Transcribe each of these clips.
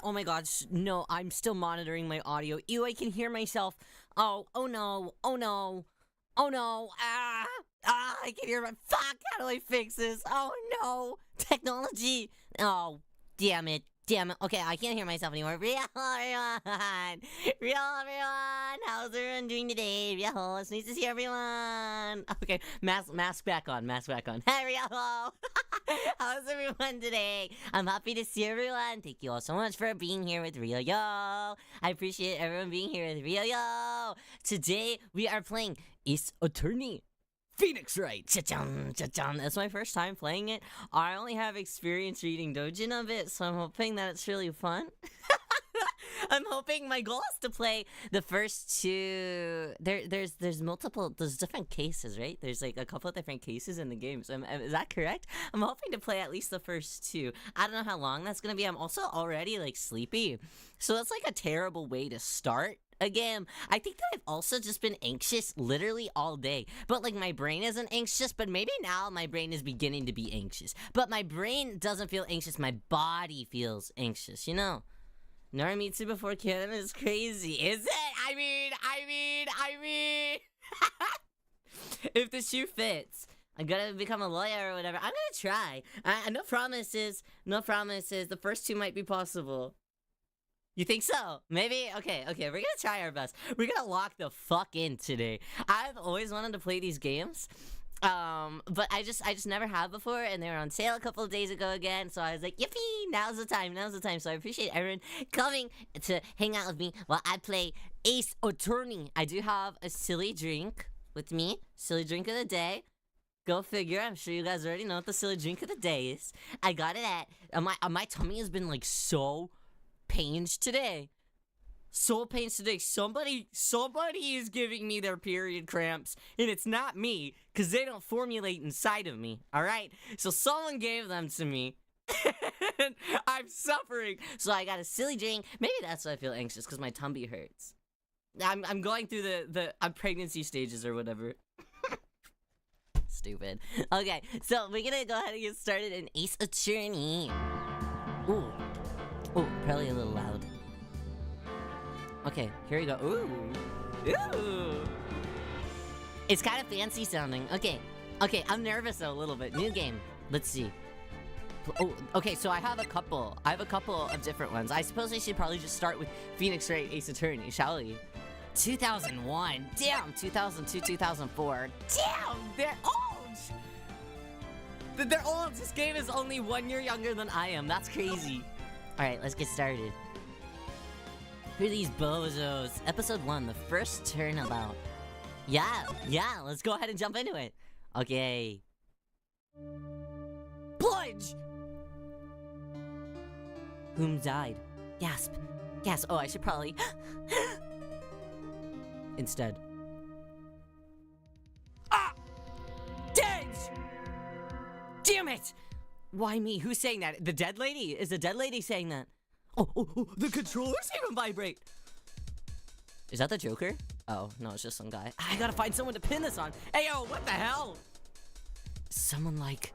Oh my god, no, I'm still monitoring my audio. Ew, I can hear myself. Oh no, oh no, oh no, I can hear my, fuck, how do I fix this? Oh no, technology. Oh, damn it. Damn it. Okay, I can't hear myself anymore. Real everyone! Real everyone! How's everyone doing today? Real, it's nice to see everyone! Okay, mask back on, mask back on. Hey, Real! How's everyone today? I'm happy to see everyone. Thank you all so much for being here with Rio Yo. I appreciate everyone being here with Rio Yo. Today, we are playing Ace Attorney. Phoenix Wright! Cha-chum, cha-chum. That's my first time playing it. I only have experience reading doujin of it, so I'm hoping that it's really fun. I'm hoping my goal is to play the first two. There's multiple, there's different cases, right? There's like a couple of different cases in the game. So is that correct? I'm hoping to play at least the first two. I don't know how long that's gonna be. I'm also already like sleepy, so that's like a terrible way to start a game. I think that I've also just been anxious literally all day. But like my brain isn't anxious, but maybe now my brain is beginning to be anxious. But my brain doesn't feel anxious, my body feels anxious, you know? Naramitsu before canon is crazy, is it? I mean. If the shoe fits, I'm gonna become a lawyer or whatever. I'm gonna try. No promises, no promises. The first two might be possible. You think so? Maybe? Okay, we're gonna try our best. We're gonna lock the fuck in today. I've always wanted to play these games, but I just never have before, and they were on sale a couple of days ago again, so I was like, yippee, now's the time. So I appreciate everyone coming to hang out with me while I play Ace Attorney. I do have a silly drink with me, silly drink of the day. Go figure, I'm sure you guys already know what the silly drink of the day is. I got it at, my tummy has been like so pains today. Somebody is giving me their period cramps, and it's not me, because they don't formulate inside of me, alright? So someone gave them to me, and I'm suffering, so I got a silly drink. Maybe that's why I feel anxious, because my tummy hurts. I'm going through the pregnancy stages or whatever. Stupid. Okay, so we're gonna go ahead and get started in Ace Attorney. Ooh, probably a little loud. Okay, here we go. Ooh. It's kind of fancy sounding. Okay, I'm nervous though, a little bit. New game. Let's see. Oh, okay, so I have a couple of different ones. I suppose we should probably just start with Phoenix Wright Ace Attorney, shall we? 2001. Damn, 2002, 2004. Damn, they're old! They're old. This game is only 1 year younger than I am. That's crazy. Alright, let's get started. Who are these bozos? Episode 1, the first turnabout. Yeah, let's go ahead and jump into it. Okay. Plunge! Whom died? Gasp. Oh, I should probably... Instead. Ah! Dead! Damn it! Why me? Who's saying that? The dead lady? Is the dead lady saying that? Oh, the controllers even vibrate! Is that the Joker? Oh, no, it's just some guy. I gotta find someone to pin this on. Hey, yo, what the hell? Someone like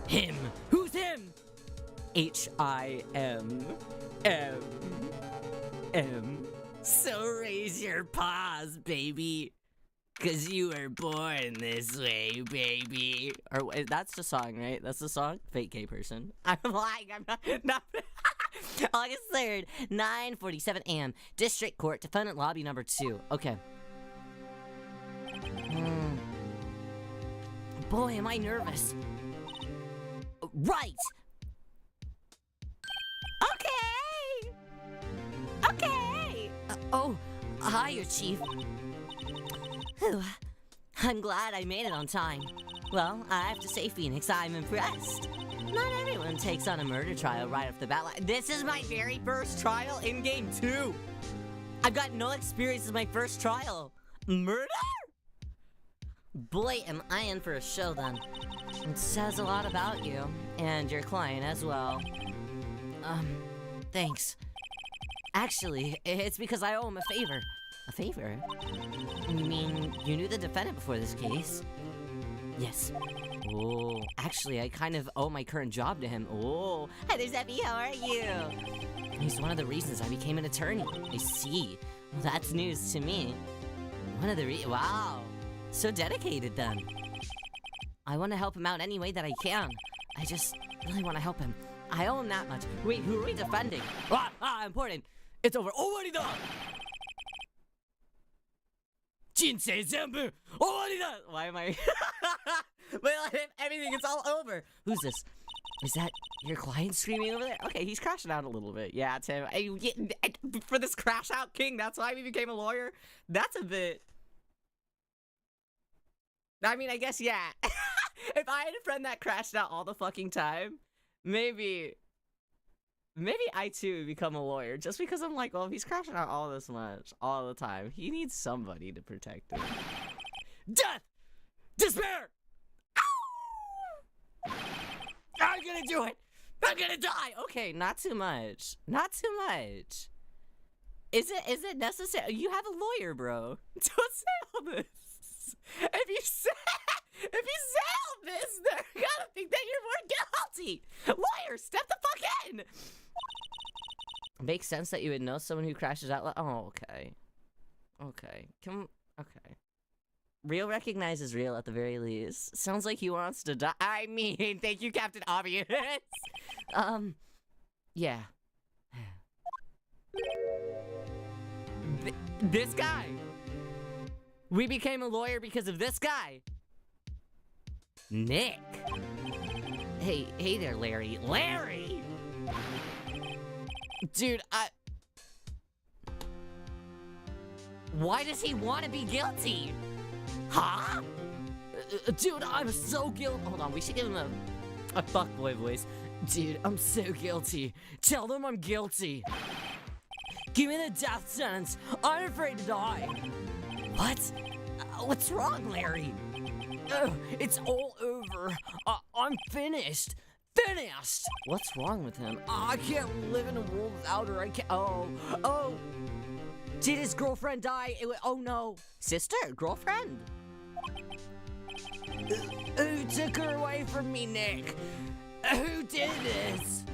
him. Who's him? H-I-M-M-M. So raise your paws, baby. 'Cause you were born this way, baby. Or that's the song, right? That's the song? Fake gay person. I'm lying. I'm not. August 3rd, 9:47 a.m. District Court, Defendant Lobby number 2. Okay. Boy, am I nervous. Right! Okay! Oh, hi, your chief. Whew. I'm glad I made it on time. Well, I have to say, Phoenix, I'm impressed. Not everyone takes on a murder trial right off the bat. This is my very first trial in Game 2. I've got no experience as my first trial. Murder? Boy, am I in for a show then. It says a lot about you, and your client as well. Thanks. Actually, it's because I owe him a favor. A favor? I mean, you knew the defendant before this case. Yes. Oh, actually, I kind of owe my current job to him. Oh, hi there's Effie, how are you? He's one of the reasons I became an attorney. I see. Well, that's news to me. One of the wow. So dedicated then. I want to help him out any way that I can. I just really want to help him. I owe him that much. Wait, who are we defending? Important. It's over. Owarida! Jinsei zenbu owarida! Why am I... Wait, everything, it's all over. Who's this? Is that your client screaming over there? Okay, he's crashing out a little bit. Yeah, it's him. For this crash out king, that's why we became a lawyer? That's a bit... I mean, I guess, yeah. If I had a friend that crashed out all the fucking time, maybe I too would become a lawyer. Just because I'm like, well, if he's crashing out all this much, all the time, he needs somebody to protect him. Death! Despair! Ow! I'm gonna do it! I'm gonna die! Okay, not too much. Not too much. Is it necessary? You have a lawyer, bro. Don't say all this. If you say all this, they're gonna think that you're more guilty. Lawyer, step the fuck in. Makes sense that you would know someone who crashes out. Oh, okay. Okay. Okay. Real recognizes real at the very least. Sounds like he wants to die. I mean, thank you, Captain Obvious. Yeah. This guy. We became a lawyer because of this guy. Nick. Hey there, Larry. Larry! Dude, why does he want to be guilty? Huh? Dude, I'm so guilty. Hold on, we should give him a fuckboy voice. Dude, I'm so guilty. Tell them I'm guilty. Give me the death sentence. I'm afraid to die. What? What's wrong, Larry? It's all over. I'm finished. Finished! What's wrong with him? I can't live in a world without her. I can't. Oh. Did his girlfriend die? Oh no. Sister? Girlfriend? Who took her away from me, Nick? Who did this?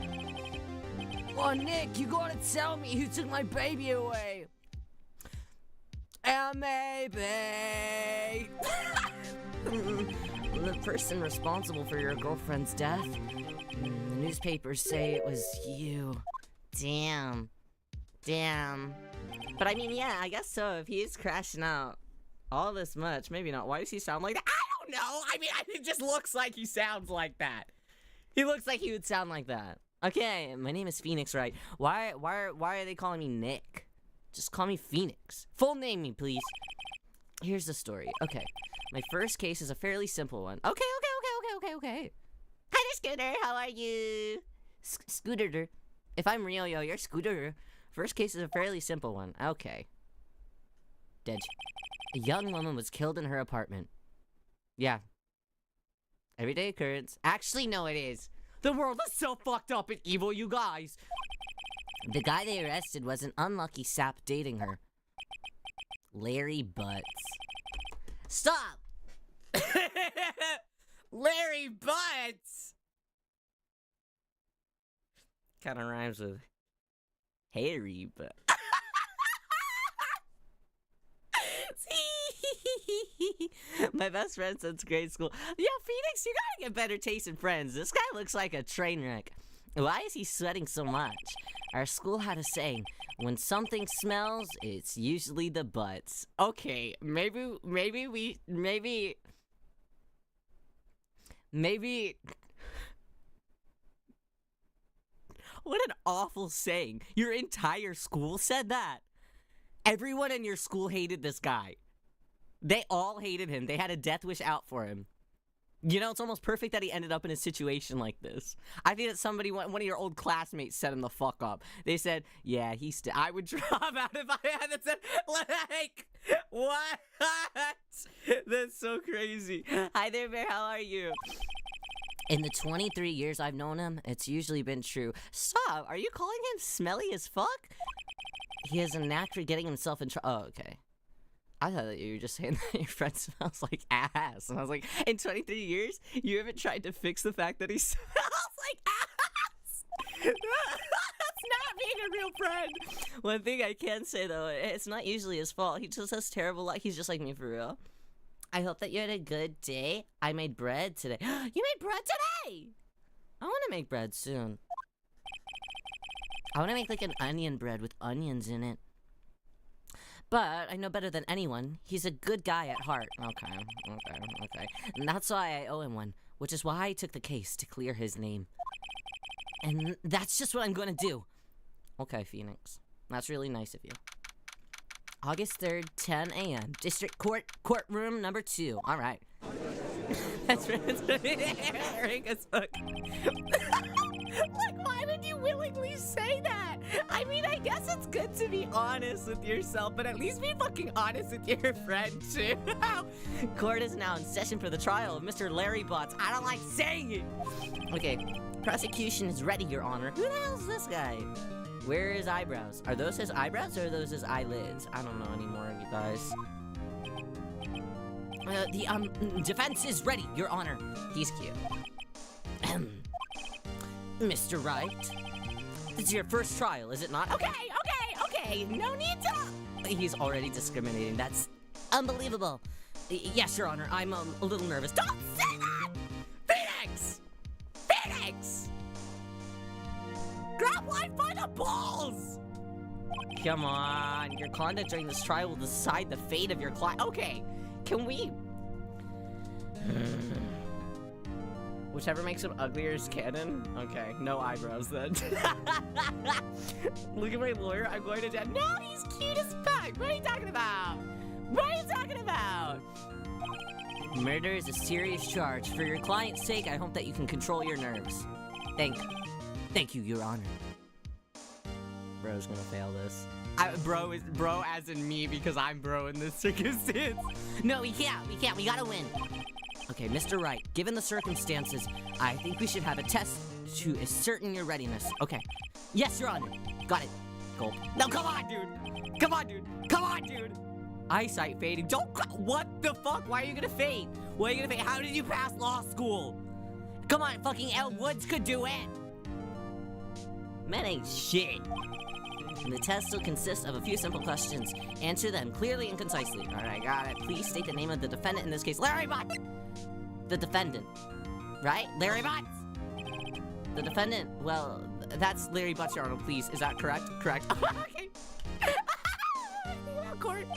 Oh, Nick, you gotta tell me who took my baby away. And maybe the person responsible for your girlfriend's death. The newspapers say it was you. Damn. But I mean, yeah, I guess so. If he is crashing out all this much, maybe not. Why does he sound like that? I don't know. I mean, it just looks like he sounds like that. He looks like he would sound like that. Okay, my name is Phoenix, right? Why are they calling me Nick? Just call me Phoenix. Full name me, please. Here's the story. Okay, my first case is a fairly simple one. Okay. Hi there, Scooter. How are you? Scooter. If I'm Rio, you're Scooter. First case is a fairly simple one. Okay. Dead. A young woman was killed in her apartment. Yeah. Everyday occurrence. Actually, no, it is. The world is so fucked up and evil, you guys. The guy they arrested was an unlucky sap dating her. Larry Butts. Stop! Larry Butts! Kind of rhymes with Harry, but... My best friend since grade school. Yo, Phoenix, you gotta get better taste in friends. This guy looks like a train wreck. Why is he sweating so much? Our school had a saying, when something smells, it's usually the butts. Okay, maybe... What an awful saying. Your entire school said that. Everyone in your school hated this guy. They all hated him. They had a death wish out for him. You know, it's almost perfect that he ended up in a situation like this. I think that one of your old classmates set him the fuck up. They said, yeah, I would drop out if I hadn't said, like, what? That's so crazy. Hi there, Bear, how are you? In the 23 years I've known him, it's usually been true. Stop, are you calling him smelly as fuck? He has a knack for getting himself in trouble. Oh, okay. I thought that you were just saying that your friend smells like ass. And I was like, in 23 years, you haven't tried to fix the fact that he smells like ass? That's not being a real friend. One thing I can say, though, it's not usually his fault. He just has terrible luck. He's just like me, for real. I hope that you had a good day. I made bread today. You made bread today? I want to make bread soon. I want to make like an onion bread with onions in it. But I know better than anyone. He's a good guy at heart. Okay. And that's why I owe him one, which is why I took the case to clear his name. And that's just what I'm going to do. Okay, Phoenix. That's really nice of you. August 3rd, 10 a.m. District Court, courtroom number 2. All right. That's boring as fuck. Like, why would you willingly say that? I mean, I guess it's good to be honest with yourself, but at least be fucking honest with your friend, too. Court is now in session for the trial of Mr. Larry Butts. I don't like saying it. Okay, prosecution is ready, Your Honor. Who the hell is this guy? Where are his eyebrows? Are those his eyebrows or are those his eyelids? I don't know anymore, you guys. The defense is ready, Your Honor. He's cute. Mr. Wright, this is your first trial, is it not? Okay. No need to... He's already discriminating. That's unbelievable. Yes, Your Honor. I'm a little nervous. Don't say that! Phoenix! Grab life by the balls! Come on. Your conduct during this trial will decide the fate of your client. Okay. Can we... Whichever makes him uglier is canon? Okay, no eyebrows then. Look at my lawyer, I'm going to jail. No, he's cute as fuck! What are you talking about? Murder is a serious charge. For your client's sake, I hope that you can control your nerves. Thank you, Your Honor. Bro's gonna fail this. Bro as in me because I'm bro in this circumstance. No, we can't. We gotta win. Okay, Mr. Wright, given the circumstances, I think we should have a test to ascertain your readiness. Okay. Yes, Your Honor. Got it. Gulp. No, come on, dude. Eyesight fading. What the fuck? Why are you gonna fade? How did you pass law school? Come on, fucking Elle Woods could do it. Men ain't shit. The test will consist of a few simple questions. Answer them clearly and concisely. Alright, got it. Please state the name of the defendant in this case. Larry Butts! The defendant. Right? Larry Butts! The defendant, well, that's Larry Butts, Your Honor, please. Is that correct? Correct. Okay. Court.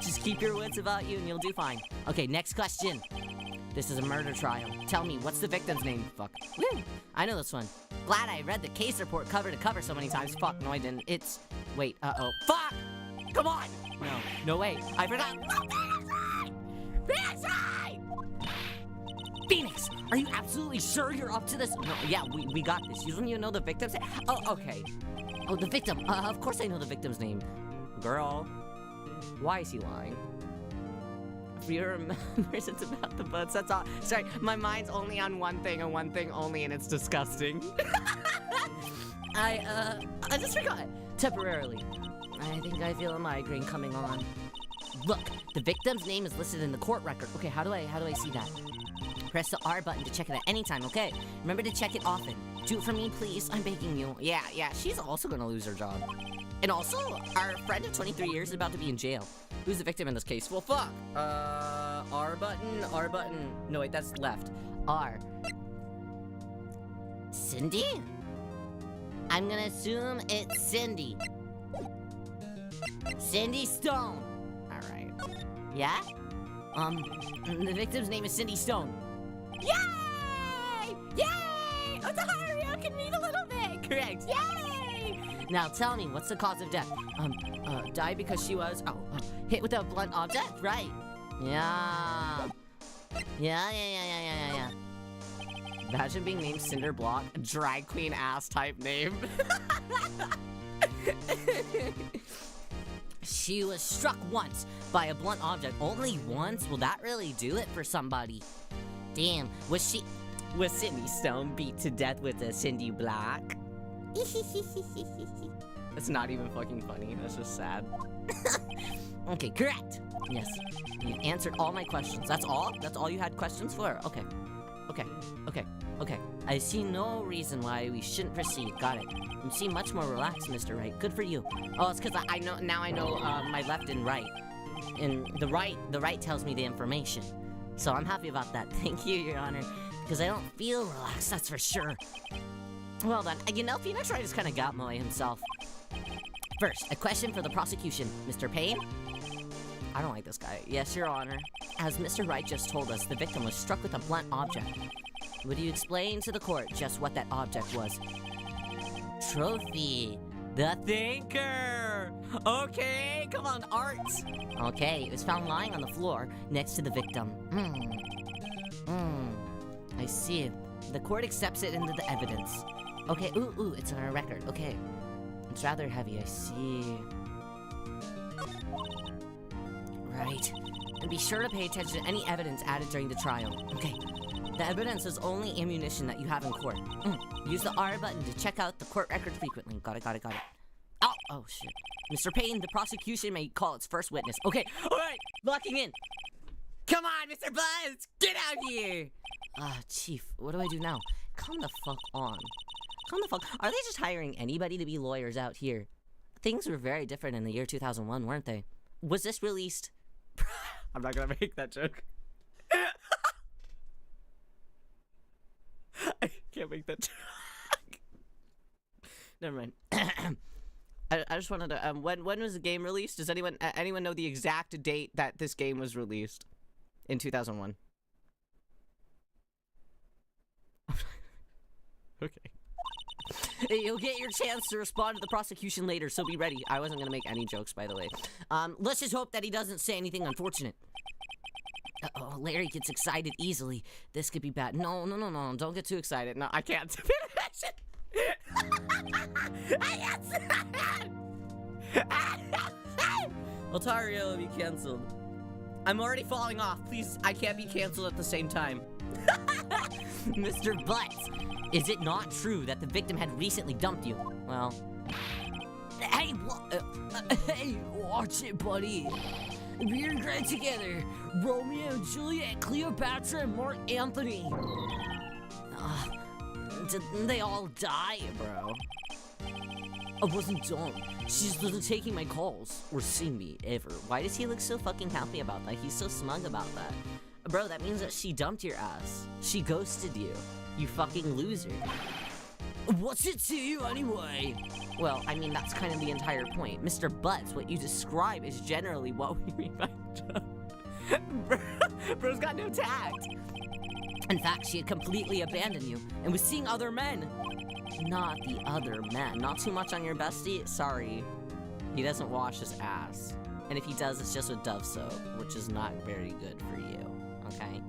Just keep your wits about you and you'll do fine. Okay, next question. This is a murder trial. Tell me, what's the victim's name? Fuck. Woo! I know this one. Glad I read the case report cover to cover so many times. Fuck, no I didn't. It's... Wait, uh-oh. Fuck! Come on! No, wait. I forgot. Phoenix! Are you absolutely sure you're up to this? No, yeah, we got this. You don't even know the victim's name? Oh, okay. Oh, the victim. Of course I know the victim's name. Girl. Why is he lying? If you remember, it's about the butts, that's all. Sorry, my mind's only on one thing and one thing only, and it's disgusting. I just forgot. Temporarily. I think I feel a migraine coming on. Look, the victim's name is listed in the court record. Okay, how do I see that? Press the R button to check it at any time, okay? Remember to check it often. Do it for me, please. I'm begging you. Yeah, she's also gonna lose her job. And also, our friend of 23 years is about to be in jail. Who's the victim in this case? Well, fuck. R button. No, wait, that's left. R. Cindy? I'm gonna assume it's Cindy. Cindy Stone. Alright. Yeah? The victim's name is Cindy Stone. Yay! Otoharu Riyo can read a little bit. Correct. Yay! Now tell me, what's the cause of death? Died because she was, hit with a blunt object? Right. Yeah. Imagine being named Cinder Block, a drag queen ass type name. She was struck once by a blunt object. Only once? Will that really do it for somebody? Damn, was Cindy Stone beat to death with a Cindy Block? It's not even fucking funny, that's just sad. Okay, correct! Yes, you answered all my questions. That's all? That's all you had questions for? Okay. Okay, I see no reason why we shouldn't proceed. Got it. You seem much more relaxed, Mr. Wright. Good for you. Oh, it's because I know my left and right. And the right tells me the information. So I'm happy about that. Thank you, Your Honor. Because I don't feel relaxed, that's for sure. Well then, you know, Phoenix Wright is kind of got Moe himself. First, a question for the prosecution. Mr. Payne? I don't like this guy. Yes, Your Honor. As Mr. Wright just told us, the victim was struck with a blunt object. Would you explain to the court just what that object was? Trophy. The Thinker! Okay, come on, art! Okay, it was found lying on the floor next to the victim. I see. The court accepts it into the evidence. Okay, ooh, it's on our record. Okay. It's rather heavy, I see. Right. And be sure to pay attention to any evidence added during the trial. Okay. The evidence is only ammunition that you have in court. Use the R button to check out the court record frequently. Got it. Oh, shit. Mr. Payne, the prosecution may call its first witness. Okay, alright, locking in. Come on, Mr. Buzz, get out here. Chief, what do I do now? Come the fuck on. Are they just hiring anybody to be lawyers out here? Things were very different in the year 2001, weren't they? Was this released? I'm not gonna make that joke. I can't make that joke. Never mind. I just wanted to, when was the game released? Does anyone know the exact date that this game was released? In 2001. Okay. You'll get your chance to respond to the prosecution later, so be ready. I wasn't gonna make any jokes, by the way. Let's just hope that he doesn't say anything unfortunate. Uh-oh, Larry gets excited easily. This could be bad. No, don't get too excited. No, I can't. Otoharu Riyo will be cancelled. I'm already falling off. Please, I can't be cancelled at the same time. Mr. Butts, is it not true that the victim had recently dumped you? Well... Hey, hey, watch it, buddy. We're great together. Romeo and Juliet, Cleopatra, and Mark Anthony. Didn't they all die, bro? I wasn't done. She just wasn't taking my calls or seeing me ever. Why does he look so fucking happy about that? He's so smug about that. Bro, that means that she dumped your ass. She ghosted you. You fucking loser. What's it to you anyway? Well, I mean, that's kind of the entire point. Mr. Butts, what you describe is generally what we mean by Bro's got no tact. In fact, she had completely abandoned you and was seeing other men. Not the other men. Not too much on your bestie? Sorry. He doesn't wash his ass. And if he does, it's just with Dove soap, which is not very good for you, okay?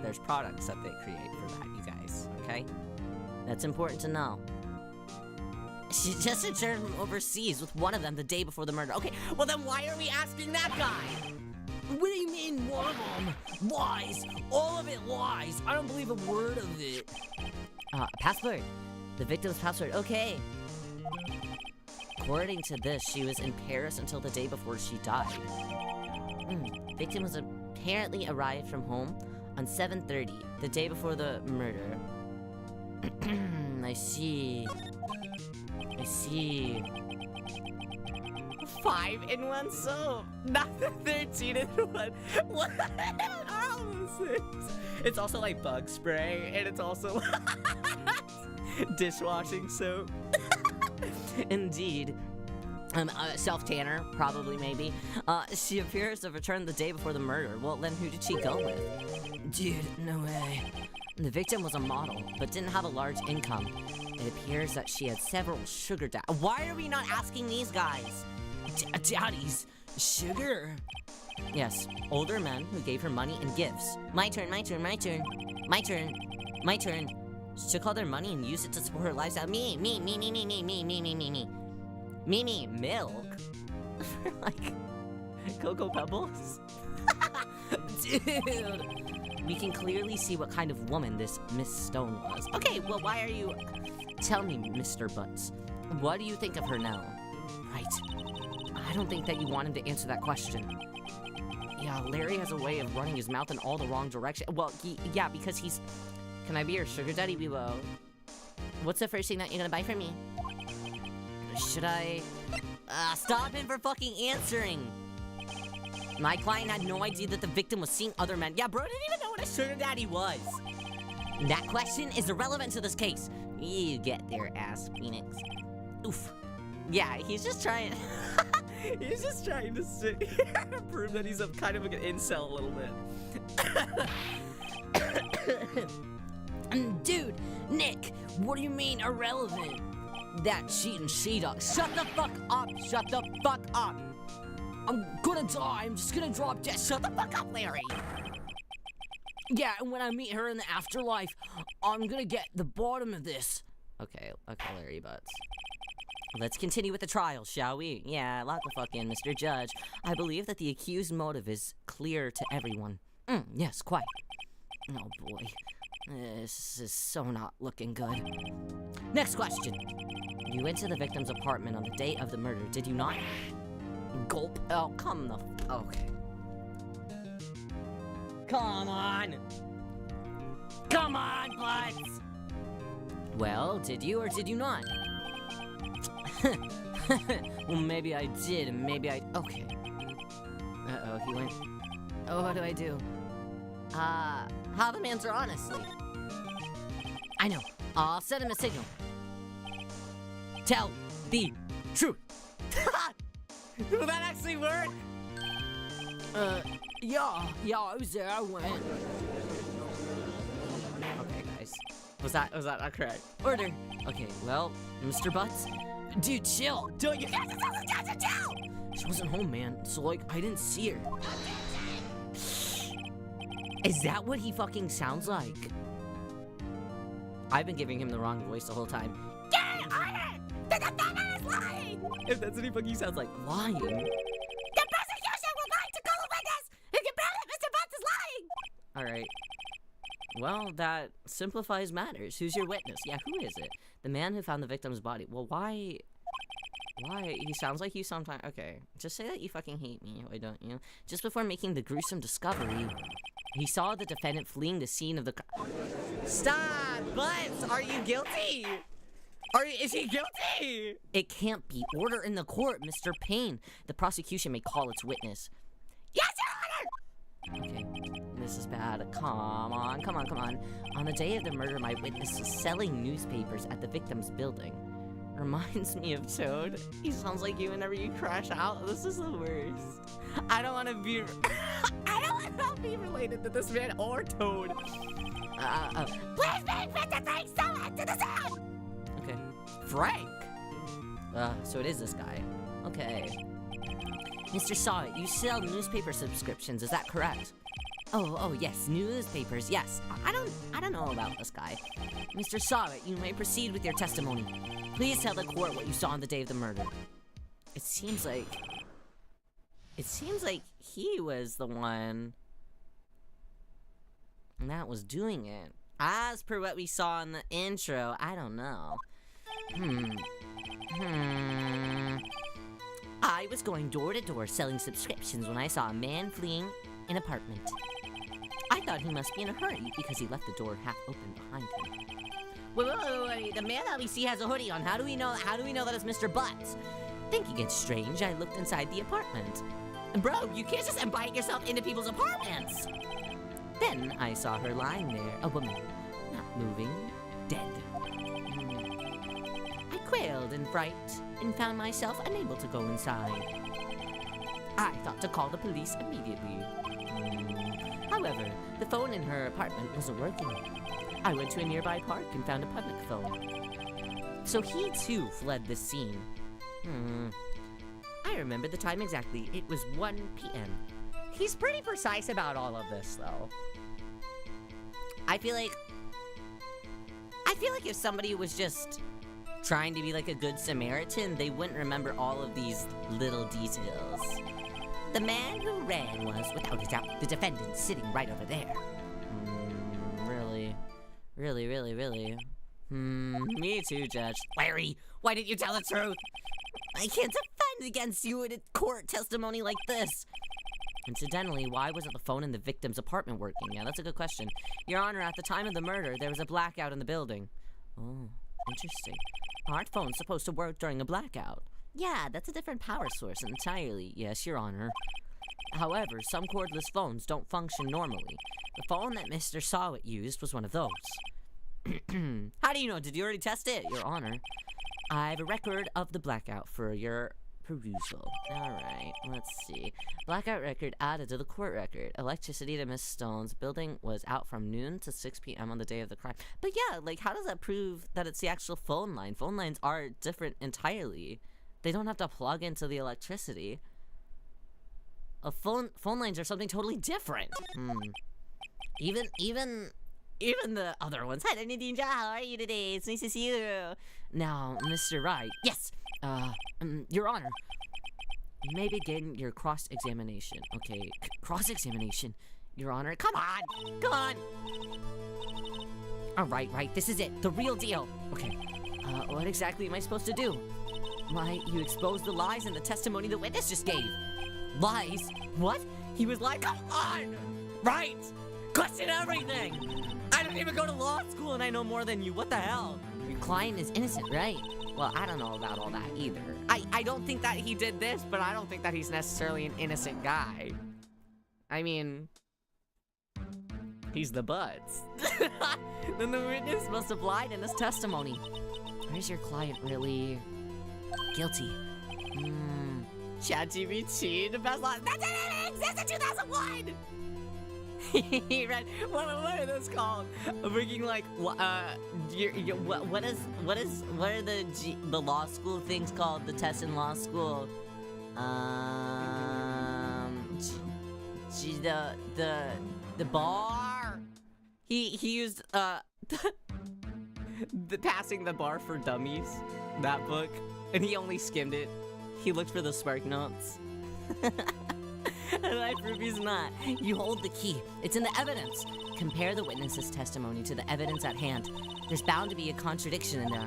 There's products that they create for that, you guys, okay? That's important to know. She just returned from overseas with one of them the day before the murder. Okay, well then why are we asking that guy? What do you mean, one of them? Lies. All of it lies. I don't believe a word of it. Password. The victim's password. Okay. According to this, she was in Paris until the day before she died. Victim was apparently arrived from home on 7:30, the day before the murder. I see. 5-in-1 soap, not the 13-in-1. What are those things? It's also like bug spray, and it's also dishwashing soap. Indeed. Self-tanner, probably, maybe. She appears to have returned the day before the murder. Well, then who did she go with? Dude, no way. The victim was a model, but didn't have a large income. It appears that she had several sugar daddies. Why are we not asking these guys? Daddies? Sugar? Yes, older men who gave her money and gifts. My turn. She took all their money and used it to support her lifestyle. Me. Milk? Like, Cocoa Pebbles? Dude! We can clearly see what kind of woman this Miss Stone was. Okay, well, why are you... Tell me, Mr. Butts, what do you think of her now? Right. I don't think that you want him to answer that question. Yeah, Larry has a way of running his mouth in all the wrong direction. Well, yeah, because he's Can I be your sugar daddy? We will. What's the first thing that you're gonna buy for me? Should I... stop him for fucking answering! My client had no idea that the victim was seeing other men. Yeah, bro didn't even know what a sugar daddy was! That question is irrelevant to this case. You get their ass, Phoenix. Oof. Yeah, he's just trying... he's just trying to prove that he's kind of an incel a little bit. Dude, Nick, what do you mean irrelevant? That cheating she-dog. Shut the fuck up! Shut the fuck up! I'm gonna die. I'm just gonna drop dead. Shut the fuck up, Larry! Yeah, and when I meet her in the afterlife, I'm gonna get the bottom of this. Okay, Larry Butts. Let's continue with the trial, shall we? Yeah, lock the fuck in, Mr. Judge. I believe that the accused motive is clear to everyone. Yes, quite. Oh boy. This is so not looking good. Next question. You went to the victim's apartment on the day of the murder, did you not? Gulp. Oh, come the okay. Come on! Come on, Butts! Well, did you or did you not? Well, maybe I did, and maybe I... Okay. Uh-oh, he went... Oh, what do I do? Have him answer honestly. I know. I'll send him a signal. Tell the truth. Will that actually work? Yeah, I was there, I went. Okay, guys. Was that not correct? Order. Okay, well, Mr. Butts. Dude, chill. Don't you guys tell to chill! She wasn't home, man, so, like, I didn't see her. Is that what he fucking sounds like? I've been giving him the wrong voice the whole time. Get on it! The defendant is lying! If that's what he fucking sounds like. Lying? The prosecution would like to call a witness who can prove that Mr. Butts is lying! Alright. Well, that simplifies matters. Who's your witness? Yeah, who is it? The man who found the victim's body. Well, why? He sounds like you sometimes. Okay, just say that you fucking hate me, why don't you? Just before making the gruesome discovery, he saw the defendant fleeing the scene of the Stop! Butts! Are you guilty? Is he guilty? It can't be. Order in the court, Mr. Payne. The prosecution may call its witness. Yes, Your Honor! Okay, this is bad. Come on. On the day of the murder, my witness was selling newspapers at the victim's building. Reminds me of Toad. He sounds like you whenever you crash out. This is the worst. I don't want to be... I don't want to be related to this man or Toad. Please make 53 someone to the sound! Okay. Frank! So it is this guy. Okay. Mr. Sawit, you sell newspaper subscriptions, is that correct? Oh, yes, newspapers, yes. I don't know about this guy. Mr. Sawit, you may proceed with your testimony. Please tell the court what you saw on the day of the murder. It seems like he was the one that was doing it. As per what we saw in the intro, I don't know. I was going door to door selling subscriptions when I saw a man fleeing an apartment. I thought he must be in a hurry because he left the door half open behind him. Wait. The man that we see has a hoodie on. How do we know that it's Mr. Butts? Thinking it's strange, I looked inside the apartment. Bro, you can't just invite yourself into people's apartments! Then I saw her lying there, a woman, not moving, dead. I quailed in fright and found myself unable to go inside. I thought to call the police immediately. However, the phone in her apartment wasn't working. I went to a nearby park and found a public phone. So he too fled the scene. I remember the time exactly. It was 1 p.m. He's pretty precise about all of this, though. I feel like if somebody was just trying to be like a good Samaritan, they wouldn't remember all of these little details. The man who ran was, without a doubt, the defendant sitting right over there. Really? Me too, Judge. Larry, why didn't you tell the truth? I can't defend against you in a court testimony like this. Incidentally, why wasn't the phone in the victim's apartment working? Yeah, that's a good question. Your Honor, at the time of the murder, there was a blackout in the building. Oh, interesting. Aren't phones supposed to work during a blackout? Yeah, that's a different power source entirely. Yes, Your Honor. However, some cordless phones don't function normally. The phone that Mr. Sawit used was one of those. How do you know? Did you already test it, Your Honor? I have a record of the blackout for your perusal. Alright, let's see. Blackout record added to the court record. Electricity to Miss Stone's building was out from noon to 6 p.m. on the day of the crime. But yeah, like, how does that prove that it's the actual phone line? Phone lines are different entirely. They don't have to plug into the electricity. Phone lines are something totally different. Even the other ones. Hi there, Ninja. How are you today? It's nice to see you. Now, Mr. Wright. Yes. Your Honor. You may begin your cross-examination. Okay, cross-examination. Your Honor. Come on. Come on. All right, right. This is it. The real deal. Okay. What exactly am I supposed to do? Why, you exposed the lies in the testimony the witness just gave. Lies? What? He was like, come on! Right! Question everything! I don't even go to law school and I know more than you. What the hell? Your client is innocent, right? Well, I don't know about all that either. I don't think that he did this, but I don't think that he's necessarily an innocent guy. I mean, he's the buds. Then the witness must have lied in his testimony. Or is your client really guilty? ChatGPT, the best line. That didn't exist in 2001! He read, what are those called? Freaking like, what are the law school things called? The tests in law school? The bar? He used, the Passing the Bar for Dummies, that book, and he only skimmed it. He looked for the spark notes. And I prove he's not. You hold the key. It's in the evidence. Compare the witness's testimony to the evidence at hand. There's bound to be a contradiction in there.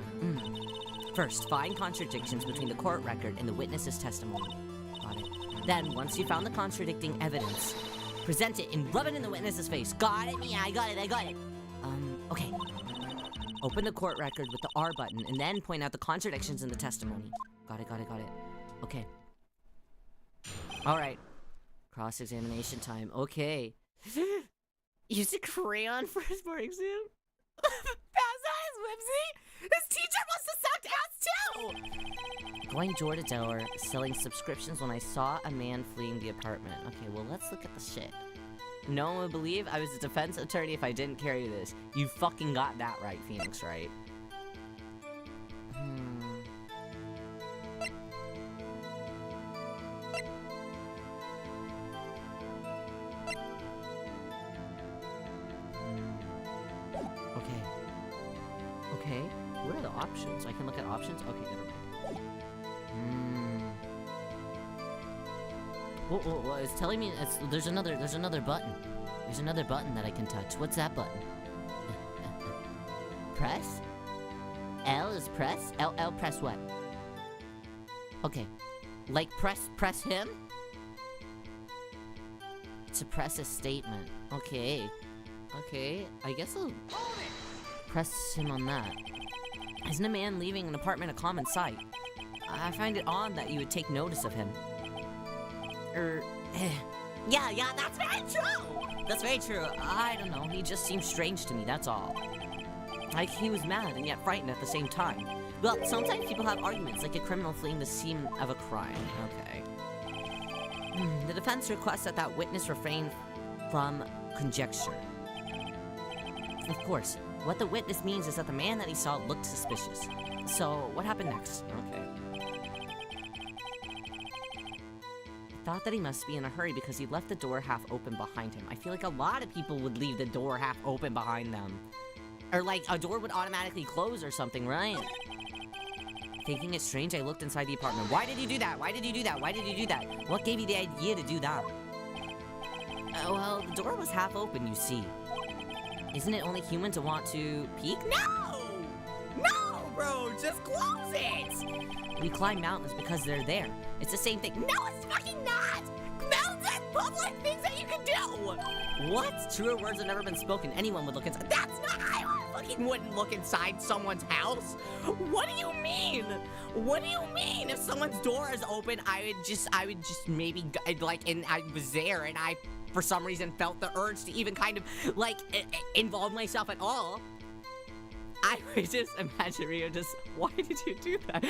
First, find contradictions between the court record and the witness's testimony. Got it. Then, once you found the contradicting evidence, present it and rub it in the witness's face. Got it? Yeah, I got it. Okay. Open the court record with the R button and then point out the contradictions in the testimony. Got it. Okay. Alright. Cross-examination time. Okay. Use a crayon for his board exam? Pass eyes, Whimsy! His teacher wants to suck ass too! Going door to door, selling subscriptions when I saw a man fleeing the apartment. Okay, well, let's look at the shit. No one would believe I was a defense attorney if I didn't carry this. You fucking got that right, Phoenix, right? Okay, what are the options? I can look at options? Okay, never mind. Well, it's telling me there's another button. There's another button that I can touch. What's that button? Press? L is press? L press what? Okay. Like press him? To press a statement. Okay. I guess I'll press him on that. Isn't a man leaving an apartment a common sight? I find it odd that you would take notice of him. Yeah, that's very true! That's very true. I don't know, he just seems strange to me, that's all. Like, he was mad and yet frightened at the same time. Well, sometimes people have arguments, like a criminal fleeing the scene of a crime. Okay. The defense requests that witness refrain from conjecture. Of course, what the witness means is that the man that he saw looked suspicious. So, what happened next? Okay. Thought that he must be in a hurry because he left the door half open behind him. I feel like a lot of people would leave the door half open behind them. Or like, a door would automatically close or something, right? Thinking it strange, I looked inside the apartment. Why did you do that? Why did you do that? Why did you do that? What gave you the idea to do that? Well, the door was half open, you see. Isn't it only human to want to peek? No! No, bro! Just close it! We climb mountains because they're there. It's the same thing. No, it's fucking not! Mountain public things that you can do! What? Truer words have never been spoken. Anyone would look inside. That's not. I fucking wouldn't look inside someone's house. What do you mean? What do you mean? If someone's door is open, I would just maybe, like, and I was there and I, for some reason, felt the urge to even kind of, like, involve myself at all. I would just imagine Riyo just, why did you do that?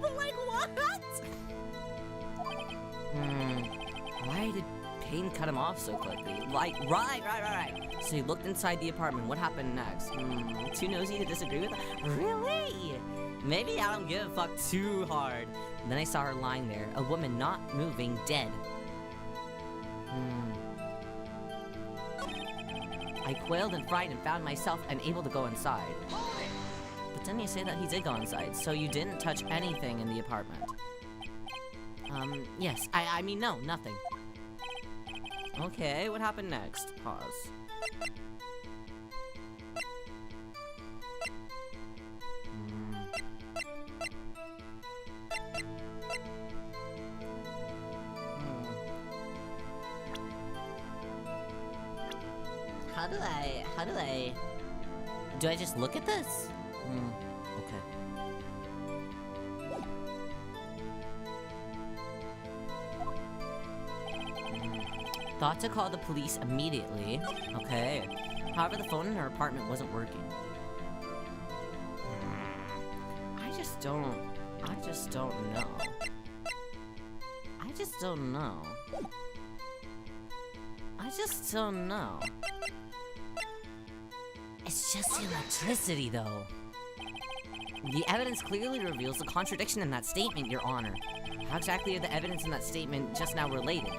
Like, what? Why did Payne cut him off so quickly? Like, right. So he looked inside the apartment. What happened next? Too nosy to disagree with her? Really? Maybe I don't give a fuck too hard. And then I saw her lying there, a woman not moving, dead. I quailed and frightened and found myself unable to go inside. But then you say that he did go inside, so you didn't touch anything in the apartment. Yes. I mean, no, nothing. Okay, what happened next? Pause. Do I just look at this? Okay. Thought to call the police immediately. Okay. However, the phone in her apartment wasn't working. I just don't know. I just don't know. It's just the electricity, though. The evidence clearly reveals the contradiction in that statement, Your Honor. How exactly are the evidence in that statement just now related?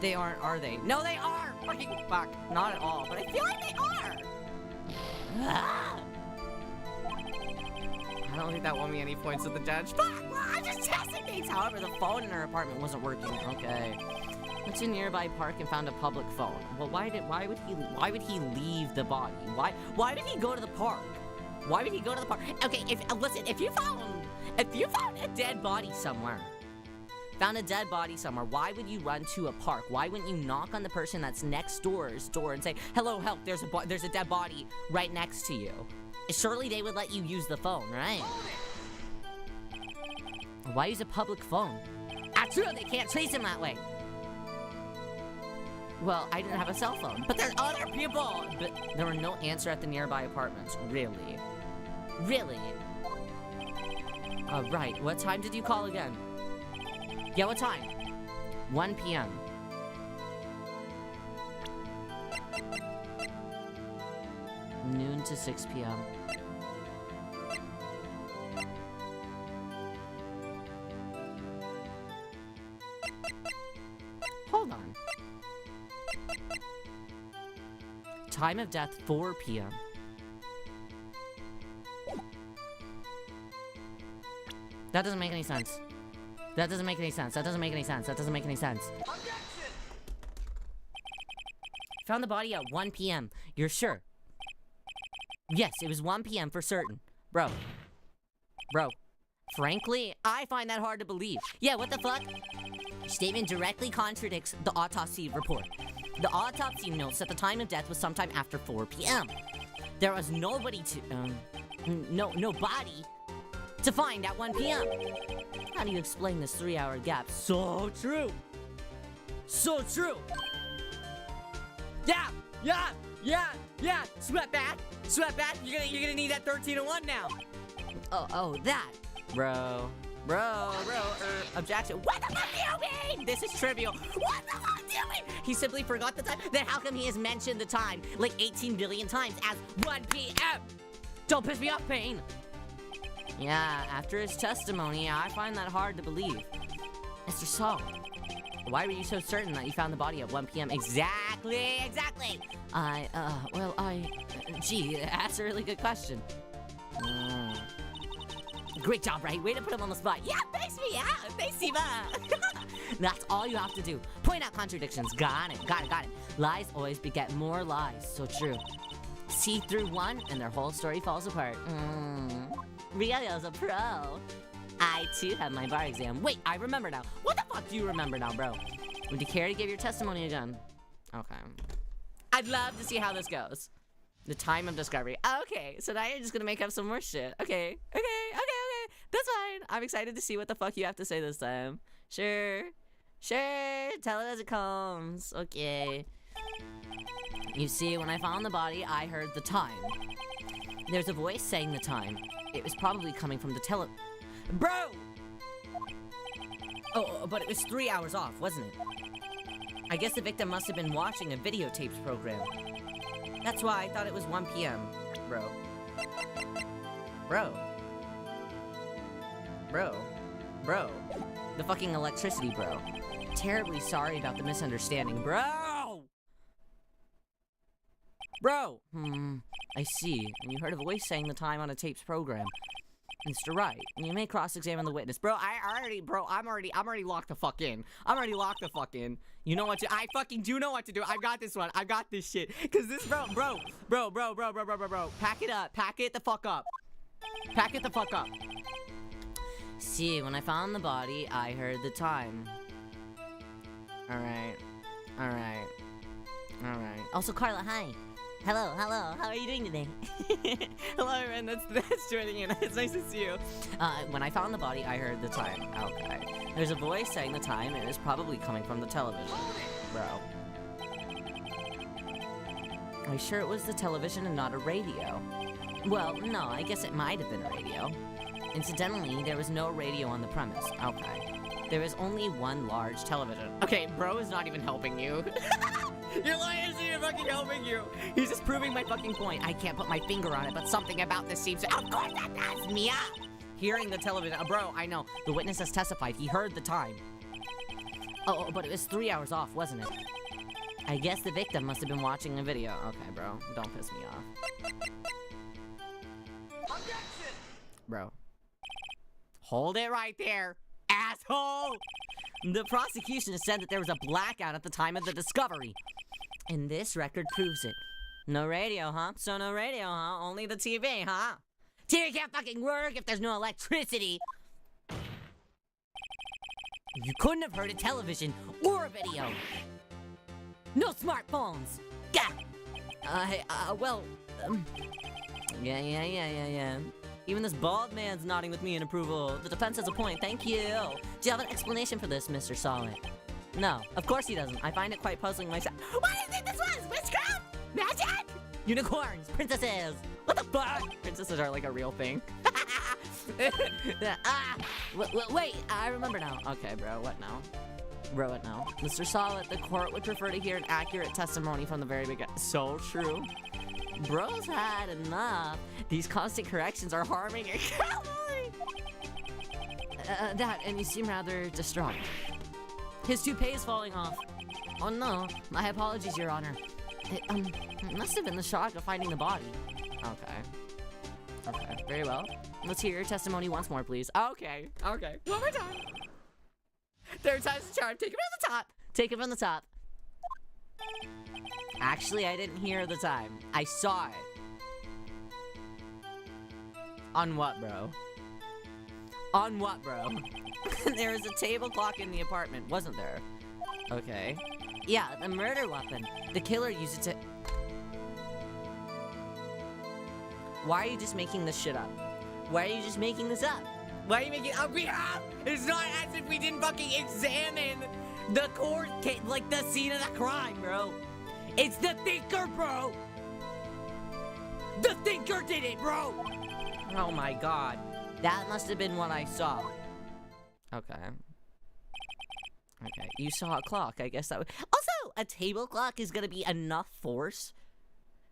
They aren't, are they? No, they are! Fucking fuck. Not at all, but I feel like they are! I don't think that won me any points with the judge. Fuck! Well, I'm just testing things! However, the phone in her apartment wasn't working. Okay. Went to a nearby park and found a public phone. Well, why would he leave the body? Why did he go to the park? Why would he go to the park? Okay, listen, if you found a dead body somewhere, why would you run to a park? Why wouldn't you knock on the person that's next door's door and say, "Hello, help, there's a dead body right next to you"? Surely they would let you use the phone, right? Why use a public phone? True, they can't trace him that way. Well, I didn't have a cell phone, but there's other people! But there were no answer at the nearby apartments. Really? Really? Right. What time did you call again? Yeah, what time? 1 p.m. Noon to 6 p.m. Hold on. Time of death, 4 p.m. That doesn't make any sense. That doesn't make any sense. Found the body at 1 p.m. You're sure? Yes, it was 1 p.m. for certain. Bro. Frankly, I find that hard to believe. Yeah, what the fuck? Statement directly contradicts the autopsy report. The autopsy notes that the time of death was sometime after 4 p.m. There was nobody no body to find at 1 p.m. How do you explain this 3-hour gap? So true. Yeah. Sweatbat, you're gonna need that 13-1 now. Oh, that. Bro. Objection. What the fuck do you mean? This is trivial. What the fuck do you mean? He simply forgot the time. Then how come he has mentioned the time like 18 billion times as 1 p.m.? Don't piss me off, Payne. Yeah, after his testimony, I find that hard to believe. Mr. Saul, why were you so certain that you found the body at 1 p.m.? Exactly. Gee, that's a really good question. Great job, right? Way to put him on the spot. Yeah, thanks, Eva. That's all you have to do. Point out contradictions. Got it. Lies always beget more lies. So true. See through one, and their whole story falls apart. Riyo's a pro. I too have my bar exam. Wait, I remember now. What the fuck do you remember now, bro? Would you care to give your testimony again? Okay. I'd love to see how this goes. The time of discovery. Okay, so now you're just gonna make up some more shit. Okay. That's fine. I'm excited to see what the fuck you have to say this time. Sure. Tell it as it comes. Okay. You see, when I found the body, I heard the time. There's a voice saying the time. It was probably coming from the Bro! Oh, but it was 3 hours off, wasn't it? I guess the victim must have been watching a videotapes program. That's why I thought it was 1 p.m. Bro. The fucking electricity, bro. Terribly sorry about the misunderstanding, bro! I see. And you heard a voice saying the time on a tapes program. Mr. Wright, you may cross-examine the witness. Bro, I'm already locked the fuck in. You know what to- I fucking do know what to do. I've got this one. I've got this shit. Cause this, bro. Pack it up. Pack it the fuck up. See, when I found the body, I heard the time. Alright. Also, Carla, hi. Hello, how are you doing today? Hello, everyone, that's joining in. It's nice to see you. When I found the body, I heard the time. Okay. There's a voice saying the time, and it's probably coming from the television. Bro. Are you sure it was the television and not a radio? Well, no, I guess it might have been a radio. Incidentally, there was no radio on the premise. Okay. There is only one large television. Okay, bro is not even helping you. Your lawyer isn't even fucking helping you. He's just proving my fucking point. I can't put my finger on it, but something about this seems to- Of course that does me up! Hearing the television- bro, I know. The witness has testified. He heard the time. Oh, but it was 3 hours off, wasn't it? I guess the victim must have been watching a video. Okay, bro. Don't piss me off. Objection! Bro. Hold it right there, asshole! The prosecution has said that there was a blackout at the time of the discovery. And this record proves it. No radio, huh? So no radio, huh? Only the TV, huh? TV can't fucking work if there's no electricity. You couldn't have heard a television or a video. No smartphones. Gah! Yeah. Even this bald man's nodding with me in approval. The defense has a point, thank you. Do you have an explanation for this, Mr. Solid? No, of course he doesn't. I find it quite puzzling myself. What do you think this was? Witchcraft? Magic? Unicorns? Princesses? What the fuck? Princesses are like a real thing. Wait, I remember now. Okay, bro, what now? Mr. Solid, the court would prefer to hear an accurate testimony from the very beginning. So true. Bro's had enough. These constant corrections are harming your calorie. And you seem rather distraught. His toupee is falling off. Oh no, my apologies, Your Honor. It must have been the shock of finding the body. Okay, very well. Let's hear your testimony once more, please. Okay. One more time. Third time's the charm. Take it from the top. Actually, I didn't hear the time. I saw it. On what, bro? There was a table clock in the apartment, wasn't there? Okay. Yeah, the murder weapon. The killer used it to... Why are you just making this shit up? Why are you just making this up? Why are you making it up? It's not as if we didn't fucking examine the court case, like the scene of the crime, bro. It's the thinker, bro. The thinker did it, bro. Oh my god. That must have been what I saw. Okay. You saw a clock. I guess that would... Also, a table clock is gonna be enough force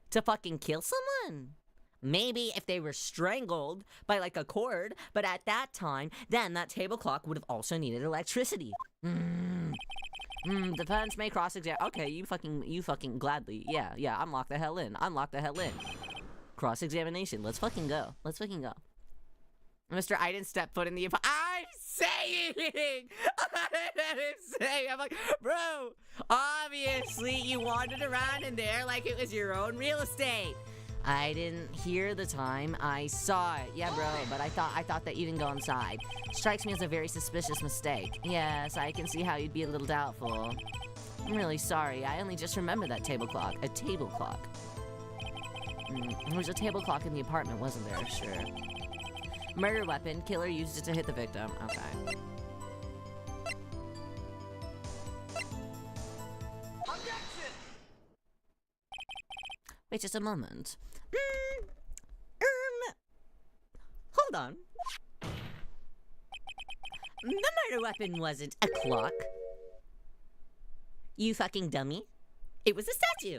to fucking kill someone. Maybe if they were strangled by like a cord, but at that time, then that table clock would have also needed electricity. Defense may cross-examine. Okay, you fucking gladly. Yeah, I'm locked the hell in. Cross-examination. Let's fucking go. Mr. I didn't step foot in the... I'm saying! I'm like, bro, obviously you wandered around in there like it was your own real estate. I didn't hear the time. I saw it. Yeah, bro, but I thought that you didn't go inside. Strikes me as a very suspicious mistake. Yes, I can see how you'd be a little doubtful. I'm really sorry. I only just remembered that table clock. A table clock. There was a table clock in the apartment, wasn't there? Sure. Murder weapon. Killer used it to hit the victim. Okay. Wait just a moment. Hold on. The murder weapon wasn't a clock. You fucking dummy. It was a statue.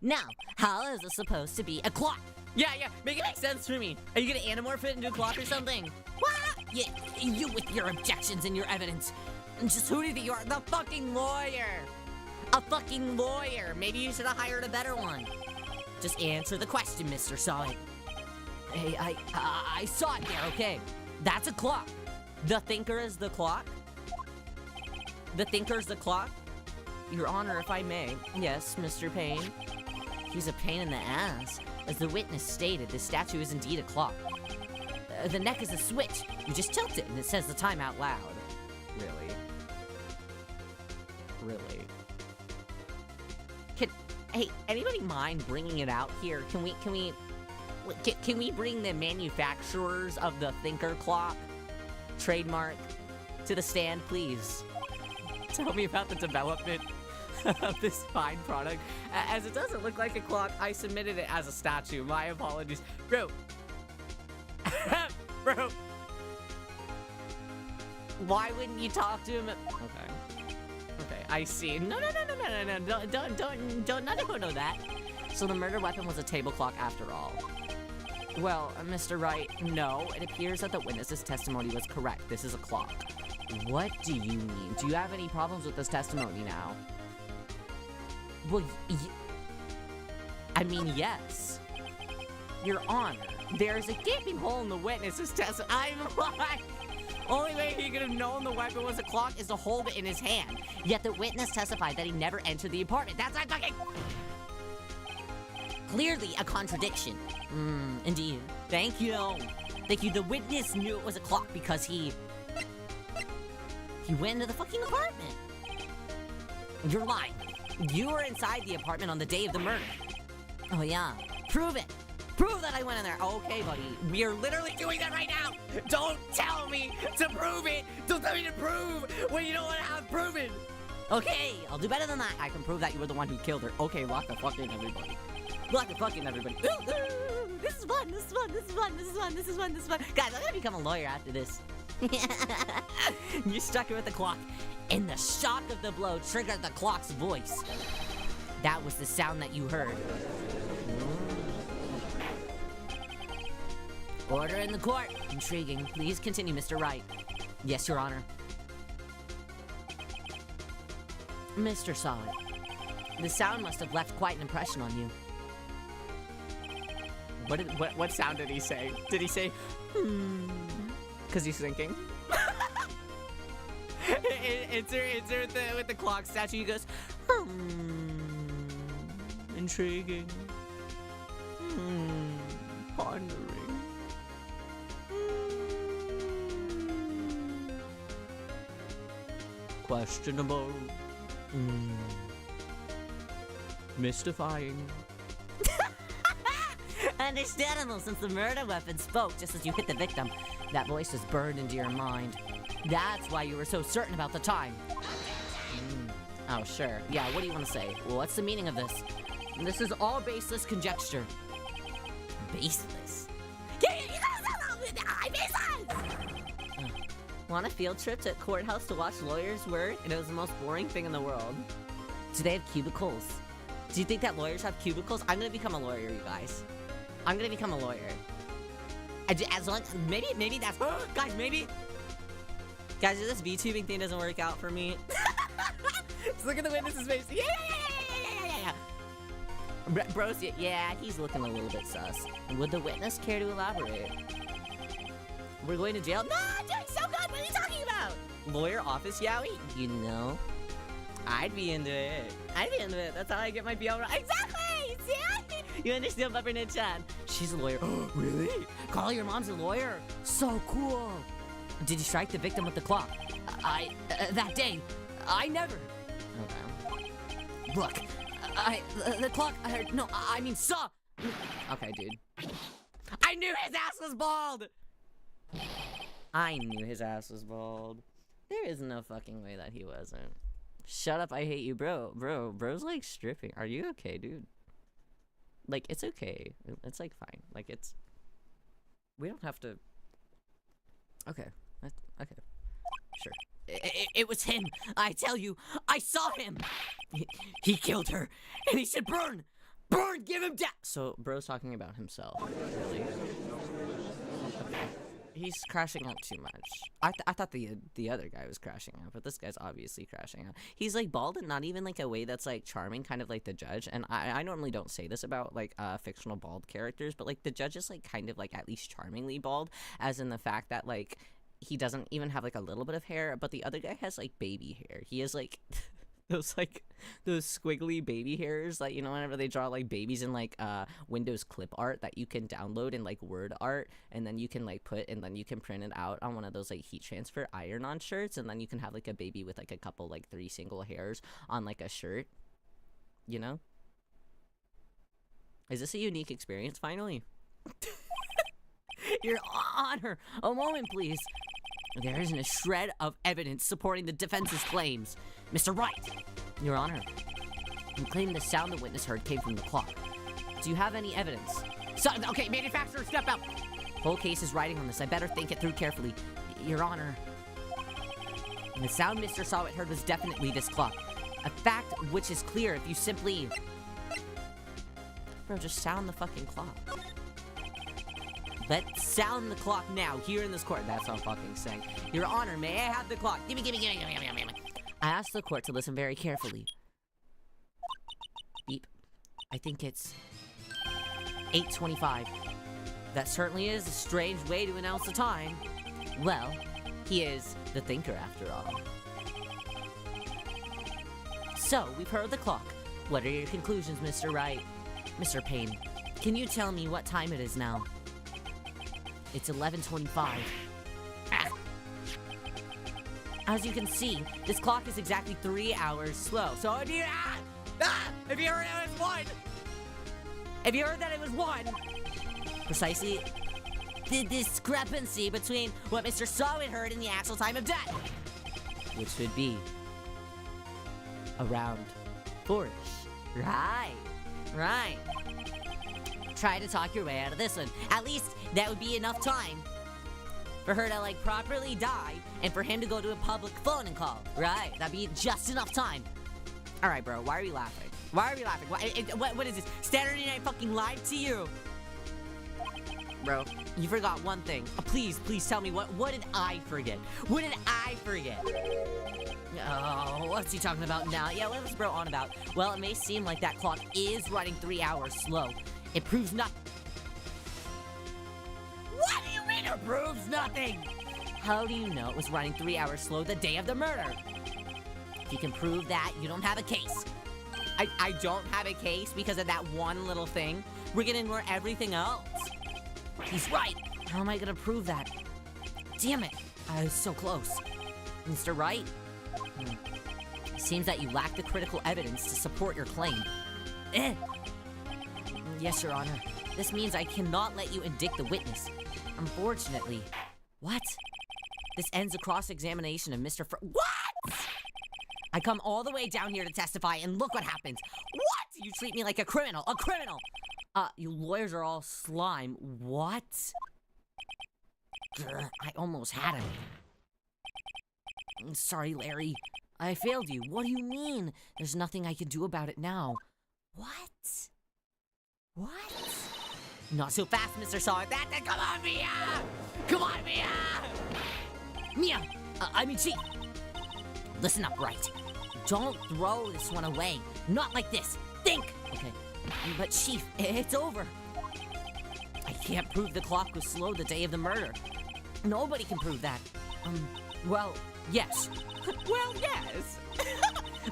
Now, how is it supposed to be a clock? Yeah, make it make sense for me. Are you gonna anamorph it into a clock or something? What? Yeah, you with your objections and your evidence. Just who do you think you are? The fucking lawyer. A fucking lawyer. Maybe you should have hired a better one. Just answer the question, Mr. Solid. Hey, I saw it there, okay? That's a clock. The thinker is the clock? The thinker's the clock? Your Honor, if I may. Yes, Mr. Payne. He's a pain in the ass. As the witness stated, the statue is indeed a clock. The neck is a switch. You just tilt it and it says the time out loud. Really? Really? Hey, anybody mind bringing it out here? Can we bring the manufacturers of the thinker clock trademark to the stand, please? Tell me about the development of this fine product. As it doesn't look like a clock, I submitted it as a statue. My apologies. Bro. Bro. Why wouldn't you talk to him? Okay, I see. No, don't know that. So the murder weapon was a table clock after all. Well, Mr. Wright, no. It appears that the witness's testimony was correct. This is a clock. What do you mean? Do you have any problems with this testimony now? Well, I mean, yes. Your Honor, there's a gaping hole in the witness's testimony. I'm like... Only way he could have known the weapon was a clock is to hold it in his hand. Yet the witness testified that he never entered the apartment. That's not fucking... Clearly a contradiction. Indeed. Thank you. Thank you. The witness knew it was a clock because he went into the fucking apartment. You're lying. You were inside the apartment on the day of the murder. Oh, yeah. Prove it. Prove that I went in there. Okay, buddy. We are literally doing that right now. Don't tell me to prove it. Don't tell me to prove what you don't want to have proven. Okay, I'll do better than that. I can prove that you were the one who killed her. Okay, lock the fuck in, everybody. Lock the fuck in, everybody. This is fun. This is fun. This is fun. This is fun. This is fun. This is fun. Guys, I'm gonna become a lawyer after this. You struck it with the clock, and the shock of the blow triggered the clock's voice. That was the sound that you heard. Order in the court. Intriguing. Please continue, Mr. Wright. Yes, Your Honor. Mr. Solid, the sound must have left quite an impression on you. What sound did he say? Did he say, because he's thinking? It's with the clock statue. He goes, intriguing. Pondering. Questionable. Mystifying. Understandable, since the murder weapon spoke just as you hit the victim. That voice was burned into your mind. That's why you were so certain about the time. Oh, sure. Yeah, what do you want to say? Well, what's the meaning of this? This is all baseless conjecture. Baseless? Want a field trip to a courthouse to watch lawyers work? And it was the most boring thing in the world. Do they have cubicles? Do you think that lawyers have cubicles? I'm gonna become a lawyer, you guys. I'm gonna become a lawyer. As long maybe that's guys, maybe. Guys, if this VTubing thing doesn't work out for me. Just look at the witness's face. Yeah. Bros, yeah, he's looking a little bit sus. Would the witness care to elaborate? We're going to jail? No, I'm doing so good! What are you talking about? Lawyer office yaoi? You know, I'd be into it. I'd be into it. That's how I get my BL right. Exactly! See? You understand, Peppermint-chan? She's a lawyer. Really? Call your mom's a lawyer? So cool. Did you strike the victim with the clock? That day, I never. Okay. Look, the clock, no, I mean saw. Okay, dude. I knew his ass was bald! I knew his ass was bald. There is no fucking way that he wasn't. Shut up, I hate you, bro. Bro's like stripping. Are you okay, dude? Like, it's okay. It's like fine. Like, it's... We don't have to... Okay. Okay. Sure. It was him. I tell you, I saw him. He killed her, and he said, burn! Burn! Give him death! So, bro's talking about himself. Really? Okay. He's crashing out too much. I thought the other guy was crashing out, but this guy's obviously crashing out. He's like bald and not even like a way that's like charming, kind of like the judge. And I normally don't say this about like fictional bald characters, but like the judge is like kind of like at least charmingly bald, as in the fact that like he doesn't even have like a little bit of hair, but the other guy has like baby hair. He has like those squiggly baby hairs, like, you know, whenever they draw like babies in like Windows clip art that you can download in like word art, and then you can like put, and then you can print it out on one of those like heat transfer iron on shirts, and then you can have like a baby with like a couple like 3 single hairs on like a shirt, you know? Is this a unique experience finally? Your Honor, a moment please. There isn't a shred of evidence supporting the defense's claims. Mr. Wright, Your Honor, you claim the sound the witness heard came from the clock. Do you have any evidence? Okay, manufacturer, step out. Whole case is riding on this. I better think it through carefully. Your Honor, the sound Mr. Sawit heard was definitely this clock. A fact which is clear if you simply... Bro, just sound the fucking clock. Let's sound the clock now, here in this court. That's what I'm fucking saying. Your Honor, may I have the clock? Gimme. I asked the court to listen very carefully. Beep. I think it's 8:25. That certainly is a strange way to announce the time. Well, he is the thinker after all. So, we've heard the clock. What are your conclusions, Mr. Wright? Mr. Payne, can you tell me what time it is now? It's 11:25. As you can see, this clock is exactly 3 hours slow. So if you heard that it was one, precisely the discrepancy between what Mr. Sawit heard and the actual time of death, which would be around 4-ish. Right. Try to talk your way out of this one. At least that would be enough time for her to like properly die and for him to go to a public phone and call. Right, that'd be just enough time. All right, bro, why are we laughing? What is this? Saturday Night fucking live to you? Bro, you forgot one thing. Please tell me, what did I forget? What did I forget? Oh, what's he talking about now? Yeah, what was bro on about? Well, it may seem like that clock is running 3 hours slow. It proves nothing. What do you mean it proves nothing? How do you know it was running 3 hours slow the day of the murder? If you can prove that, you don't have a case. I don't have a case because of that one little thing. We're gonna ignore everything else. He's right. How am I gonna prove that? Damn it. I was so close. Mr. Wright? Seems that you lack the critical evidence to support your claim. Yes, Your Honor. This means I cannot let you indict the witness. Unfortunately. What? This ends the cross-examination of Mr. What? I come all the way down here to testify, and look what happens. What? You treat me like a criminal. A criminal! You lawyers are all slime. What? Grr, I almost had him. Sorry, Larry. I failed you. What do you mean? There's nothing I can do about it now. What? Not so fast, Mr. Sawyer. Come on, Mia! Come on, Mia! Mia! Chief. Listen up, Wright. Don't throw this one away. Not like this. Think! Okay. But, Chief, it's over. I can't prove the clock was slow the day of the murder. Nobody can prove that. Well, Yes. Well, yes.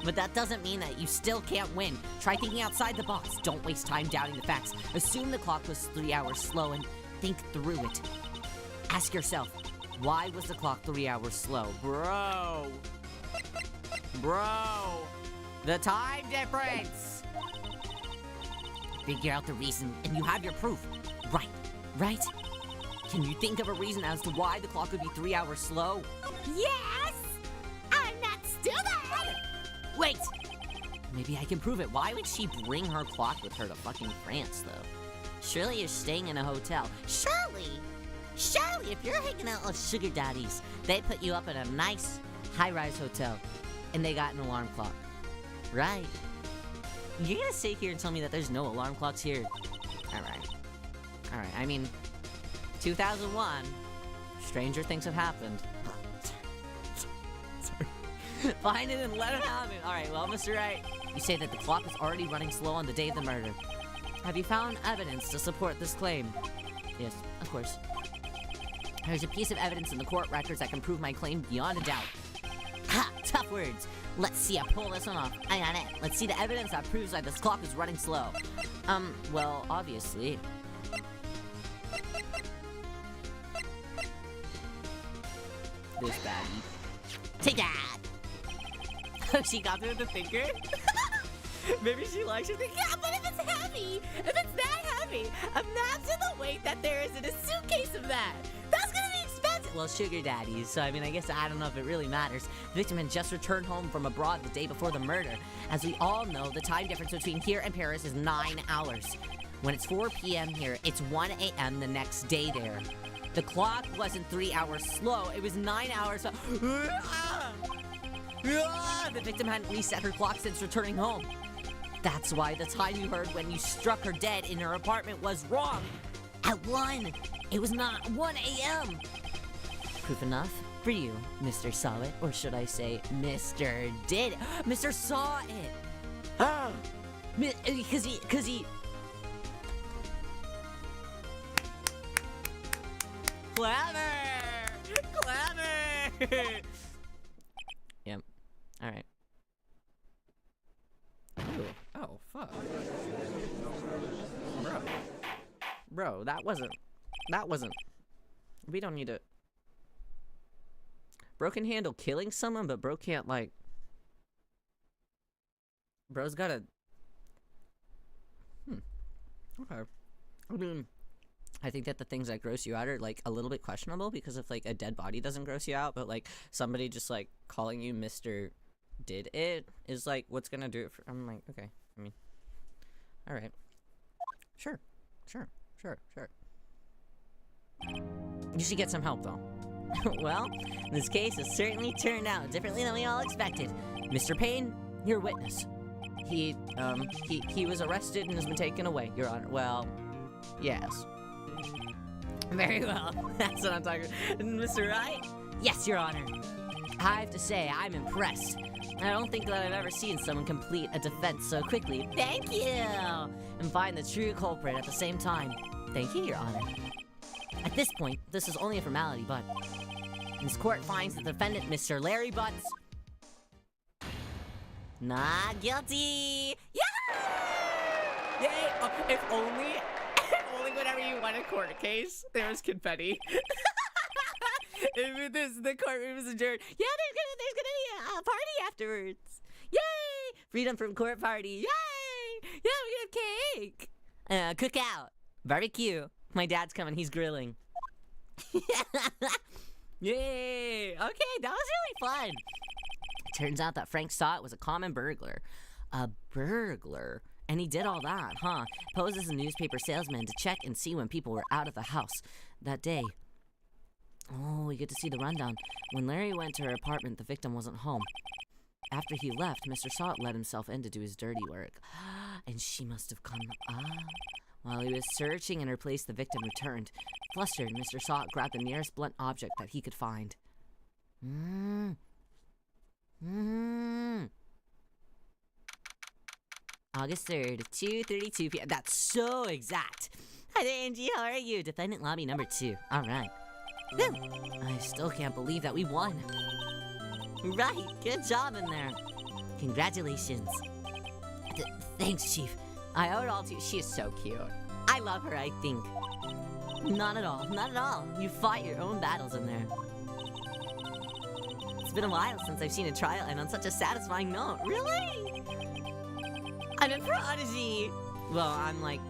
But that doesn't mean that you still can't win. Try thinking outside the box. Don't waste time doubting the facts. Assume the clock was 3 hours slow and think through it. Ask yourself, why was the clock 3 hours slow? Bro, the time difference. Figure out the reason and you have your proof. Right? Can you think of a reason as to why the clock would be 3 hours slow? Yes! I'm not stupid! Wait! Maybe I can prove it. Why would she bring her clock with her to fucking France, though? Surely you're staying in a hotel. Surely, if you're hanging out with sugar daddies, they put you up in a nice high-rise hotel, and they got an alarm clock. Right? You're gonna sit here and tell me that there's no alarm clocks here? Alright. I mean, 2001, stranger things have happened. Sorry. Find it and let it happen. Alright, well, Mr. Wright, you say that the clock was already running slow on the day of the murder. Have you found evidence to support this claim? Yes, of course. There's a piece of evidence in the court records that can prove my claim beyond a doubt. Ha! Tough words. Let's see, I pull this one off. I got it. Let's see the evidence that proves that this clock is running slow. Well, obviously. This baddie. Take that! Oh, she got through the finger? Maybe she likes it. Yeah, but if it's heavy, if it's that heavy, imagine the weight that there is in a suitcase of that. That's gonna be expensive. Well, sugar daddies, so I mean, I guess I don't know if it really matters. The victim had just returned home from abroad the day before the murder. As we all know, the time difference between here and Paris is 9 hours. When it's 4 p.m. here, it's 1 a.m. the next day there. The clock wasn't 3 hours slow, it was 9 hours. The victim hadn't reset her clock since returning home. That's why the time you heard when you struck her dead in her apartment was wrong. At 1. It was not 1 a.m. Proof enough for you, Mr. Saw It, or should I say, Mr. Did It. Mr. Saw It. Because he... Clever! Yep. Alright. Oh, fuck. Bro, that wasn't... We don't need to... Bro can handle killing someone, but bro can't, like... Bro's gotta... Okay. I mean... I think that the things that gross you out are, like, a little bit questionable, because if, like, a dead body doesn't gross you out, but, like, somebody just, like, calling you Mr. Did It is, like, what's gonna do it for... I'm like, okay, I mean... Alright. Sure. You should get some help, though. Well, this case has certainly turned out differently than we all expected. Mr. Payne, your witness. He was arrested and has been taken away, Your Honor. Well, yes. Very well. That's what I'm talking about. Mr. Wright? Yes, Your Honor. I have to say, I'm impressed. I don't think that I've ever seen someone complete a defense so quickly. Thank you! And find the true culprit at the same time. Thank you, Your Honor. At this point, this is only a formality, but... this court finds the defendant, Mr. Larry Butts... not guilty! Yeah! Yay! If only whenever you won a court case, there was confetti. If the courtroom is adjourned, yeah, there's gonna be a party afterwards. Yay! Freedom from court party. Yay! Yeah, we can have cake. Cookout. Barbecue. My dad's coming, he's grilling. Yay! Okay, that was really fun. Turns out that Frank Saw It was a common burglar. A burglar? And he did all that, huh? Posed as a newspaper salesman to check and see when people were out of the house that day. Oh, we get to see the rundown. When Larry went to her apartment, the victim wasn't home. After he left, Mr. Saw It let himself in to do his dirty work. And she must have come up. While he was searching in her place, the victim returned. Flustered, Mr. Saw It grabbed the nearest blunt object that he could find. August 3rd, 2:32 p.m. That's so exact. Hi there, Angie. How are you? Defendant lobby number 2. All right. Whew. I still can't believe that we won. Right, good job in there. Congratulations. Thanks, Chief. I owe it all to you. She is so cute. I love her, I think. Not at all, not at all. You fought your own battles in there. It's been a while since I've seen a trial end on such a satisfying note. Really? I'm a prodigy! Well, I'm like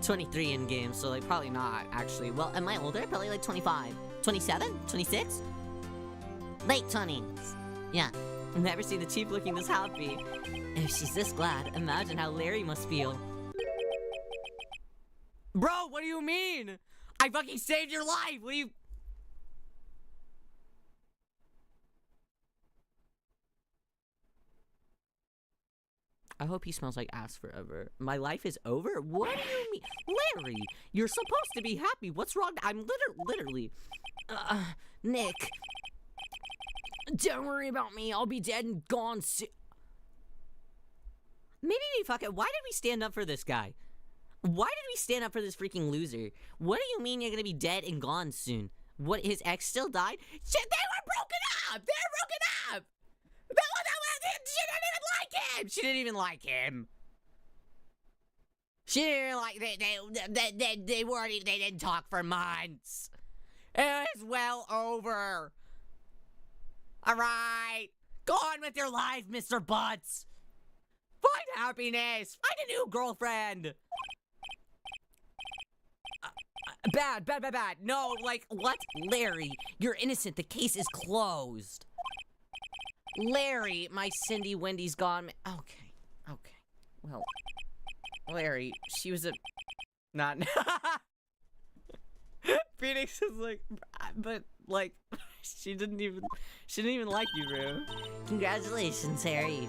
23 in game, so like probably not, actually. Well, am I older? Probably like 25. 27? 26? Late 20s. Yeah. I've never seen the Chief looking this happy. If she's this glad, imagine how Larry must feel. Bro, what do you mean? I fucking saved your life! What do you... I hope he smells like ass forever. My life is over? What do you mean? Larry, you're supposed to be happy. What's wrong? I'm literally... Nick. Don't worry about me. I'll be dead and gone soon. Maybe fuck it. Why did we stand up for this guy? Why did we stand up for this freaking loser? What do you mean you're gonna be dead and gone soon? What, his ex still died? Shit, they were broken up! They were broken up! She didn't even like him! She didn't even like him! She didn't like, they weren't even, they didn't talk for months! It was well over! Alright! Go on with your life, Mr. Butts! Find happiness! Find a new girlfriend! Bad. No, like, what? Larry, you're innocent. The case is closed. Larry, my Cindy Wendy's gone. Okay. Well, Larry, she was a... Not... Phoenix is like... But, like, she didn't even like you, bro. Congratulations, Harry.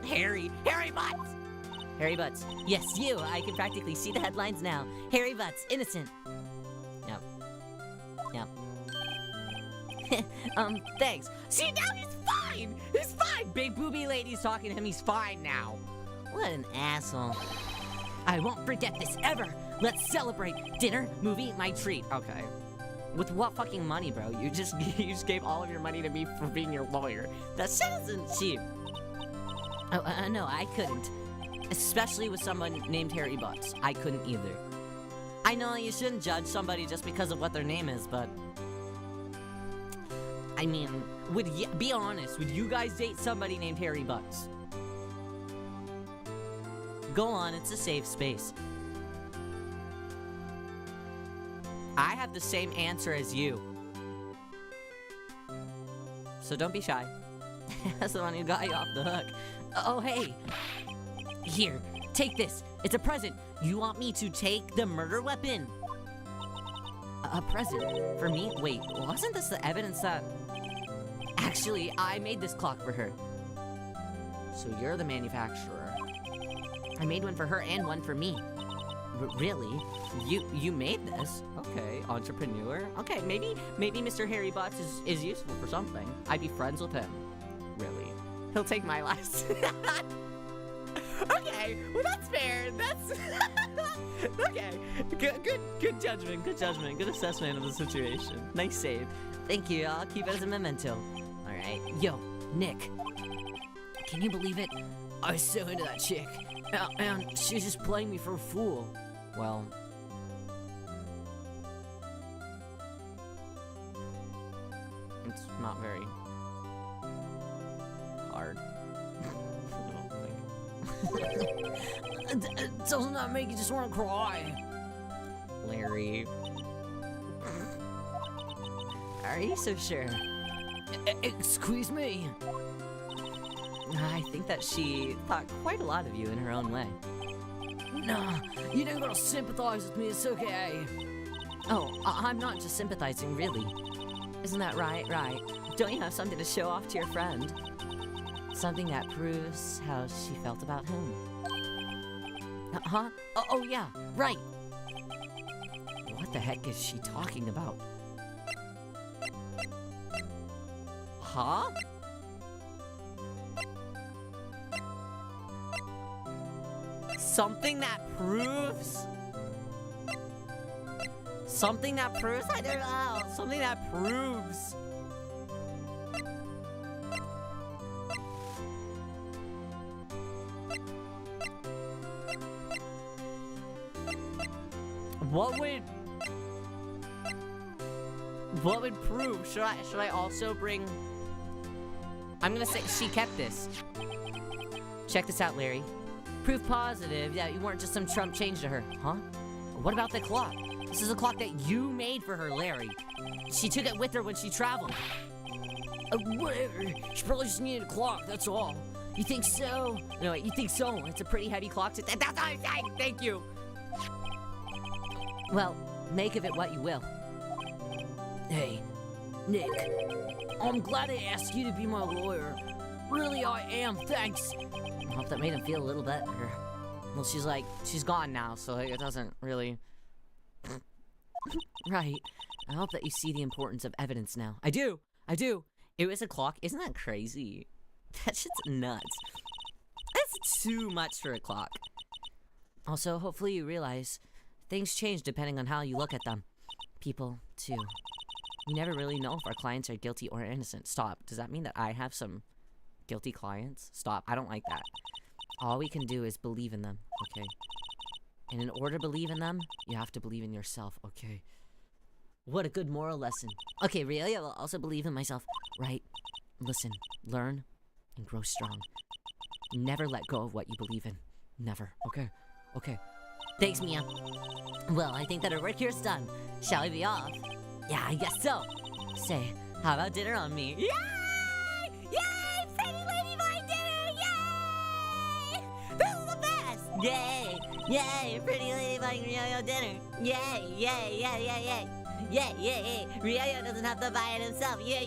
Harry Butts! Harry Butts. Yes, you. I can practically see the headlines now. Harry Butts, innocent. Yep. Thanks. See, now he's fine! He's fine! Big booby lady's talking to him. He's fine now. What an asshole. I won't forget this ever. Let's celebrate. Dinner, movie, my treat. Okay. With what fucking money, bro? You just gave all of your money to me for being your lawyer. That shit isn't cheap. Oh, no, I couldn't. Especially with someone named Harry Butts. I couldn't either. I know you shouldn't judge somebody just because of what their name is, but... I mean, be honest, would you guys date somebody named Harry Butts? Go on, it's a safe space. I have the same answer as you. So don't be shy. That's the one who got you off the hook. Oh, hey. Here, take this. It's a present. You want me to take the murder weapon? A present? For me? Wait, wasn't this the evidence that... Actually, I made this clock for her. So you're the manufacturer. I made one for her and one for me. Really? You made this? Okay, entrepreneur. Okay, maybe Mr. Harry Butts is useful for something. I'd be friends with him. Really? He'll take my life. Okay, well that's fair. That's okay. Good judgment. Good assessment of the situation. Nice save. Thank you. I'll keep it as a memento. All right. Yo, Nick. Can you believe it? I was so into that chick, and she was just playing me for a fool. Well. It's not very hard. Doesn't that make you just want to cry? Larry. Are you so sure? Excuse me? I think that she thought quite a lot of you in her own way. Nah, you don't gotta sympathize with me, it's okay. Oh, I'm not just sympathizing, really. Isn't that right? Right. Don't you have something to show off to your friend? Something that proves how she felt about him. Huh? Oh yeah, right. What the heck is she talking about? Huh? Something that proves? Something that proves? I don't know. Something that proves. What would prove? Should I also bring... I'm gonna say she kept this. Check this out, Larry. Proof positive that you weren't just some Trump change to her. Huh? What about the clock? This is a clock that you made for her, Larry. She took it with her when she traveled. Whatever. She probably just needed a clock, that's all. You think so? No, you think so? It's a pretty heavy clock to... That's all I'm saying! Thank you! Well, make of it what you will. Hey, Nick. I'm glad I asked you to be my lawyer. Really, I am. Thanks. I hope that made him feel a little better. Well, she's gone now, so it doesn't really... Right. I hope that you see the importance of evidence now. I do. It was a clock. Isn't that crazy? That shit's nuts. That's too much for a clock. Also, hopefully you realize things change depending on how you look at them. People, too. We never really know if our clients are guilty or innocent. Stop. Does that mean that I have some guilty clients? Stop. I don't like that. All we can do is believe in them, okay? And in order to believe in them, you have to believe in yourself, okay? What a good moral lesson. Okay, really? I will also believe in myself. Right. Listen, learn, and grow strong. Never let go of what you believe in. Never. Okay. Thanks, Mia. Well, I think that our work here is done. Shall we be off? Yeah, I guess so. Say, how about dinner on me? Yay! Yay! Pretty Lady Buying dinner! Yay! This is the best! Yay! Yay! Pretty Lady Buying Ryo dinner! Yay! Yay! Ryo doesn't have to buy it himself. Yay!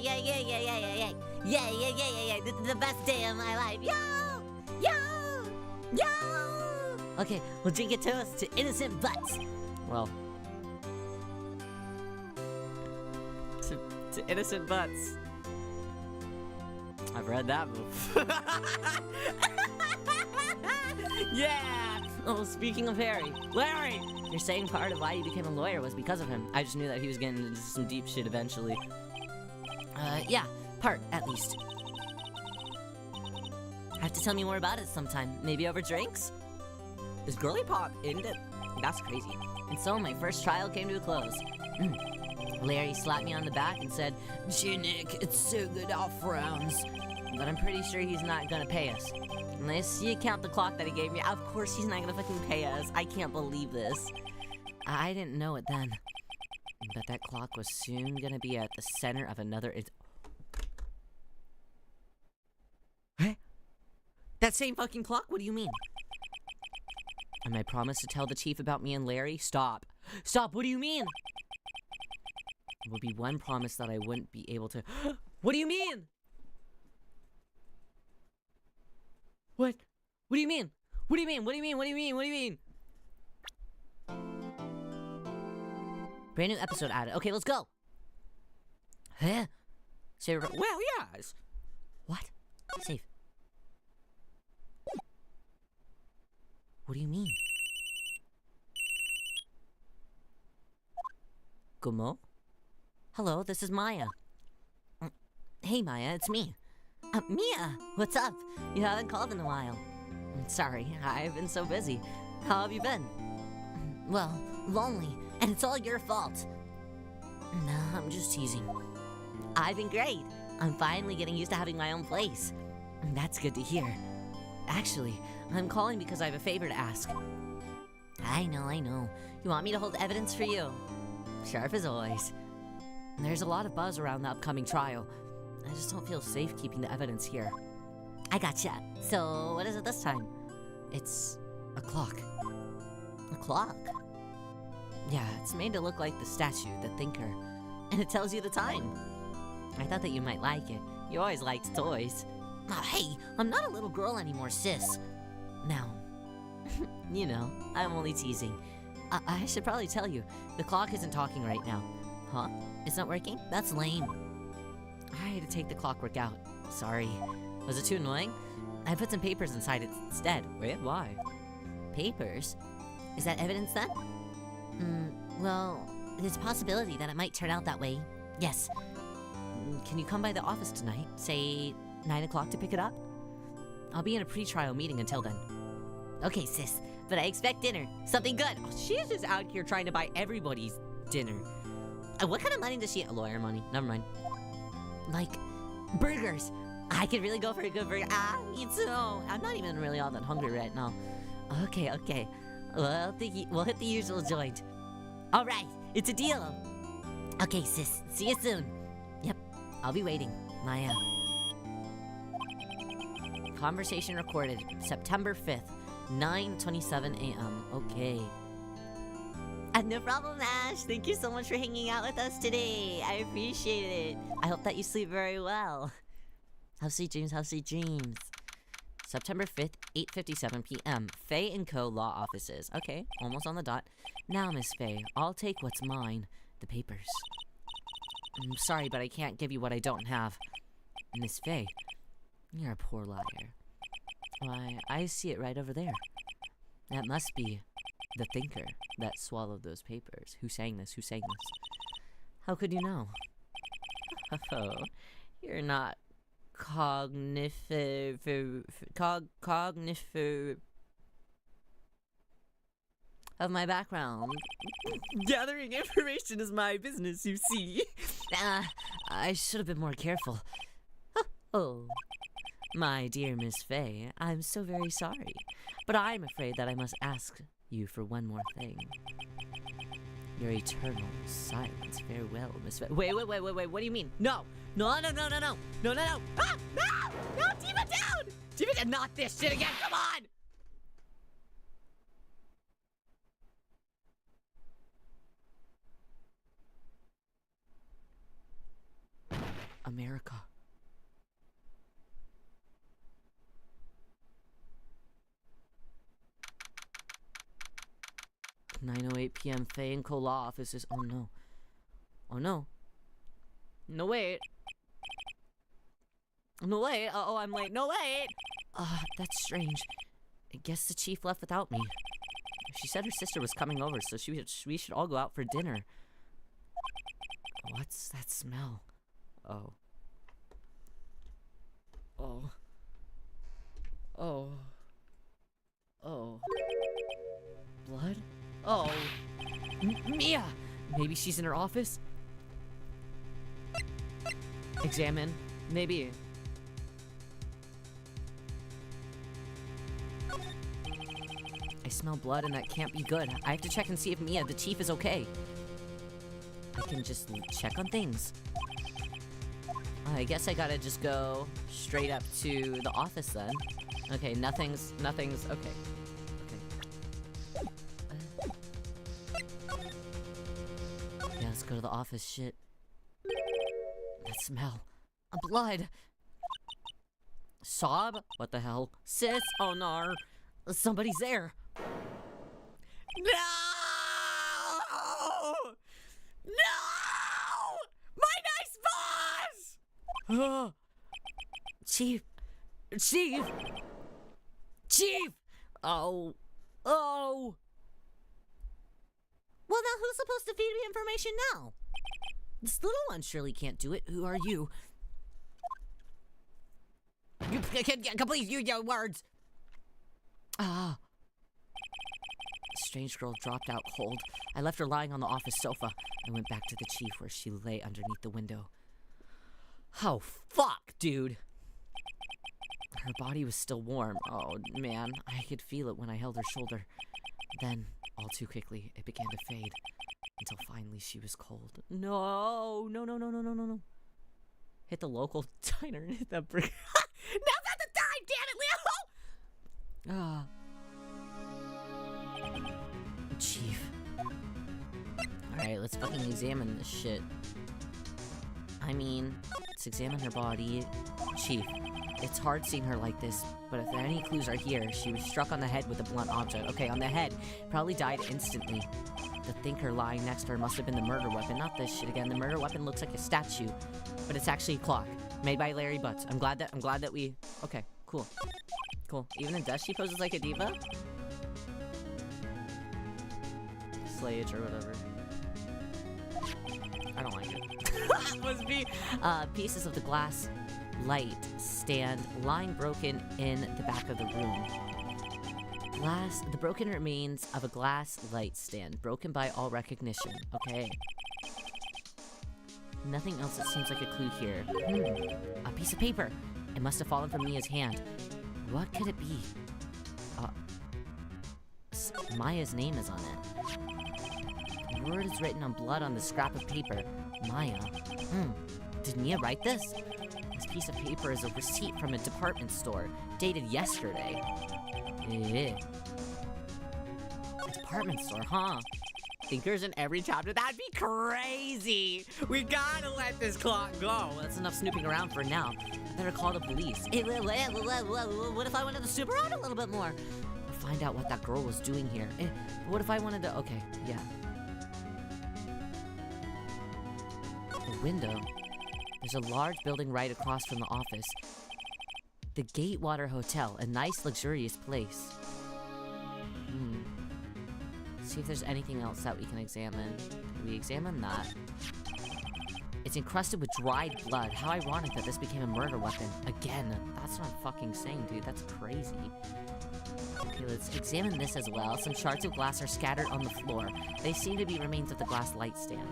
This is the best day of my life. Yo! Okay, we'll drink a toast to innocent butts. Well, to innocent butts. I've read that book. Yeah! Oh, speaking of Harry. Larry! You're saying part of why you became a lawyer was because of him. I just knew that he was getting into some deep shit eventually. Yeah. Part, at least. Have to tell me more about it sometime. Maybe over drinks? Is Girly Pop into... That's crazy. And so my first trial came to a close. Larry slapped me on the back and said, "Gee, Nick, it's so good off rounds." But I'm pretty sure he's not gonna pay us. Unless you count the clock that he gave me. Of course he's not gonna fucking pay us. I can't believe this. I didn't know it then. But that clock was soon gonna be at the center of another... Huh? That same fucking clock? What do you mean? And I promised to tell the chief about me and Larry? Stop. Stop, what do you mean? It would be one promise that I wouldn't be able to... What do you mean? What? What do you mean? What do you mean? What do you mean? What do you mean? What do you mean? Brand new episode added. Okay, let's go. Huh? Save. Well, yes. What? Save. What do you mean? Gumo? Hello, this is Maya. Hey, Maya, it's me. Mia, what's up? You haven't called in a while. Sorry, I've been so busy. How have you been? Well, lonely, and it's all your fault. No, I'm just teasing. I've been great. I'm finally getting used to having my own place. That's good to hear. Actually, I'm calling because I have a favor to ask. I know. You want me to hold evidence for you? Sharp as always. There's a lot of buzz around the upcoming trial. I just don't feel safe keeping the evidence here. I gotcha. So, what is it this time? It's a clock. A clock? Yeah, it's made to look like the statue, the thinker. And it tells you the time. I thought that you might like it. You always liked toys. Oh, hey, I'm not a little girl anymore, sis. Now, you know, I'm only teasing. I should probably tell you, the clock isn't talking right now. Huh? It's not working? That's lame. I had to take the clockwork out. Sorry. Was it too annoying? I put some papers inside it instead. Wait, why? Papers? Is that evidence then? Well, there's a possibility that it might turn out that way. Yes. Can you come by the office tonight? Say 9 o'clock to pick it up? I'll be in a pre-trial meeting until then. Okay, sis. but I expect dinner. Something good. Oh, she's just out here trying to buy everybody's dinner. What kind of money does she... Lawyer money. Never mind. Like, burgers. I could really go for a good burger. Me too. I'm not even really all that hungry right now. Okay. Well, we'll hit the usual joint. All right, it's a deal. Okay, sis. See you soon. Yep, I'll be waiting. Maya. Conversation recorded September 5th, 9:27 a.m. Okay. No problem, Ash. Thank you so much for hanging out with us today. I appreciate it. I hope that you sleep very well. Have sweet dreams, have sweet dreams. September 5th, 8:57 p.m. Faye & Co. Law Offices. Okay, almost on the dot. Now, Miss Faye, I'll take what's mine. The papers. I'm sorry, but I can't give you what I don't have. Miss Faye, you're a poor liar. Why, I see it right over there. That must be the thinker that swallowed those papers. Who sang this? How could you know? Oh, you're not cognitive of my background. Gathering information is my business, you see. I should have been more careful. Oh, my dear Miss Faye, I'm so very sorry, but I'm afraid that I must ask you for one more thing. Your eternal silence. Farewell, Miss Faye. Wait, what do you mean? No! Ah! No! Diva down! Diva down! Not this shit again, come on! America. (9:08 p.m. Faye & Co. Law Offices. Oh no. Oh no. No wait. No wait. Oh, I'm late. No wait. That's strange. I guess the chief left without me. She said her sister was coming over, so we should all go out for dinner. What's that smell? Oh. Oh. Oh. Oh. Blood? Oh. Mia! Maybe she's in her office? Examine. Maybe. I smell blood and that can't be good. I have to check and see if Mia, the chief, is okay. I can just check on things. I guess I gotta just go straight up to the office then. Okay, nothing's, okay. Yeah, let's go to the office, shit. That smell. Blood! Sob? What the hell? Sis? Oh no! Somebody's there! No! No! My nice boss! Chief! Oh. Well, now who's supposed to feed me information now? This little one surely can't do it. Who are you? You please use your words. Strange girl dropped out cold. I left her lying on the office sofa. I went back to the chief where she lay underneath the window. Oh, fuck, dude. Her body was still warm. Oh, man. I could feel it when I held her shoulder. Then, all too quickly, it began to fade. Until finally she was cold. No. Hit the local diner and hit that brick. Now's not the time, damn it, Leo! Chief. Alright, let's fucking examine this shit. I mean, let's examine her body. Chief, it's hard seeing her like this, but if any clues are here, she was struck on the head with a blunt object. Okay, on the head. Probably died instantly. The thinker lying next to her must have been the murder weapon. Not this shit again. The murder weapon looks like a statue, but it's actually a clock made by Larry Butts. I'm glad that we... Okay, cool. Even in death, she poses like a diva? Slayage or whatever. I don't like it. Must be. Pieces of the glass light stand lying broken in the back of the room. The broken remains of a glass light stand, broken by all recognition. Okay. Nothing else that seems like a clue here. A piece of paper. It must have fallen from Mia's hand. What could it be? Maya's name is on it. The word is written on blood on the scrap of paper. Maya. Did Mia write this? This piece of paper is a receipt from a department store, dated yesterday. A department store, huh? Thinkers in every chapter? That'd be crazy! We gotta let this clock go! That's enough snooping around for now. I better call the police. What if I wanted to snoop around a little bit more? Find out what that girl was doing here. What if I wanted to... Okay, yeah. The window. There's a large building right across from the office. The Gatewater Hotel, a nice, luxurious place. See if there's anything else that we can examine. We examine that. It's encrusted with dried blood. How ironic that this became a murder weapon. Again, that's what I'm fucking saying, dude. That's crazy. Okay, let's examine this as well. Some shards of glass are scattered on the floor. They seem to be remains of the glass light stand.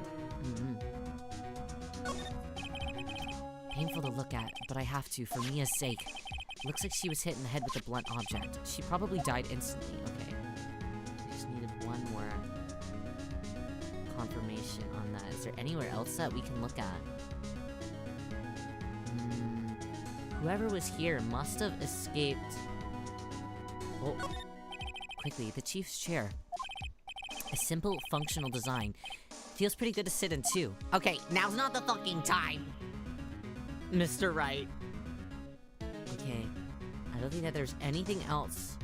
Painful to look at, but I have to, for Mia's sake. Looks like she was hit in the head with a blunt object. She probably died instantly. Okay. I just needed one more confirmation on that. Is there anywhere else that we can look at? Whoever was here must have escaped. Oh. Quickly, the chief's chair. A simple, functional design. Feels pretty good to sit in, too. Okay, now's not the fucking time! Mr. Wright. Okay. I don't think that there's anything else.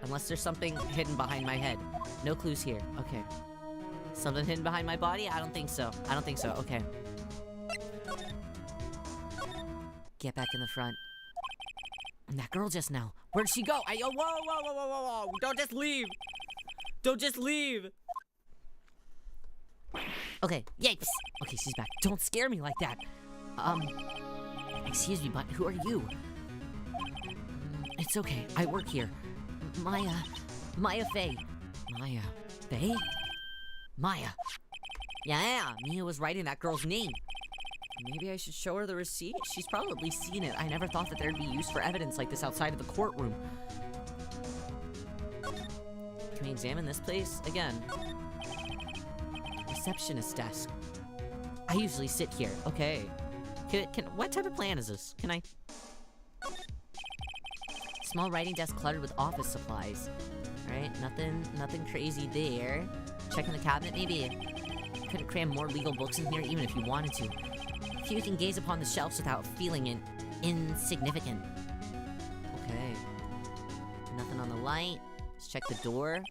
Unless there's something hidden behind my head. No clues here. Okay. Something hidden behind my body? I don't think so. I don't think so. Okay. Get back in the front. And that girl just now. Where'd she go? Whoa. Don't just leave. Don't just leave. Okay. Yikes. Okay, she's back. Don't scare me like that. Excuse me, but who are you? It's okay. I work here. Maya Faye. Maya Faye? Maya. Yeah, Mia was writing that girl's name. Maybe I should show her the receipt? She's probably seen it. I never thought that there'd be use for evidence like this outside of the courtroom. Can we examine this place again? Receptionist desk. I usually sit here. Okay. What type of plan is this? Can I... Small writing desk cluttered with office supplies. Alright, nothing crazy there. Checking the cabinet, maybe. Couldn't cram more legal books in here even if you wanted to. Few can gaze upon the shelves without feeling insignificant. Okay. Nothing on the light. Let's check the door.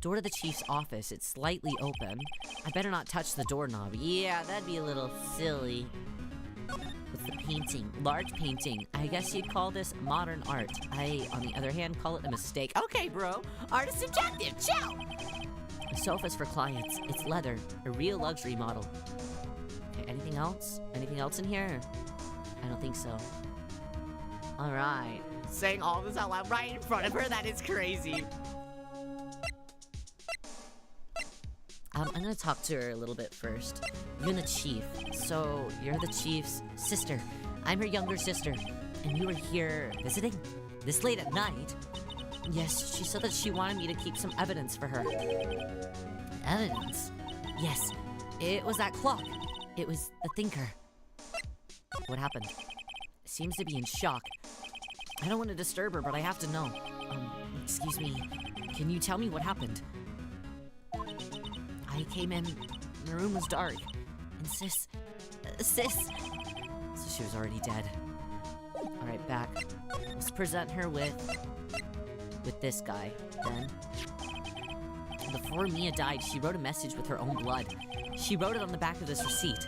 Door to the chief's office. It's slightly open. I better not touch the doorknob. Yeah, that'd be a little silly. What's the painting? Large painting. I guess you'd call this modern art. I, on the other hand, call it a mistake. Okay, bro. Art is subjective. Chill! The sofa's for clients. It's leather. A real luxury model. Okay, anything else? Anything else in here? I don't think so. Alright. Saying all this out loud right in front of her? That is crazy. I'm gonna talk to her a little bit first. You and the chief. So, you're the chief's sister. I'm her younger sister. And you were here visiting? This late at night? Yes, she said that she wanted me to keep some evidence for her. Evidence? Yes. It was that clock. It was the thinker. What happened? Seems to be in shock. I don't want to disturb her, but I have to know. Excuse me. Can you tell me what happened? I came in, the room was dark, and sis, so she was already dead. Alright, back. Let's present her with this guy, then. Before Mia died, she wrote a message with her own blood. She wrote it on the back of this receipt.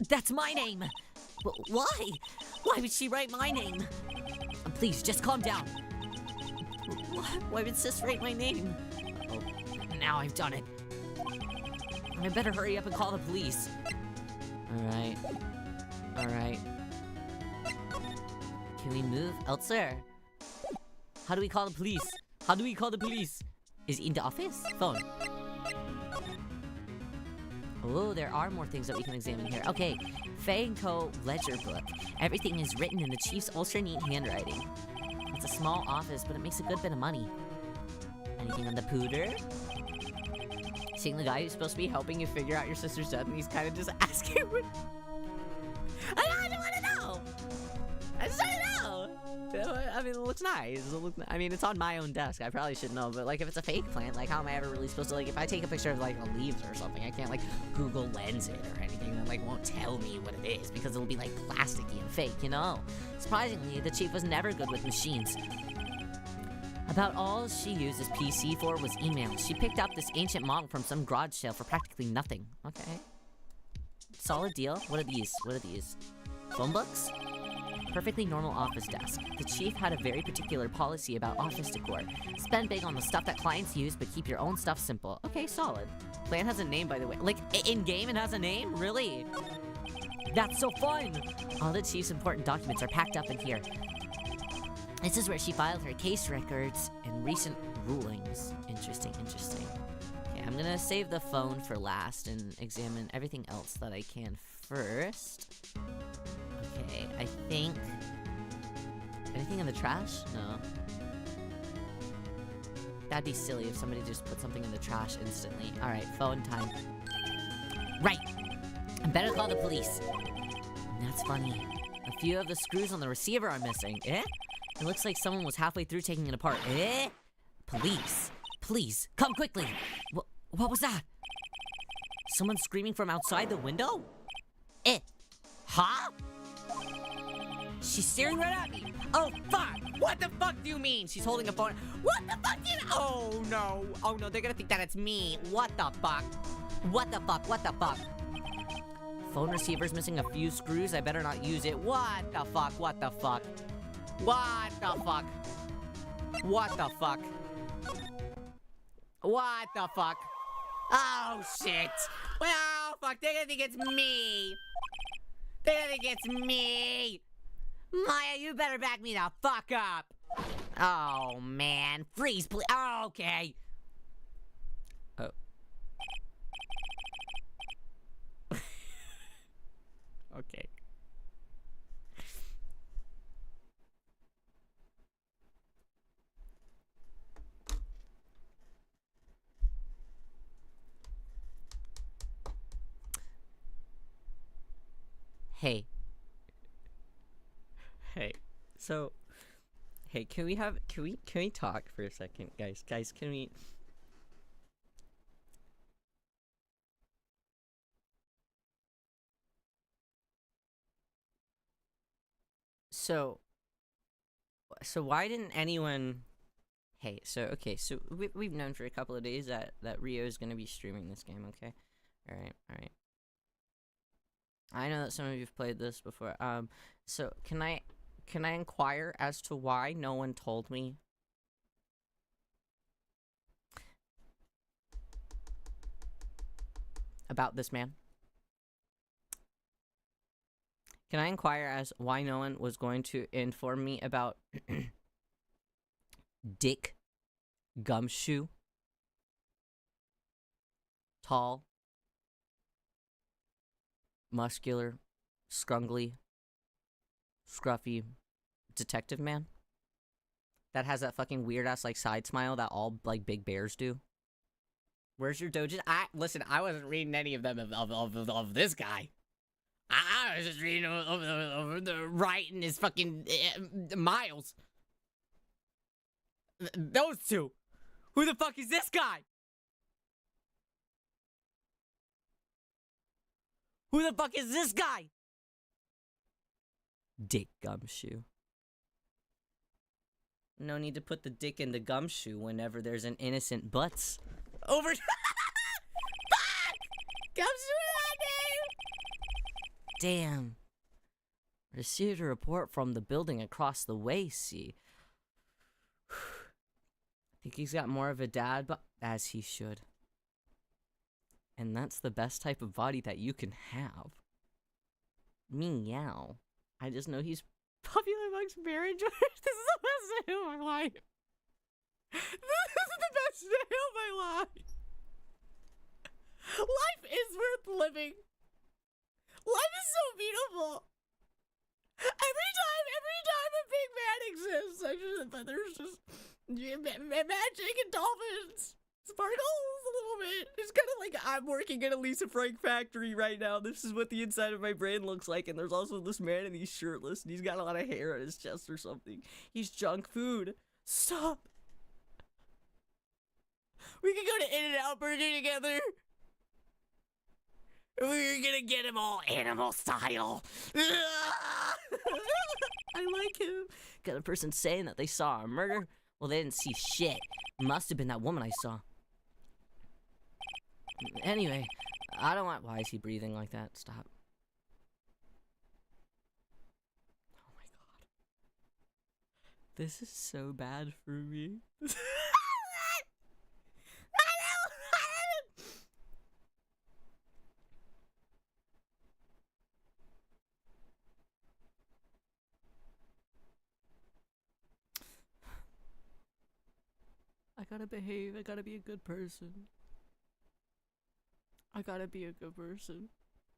That's my name! Why? Why would she write my name? Please, just calm down. Why would sis write my name? Now I've done it. I better hurry up and call the police. Alright. Can we move elsewhere? How do we call the police? How do we call the police? Is in the office? Phone. Oh, there are more things that we can examine here. Okay, Fei & Co. ledger book. Everything is written in the chief's ultra-neat handwriting. It's a small office, but it makes a good bit of money. Anything on the pooter? Seeing the guy who's supposed to be helping you figure out your sister's death, and he's kind of just asking what... I don't want to know! I just want to know! I mean, it looks nice. I mean, it's on my own desk. I probably should know, but, like, if it's a fake plant, like, how am I ever really supposed to, like, if I take a picture of, like, the leaves or something, I can't, like, Google Lens it or anything that, like, won't tell me what it is, because it'll be, like, plasticky and fake, you know? Surprisingly, the chief was never good with machines. About all she used this PC for was email. She picked up this ancient model from some garage sale for practically nothing. Okay. Solid deal. What are these? What are these? Phone books? Perfectly normal office desk. The chief had a very particular policy about office decor. Spend big on the stuff that clients use, but keep your own stuff simple. Okay, solid. Plan has a name, by the way. Like, in-game it has a name? Really? That's so fun! All the chief's important documents are packed up in here. This is where she filed her case records and recent rulings. Interesting, interesting. Okay, I'm gonna save the phone for last and examine everything else that I can first. Okay, I think... Anything in the trash? No. That'd be silly if somebody just put something in the trash instantly. Alright, phone time. Right! I better call the police. That's funny. A few of the screws on the receiver are missing. Eh? It looks like someone was halfway through taking it apart. Eh? Police. Please, come quickly. What was that? Someone screaming from outside the window? Eh? Huh? She's staring right at me. Oh, fuck! What the fuck do you mean? She's holding a phone. What the fuck do you... Oh, no. Oh, no, they're gonna think that it's me. What the fuck? What the fuck? What the fuck? Phone receiver's missing a few screws. I better not use it. What the fuck? What the fuck? What the fuck? What the fuck? What the fuck? Oh, shit. Well, fuck, they're gonna think it's me. They're gonna think it's me. Maya, you better back me the fuck up. Oh, man. Freeze, please. Oh, okay. Oh. Okay. Hey. Hey. So, hey, can we talk for a second, guys? Guys, can we... So why didn't anyone... Hey, okay, so we've known for a couple of days that Riyo is gonna be streaming this game, okay? Alright. I know that some of you've played this before. So can I inquire as to why no one told me? About this man? Can I inquire as why no one was going to inform me about Dick Gumshoe? Tall, muscular, scrungly, scruffy detective man that has that fucking weird ass like side smile that all like big bears do. Where's your doujins? Listen, I wasn't reading any of them of this guy. I was just reading over the right and his fucking Miles. Those two. Who the fuck is this guy? Who the fuck is this guy? Dick Gumshoe. No need to put the dick in the gumshoe whenever there's an innocent butts. Over. Fuck! Gumshoe that name! Damn. Received a report from the building across the way, see. I think he's got more of a dad, but as he should. And that's the best type of body that you can have. Meow. I just know he's popular amongst bear enjoyers. This is the best day of my life. This is the best day of my life. Life is worth living. Life is so beautiful. Every time a big man exists, but there's just magic and dolphins. Sparkles a little bit. It's kind of like I'm working at a Lisa Frank factory right now. This is what the inside of my brain looks like. And there's also this man and he's shirtless and he's got a lot of hair on his chest or something. He's junk food. Stop. We could go to In-N-Out Burger together. We're gonna get him all animal style. I like him. Got a person saying that they saw a murder. Well, they didn't see shit. Must have been that woman I saw. Anyway, I don't want... Why is he breathing like that? Stop. Oh my god. This is so bad for me. I gotta behave. I gotta be a good person. I gotta be a good person.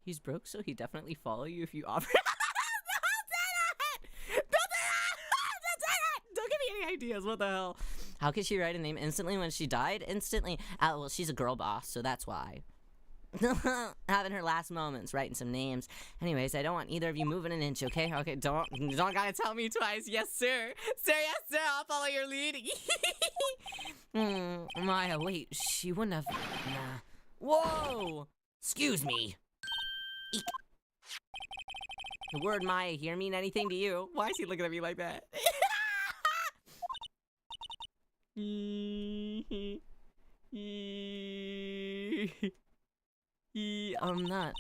He's broke, so he definitely follow you if you offer. Don't say that! Don't say that! Don't say that! Don't give me any ideas. What the hell? How could she write a name instantly when she died? Instantly. Well, she's a girl boss, so that's why. Having her last moments, writing some names. Anyways, I don't want either of you moving an inch, okay? Okay, don't gotta tell me twice. Yes, sir. Sir, yes, sir. I'll follow your lead. Maya, wait. She wouldn't have... Nah. Whoa! Excuse me. Eek. The word Maya here mean anything to you? Why is he looking at me like that? I'm not.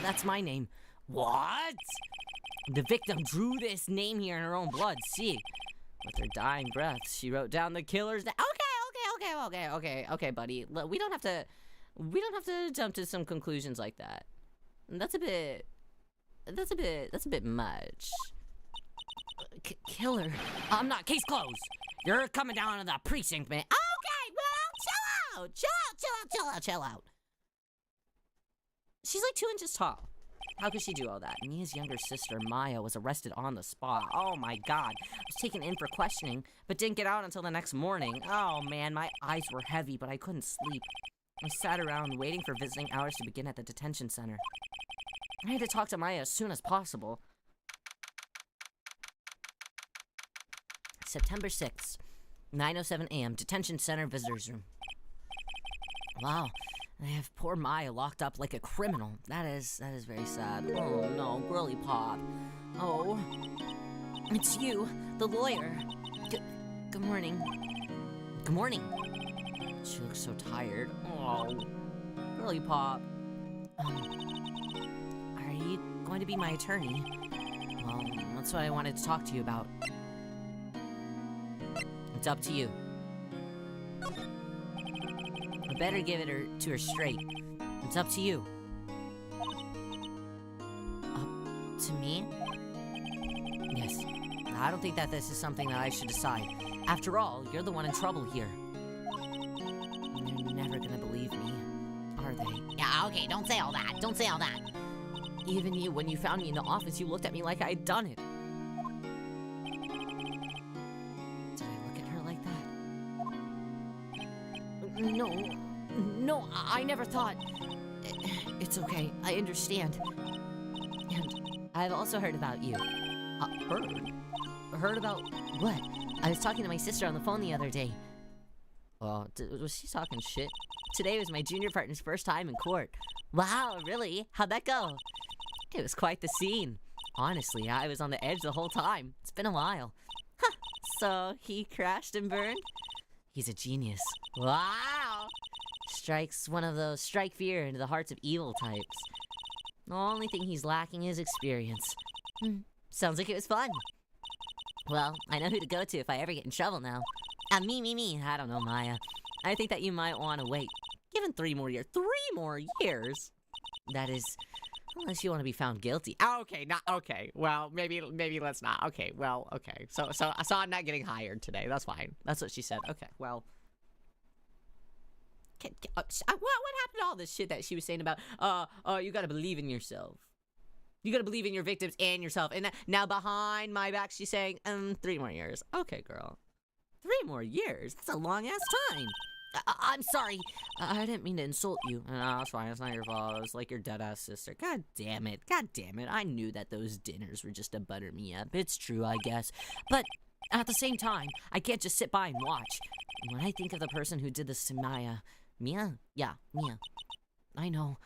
That's my name. What? The victim drew this name here in her own blood. See, with her dying breath, she wrote down the killer's name. Okay, buddy. We don't have to jump to some conclusions like that. That's a bit much. Killer. I'm not. Case closed. You're coming down to the precinct, man. Okay, well, chill out. She's like 2 inches tall. How could she do all that? Mia's younger sister, Maya, was arrested on the spot. Oh my god. I was taken in for questioning, but didn't get out until the next morning. Oh man, my eyes were heavy, but I couldn't sleep. I sat around waiting for visiting hours to begin at the detention center. I had to talk to Maya as soon as possible. September 6th, 9:07 a.m., detention center visitors room. Wow. They have poor Maya locked up like a criminal. That is very sad. Oh no, girly pop. Oh, it's you, the lawyer. Good morning. Good morning. She looks so tired. Oh, girly pop. Are you going to be my attorney? Well, that's what I wanted to talk to you about. It's up to you. I better give it to her straight. It's up to you. Up to me? Yes. I don't think that this is something that I should decide. After all, you're the one in trouble here. They're never gonna believe me, are they? Yeah, okay, don't say all that. Don't say all that. Even you, when you found me in the office, you looked at me like I had done it. Did I look at her like that? No, I never thought. It's okay, I understand. And I've also heard about you. Heard about what? I was talking to my sister on the phone the other day. Well, was she talking shit? Today was my junior partner's first time in court. Wow, really? How'd that go? It was quite the scene. Honestly, I was on the edge the whole time. It's been a while. Huh, so he crashed and burned? He's a genius. Wow! Strikes one of those strike fear into the hearts of evil types. The only thing he's lacking is experience. Sounds like it was fun. Well, I know who to go to if I ever get in trouble now. Me. I don't know, Maya. I think that you might want to wait. Given 3 more years. 3 more years? That is Unless you want to be found guilty. Okay, not okay. Well, maybe let's not. Okay, well, okay. So I'm not getting hired today. That's fine. That's what she said. Okay, well. What happened to all this shit that she was saying about, you gotta believe in yourself. You gotta believe in your victims and yourself. And now behind my back, she's saying, 3 more years. Okay, girl. 3 more years? That's a long-ass time. I'm sorry. I didn't mean to insult you. No, it's fine. It's not your fault. It was like your dead-ass sister. God damn it. God damn it. I knew that those dinners were just to butter me up. It's true, I guess. But at the same time, I can't just sit by and watch. When I think of the person who did this to Maya... Mia? Yeah, Mia. I know.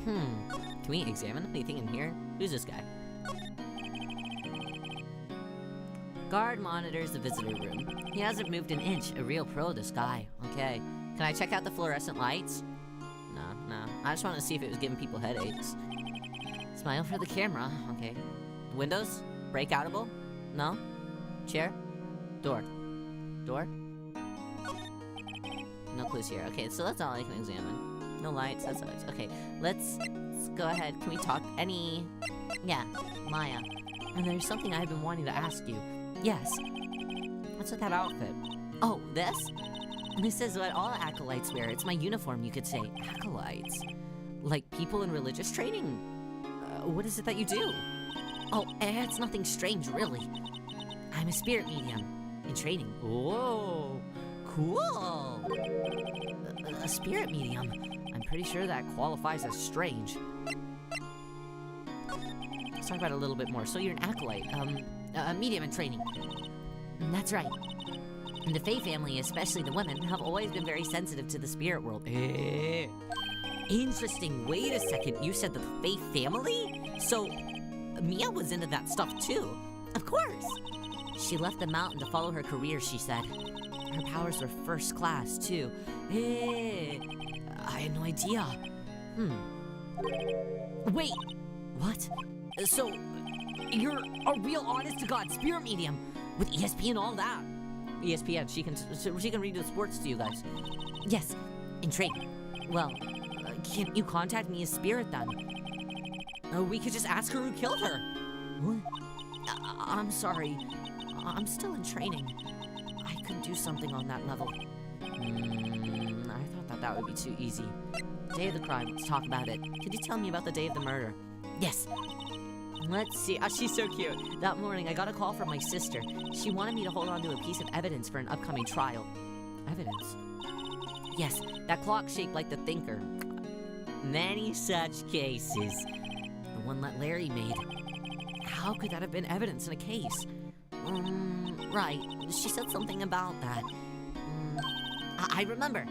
Can we examine anything in here? Who's this guy? Guard monitors the visitor room. He hasn't moved an inch. A real pro, this guy. Okay. Can I check out the fluorescent lights? No. I just wanted to see if it was giving people headaches. Smile for the camera. Okay. Windows? Breakoutable? No? Chair? Door? Door? No clues here. Okay, so that's all I can examine. No lights, that's lights. Okay, let's go ahead. Can we talk? Yeah, Maya. And there's something I've been wanting to ask you. Yes. What's with that outfit? Oh, this? This is what all acolytes wear. It's my uniform, you could say. Acolytes? Like people in religious training? What is it that you do? Oh, it's nothing strange, really. I'm a spirit medium in training. Whoa, cool. A spirit medium? I'm pretty sure that qualifies as strange. Let's talk about it a little bit more. So you're an acolyte, a medium in training. That's right. The Fae family, especially the women, have always been very sensitive to the spirit world. Interesting. Wait a second. You said the Fae family? So, Mia was into that stuff too. Of course. She left the mountain to follow her career, she said. Her powers were first class, too. I had no idea. Wait, what? So, you're a real honest-to-God spirit medium with ESP and all that? ESPN, she can read the sports to you guys. Yes, in training. Well, can't you contact me as spirit then? We could just ask her who killed her. What? I'm sorry. I'm still in training. I couldn't do something on that level. I thought that would be too easy. Day of the crime, let's talk about it. Could you tell me about the day of the murder? Yes. Let's see. Oh, she's so cute. That morning, I got a call from my sister. She wanted me to hold on to a piece of evidence for an upcoming trial. Evidence? Yes, that clock shaped like the thinker. Many such cases. The one that Larry made. How could that have been evidence in a case? Right. She said something about that. I remember.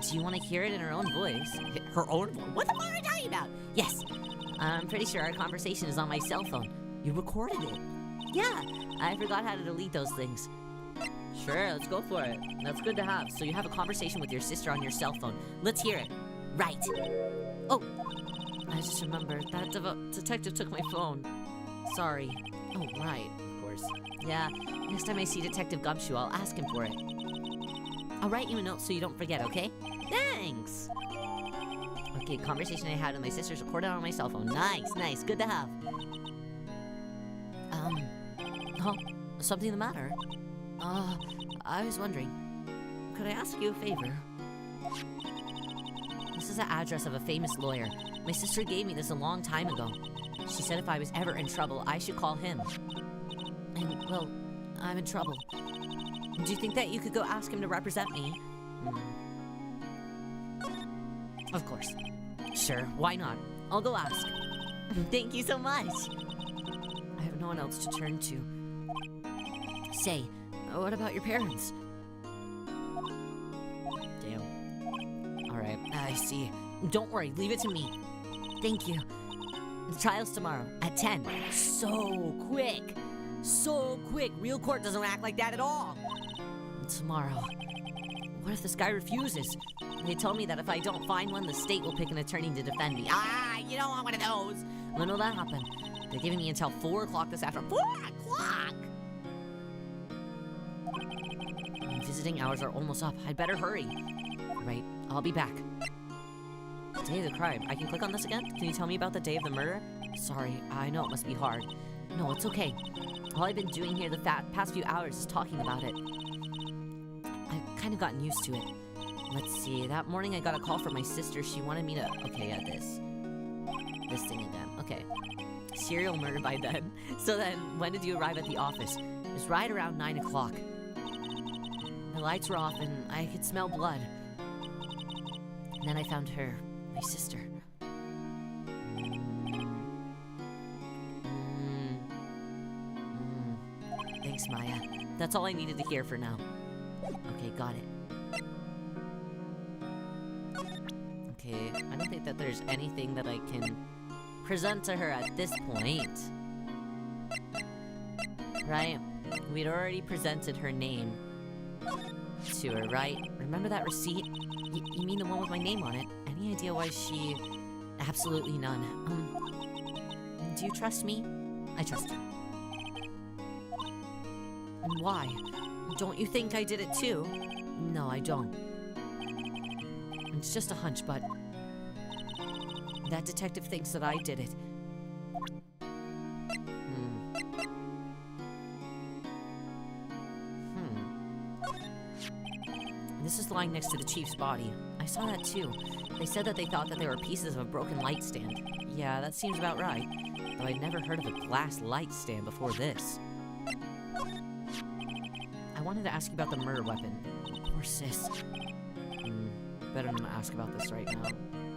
Do you want to hear it in her own voice? Her own voice? What the fuck are you talking about? Yes. I'm pretty sure our conversation is on my cell phone. You recorded it? Yeah. I forgot how to delete those things. Sure, let's go for it. That's good to have. So you have a conversation with your sister on your cell phone. Let's hear it. Right. Oh. I just remembered. That detective took my phone. Sorry. Oh, right. Of course. Yeah. Next time I see Detective Gumshoe, I'll ask him for it. I'll write you a note so you don't forget, okay? Thanks! Okay, conversation I had with my sister's recorded on my cell phone. Nice, nice. Good to have. Oh, something the matter? I was wondering, could I ask you a favor? This is the address of a famous lawyer. My sister gave me this a long time ago. She said if I was ever in trouble, I should call him. And, well, I'm in trouble. Do you think that you could go ask him to represent me? Of course. Sure, why not? I'll go ask. Thank you so much. I have no one else to turn to. Say, what about your parents? Damn. Alright, I see. Don't worry, leave it to me. Thank you. The trial's tomorrow at 10. So quick. So quick. Real court doesn't act like that at all. Tomorrow. What if this guy refuses? They told me that if I don't find one, the state will pick an attorney to defend me. You don't want one of those. When will that happen? They're giving me until 4 o'clock this afternoon. 4 o'clock? Visiting hours are almost up. I'd better hurry. Right, I'll be back. Day of the crime. I can click on this again? Can you tell me about the day of the murder? Sorry, I know it must be hard. No, it's okay. All I've been doing here the past few hours is talking about it. I've kind of gotten used to it. Let's see, that morning I got a call from my sister. She wanted me to... Okay, yeah, this thing again. Okay. Serial murder by then. So then, when did you arrive at the office? It was right around 9 o'clock. The lights were off and I could smell blood. And then I found her, my sister. Thanks, Maya. That's all I needed to hear for now. Okay, got it. Okay, I don't think that there's anything that I can present to her at this point. Right? We'd already presented her name to her, right? Remember that receipt? You mean the one with my name on it? Any idea why she... Absolutely none. Do you trust me? I trust you. And why? Don't you think I did it too? No, I don't. It's just a hunch, but... That detective thinks that I did it. This is lying next to the chief's body. I saw that too. They said that they thought that they were pieces of a broken light stand. Yeah, that seems about right. Though I'd never heard of a glass light stand before this. I wanted to ask you about the murder weapon. Poor sis. Better not ask about this right now.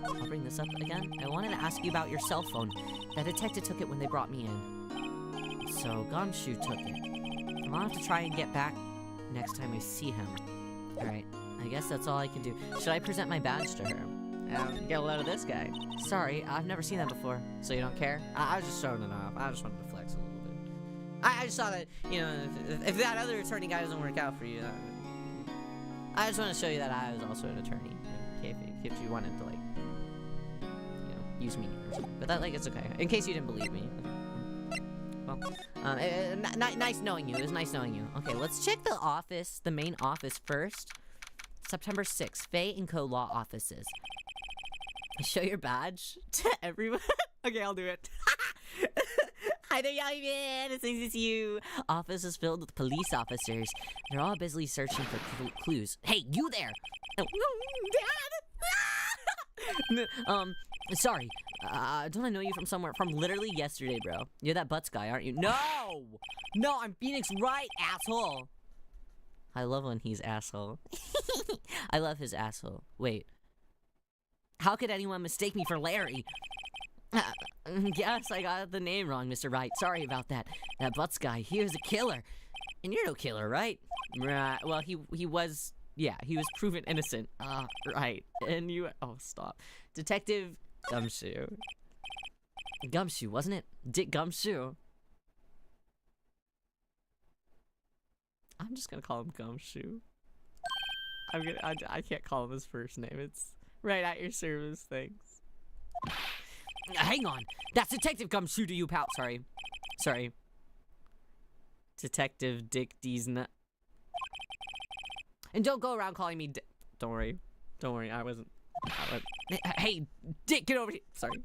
I'll bring this up again. I wanted to ask you about your cell phone. That detective took it when they brought me in. So, Gumshoe took it. I'll have to try and get back next time I see him. Alright, I guess that's all I can do. Should I present my badge to her? Get a load of this guy. Sorry, I've never seen that before. So you don't care? I was just showing it off. I just wanted to flex a little bit. I just saw that, you know, if that other attorney guy doesn't work out for you, I just want to show you that I was also an attorney. If you wanted to, like, you know, use me or something. But that, like, it's okay. In case you didn't believe me. Okay. Well, nice knowing you. It was nice knowing you. Okay, let's check the office, the main office first. September 6th, Faye & Co. Law Offices. Show your badge to everyone. Okay, I'll do it. Hi there, young man. It's nice to see you. Office is filled with police officers. They're all busily searching for clues. Hey, you there! Oh, Dad! Sorry. Don't I know you from somewhere? From literally yesterday, bro. You're that Butts guy, aren't you? No! No, I'm Phoenix Wright, asshole! I love when he's asshole. I love his asshole. Wait. How could anyone mistake me for Larry? Yes, I got the name wrong, Mr. Wright. Sorry about that. That Butts guy, he was a killer. And you're no killer, right? Right. Well, he was... Yeah, he was proven innocent. Right. And you... Oh, stop. Detective Gumshoe. Gumshoe, wasn't it? Dick Gumshoe. I'm just gonna call him Gumshoe. I can't call him his first name. It's right at your service. Thanks. Hang on. That's Detective Gumshoe to you, pal. Sorry. Detective Dick Deesna. And don't go around calling me Don't worry, I wasn't. Hey, Dick, get over here. Sorry.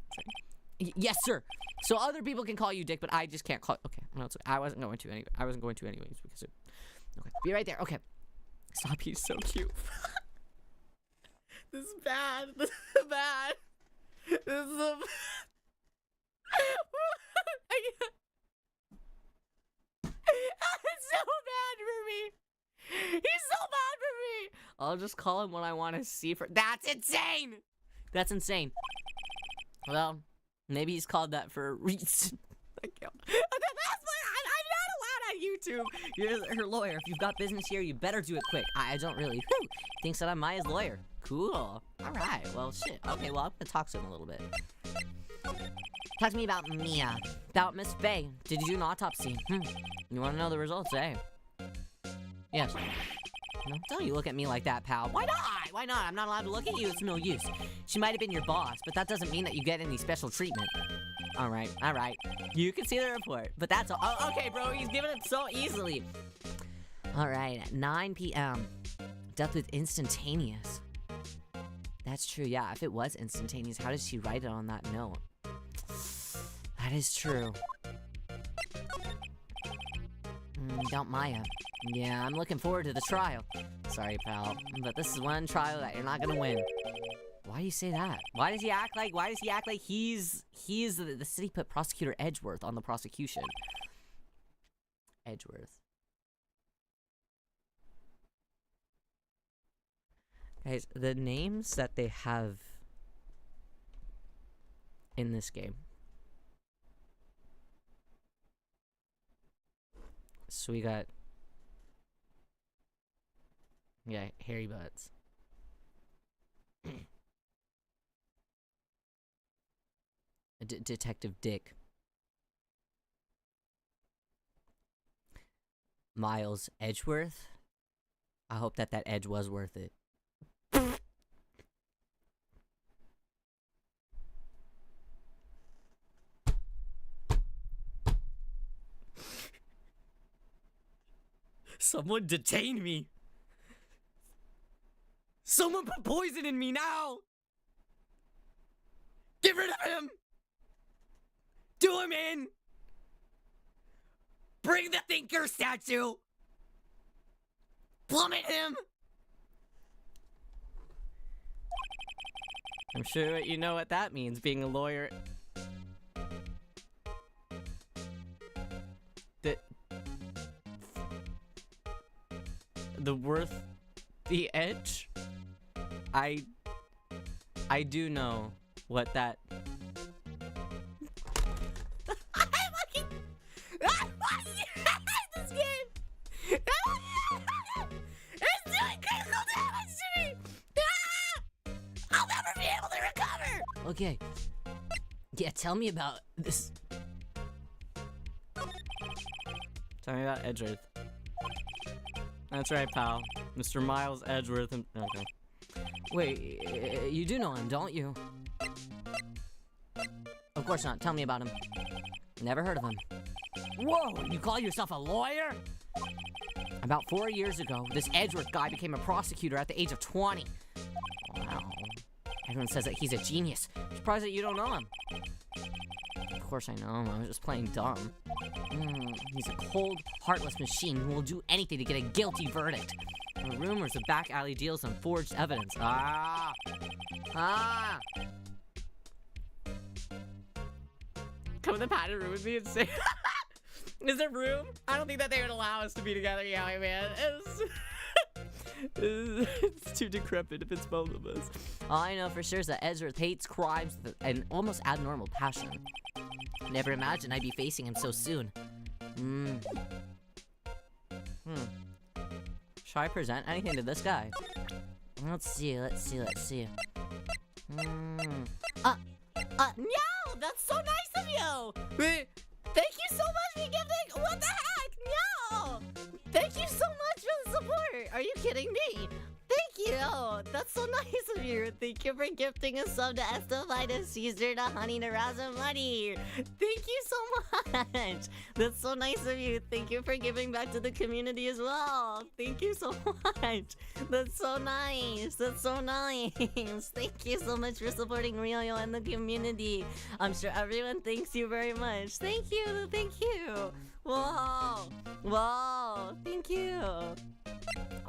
Yes, sir. So other people can call you Dick, but I just can't call. Okay, no, it's okay. I wasn't going to anyways because it. Okay, be right there. Okay. Stop, he's so cute. This is bad. This is bad. This is a... It's so bad for me. He's so bad for me. I'll just call him what I want to see for... That's insane. That's insane. Well, maybe he's called that for a reason. I'm not allowed on YouTube. You're her lawyer. If you've got business here, you better do it quick. I don't really. Whew. Thinks that I'm Maya's lawyer. Cool. All right. Well, shit. Okay, well, I'm gonna talk to him a little bit. Talk to me about Mia. About Miss Faye. Did you do an autopsy? You want to know the results, eh? Yes. No, don't you look at me like that, pal. Why not? Why not? I'm not allowed to look at you. It's no use. She might have been your boss, but that doesn't mean that you get any special treatment. All right. You can see the report, but that's all. Oh, okay, bro. He's giving it so easily. All right. At 9 p.m. Death with instantaneous. That's true, yeah. If it was instantaneous, how did she write it on that note? That is true. Doubt Maya. Yeah, I'm looking forward to the trial. Sorry, pal, but this is one trial that you're not gonna win. Why do you say that? Why does he act like he's the city put prosecutor Edgeworth on the prosecution? Edgeworth. Guys, the names that they have in this game. So we got, yeah, Hairy Butts. Detective Dick. Miles Edgeworth. I hope that edge was worth it. Someone detain me! Someone put poison in me now! Get rid of him! Do him in! Bring the thinker statue! Plummet him! I'm sure you know what that means, being a lawyer. The worth, the edge? I do know what that... This game! It's doing critical damage to me! I'll never be able to recover! Okay. Yeah, tell me about this. Tell me about Edgeworth. That's right, pal. Mr. Miles Edgeworth and... Okay. Wait, you do know him, don't you? Of course not. Tell me about him. Never heard of him. Whoa, you call yourself a lawyer? About 4 years ago, this Edgeworth guy became a prosecutor at the age of 20. Wow. Everyone says that he's a genius. Surprised that you don't know him. Of course I know him. I was just playing dumb. He's a cold, heartless machine who will do anything to get a guilty verdict. There are rumors of back alley deals and forged evidence. Come in the padded room with me and say... Is there room? I don't think that they would allow us to be together, yeah, man. It's too decrepit if it's both of us. All I know for sure is that Edgeworth hates crimes with an almost abnormal passion. Never imagined I'd be facing him so soon. Should I present anything to this guy? Let's see. No! That's so nice of you! Thank you so much for giving- What the heck? No! Thank you so much for the support! Are you kidding me? Thank you! That's so nice of you! Thank you for gifting a sub to Estefina Caesar to Honey to Razamuddy! Thank you so much! That's so nice of you! Thank you for giving back to the community as well! Thank you so much! That's so nice! That's so nice! Thank you so much for supporting Riyo and the community! I'm sure everyone thanks you very much! Thank you! Thank you! Whoa! Whoa! Thank you!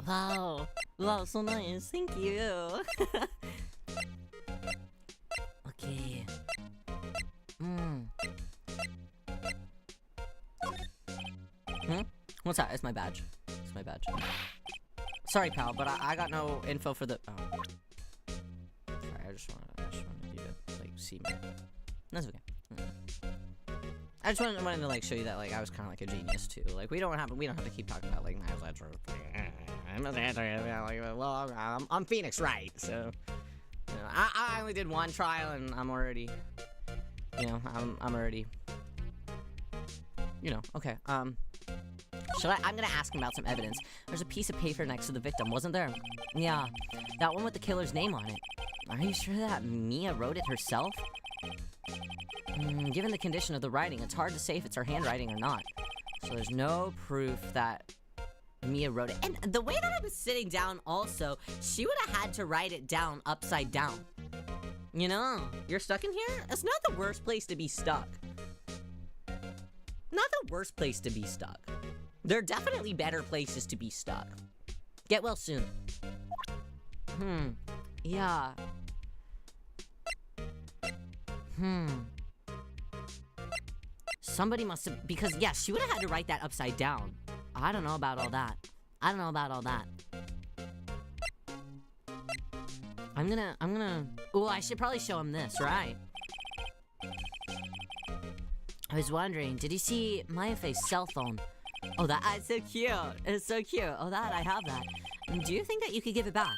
Wow! Wow, so nice. Thank you. Okay. What's that? It's my badge. It's my badge. Sorry, pal, but I got no info for the... Oh. Sorry, I just wanted you to, like, see me. That's okay. I just wanted to, like, show you that, like, I was kind of like a genius, too. Like, we don't have to keep talking about, like, Miles Edgeworth. Well, I'm Phoenix Wright, so... You know, I only did one trial, and I'm already... You know, I'm already... You know, okay, I'm gonna ask him about some evidence. There's a piece of paper next to the victim, wasn't there? Yeah, that one with the killer's name on it. Are you sure that Mia wrote it herself? Given the condition of the writing, it's hard to say if it's her handwriting or not. So there's no proof that Mia wrote it. And the way that I was sitting down also, she would have had to write it down upside down. You know, you're stuck in here? It's not the worst place to be stuck. Not the worst place to be stuck. There are definitely better places to be stuck. Get well soon. Yeah. Somebody must have, because yeah, she would have had to write that upside down. I don't know about all that. I'm gonna, oh, I should probably show him this, right? I was wondering, did you see Mayafe's cell phone? Oh, that's so cute. It's so cute. Oh, that, I have that. Do you think that you could give it back?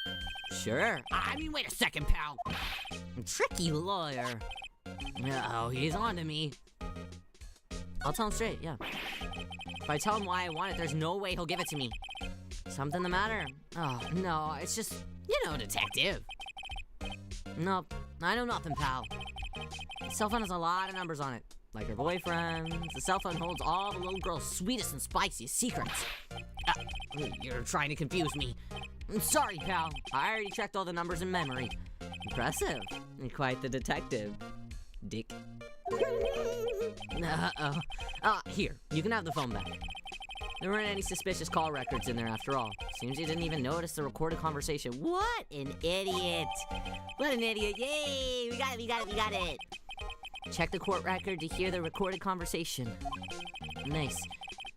Sure. I mean, wait a second, pal. Tricky lawyer. Oh, he's on to me. I'll tell him straight, yeah. If I tell him why I want it, there's no way he'll give it to me. Something the matter? Oh, no, it's just, you know, detective. Nope, I know nothing, pal. The cell phone has a lot of numbers on it. Like her boyfriend. The cell phone holds all the little girl's sweetest and spiciest secrets. You're trying to confuse me. I'm sorry, pal. I already checked all the numbers in memory. Impressive. You're quite the detective. Dick. Here, you can have the phone back. There weren't any suspicious call records in there after all. Seems you didn't even notice the recorded conversation. What an idiot! What an idiot! Yay! We got it! Check the court record to hear the recorded conversation. Nice.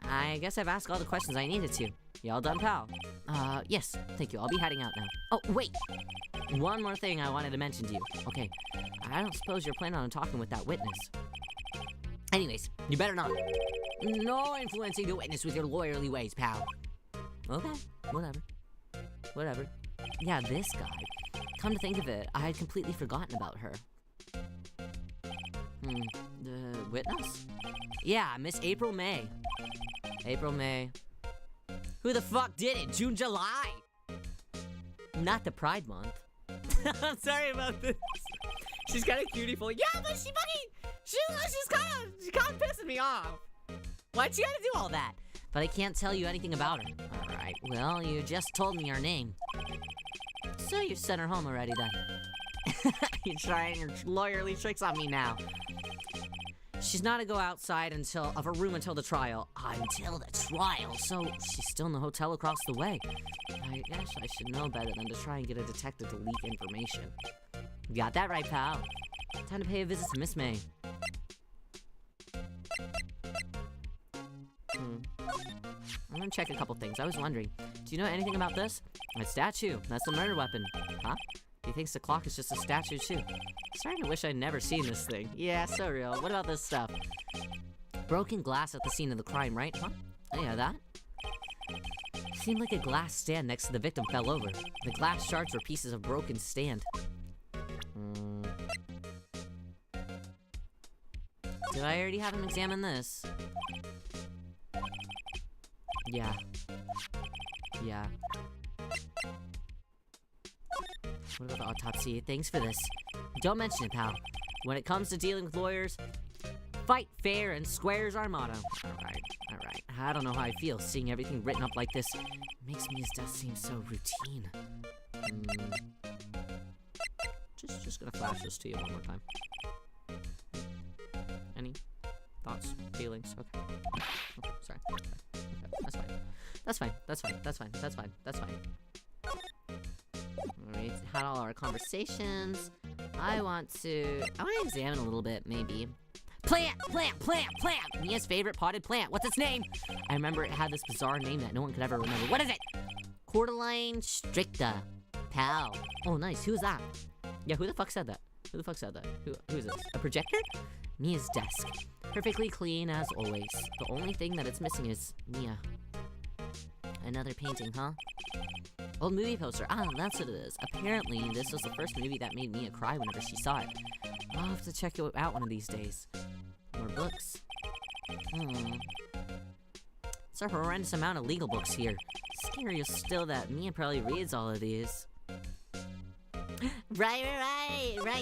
I guess I've asked all the questions I needed to. You all done, pal? Yes. Thank you. I'll be heading out now. Oh, wait! One more thing I wanted to mention to you. Okay. I don't suppose you're planning on talking with that witness. Anyways, you better not. No influencing the witness with your lawyerly ways, pal. Okay, whatever. Yeah, this guy. Come to think of it, I had completely forgotten about her. The witness? Yeah, Miss April May. April May. Who the fuck did it? June, July? Not the Pride Month. I'm sorry about this. She's kind of cutie-ful. Yeah, but she's kind of pissing me off. Why'd she gotta do all that? But I can't tell you anything about her. Alright, well, you just told me her name. So you sent her home already then. You're trying your lawyerly tricks on me now. She's not to go outside of her room until the trial. Until the trial? So she's still in the hotel across the way. I guess I should know better than to try and get a detective to leak information. You got that right, pal. Time to pay a visit to Miss May. I'm gonna check a couple things. I was wondering, do you know anything about this? A statue. That's a murder weapon. Huh? He thinks the clock is just a statue too. Starting to wish I'd never seen this thing. Yeah, so real. What about this stuff? Broken glass at the scene of the crime, right? Huh? Yeah, that? Seemed like a glass stand next to the victim fell over. The glass shards were pieces of broken stand. Did I already have him examine this? Yeah. What about the autopsy? Thanks for this. Don't mention it, pal. When it comes to dealing with lawyers, fight fair and square's our motto. Alright. I don't know how I feel seeing everything written up like this. It makes Mia's death seem so routine. Just gonna flash this to you one more time. Any thoughts, feelings? Okay, sorry. Okay, that's fine. We had all our conversations. I want to examine a little bit, maybe. Plant! Mia's favorite potted plant. What's its name? I remember it had this bizarre name that no one could ever remember. What is it? Cordyline stricta. Pal. Oh, nice. Who's that? Yeah, who the fuck said that? Who is this? A projector? Mia's desk. Perfectly clean as always. The only thing that it's missing is Mia. Another painting, huh? Old movie poster. Ah, that's what it is. Apparently, this was the first movie that made Mia cry whenever she saw it. I'll have to check it out one of these days. More books. It's a horrendous amount of legal books here. Scary is still that Mia probably reads all of these. Right,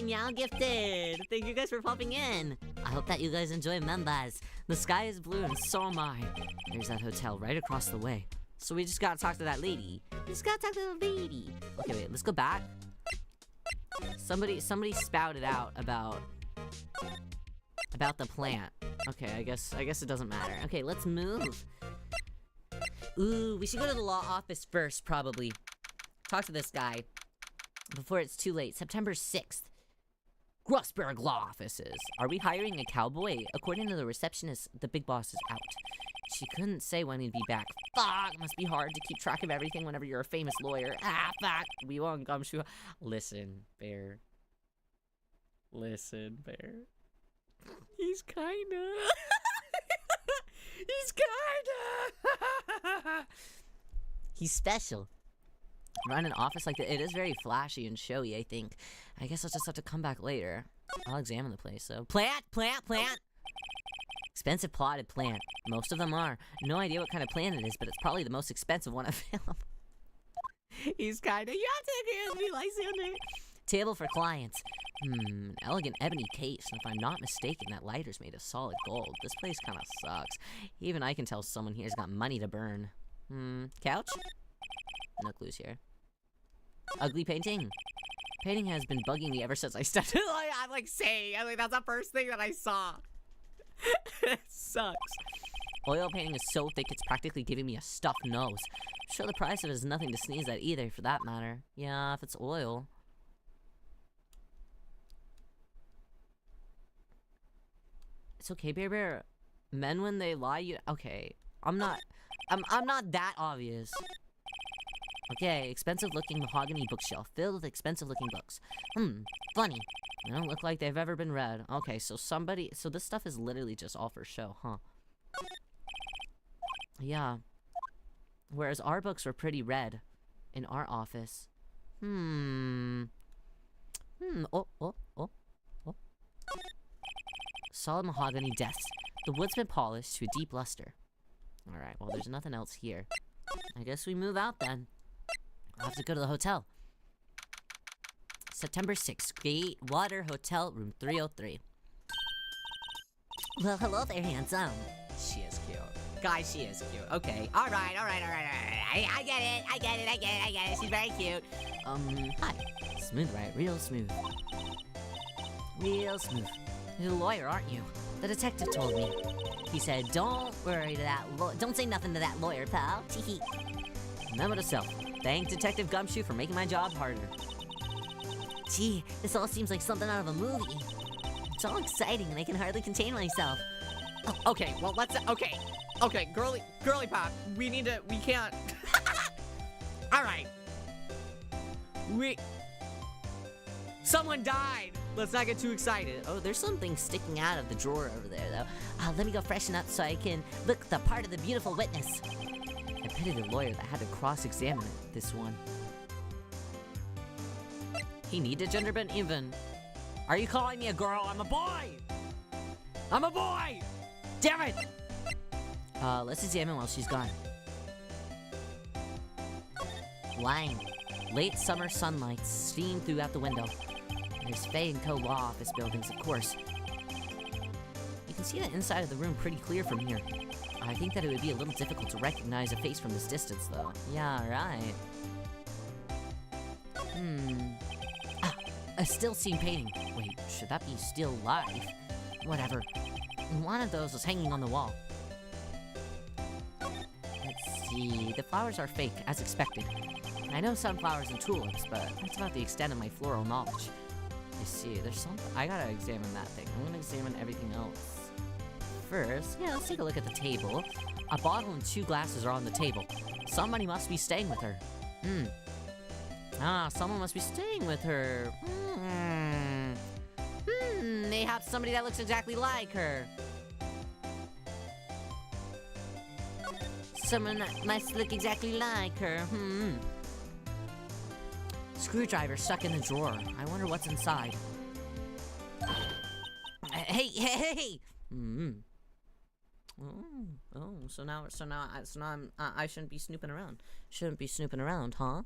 y'all gifted! Thank you guys for popping in! I hope that you guys enjoy members. The sky is blue and so am I. There's that hotel right across the way. So we just gotta talk to that lady. We just gotta talk to the lady. Okay, wait, let's go back. Somebody spouted out about the plant. Okay, I guess it doesn't matter. Okay, let's move. Ooh, we should go to the law office first, probably. Talk to this guy before it's too late. September 6th. Grossberg Law Offices. Are we hiring a cowboy? According to the receptionist, the big boss is out. She couldn't say when he'd be back. Fuck, it must be hard to keep track of everything whenever you're a famous lawyer. Ah, fuck. We won't gumshoe. Listen, Bear. Listen, Bear. He's kinda. He's kinda. He's special. Run an office like that. It is very flashy and showy, I think. I guess I'll just have to come back later. I'll examine the place, so. Plant! Expensive potted plant. Most of them are. No idea what kind of plant it is, but it's probably the most expensive one available. He's kinda. You have to give me Lysander. Table for clients. An elegant ebony case, and if I'm not mistaken, that lighter's made of solid gold. This place kinda sucks. Even I can tell someone here's got money to burn. Couch? No clues here. Ugly painting. Painting has been bugging me ever since I stepped in. I'm like, that's the first thing that I saw. It sucks. Oil painting is so thick it's practically giving me a stuffed nose. I'm sure the price of it is nothing to sneeze at either, for that matter. Yeah, if it's oil. It's okay, Bear. Men, when they lie, you... Okay. I'm not that obvious. Okay, expensive-looking mahogany bookshelf filled with expensive-looking books. Funny. They don't look like they've ever been read. Okay, so this stuff is literally just all for show, huh? Yeah. Whereas our books were pretty read in our office. Oh. Solid mahogany desk. The wood's been polished to a deep luster. Alright, well, there's nothing else here. I guess we move out then. I'll have to go to the hotel. September 6th, Great Water Hotel, room 303. Well, hello there, handsome. She is cute. Guys, she is cute. Okay. Alright. I get it. She's very cute. Hi. Smooth, right? Real smooth. Real smooth. You're a lawyer, aren't you? The detective told me. He said, don't say nothing to that lawyer, pal. Tee. Remember to self. Thank Detective Gumshoe for making my job harder. Gee, this all seems like something out of a movie. It's all exciting and I can hardly contain myself. Oh, okay, well okay, girly pop, we can't. Alright. Someone died! Let's not get too excited. Oh, there's something sticking out of the drawer over there, though. Let me go freshen up so I can look the part of the beautiful witness. I pity the lawyer that had to cross-examine this one. He needed gender bent even. Are you calling me a girl? I'm a boy! I'm a boy! Damn it! Let's examine while she's gone. Wine. Late summer sunlight streamed throughout the window. There's Faye & Co. law office buildings, of course. You can see the inside of the room pretty clear from here. I think that it would be a little difficult to recognize a face from this distance, though. Yeah, right. A still scene painting. Wait, should that be still life? Whatever. One of those was hanging on the wall. Let's see. The flowers are fake, as expected. I know sunflowers and tulips, but that's about the extent of my floral knowledge. I see, there's something. I gotta examine that thing. I'm gonna examine everything else. First, yeah, let's take a look at the table. A bottle and 2 glasses are on the table. Somebody must be staying with her. Someone must be staying with her. Mayhaps somebody that looks exactly like her. Someone that must look exactly like her. Screwdriver stuck in the drawer. I wonder what's inside. Hey! So now I shouldn't be snooping around. Shouldn't be snooping around, huh?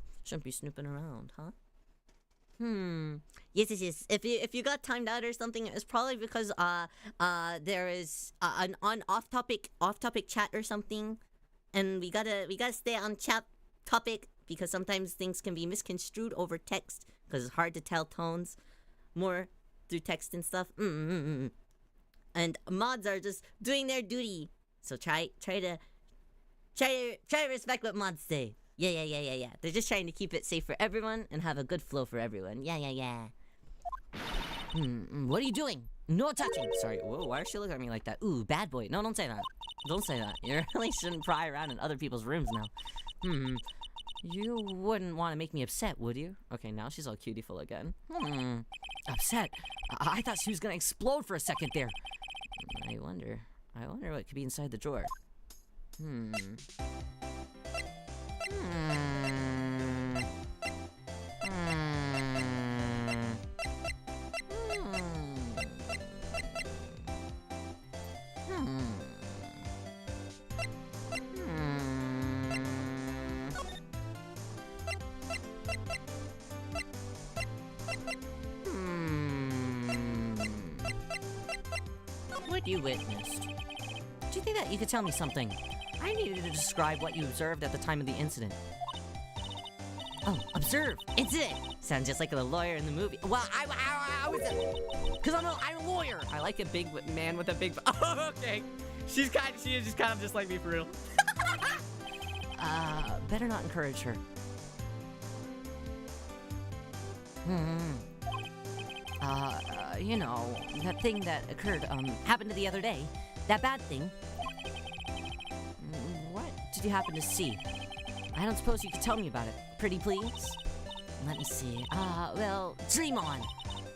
Yes. If you got timed out or something, it's probably because there is an off topic chat or something. And we gotta stay on topic because sometimes things can be misconstrued over text because it's hard to tell tones more through text and stuff. And mods are just doing their duty. So try to respect what mods say. Yeah. They're just trying to keep it safe for everyone and have a good flow for everyone. Yeah. What are you doing? No touching. Sorry. Whoa, why is she looking at me like that? Ooh, bad boy. No, don't say that. Don't say that. You really shouldn't pry around in other people's rooms now. You wouldn't want to make me upset, would you? Okay, now she's all cutiful again. Upset? I thought she was gonna explode for a second there. I wonder what could be inside the drawer. What you witnessed? Do you think that you could tell me something? I needed you to describe what you observed at the time of the incident. Oh, observe! Incident! Sounds just like the lawyer in the movie. Well, I was because I'm a lawyer! I like a big man with a big... Oh, okay. She is just kind of just like me for real. Better not encourage her. You know, that thing that occurred, happened the other day. That bad thing. What did you happen to see? I don't suppose you could tell me about it. Pretty please? Let me see. Well, dream on.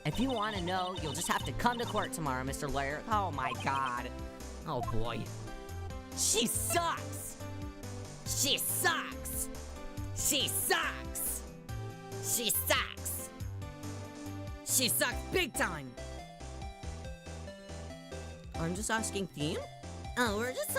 If you want to know, you'll just have to come to court tomorrow, Mr. Lawyer. Oh my god. Oh boy. She sucks! She sucks! She sucks! She sucks! She sucks big time! I'm just asking theme? Oh, we're just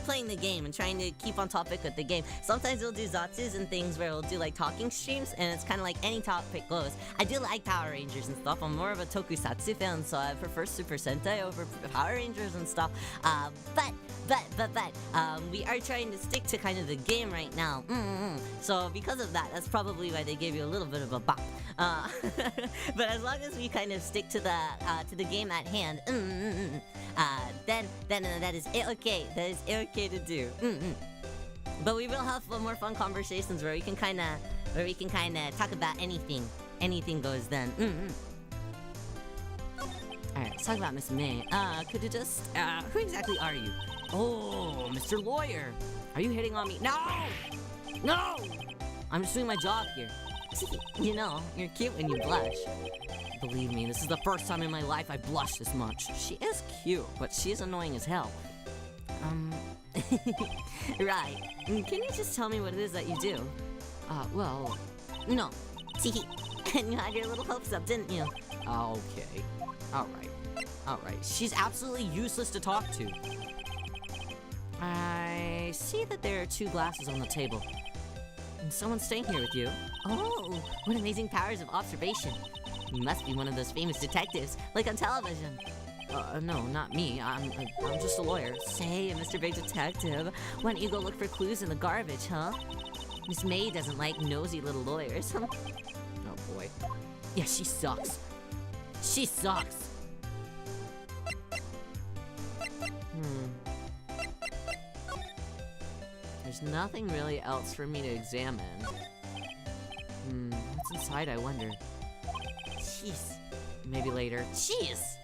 playing the game and trying to keep on topic with the game. Sometimes we'll do Zatsus and things where we'll do like talking streams, and it's kind of like any topic goes. I do like Power Rangers and stuff. I'm more of a Tokusatsu fan, so I prefer Super Sentai over Power Rangers and stuff. But we are trying to stick to kind of the game right now. So because of that, that's probably why they gave you a little bit of a bop. But as long as we kind of stick to the game at hand, then that is okay. That is okay to do. But we will have more fun conversations where we can kind of talk about anything. Anything goes then. All right, let's talk about Miss May. Could you just who exactly are you? Oh, Mr. Lawyer, are you hitting on me? No, I'm just doing my job here. You know, you're cute when you blush. Believe me, this is the first time in my life I've blushed this much. She is cute, but she's annoying as hell. Right. Can you just tell me what it is that you do? Well, no. And you had your little hopes up, didn't you? Okay. Alright. She's absolutely useless to talk to. I see that there are 2 glasses on the table. Someone's staying here with you. Oh, what amazing powers of observation. You must be one of those famous detectives, like on television. No, not me. I'm just a lawyer. Say, Mr. Big Detective, why don't you go look for clues in the garbage, huh? Miss May doesn't like nosy little lawyers. Oh, boy. Yeah, she sucks. She sucks. There's nothing really else for me to examine. What's inside, I wonder? Jeez. Maybe later. Jeez!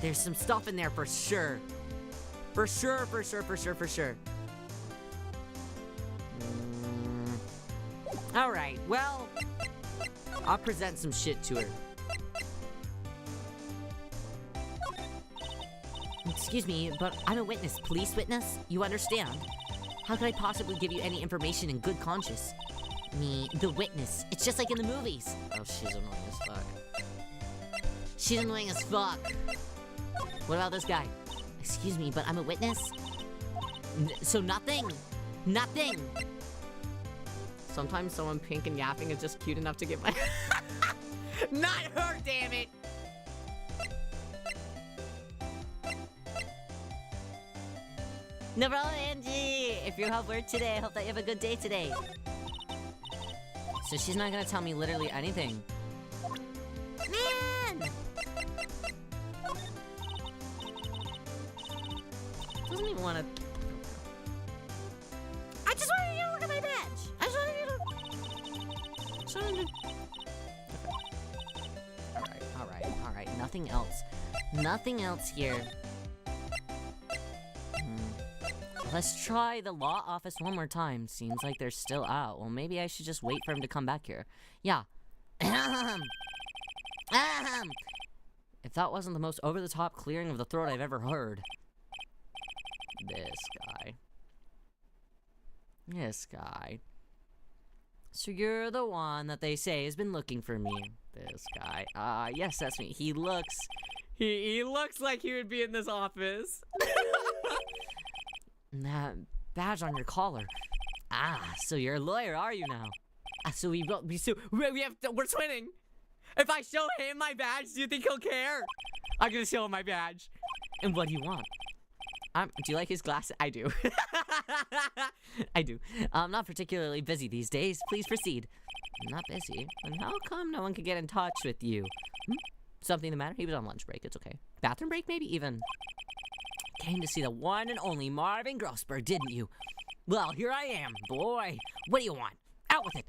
There's some stuff in there for sure. For sure. Alright, well, I'll present some shit to her. Excuse me, but I'm a witness. Police witness? You understand? How could I possibly give you any information in good conscience? Me, the witness. It's just like in the movies. Oh, she's annoying as fuck. She's annoying as fuck. What about this guy? Excuse me, but I'm a witness? So nothing? Nothing? Sometimes someone pink and yapping is just cute enough to get my... Not her, damn it! No problem, Angie. If you have work today, I hope that you have a good day today. So she's not gonna tell me literally anything. Man! Doesn't even wanna... I just wanted you to look at my badge! I just wanted you to... Alright. Nothing else. Nothing else here. Let's try the law office one more time. Seems like they're still out. Well, maybe I should just wait for him to come back here. Yeah. If that wasn't the most over-the-top clearing of the throat I've ever heard. This guy. So you're the one that they say has been looking for me. This guy. Yes, that's me. He looks like he would be in this office. That badge on your collar. So you're a lawyer, are you now? So we're twinning. If I show him my badge, do you think he'll care? I'm gonna show him my badge. And what do you want? Do you like his glasses? I do. I do. I'm not particularly busy these days. Please proceed. I'm not busy. And how come no one could get in touch with you? Something the matter? He was on lunch break. It's okay. Bathroom break, maybe even. Came to see the one and only Marvin Grossberg, didn't you? Well, here I am. Boy, what do you want? Out with it.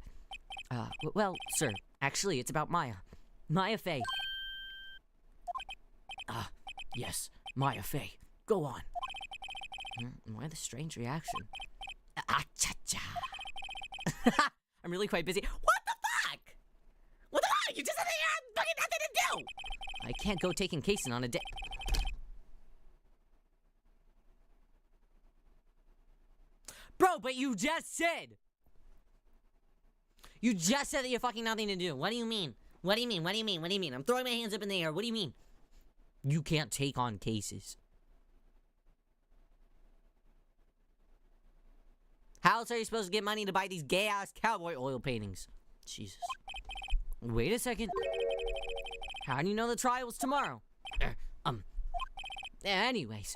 Well, sir, actually, it's about Maya. Maya Fey. Yes, Maya Fey. Go on. Why the strange reaction? Cha-cha. I'm really quite busy. What the fuck? What the fuck? You just had fucking nothing to do. I can't go taking cases on a day. Bro, but you just said. You just said that you have fucking nothing to do. What do you mean? What do you mean? What do you mean? What do you mean? I'm throwing my hands up in the air. What do you mean? You can't take on cases. How else are you supposed to get money to buy these gay-ass cowboy oil paintings? Jesus. Wait a second. How do you know the trial's tomorrow? Anyways.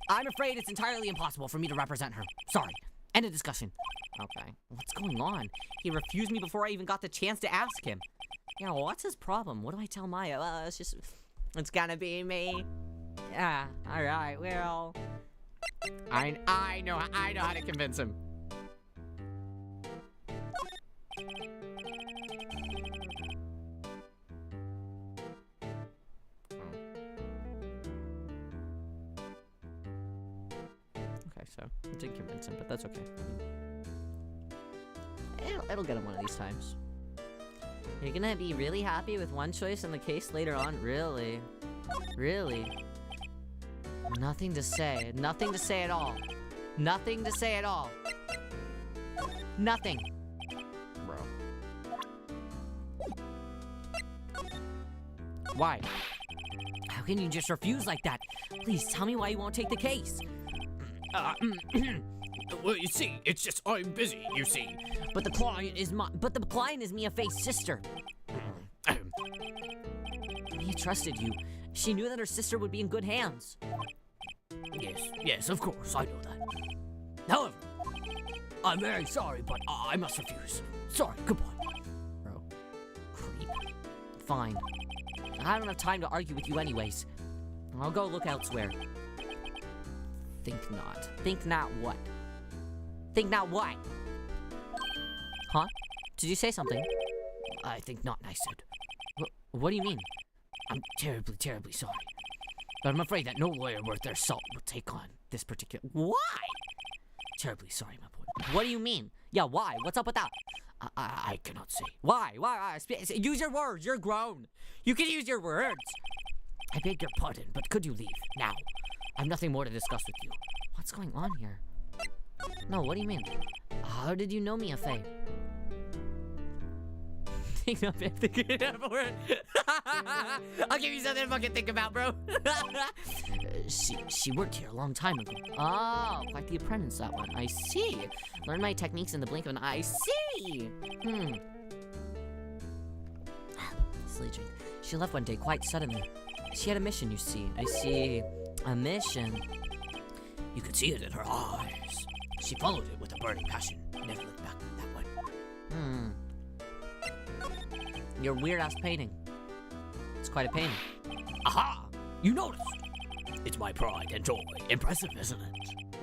I'm afraid it's entirely impossible for me to represent her. Sorry. End of discussion. Okay. What's going on? He refused me before I even got the chance to ask him. Yeah, what's his problem? What do I tell Maya? Well, it's gonna be me. Yeah, alright, well... I know how to convince him. Okay, so I didn't convince him, but that's okay. It'll get him one of these times. You're gonna be really happy with one choice in the case later on? Really? Really? Nothing to say. Nothing to say at all. Nothing to say at all. Nothing. Bro. Why? How can you just refuse like that? Please tell me why you won't take the case. Well, you see, it's just I'm busy, you see. But the client is Mia Faye's sister. Mia trusted you. She knew that her sister would be in good hands. Yes, of course, I know that. However, I'm very sorry, but I must refuse. Sorry, goodbye. Bro. Creep. Fine. I don't have time to argue with you anyways. I'll go look elsewhere. Think not. Think not what? Think not what? Huh? Did you say something? I think not, I said. What do you mean? I'm terribly, terribly sorry. But I'm afraid that no lawyer worth their salt will take on this particular... Why? Terribly sorry, my boy. What do you mean? Yeah, why? What's up with that? I cannot say. Why? Use your words. You're grown. You can use your words. I beg your pardon, but could you leave now? I have nothing more to discuss with you. What's going on here? No, what do you mean? How did you know Mia Faye? Think of it. I'll give you something to fucking think about, bro. She worked here a long time ago. Oh, quite the apprentice, that one. I see. Learn my techniques in the blink of an eye. I see. Silly drink. She left one day quite suddenly. She had a mission, you see. I see. A mission. You could see it in her eyes. She followed it with a burning passion, never looked back that way. Your weird-ass painting. It's quite a painting. Aha! You noticed! It's my pride and joy. Impressive, isn't it?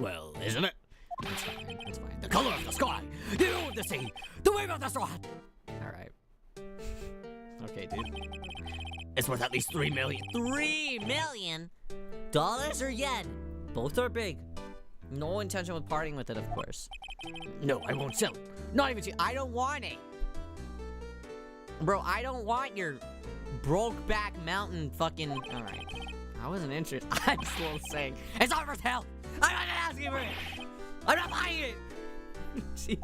Well, isn't it? It's fine. It's fine. The color of the sky, the hue of the sea, the wave of the sword. Alright. Okay, dude. It's worth at least 3 million. $3 million? Dollars or yen? Both are big. No intention with parting with it, of course. No, I won't sell it. Not even to you. I don't want it. Bro, I don't want your broke-back mountain fucking... Alright. I wasn't interested. I'm still saying, it's not for sale. I'm not asking for it. I'm not buying it. jeez.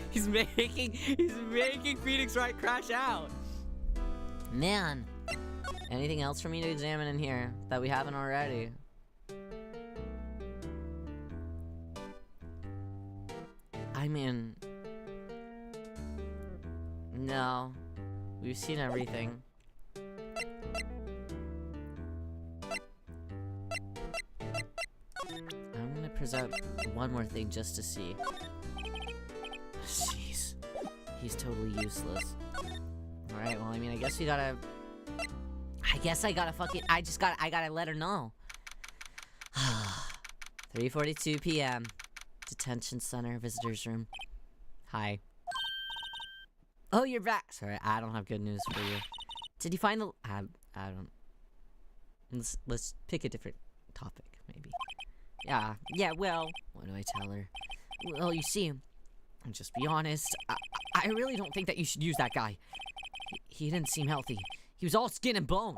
He's making Phoenix Wright crash out. Man. Anything else for me to examine in here that we haven't already? I mean... No. We've seen everything. I'm gonna present one more thing just to see. Jeez. He's totally useless. Alright, well, I mean, I guess we gotta... I guess I gotta fucking... I gotta let her know. 3:42 p.m. Detention Center, Visitors Room. Hi. Oh, you're back! Sorry, I don't have good news for you. Did you find the... I don't... Let's pick a different topic, maybe. Yeah, well... What do I tell her? Well, you see, just be honest, I really don't think that you should use that guy. He didn't seem healthy. He was all skin and bones.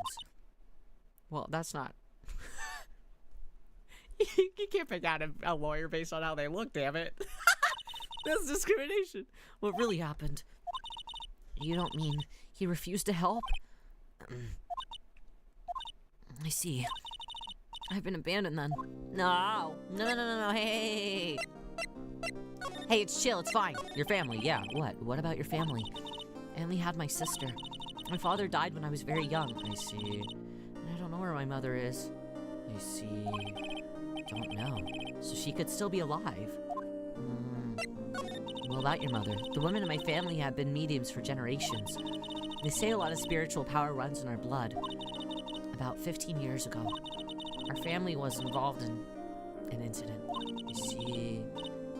Well, that's not... you can't pick out a lawyer based on how they look, damn it. That's discrimination. What really happened? You don't mean he refused to help? I see. I've been abandoned then. No, hey. Hey, it's chill, it's fine. Your family, yeah, what? What about your family? I only had my sister. My father died when I was very young. I see. I don't know where my mother is. I see. Don't know. So she could still be alive. Well, about your mother. The women in my family have been mediums for generations. They say a lot of spiritual power runs in our blood. About 15 years ago, our family was involved in an incident. You see,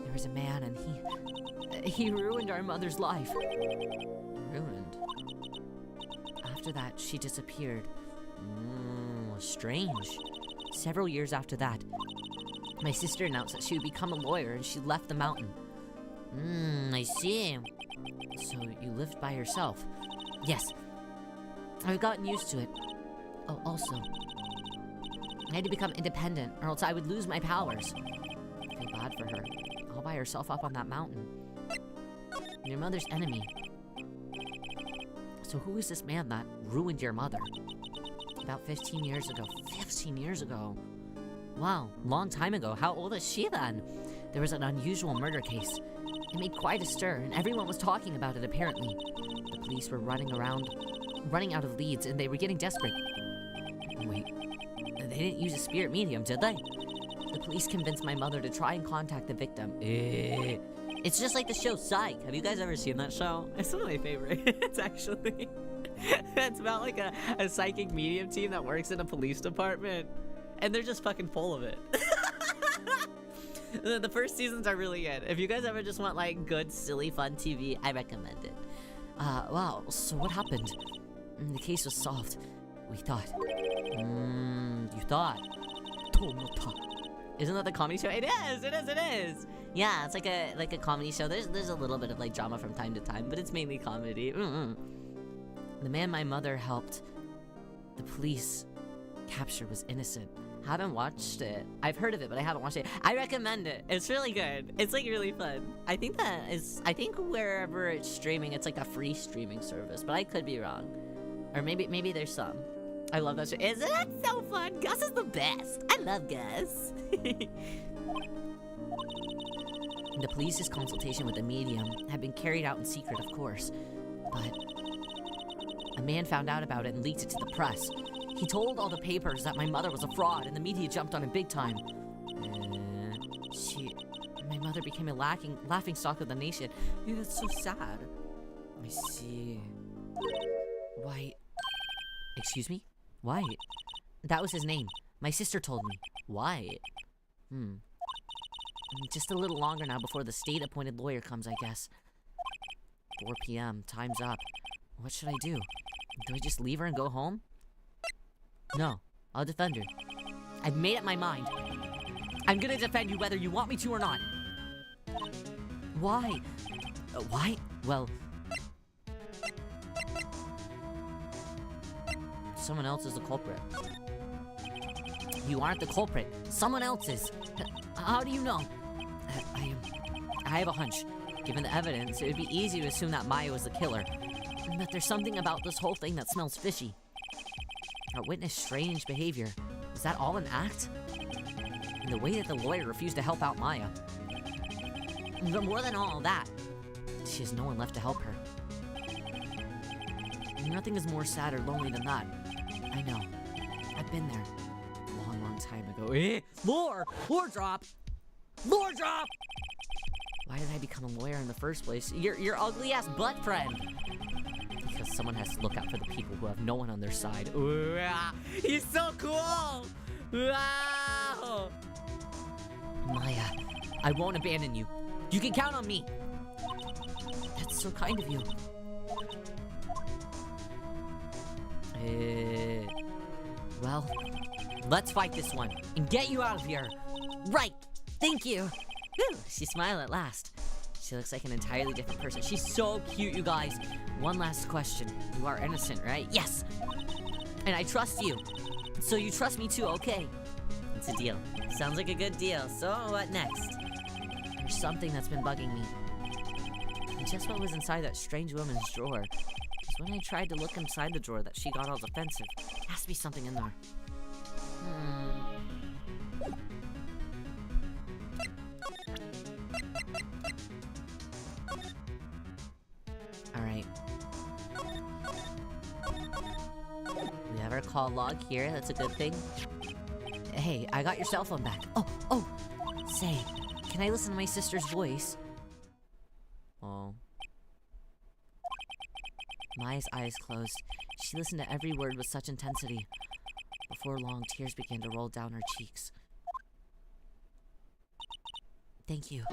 there was a man and he ruined our mother's life. Ruined? After that, she disappeared. Strange. Several years after that, my sister announced that she would become a lawyer and she left the mountain. I see. So you lived by yourself? Yes. I've gotten used to it. Oh, also, I had to become independent or else I would lose my powers. I feel bad for her. All by herself up on that mountain. Your mother's enemy. So who is this man that ruined your mother? About 15 years ago. 15 years ago? Wow, long time ago. How old is she then? There was an unusual murder case. It made quite a stir, and everyone was talking about it apparently. The police were running out of leads, and they were getting desperate. Wait, they didn't use a spirit medium, did they? The police convinced my mother to try and contact the victim. It's just like the show Psych. Have you guys ever seen that show? It's one of my favorites, actually. It's about like a psychic medium team that works in a police department. And they're just fucking full of it. The first seasons are really good. If you guys ever just want like good, silly, fun TV, I recommend it. Wow, so what happened? The case was solved. We thought. You thought. Tomota. Isn't that the comedy show? It is! Yeah, it's like a comedy show. There's a little bit of like drama from time to time, but it's mainly comedy. The man my mother helped the police capture was innocent. Haven't watched it. I've heard of it, but I haven't watched it. I recommend it. It's really good. It's like really fun. I think wherever it's streaming, it's like a free streaming service, but I could be wrong. Or maybe there's some. I love that show. Isn't that so fun? Gus is the best. I love Gus. The police's consultation with the medium had been carried out in secret, of course, but a man found out about it and leaked it to the press. He told all the papers that my mother was a fraud, and the media jumped on it big time. My mother became a laughing stock of the nation. Ew, that's so sad. I see. White. Excuse me? White. That was his name. My sister told me. White. Just a little longer now before the state-appointed lawyer comes, I guess. 4 p.m. Time's up. What should I do? Do I just leave her and go home? No. I'll defend her. I've made up my mind. I'm gonna defend you whether you want me to or not. Why? Why? Well... someone else is the culprit. You aren't the culprit. Someone else is. How do you know? I have a hunch. Given the evidence, it would be easy to assume that Maya was the killer. But there's something about this whole thing that smells fishy. I witnessed strange behavior. Was that all an act? And the way that the lawyer refused to help out Maya. But more than all that, she has no one left to help her. Nothing is more sad or lonely than that. I know. I've been there. A long, long time ago. Lore! Lore drop! Lore drop! Why did I become a lawyer in the first place? Your ugly-ass butt friend! Because someone has to look out for the people who have no one on their side. Ooh, ah, he's so cool! Wow! Maya, I won't abandon you. You can count on me. That's so kind of you. Well, let's fight this one and get you out of here. Right, thank you. Whew, she smiled at last. She looks like an entirely different person. She's so cute, you guys. One last question. You are innocent, right? Yes. And I trust you. So you trust me too, okay? It's a deal. Sounds like a good deal. So what next? There's something that's been bugging me. And just what was inside that strange woman's drawer. When I tried to look inside the drawer that she got all defensive. There has to be something in there. Alright. We have our call log here, that's a good thing. Hey, I got your cell phone back. Oh! Say, can I listen to my sister's voice? Oh. Maya's eyes closed. She listened to every word with such intensity. Before long, tears began to roll down her cheeks. Thank you.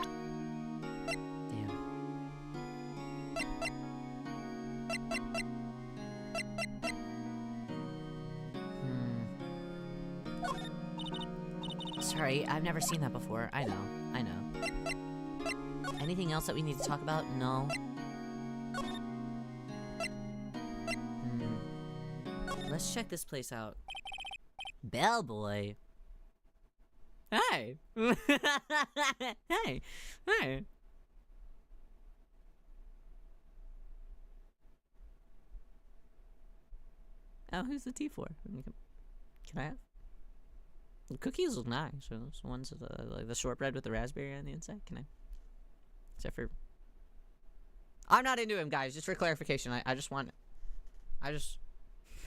Damn. Sorry, I've never seen that before. I know. Anything else that we need to talk about? No. Let's check this place out. Bellboy. Hey. Hey. Oh, who's the tea for? Can I have? The cookies look nice. Are those ones with like the shortbread with the raspberry on the inside? Can I? Except for, I'm not into him, guys. Just for clarification, I just want.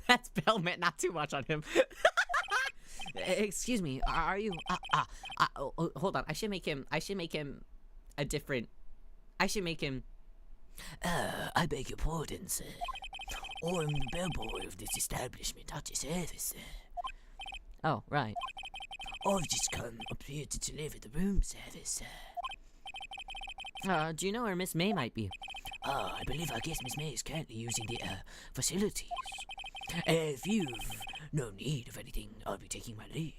That's Bellman, not too much on him. Excuse me, are you? Hold on. I should make him a different. I beg your pardon, sir. I'm the bellboy of this establishment at your service, sir. Oh, right. I've just come up here to deliver the room service, sir. Do you know where Miss May might be? I guess Miss May is currently using the, facilities. If you've no need of anything, I'll be taking my leave.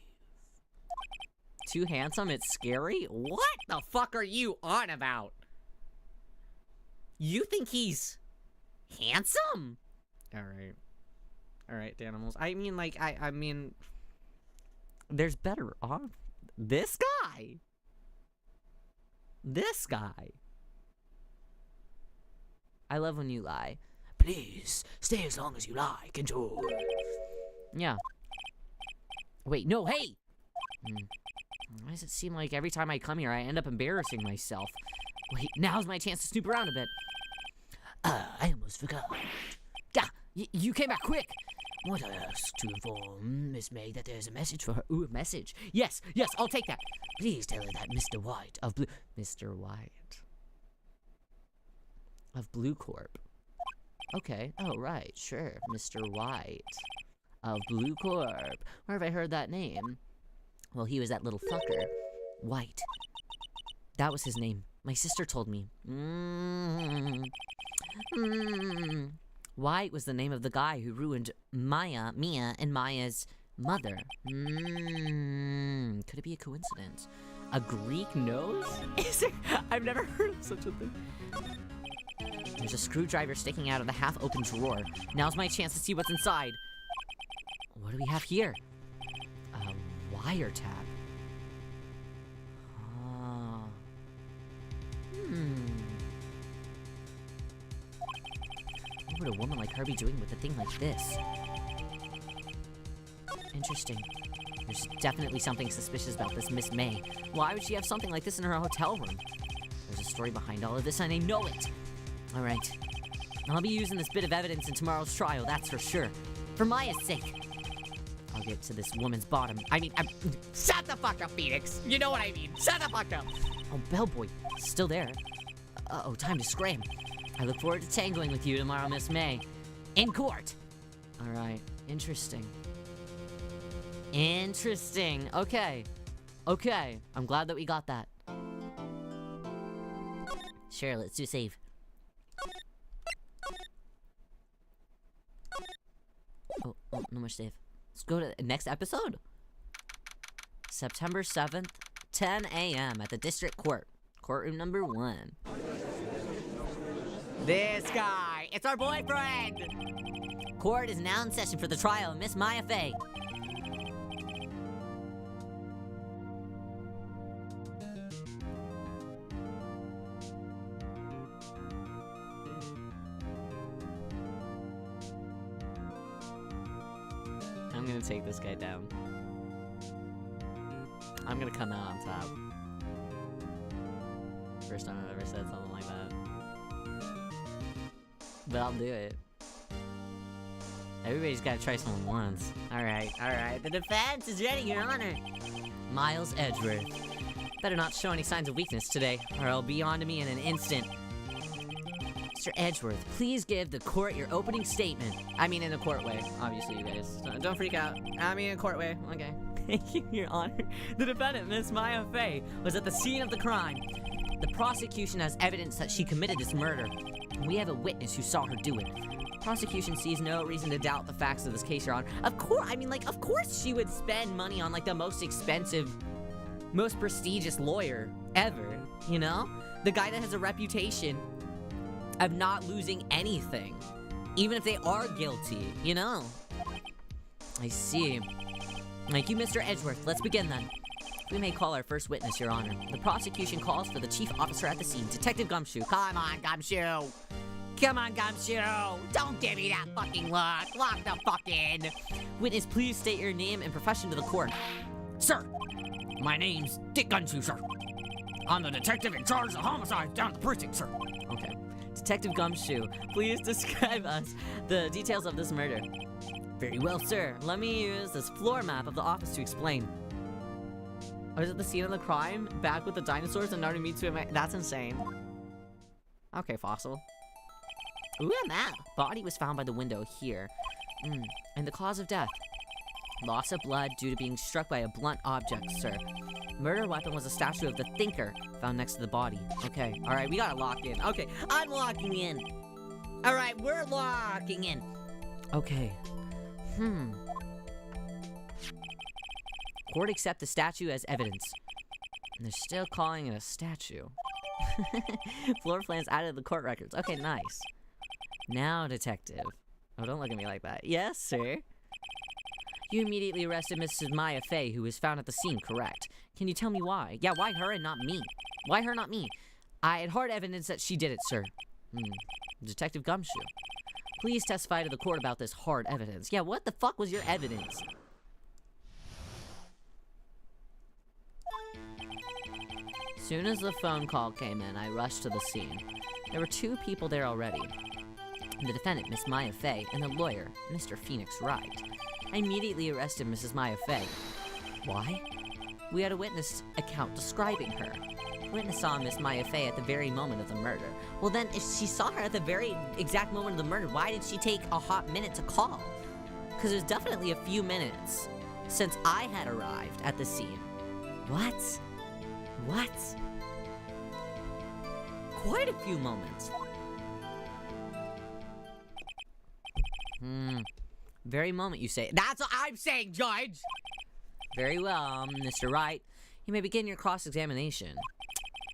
Too handsome, it's scary? What the fuck are you on about? You think he's handsome? Alright, Danimals. I mean, like, I mean, there's better off. This guy. I love when you lie. Please, stay as long as you like. Enjoy. Yeah. Wait, no, hey! Why does it seem like every time I come here, I end up embarrassing myself? Wait, now's my chance to snoop around a bit. I almost forgot. Yeah, you came back quick. Might I ask to inform Miss May that there's a message for her? Ooh, a message. Yes, yes, I'll take that. Please tell her that Mr. White of Blue... Mr. White of Blue Corp. Okay. Oh, right. Sure. Mr. White of Blue Corp. Where have I heard that name? Well, he was that little fucker. White. That was his name. My sister told me. White was the name of the guy who ruined Mia, and Maya's mother. Could it be a coincidence? A Greek nose? Is there? I've never heard of such a thing. There's a screwdriver sticking out of the half-open drawer. Now's my chance to see what's inside. What do we have here? A wiretap. What would a woman like her be doing with a thing like this? Interesting. There's definitely something suspicious about this Miss May. Why would she have something like this in her hotel room? There's a story behind all of this, and I know it! Alright. I'll be using this bit of evidence in tomorrow's trial, that's for sure. For Maya's sake. I'll get to this woman's bottom. Shut the fuck up, Phoenix! You know what I mean! Shut the fuck up! Oh, Bellboy. Still there. Uh-oh, time to scram. I look forward to tangling with you tomorrow, Miss May. In court! Alright, interesting. Interesting. Okay. Okay. I'm glad that we got that. Sure, let's do save. Oh, no more save. Let's go to the next episode. September 7th, 10 a.m. at the District Court. Courtroom number 1. This guy! It's our boyfriend! Court is now in session for the trial of Miss Maya Fey. I'm gonna take this guy down. I'm gonna come out on top. First time I've ever said something like that. But I'll do it. Everybody's gotta try something once. Alright, alright. The defense is ready, Your Honor! Miles Edgeworth. Better not show any signs of weakness today, or I'll be on to me in an instant. Mr. Edgeworth, please give the court your opening statement. I mean in a court way, obviously, you guys. Don't freak out. I mean in a court way. Okay. Thank you, Your Honor. The defendant, Miss Maya Fey, was at the scene of the crime. The prosecution has evidence that she committed this murder. We have a witness who saw her do it. Prosecution sees no reason to doubt the facts of this case, Your Honor. Of course, I mean, like, of course she would spend money on, like, the most expensive, most prestigious lawyer ever, you know? The guy that has a reputation of not losing anything, even if they are guilty, you know? I see. Thank you, Mr. Edgeworth. Let's begin then. We may call our first witness, Your Honor. The prosecution calls for the chief officer at the scene, Detective Gumshoe. Come on, Gumshoe! Come on, Gumshoe! Don't give me that fucking look! Lock the fuck in! Witness, please state your name and profession to the court. Sir, my name's Dick Gumshoe, sir. I'm the detective in charge of the homicide down at the precinct, sir. Okay. Detective Gumshoe, please describe us the details of this murder. Very well, sir. Let me use this floor map of the office to explain. Oh, is it the scene of the crime? Back with the dinosaurs and Narumitsu? That's insane. Okay, Fossil. Ooh, a map! Body was found by the window here. And the cause of death? Loss of blood due to being struck by a blunt object, sir. Murder weapon was a statue of the Thinker found next to the body. Okay, alright, we got it locked in. Okay, I'm locking in. Alright, we're locking in. Okay. Court accept the statue as evidence. And they're still calling it a statue. Floor plans added to the court records. Okay, nice. Now, detective. Oh, don't look at me like that. Yes, sir. You immediately arrested Mrs. Maya Fey, who was found at the scene, correct? Can you tell me why? Yeah, why her and not me? Why her, not me? I had hard evidence that she did it, sir. Detective Gumshoe. Please testify to the court about this hard evidence. Yeah, what the fuck was your evidence? Soon as the phone call came in, I rushed to the scene. There were 2 people there already. the defendant, Miss Maya Fey, and the lawyer, Mr. Phoenix Wright. I immediately arrested Mrs. Maya Fey. Why? We had a witness account describing her. The witness saw Miss Maya Fey at the very moment of the murder. Well then, if she saw her at the very exact moment of the murder, why did she take a hot minute to call? Because it was definitely a few minutes since I had arrived at the scene. What? What? Quite a few moments. Very moment, you say. That's what I'm saying, Judge! Very well, Mr. Wright. You may begin your cross-examination.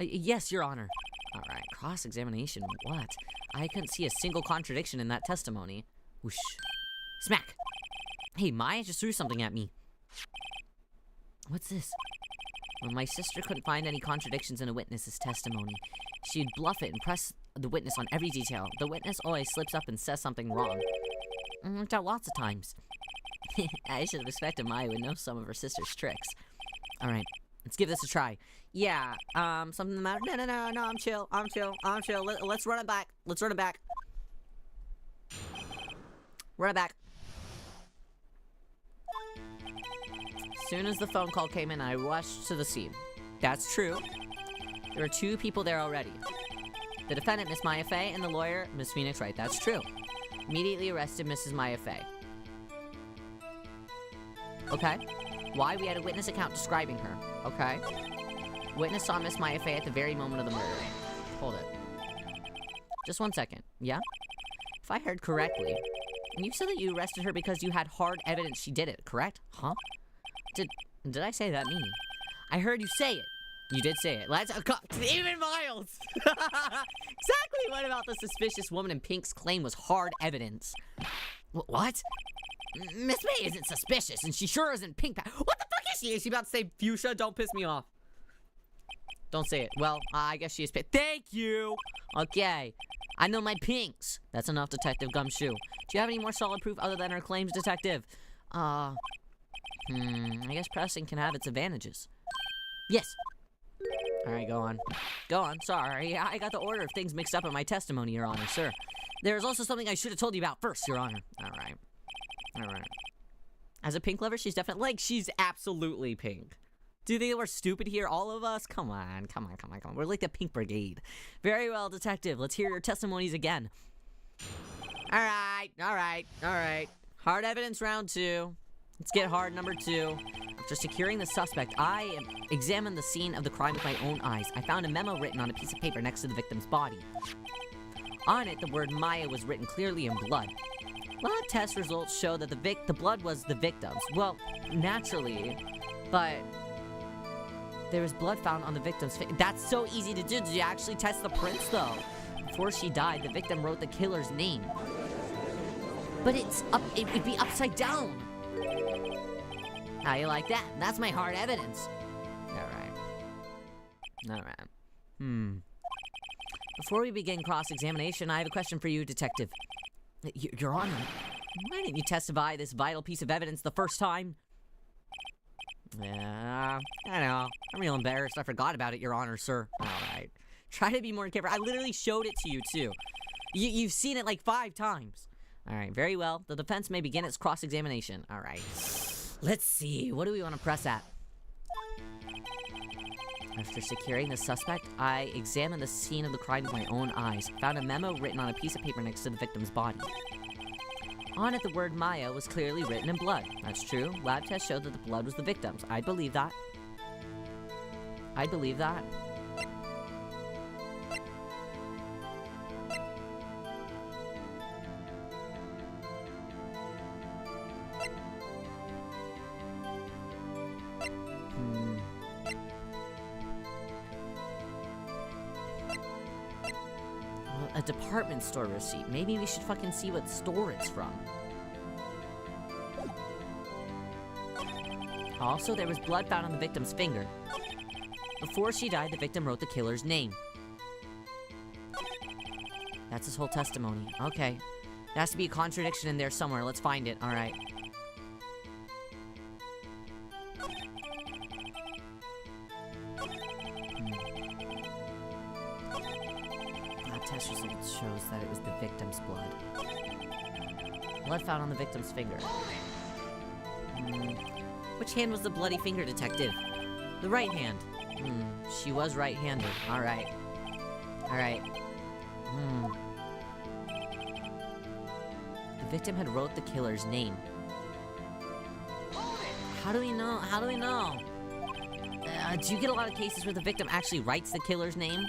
Yes, Your Honor. Alright, cross-examination, what? I couldn't see a single contradiction in that testimony. Whoosh. Smack! Hey, Maya just threw something at me. What's this? When my sister couldn't find any contradictions in a witness's testimony, she'd bluff it and press the witness on every detail. The witness always slips up and says something wrong. Worked out lots of times. I should have expected Maya would know some of her sister's tricks. Alright, let's give this a try. Yeah, something the matter? No, I'm chill. Let's run it back. Run it back. As soon as the phone call came in, I rushed to the scene. That's true. There were 2 people there already. The defendant, Miss Maya Fey, and the lawyer, Miss Phoenix Wright. That's true. Immediately arrested Mrs. Maya Fey. Okay. Why? We had a witness account describing her. Okay. Witness saw Miss Maya Fey at the very moment of the murder. Hold it. Just 1 second. Yeah? If I heard correctly, you said that you arrested her because you had hard evidence she did it, correct? Huh? Did I say that meaning? I heard you say it. You did say it. Let's even Miles. Exactly what about the suspicious woman in pink's claim was hard evidence? What? Miss May isn't suspicious, and she sure isn't pink. What the fuck is she? Is she about to say fuchsia? Don't piss me off. Don't say it. Well, I guess she is pink. Thank you. Okay. I know my pinks. That's enough, Detective Gumshoe. Do you have any more solid proof other than her claims, Detective? I guess pressing can have its advantages. Yes. Alright, go on. Go on, sorry. I got the order of things mixed up in my testimony, Your Honor, sir. There's also something I should have told you about first, Your Honor. Alright. As a pink lover, she's definitely, like, she's absolutely pink. Do you think we're stupid here, all of us? Come on. We're like the Pink Brigade. Very well, Detective. Let's hear your testimonies again. Alright. Hard evidence round 2. Let's get hard number 2. After securing the suspect, I examined the scene of the crime with my own eyes. I found a memo written on a piece of paper next to the victim's body. On it, the word Maya was written clearly in blood. Lab test results show that the blood was the victim's. Well, naturally, but there was blood found on the victim's face. That's so easy to do. Did you actually test the prints, though? Before she died, the victim wrote the killer's name. But it'd be upside down. How you like that? That's my hard evidence. Alright. Before we begin cross-examination, I have a question for you, Detective. Your Honor, why didn't you testify this vital piece of evidence the first time? Yeah, I know. I'm real embarrassed. I forgot about it, Your Honor, sir. Alright. Try to be more careful. I literally showed it to you, too. You've seen it like 5 times. Alright, very well. The defense may begin its cross-examination. Alright. Let's see. What do we want to press at? After securing the suspect, I examined the scene of the crime with my own eyes. Found a memo written on a piece of paper next to the victim's body. On it, the word Maya was clearly written in blood. That's true. Lab tests showed that the blood was the victim's. I believe that. Well, a department store receipt. Maybe we should fucking see what store it's from. Also, there was blood found on the victim's finger. Before she died, the victim wrote the killer's name. That's his whole testimony. Okay. There has to be a contradiction in there somewhere. Let's find it. Alright. Test result shows that it was the victim's blood. Blood found on the victim's finger. Which hand was the bloody finger, detective? The right hand. She was right-handed. Alright. Alright. The victim had wrote the killer's name. How do we know? How do we know? Do you get a lot of cases where the victim actually writes the killer's name?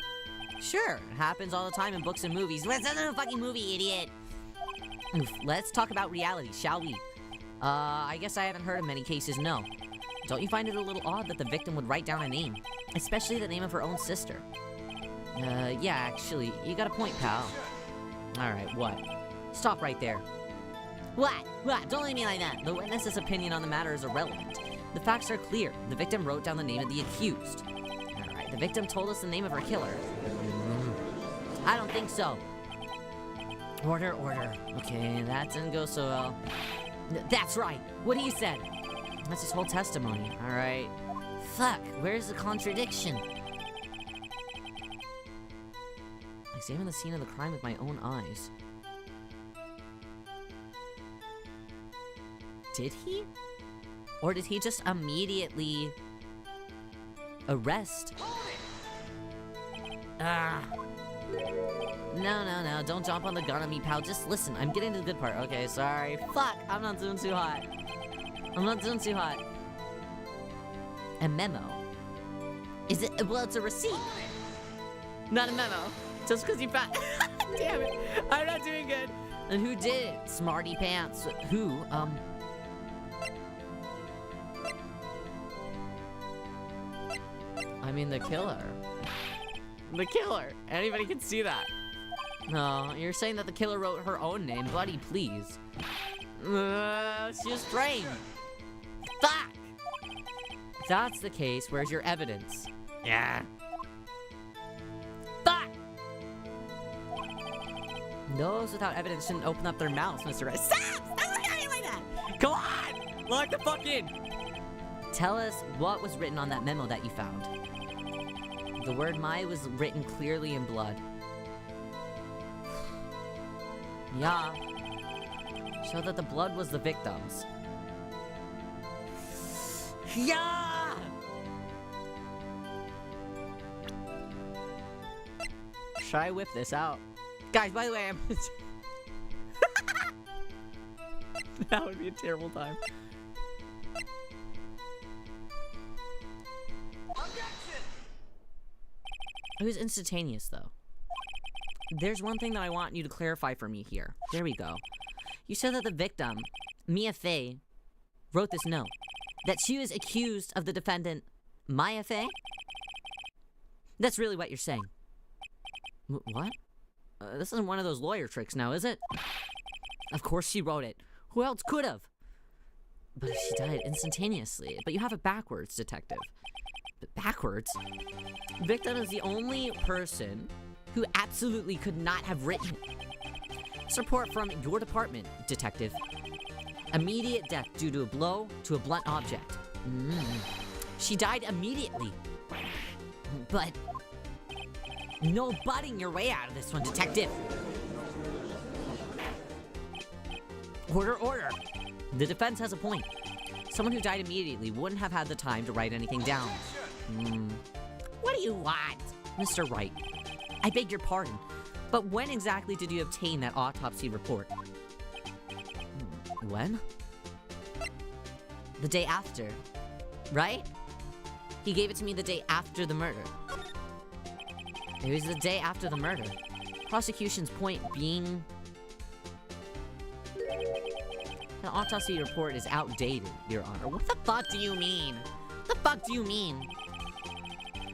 Sure, it happens all the time in books and movies. It's not a fucking movie, idiot! Oof, let's talk about reality, shall we? I guess I haven't heard of many cases, no. Don't you find it a little odd that the victim would write down a name? Especially the name of her own sister. Yeah, actually, you got a point, pal. Alright, what? Stop right there. What? What? Don't leave me like that. The witness's opinion on the matter is irrelevant. The facts are clear. The victim wrote down the name of the accused. Alright, the victim told us the name of her killer. I don't think so. Order, order. Okay, that didn't go so well. That's right. What he said. That's his whole testimony. Alright. Fuck, where's the contradiction? Examine the scene of the crime with my own eyes. Did he? Or did he just immediately arrest? No, don't jump on the gun on me, pal. Just listen, I'm getting to the good part. Okay, sorry. Fuck, I'm not doing too hot. I'm not doing too hot. A memo. Is it? Well, it's a receipt. Not a memo. Just because you found... Damn it. I'm not doing good. And who did it? Smarty pants. Who? I mean, the killer. The killer. Anybody can see that. No, you're saying that the killer wrote her own name. Buddy, please. She was framed. Fuck! If that's the case, where's your evidence? Yeah. Fuck! Those without evidence shouldn't open up their mouths, Mr. Rice. Stop! Stop looking at me like that! Come on! Lock the fuck in! Tell us what was written on that memo that you found. The word Maya was written clearly in blood. Yeah. Show that the blood was the victim's. Yeah! Should I whip this out? Guys, by the way, I'm... That would be a terrible time. It was instantaneous, though. There's one thing that I want you to clarify for me here. There we go. You said that the victim, Mia Fey, wrote this note. That she was accused of the defendant, Maya Fey? That's really what you're saying. What? This isn't one of those lawyer tricks now, is it? Of course she wrote it. Who else could have? But she died instantaneously. But you have it backwards, detective. But backwards? Victim is the only person who absolutely could not have written it. This report from your department, detective. Immediate death due to a blow to a blunt object. She died immediately. But no butting your way out of this one, detective. Order, order. The defense has a point. Someone who died immediately wouldn't have had the time to write anything down. What do you want? Mr. Wright, I beg your pardon, but when exactly did you obtain that autopsy report? When? The day after, right? He gave it to me the day after the murder. It was the day after the murder. Prosecution's point being... the autopsy report is outdated, Your Honor. What the fuck do you mean? What the fuck do you mean?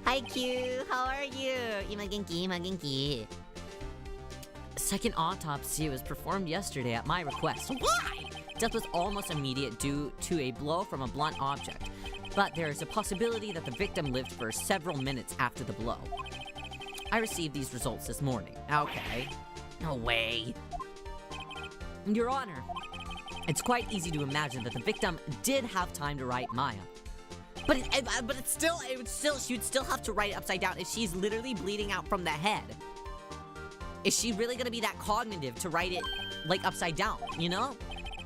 Hi, Q. How are you? Imagenki, imagenki. Second autopsy was performed yesterday at my request. Why? Death was almost immediate due to a blow from a blunt object. But there is a possibility that the victim lived for several minutes after the blow. I received these results this morning. Okay. No way. Your Honor, it's quite easy to imagine that the victim did have time to write Maya. But she would still have to write it upside down if she's literally bleeding out from the head. Is she really gonna be that cognitive to write it, like, upside down, you know?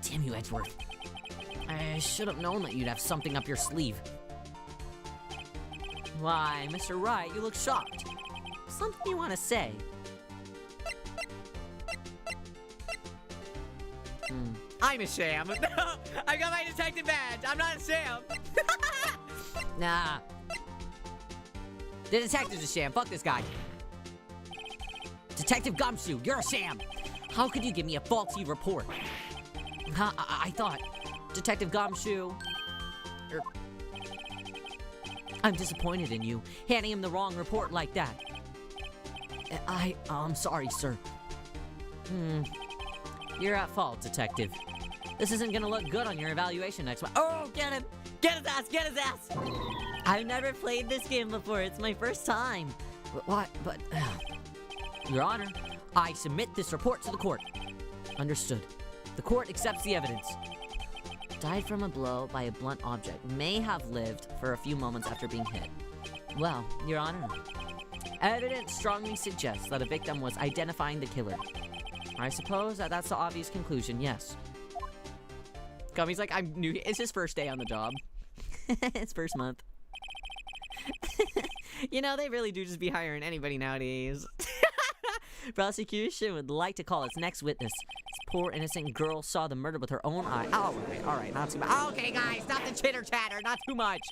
Damn you, Edgeworth. I should have known that you'd have something up your sleeve. Why, Mr. Wright, you look shocked. Something you want to say? I'm a sham. No, I got my detective badge. I'm not a sham. Nah. The detective's a sham. Fuck this guy. Detective Gumshoe, you're a sham. How could you give me a faulty report? I thought. Detective Gumshoe. I'm disappointed in you, handing him the wrong report like that. I'm sorry, sir. You're at fault, Detective. This isn't gonna look good on your evaluation next month. Oh, get him! Get his ass! Get his ass! I've never played this game before. It's my first time. What? But, Your Honor, I submit this report to the court. Understood. The court accepts the evidence. Died from a blow by a blunt object. May have lived for a few moments after being hit. Well, Your Honor, evidence strongly suggests that a victim was identifying the killer. I suppose that's the obvious conclusion, yes. Gummy's like, I'm new. It's his first day on the job. It's first month. You know, they really do just be hiring anybody nowadays. Prosecution would like to call its next witness. This poor innocent girl saw the murder with her own eye. Alright, not too much. Okay, guys, stop the chitter-chatter, not too much.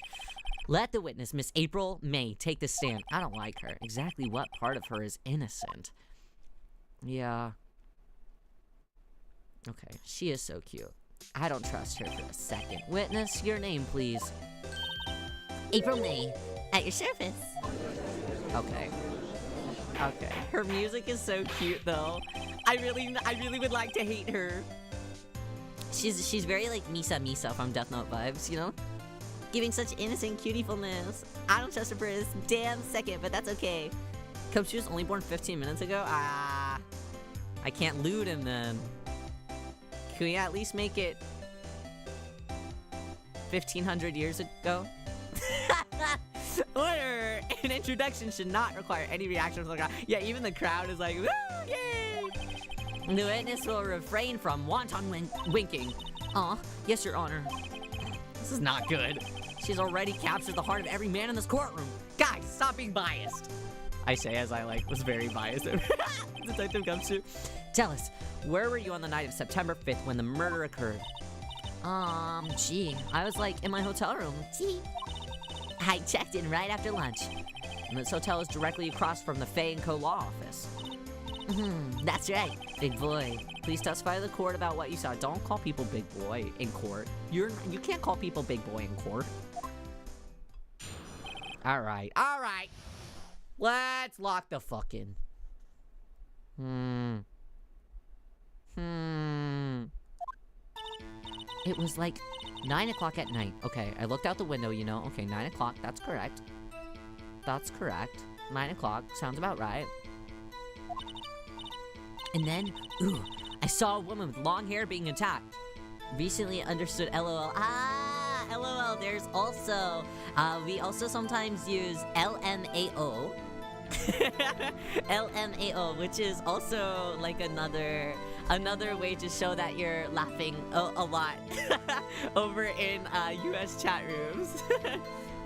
Let the witness, Miss April May, take the stand. I don't like her. Exactly what part of her is innocent? Yeah. Okay, she is so cute. I don't trust her for a second. Witness, your name, please. April May, at your service. Okay. Okay. Her music is so cute, though. I really would like to hate her. She's very like Misa from Death Note vibes, you know? Giving such innocent cutiefulness. I don't trust her for a damn second, but that's okay. Cub she was only born 15 minutes ago? I can't loot him then. Can we at least make it 1,500 years ago? Order! An introduction should not require any reaction from the crowd. Yeah, even the crowd is like, woo, yay! The witness will refrain from wanton winking. Aw, yes, Your Honor. This is not good. She's already captured the heart of every man in this courtroom. Guys, stop being biased. I say as I, was very biased. Detective Gumshoe. Tell us, where were you on the night of September 5th when the murder occurred? Gee, I was, in my hotel room. Gee. I checked in right after lunch. And this hotel is directly across from the Fay & Co. law office. That's right, big boy. Please testify to the court about what you saw. Don't call people big boy in court. You can't call people big boy in court. Alright. Let's lock the fuck in. It was 9 o'clock at night. Okay, I looked out the window, you know. Okay, 9 o'clock, that's correct. 9 o'clock, sounds about right. And then, I saw a woman with long hair being attacked. Recently understood LOL. LOL, there's also, we also sometimes use LMAO. LMAO, which is also another way to show that you're laughing a lot over in US chat rooms.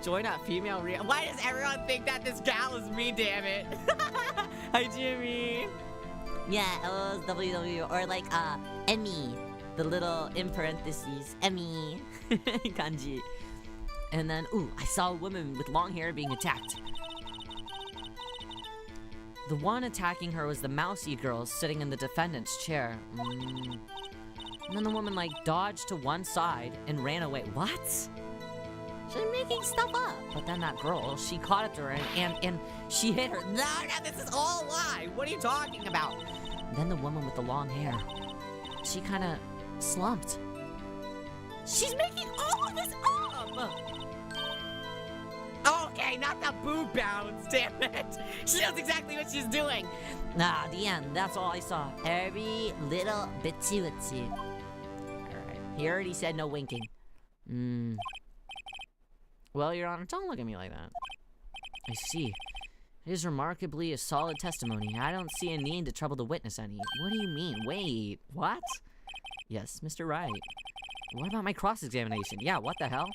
Join up female Riyo. Why does everyone think that this gal is me, damn it? Hi, Jimmy. Yeah, LOL's WW, or Emmy, the little in parentheses, Emmy kanji. And then, I saw a woman with long hair being attacked. The one attacking her was the mousy girl sitting in the defendant's chair. And then the woman, dodged to one side and ran away. What? She's making stuff up. But then that girl, she caught up to her and she hit her. No, this is all a lie. What are you talking about? And then the woman with the long hair, she kind of slumped. She's making all of this up! Okay, not the boob bounce, damn it! She knows exactly what she's doing! The end, that's all I saw. Every little bitsy. Alright, he already said no winking. Well, Your Honor, don't look at me like that. I see. It is remarkably a solid testimony. I don't see a need to trouble the witness any. What do you mean? Wait, what? Yes, Mr. Wright. What about my cross-examination? Yeah, what the hell?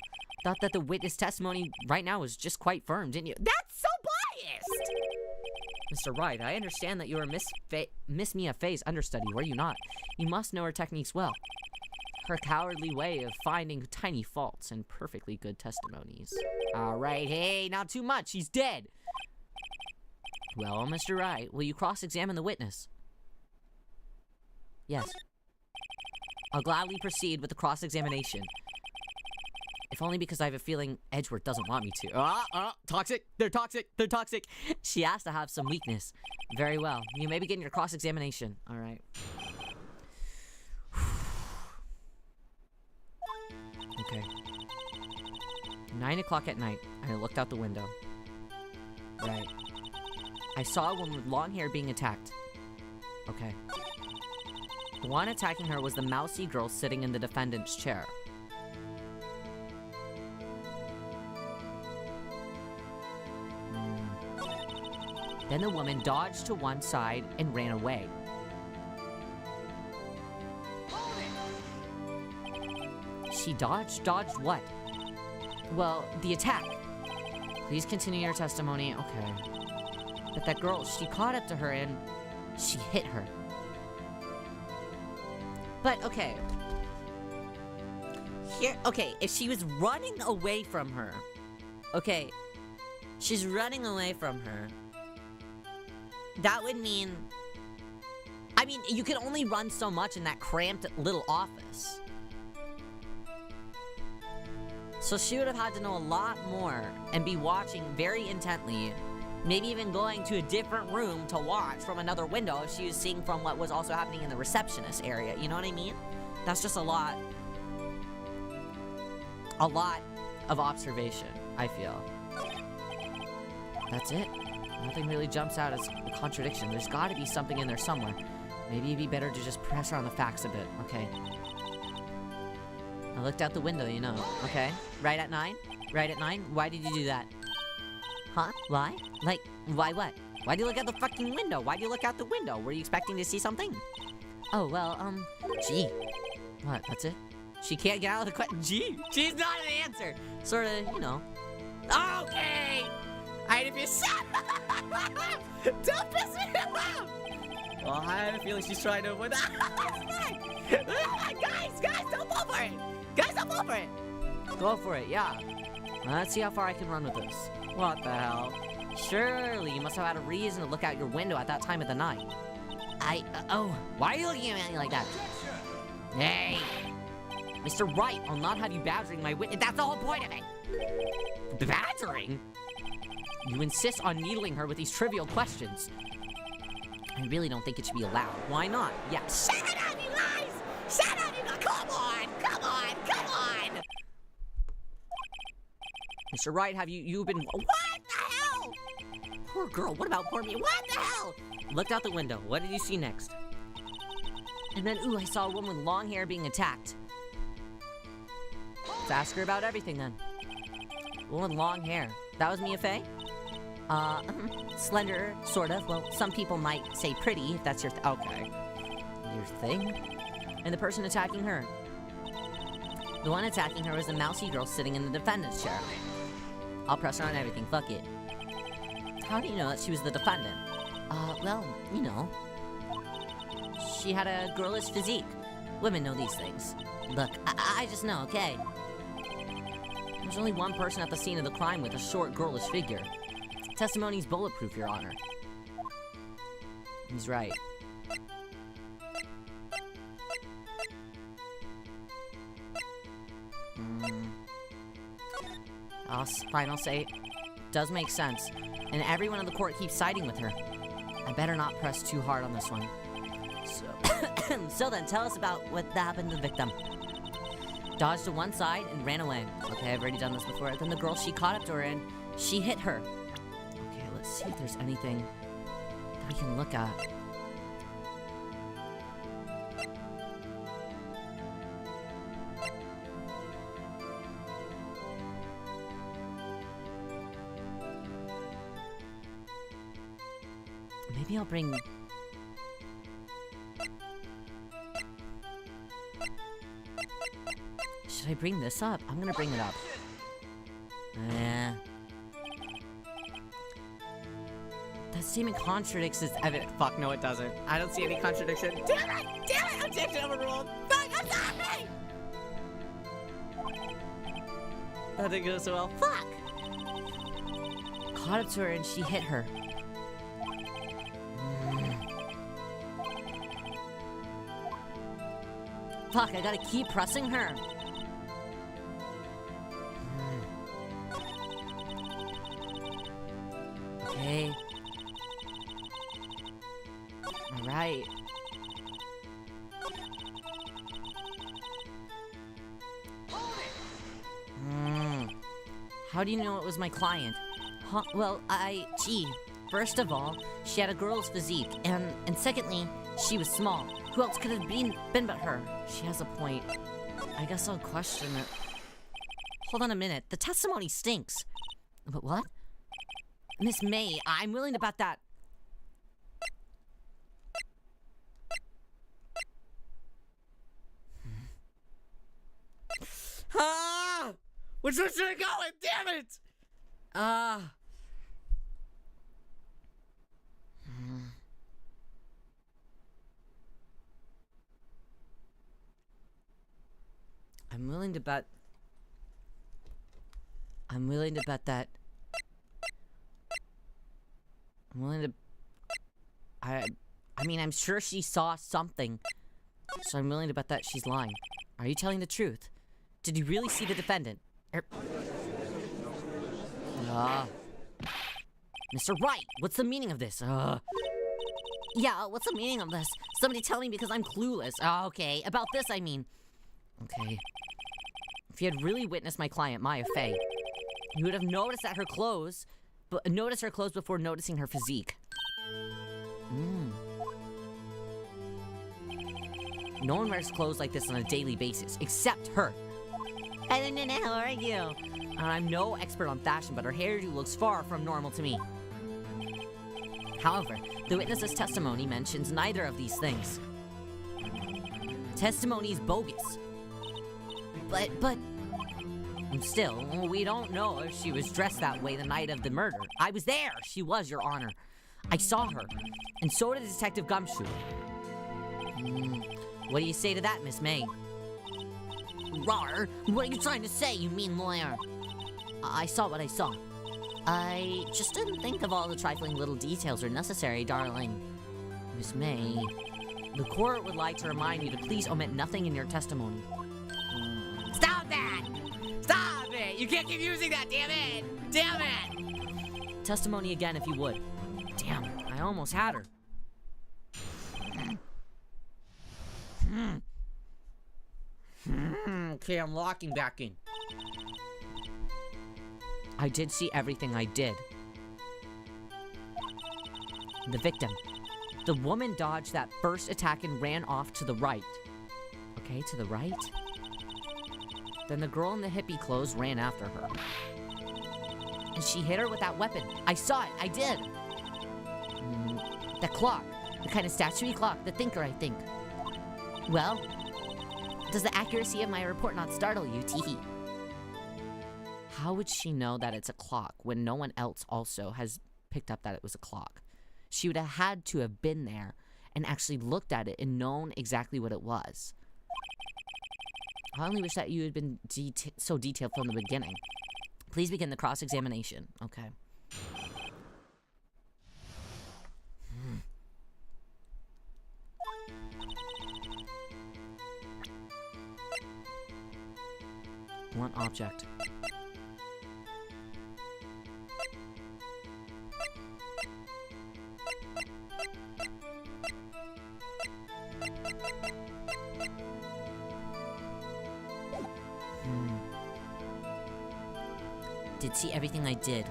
Thought that the witness testimony right now was just quite firm, didn't you? That's so biased! Mr. Wright, I understand that you were Miss Mia Fey's understudy, were you not? You must know her techniques well. Her cowardly way of finding tiny faults and perfectly good testimonies. Alright, hey, not too much, he's dead! Well, Mr. Wright, will you cross-examine the witness? Yes. I'll gladly proceed with the cross-examination. If only because I have a feeling Edgeworth doesn't want me to. Toxic! They're toxic! They're toxic! She has to have some weakness. Very well. You may begin your cross-examination. Alright. Okay. 9 o'clock at night, and I looked out the window. Right. I saw a woman with long hair being attacked. Okay. The one attacking her was the mousy girl sitting in the defendant's chair. Then the woman dodged to one side and ran away. She dodged? Dodged what? Well, the attack. Please continue your testimony. Okay. But that girl, she caught up to her and she hit her. But, okay. Okay, if she was running away from her. Okay. She's running away from her. That would mean... I mean, you can only run so much in that cramped little office. So she would have had to know a lot more and be watching very intently. Maybe even going to a different room to watch from another window if she was seeing from what was also happening in the receptionist area. You know what I mean? That's just a lot of observation, I feel. That's it. Nothing really jumps out as a contradiction. There's got to be something in there somewhere. Maybe it'd be better to just press her on the facts a bit. Okay. I looked out the window, you know. Okay. Right at 9? Right at 9? Why did you do that? Huh? Why? Like, why what? Why'd you look out the fucking window? Why'd you look out the window? Were you expecting to see something? Oh, well, gee. What, that's it? She can't get out of the question. Gee, she's not an answer. Sort of, you know. Okay! Alright, if you don't piss me off! Well, I have a feeling she's trying to avoid that. Guys, don't fall for it! Guys, don't fall for it! Go for it, yeah. Let's see how far I can run with this. What the hell? Surely you must have had a reason to look out your window at that time of the night. Why are you looking at me like that? Hey! Mr. Wright, I'll not have you badgering my witness. That's the whole point of it! Badgering? You insist on needling her with these trivial questions. I really don't think it should be allowed. Why not? Yeah. Shut up, you guys! Shut up, you guys! Come on! Mr. Wright, have you've been... What the hell? Poor girl, what about poor me? What the hell? Looked out the window. What did you see next? And then, I saw a woman with long hair being attacked. Let's ask her about everything, then. Woman with long hair. That was Mia Fey? Slender, sort of. Well, some people might say pretty, if that's your okay. Your thing? And the person attacking her? The one attacking her was the mousy girl sitting in the defendant's chair. I'll press her on everything, fuck it. How do you know that she was the defendant? Well, you know. She had a girlish physique. Women know these things. Look, I just know, okay? There's only one person at the scene of the crime with a short, girlish figure. Testimony's bulletproof, Your Honor. He's right. Fine, I'll say it does make sense. And everyone in the court keeps siding with her. I better not press too hard on this one. So then, tell us about what happened to the victim. Dodged to one side and ran away. Okay, I've already done this before. Then the girl, she caught up to her and she hit her. Okay, let's see if there's anything that we can look at. Maybe I'll bring... Should I bring this up? I'm gonna bring it up. That statement contradicts its evidence. Fuck, no it doesn't. I don't see any contradiction. Damn it! Damn it! Objection overruled! Fuck, I'm sorry! That didn't go so well. Fuck! Caught up to her and she hit her. Fuck, I gotta keep pressing her. Okay. Alright. How do you know it was my client? Huh? Well, gee. First of all, she had a girl's physique, and secondly, she was small. Who else could have been but her? She has a point. I guess I'll question it. Hold on a minute. The testimony stinks. But what? Miss May, I'm willing to bet that... Ah! Which one should I go with? Damn it! I'm willing to bet that... I mean, I'm sure she saw something. So I'm willing to bet that she's lying. Are you telling the truth? Did you really see the defendant? Mr. Wright, what's the meaning of this? Yeah, what's the meaning of this? Somebody tell me because I'm clueless. Okay, about this I mean. Okay. If you had really witnessed my client, Maya Fey, you would have noticed her clothes before noticing her physique. No one wears clothes like this on a daily basis, except her. I don't know, how are you? I'm no expert on fashion, but her hairdo looks far from normal to me. However, the witness's testimony mentions neither of these things. Testimony is bogus. But... Still, we don't know if she was dressed that way the night of the murder. I was there! She was, Your Honor. I saw her. And so did Detective Gumshoe. What do you say to that, Miss May? Rar, what are you trying to say, you mean lawyer? I saw what I saw. I just didn't think of all the trifling little details are necessary, darling. Miss May, the court would like to remind you to please omit nothing in your testimony. Stop that! Stop it! You can't keep using that, damn it! Damn it! Testimony again if you would. Damn, I almost had her. Okay, I'm locking back in. I did see everything I did. The victim. The woman dodged that first attack and ran off to the right. Okay, to the right. Then the girl in the hippie clothes ran after her. And she hit her with that weapon. I saw it, I did. The clock. The kind of statuey clock. The thinker, I think. Well, does the accuracy of my report not startle you, Teehee? How would she know that it's a clock when no one else also has picked up that it was a clock? She would have had to have been there and actually looked at it and known exactly what it was. I only wish that you had been so detailed from the beginning. Please begin the cross-examination. Okay. One object. Did see everything I did.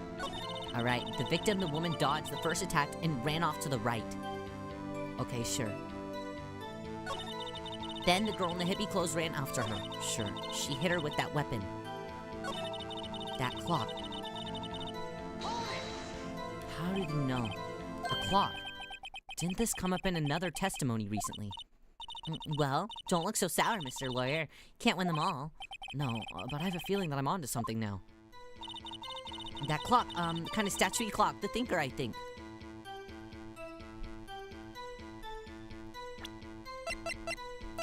Alright, the victim, the woman, dodged the first attack and ran off to the right. Okay, sure. Then the girl in the hippie clothes ran after her. Sure. She hit her with that weapon. That clock. How did you know? A clock. Didn't this come up in another testimony recently? Well, don't look so sour, Mr. Lawyer. Can't win them all. No, but I have a feeling that I'm onto something now. That clock, kind of statuey clock, the thinker, I think.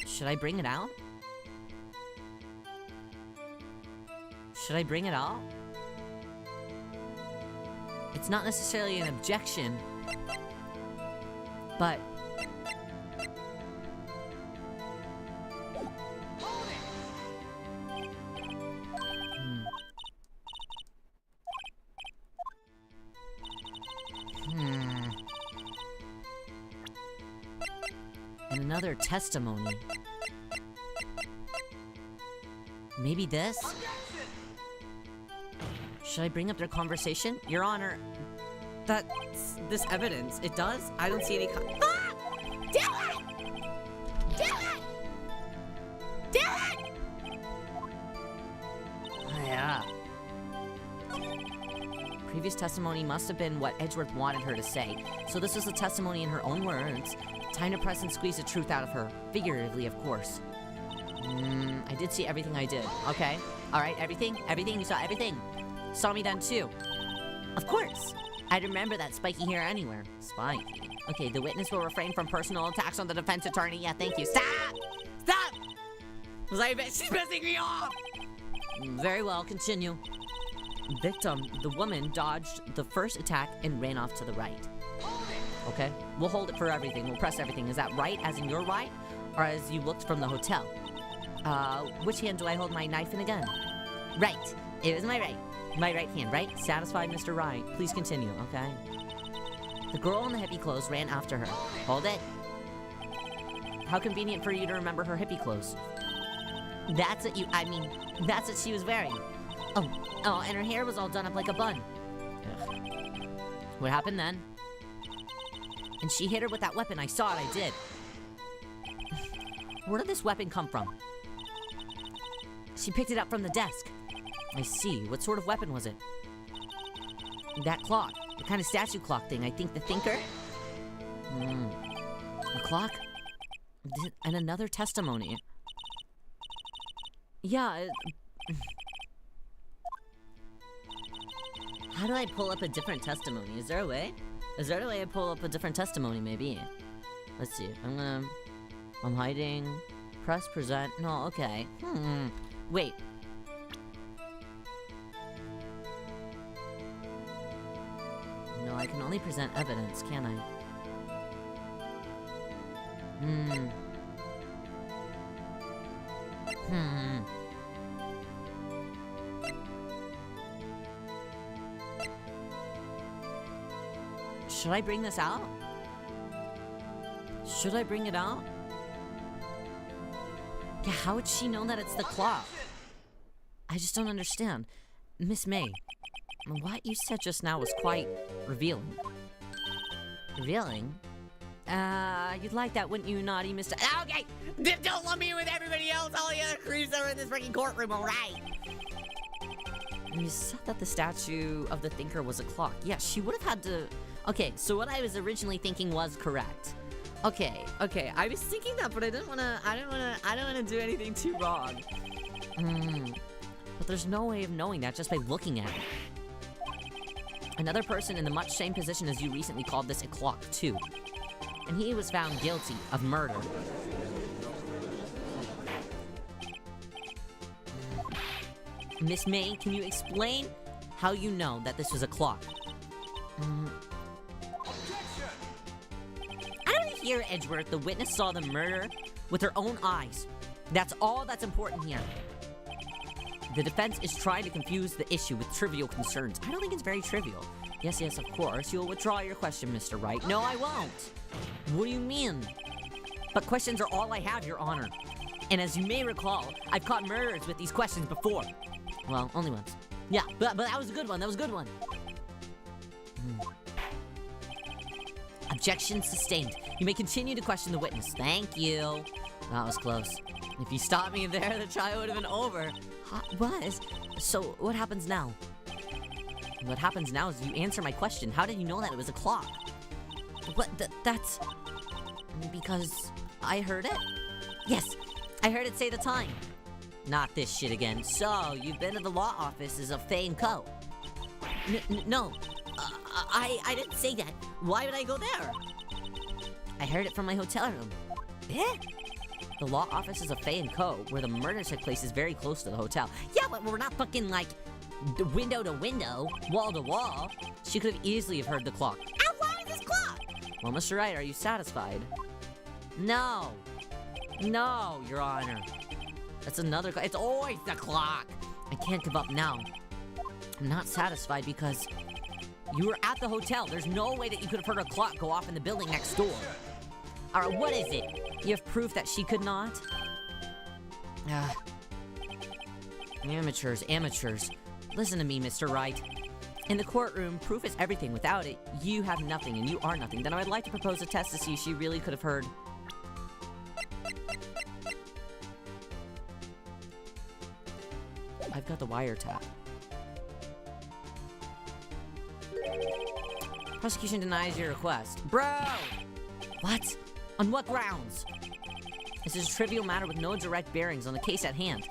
Should I bring it out? Should I bring it out? It's not necessarily an objection, but... And another testimony. Maybe this? Should I bring up their conversation? Your Honor, that's this evidence. It does? I don't see any Ah! Do it! Do it! Do it! Yeah. Previous testimony must have been what Edgeworth wanted her to say. So this was the testimony in her own words. Time to press and squeeze the truth out of her. Figuratively, of course. I did see everything I did. Okay. Alright, everything? Everything? You saw everything? Saw me then too. Of course. I'd remember that spiky hair anywhere. Spiky. Okay, the witness will refrain from personal attacks on the defense attorney. Yeah, thank you. Stop! Stop! She's pissing me off! Very well, continue. Victim, the woman, dodged the first attack and ran off to the right. Okay, we'll hold it for everything. We'll press everything. Is that right, as in your right? Or as you looked from the hotel? Which hand do I hold my knife in again? Right. It was my right. My right hand, right? Satisfied, Mr. Wright. Please continue, okay? The girl in the hippie clothes ran after her. Hold it. How convenient for you to remember her hippie clothes. That's what that's what she was wearing. Oh, and her hair was all done up like a bun. Ugh. What happened then? And she hit her with that weapon. I saw it, I did. Where did this weapon come from? She picked it up from the desk. I see. What sort of weapon was it? That clock. The kind of statue clock thing. I think the thinker? A clock? And another testimony. Yeah, How do I pull up a different testimony? Is there a way? Is there a way I pull up a different testimony, maybe? Let's see. I'm hiding. Press present. No, okay. Wait. No, I can only present evidence, can't I? Should I bring this out? Should I bring it out? Yeah, how would she know that it's the clock? I just don't understand. Miss May, what you said just now was quite revealing. Revealing? You'd like that, wouldn't you, naughty Mr. Okay! Don't lump me with everybody else, all the other crews that are in this freaking courtroom, alright? You said that the statue of the thinker was a clock. Yeah, she would have had to... Okay, so what I was originally thinking was correct. Okay, I was thinking that, but I don't wanna do anything too wrong. But there's no way of knowing that just by looking at it. Another person in the much same position as you recently called this a clock, too. And he was found guilty of murder. Miss May, can you explain how you know that this was a clock? I don't hear, Edgeworth. The witness saw the murder with her own eyes. That's all that's important here. The defense is trying to confuse the issue with trivial concerns. I don't think it's very trivial. Yes, of course. You'll withdraw your question, Mr. Wright. No, I won't. What do you mean? But questions are all I have, Your Honor. And as you may recall, I've caught murderers with these questions before. Well, only once. Yeah, but that was a good one. That was a good one. Objection sustained. You may continue to question the witness. Thank you. That was close. If you stopped me there, the trial would have been over. What? So, what happens now? What happens now is you answer my question. How did you know that it was a clock? What? That's... Because I heard it? Yes, I heard it say the time. Not this shit again. So, you've been to the law offices of Fay & Co. No, I didn't say that. Why would I go there? I heard it from my hotel room. Eh? The law offices of Fay & Co., where the murder took place, is very close to the hotel. Yeah, but we're not fucking, like, window to window, wall to wall. She could have easily have heard the clock. How long is this clock? Well, Mr. Wright, are you satisfied? No. No, Your Honor. That's another clock. It's always the clock. I can't give up now. I'm not satisfied because you were at the hotel. There's no way that you could have heard a clock go off in the building next door. Alright, what is it? You have proof that she could not? Amateurs. Listen to me, Mr. Wright. In the courtroom, proof is everything. Without it, you have nothing and you are nothing. Then I would like to propose a test to see if she really could have heard. I've got the wiretap. Prosecution denies your request. Bro! What? On what grounds? This is a trivial matter with no direct bearings on the case at hand.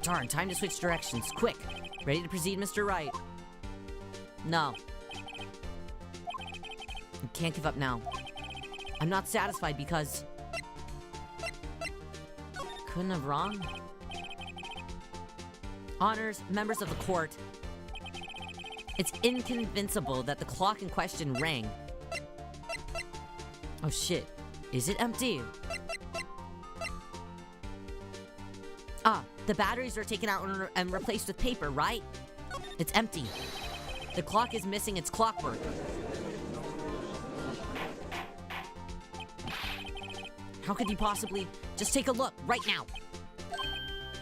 Darn, time to switch directions. Quick. Ready to proceed, Mr. Wright? No. I can't give up now. I'm not satisfied because... Couldn't have wrong? Honors, members of the court. It's inconceivable that the clock in question rang. Oh shit. Is it empty? Ah, the batteries are taken out and replaced with paper, right? It's empty. The clock is missing its clockwork. How could you possibly... Just take a look, right now.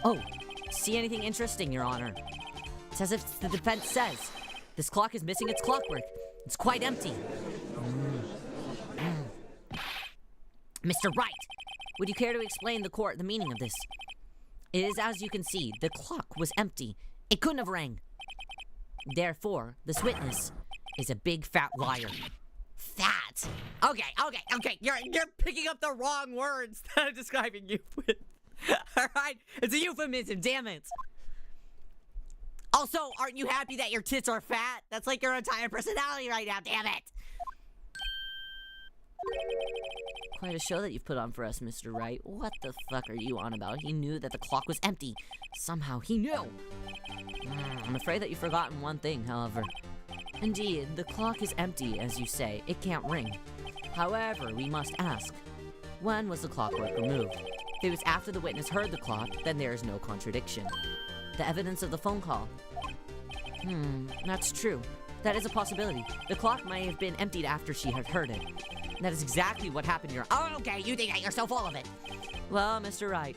Oh, see anything interesting, Your Honor? It's as if the defense says. This clock is missing its clockwork. It's quite empty. Mr. Wright, would you care to explain the court the meaning of this? It is as you can see, the clock was empty. It couldn't have rang. Therefore, this witness is a big fat liar. Fat? Okay. You're picking up the wrong words that I'm describing you with. Alright? It's a euphemism, damn it. Also, aren't you happy that your tits are fat? That's like your entire personality right now, damn it! Quite a show that you've put on for us, Mr. Wright. What the fuck are you on about? He knew that the clock was empty. Somehow he knew. I'm afraid that you've forgotten one thing, however. Indeed, the clock is empty, as you say. It can't ring. However, we must ask, when was the clockwork removed? If it was after the witness heard the clock, then there is no contradiction. The evidence of the phone call. That's true. That is a possibility. The clock might have been emptied after she had heard it. That is exactly what happened here. Oh, okay, you think that you're so full of it. Well, Mr. Wright,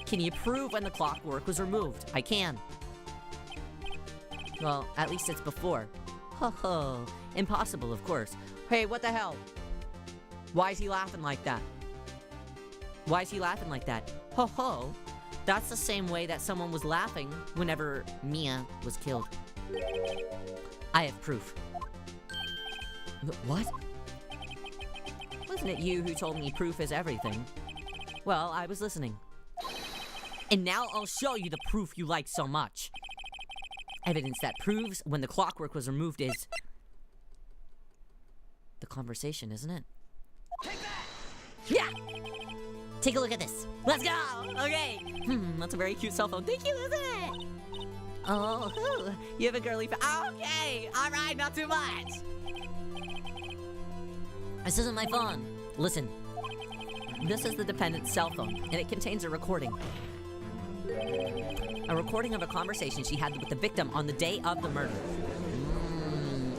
can you prove when the clockwork was removed? I can. Well, at least it's before. Ho ho. Impossible, of course. Hey, what the hell? Why is he laughing like that? Why is he laughing like that? Ho ho. That's the same way that someone was laughing whenever Mia was killed. I have proof. What? Wasn't it you who told me proof is everything? Well, I was listening. And now I'll show you the proof you like so much. Evidence that proves when the clockwork was removed is... the conversation, isn't it? Take that! Yeah! Take a look at this. Let's go! Okay! That's a very cute cell phone. Thank you, isn't it? Oh, you have a girly okay! Alright, not too much! This isn't my phone. Listen. This is the defendant's cell phone, and it contains a recording. A recording of a conversation she had with the victim on the day of the murder.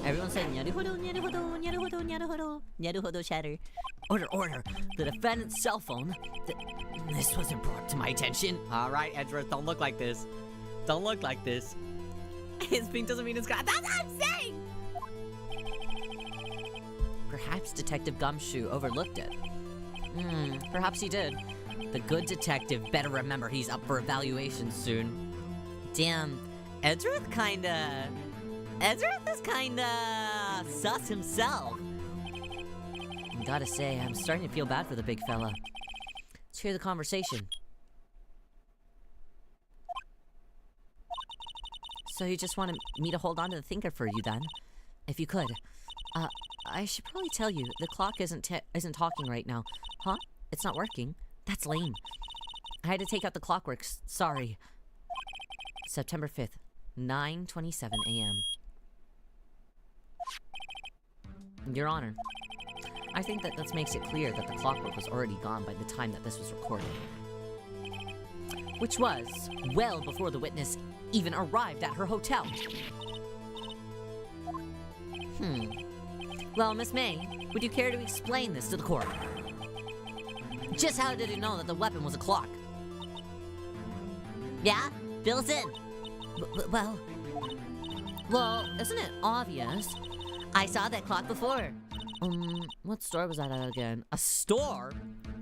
Everyone say nyaruhodo, nyaruhodo, nyaruhodo, nyaruhodo, nyaruhodo chatter. Order. The defendant's cell phone. This wasn't brought to my attention. Alright, Edgeworth, don't look like this. Don't look like this. His pink doesn't mean it's got. That's what I'm saying! Perhaps Detective Gumshoe overlooked it. Perhaps he did. The good detective better remember he's up for evaluation soon. Damn, Edgeworth is kinda... sus himself. Gotta say, I'm starting to feel bad for the big fella. Let's hear the conversation. So you just wanted me to hold on to the thinker for you then? If you could. I should probably tell you, the clock isn't talking right now. Huh? It's not working? That's lame. I had to take out the clockwork. Sorry. September 5th, 9:27 a.m. Your Honor, I think that this makes it clear that the clockwork was already gone by the time that this was recorded. Which was well before the witness even arrived at her hotel. Well, Miss May, would you care to explain this to the court? Just how did you know that the weapon was a clock? Yeah? Fill us in. Well, isn't it obvious? I saw that clock before. What store was that at again? A store?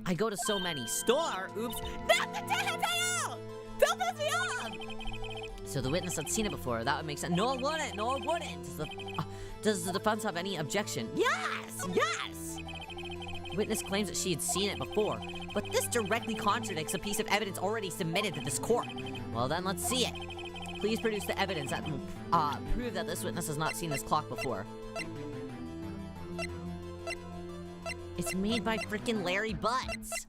I go to so many. Store? Oops. Not the tail! Don't piss me off! So the witness had seen it before. That would make sense. No, it wouldn't. No, it wouldn't. Does the defense have any objection? Yes! Yes! Witness claims that she had seen it before, but this directly contradicts a piece of evidence already submitted to this court. Well, then let's see it. Please produce the evidence that will prove that this witness has not seen this clock before. It's made by frickin' Larry Butts.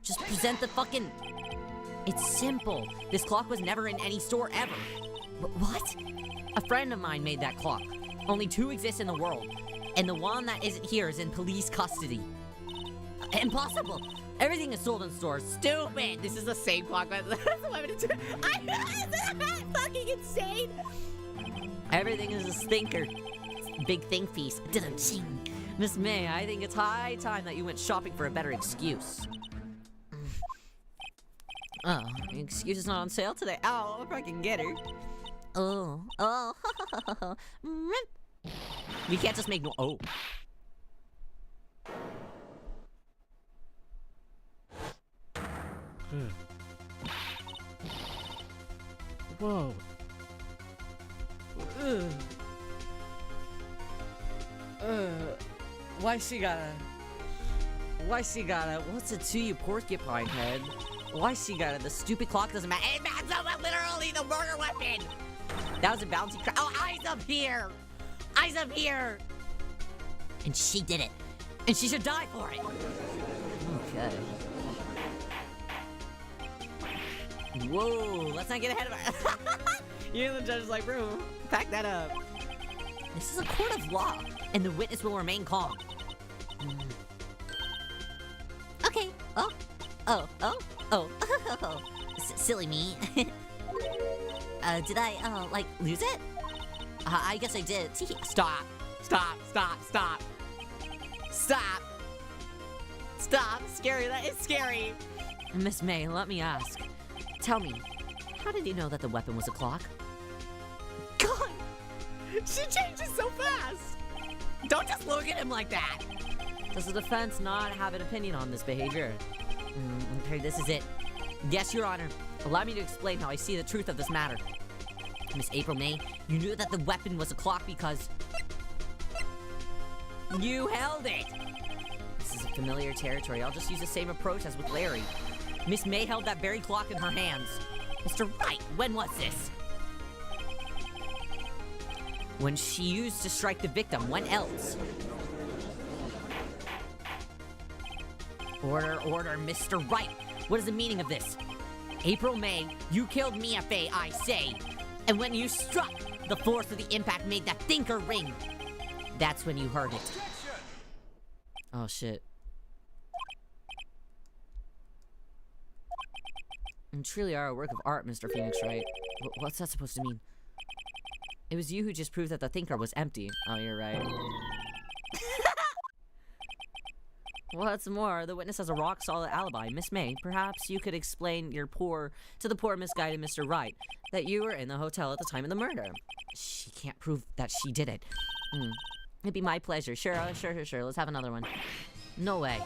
Just present the fucking... It's simple. This clock was never in any store ever. What? A friend of mine made that clock. Only 2 exist in the world. And the one that isn't here is in police custody. Impossible. Everything is sold in stores. Stupid. This is the same clock. That's fucking insane. Everything is a stinker. Big think feast. Miss May, I think it's high time that you went shopping for a better excuse. Oh, the excuse is not on sale today. Oh, if I can get her. Oh. We can't just make no. Oh. Whoa. Why she gotta, what's it to you, porcupine head? Why she gotta, the stupid clock doesn't matter. It matters about literally the murder weapon! That was a bouncy crap. Oh, eyes up here! Eyes up here! And she did it. And she should die for it! Okay. Whoa, let's not get ahead of her. You know, the judge is like, bro, pack that up. This is a court of law, and the witness will remain calm. Okay. Oh. Silly me. Did I, like, lose it? I guess I did. Stop. Scary, that is scary. Miss May, let me ask. Tell me, how did you know that the weapon was a clock? God! She changes so fast! Don't just look at him like that! Does the defense not have an opinion on this behavior? Okay, this is it. Yes, Your Honor. Allow me to explain how I see the truth of this matter. Miss April May, you knew that the weapon was a clock because... you held it! This is a familiar territory. I'll just use the same approach as with Larry. Miss May held that very clock in her hands. Mr. Wright, when was this? When she used to strike the victim. When else? Order, Mr. Wright. What is the meaning of this? April May, you killed Mia Fey, I say. And when you struck, the force of the impact made that thinker ring. That's when you heard it. Oh, shit. You truly are a work of art, Mr. Phoenix Wright. What's that supposed to mean? It was you who just proved that the thinker was empty. Oh, you're right. What's more, the witness has a rock-solid alibi. Miss May, perhaps you could explain to the poor misguided Mr. Wright that you were in the hotel at the time of the murder. She can't prove that she did it. It'd be my pleasure. Sure. Let's have another one. No way.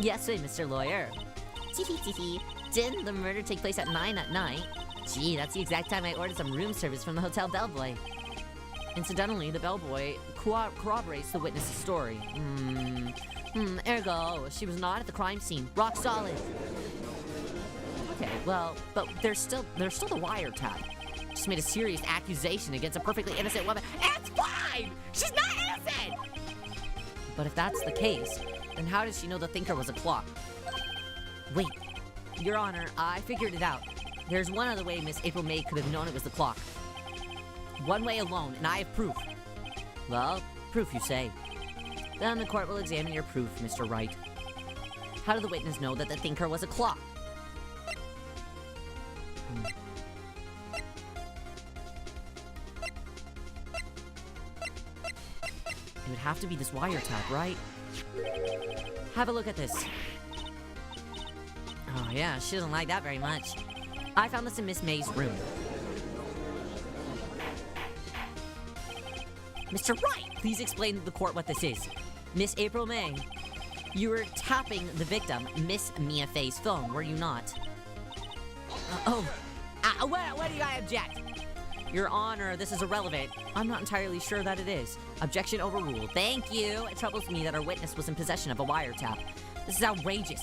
Yes, Mr. Lawyer. Didn't the murder take place at 9 at night? Gee, that's the exact time I ordered some room service from the hotel bellboy. Incidentally, the bellboy corroborates the witness's story. Ergo, she was not at the crime scene. Rock solid. Okay, well, but there's still the wiretap. Just made a serious accusation against a perfectly innocent woman. It's fine! She's not innocent! But if that's the case, then how does she know the thinker was a clock? Wait, Your Honor, I figured it out. There's one other way Miss April May could have known it was the clock. One way alone, and I have proof. Well, proof you say. Then the court will examine your proof, Mr. Wright. How did the witness know that the thinker was a clock? It would have to be this wiretap, right? Have a look at this. Oh yeah, she doesn't like that very much. I found this in Miss May's room. Mr. Wright, please explain to the court what this is. Miss April May, you were tapping the victim, Miss Mia Fay's phone, were you not? What do you object? Your Honor, this is irrelevant. I'm not entirely sure that it is. Objection overruled. Thank you. It troubles me that our witness was in possession of a wiretap. This is outrageous.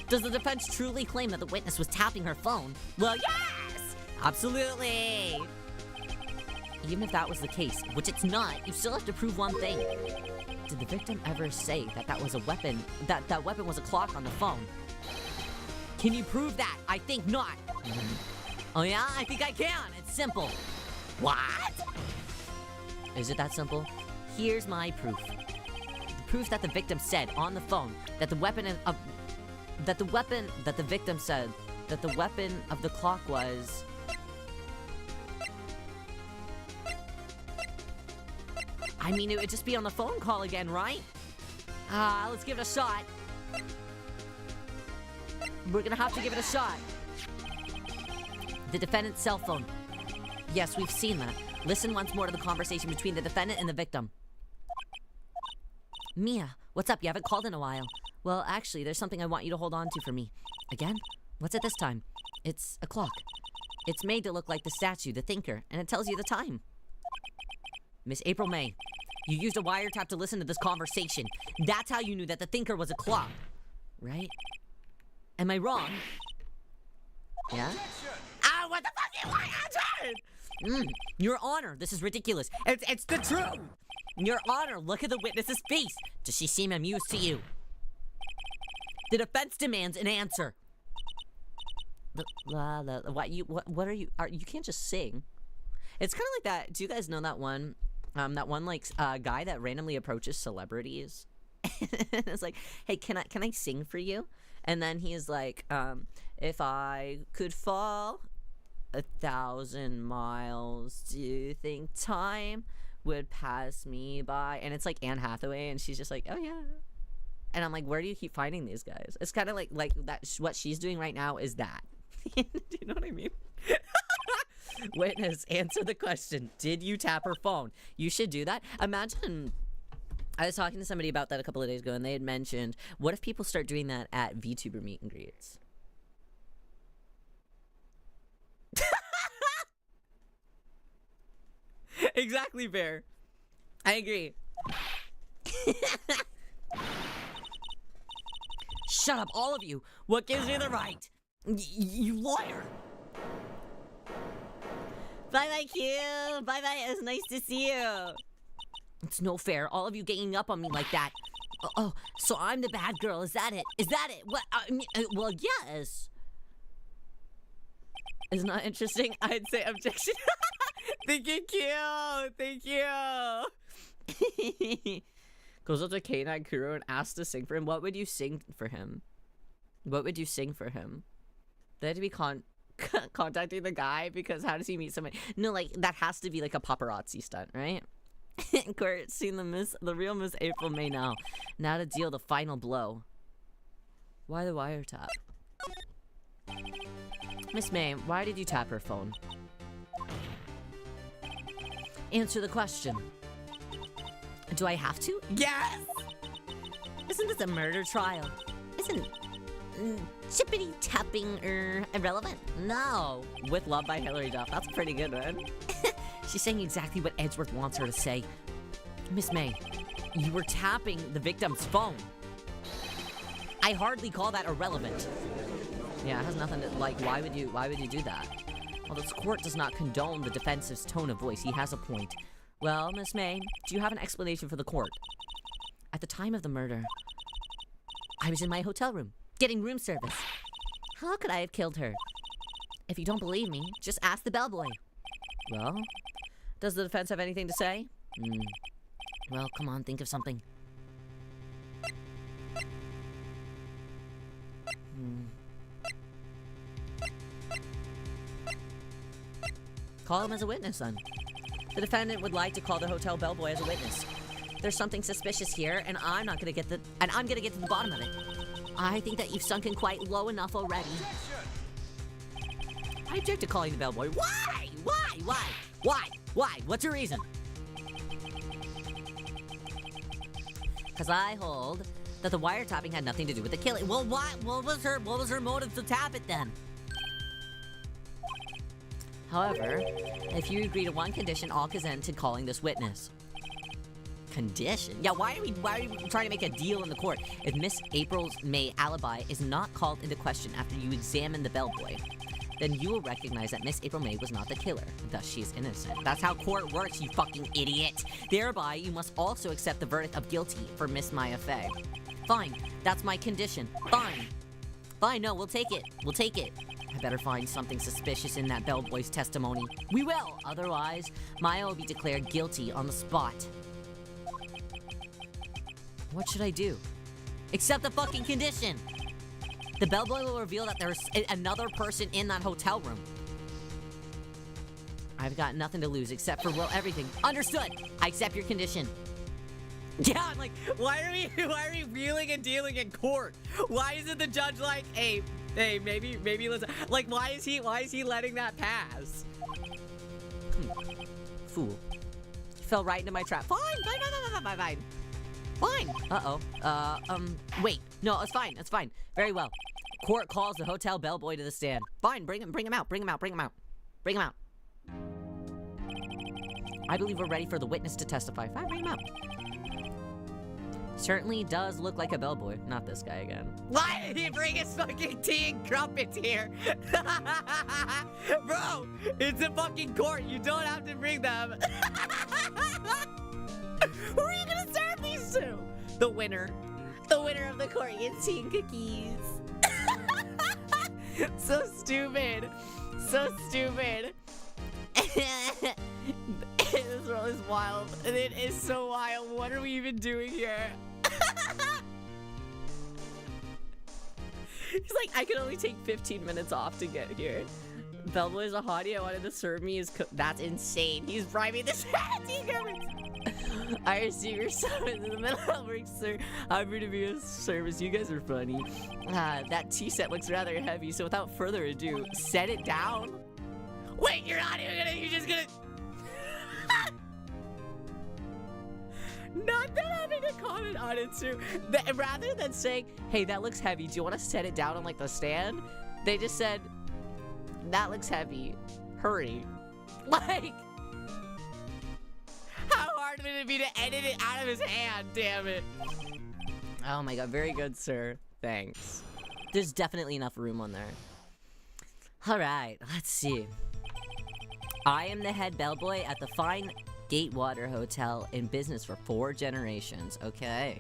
Does the defense truly claim that the witness was tapping her phone? Well, yes! Absolutely! Even if that was the case, which it's not, you still have to prove one thing. Did the victim ever say that that was a weapon, that weapon was a clock on the phone? Can you prove that? I think not. Oh yeah? I think I can. It's simple. What? Is it that simple? Here's my proof. The proof that the victim said on the phone that the weapon of the victim said that the weapon of the clock was... I mean, it would just be on the phone call again, right? Let's give it a shot. We're gonna have to give it a shot. The defendant's cell phone. Yes, we've seen that. Listen once more to the conversation between the defendant and the victim. Mia, what's up? You haven't called in a while. Well, actually, there's something I want you to hold on to for me. Again? What's it this time? It's a clock. It's made to look like the statue, the thinker, and it tells you the time. Miss April May, you used a wiretap to listen to this conversation. That's how you knew that the thinker was a clock. Right? Am I wrong? Yeah? What the fuck you want? Your Honor, this is ridiculous. It's the truth! Your Honor, look at the witness's face. Does she seem amused to you? The defense demands an answer. What are you? You can't just sing. It's kind of like that. Do you guys know that one? Guy that randomly approaches celebrities. It's like, hey, can I sing for you? And then he's like, if I could fall 1,000 miles, do you think time would pass me by? And it's like Anne Hathaway, and she's just like, oh yeah. And I'm like, where do you keep finding these guys? It's kind of like that. What she's doing right now is that. Do you know what I mean? Witness, answer the question. Did you tap her phone? You should do that. Imagine, I was talking to somebody about that a couple of days ago, and they had mentioned, what if people start doing that at VTuber meet and greets? Exactly, Bear. I agree. Shut up, all of you. What gives me the right? You lawyer. Bye-bye, Q. Bye-bye, it was nice to see you. It's no fair, all of you ganging up on me like that. Oh, so I'm the bad girl, is that it? Is that it? What? Well, yes. It's not interesting, I'd say objection. Thank you, Q. Thank you. Goes up to K9 Kuro and asks to sing for him. What would you sing for him? What would you sing for him? They had to be contacting the guy because how does he meet somebody? No, like that has to be like a paparazzi stunt, right? Court, seen the real Miss April May now. Now to deal the final blow. Why the wiretap? Miss May, why did you tap her phone? Answer the question. Do I have to? Yes! Isn't this a murder trial? Chippity tapping, irrelevant? No. With Love by Hilary Duff. That's pretty good, man. She's saying exactly what Edgeworth wants her to say. Miss May, you were tapping the victim's phone. I hardly call that irrelevant. Yeah, it has nothing to, like, why would you do that? Well, this court does not condone the defensive's tone of voice. He has a point. Well, Miss May, do you have an explanation for the court? At the time of the murder, I was in my hotel room, getting room service. How could I have killed her? If you don't believe me, just ask the bellboy. Well, does the defense have anything to say? Well, come on, think of something. Call him as a witness, then. The defendant would like to call the hotel bellboy as a witness. There's something suspicious here, and I'm gonna get to the bottom of it. I think that you've sunken quite low enough already. I object to calling the bellboy. Why? Why? What's your reason? Because I hold that the wiretapping had nothing to do with the killing. Well, what was her motive to tap it then? However, if you agree to one condition, I'll consent to calling this witness. Condition? Yeah, why are we trying to make a deal in the court? If Miss April's May alibi is not called into question after you examine the bellboy, then you will recognize that Miss April May was not the killer. Thus, she is innocent. That's how court works, you fucking idiot. Thereby, you must also accept the verdict of guilty for Miss Maya Fey. Fine, that's my condition. Fine, no, we'll take it. I better find something suspicious in that bellboy's testimony. We will! Otherwise, Maya will be declared guilty on the spot. What should I do? Accept the fucking condition! The bellboy will reveal that there's another person in that hotel room. I've got nothing to lose except for, well, everything. Understood! I accept your condition. Yeah, I'm like, why are we wheeling and dealing in court? Why isn't the judge like, hey, maybe let's, like, why is he letting that pass? Fool. You fell right into my trap. Fine. Uh-oh. Wait. No, it's fine. Very well. Court calls the hotel bellboy to the stand. Fine, bring him out. I believe we're ready for the witness to testify. Fine, bring him out. Certainly does look like a bellboy. Not this guy again. Why did he bring his fucking tea and crumpets here? Bro, it's a fucking court. You don't have to bring them. Who are you gonna serve these to? The winner of the court gets tea and cookies. So stupid. This world is wild. It is so wild. What are we even doing here? He's like, I can only take 15 minutes off to get here. Bellboy's a hottie. I wanted to serve me his that's insane. He's bribing the tea government. I receive your summons in the middle of work, sir. I'm here to be of service. You guys are funny. That tea set looks rather heavy, so without further ado, set it down. Wait, you're just gonna... Not that having a comment on it, too. Rather than saying, hey, that looks heavy, do you want to set it down on, like, the stand? They just said, that looks heavy. Hurry. Like... How hard would it be to edit it out of his hand, damn it? Oh my god, very good, sir. Thanks. There's definitely enough room on there. Alright, let's see. I am the head bellboy at the fine Gatewater Hotel in business for 4 generations. Okay.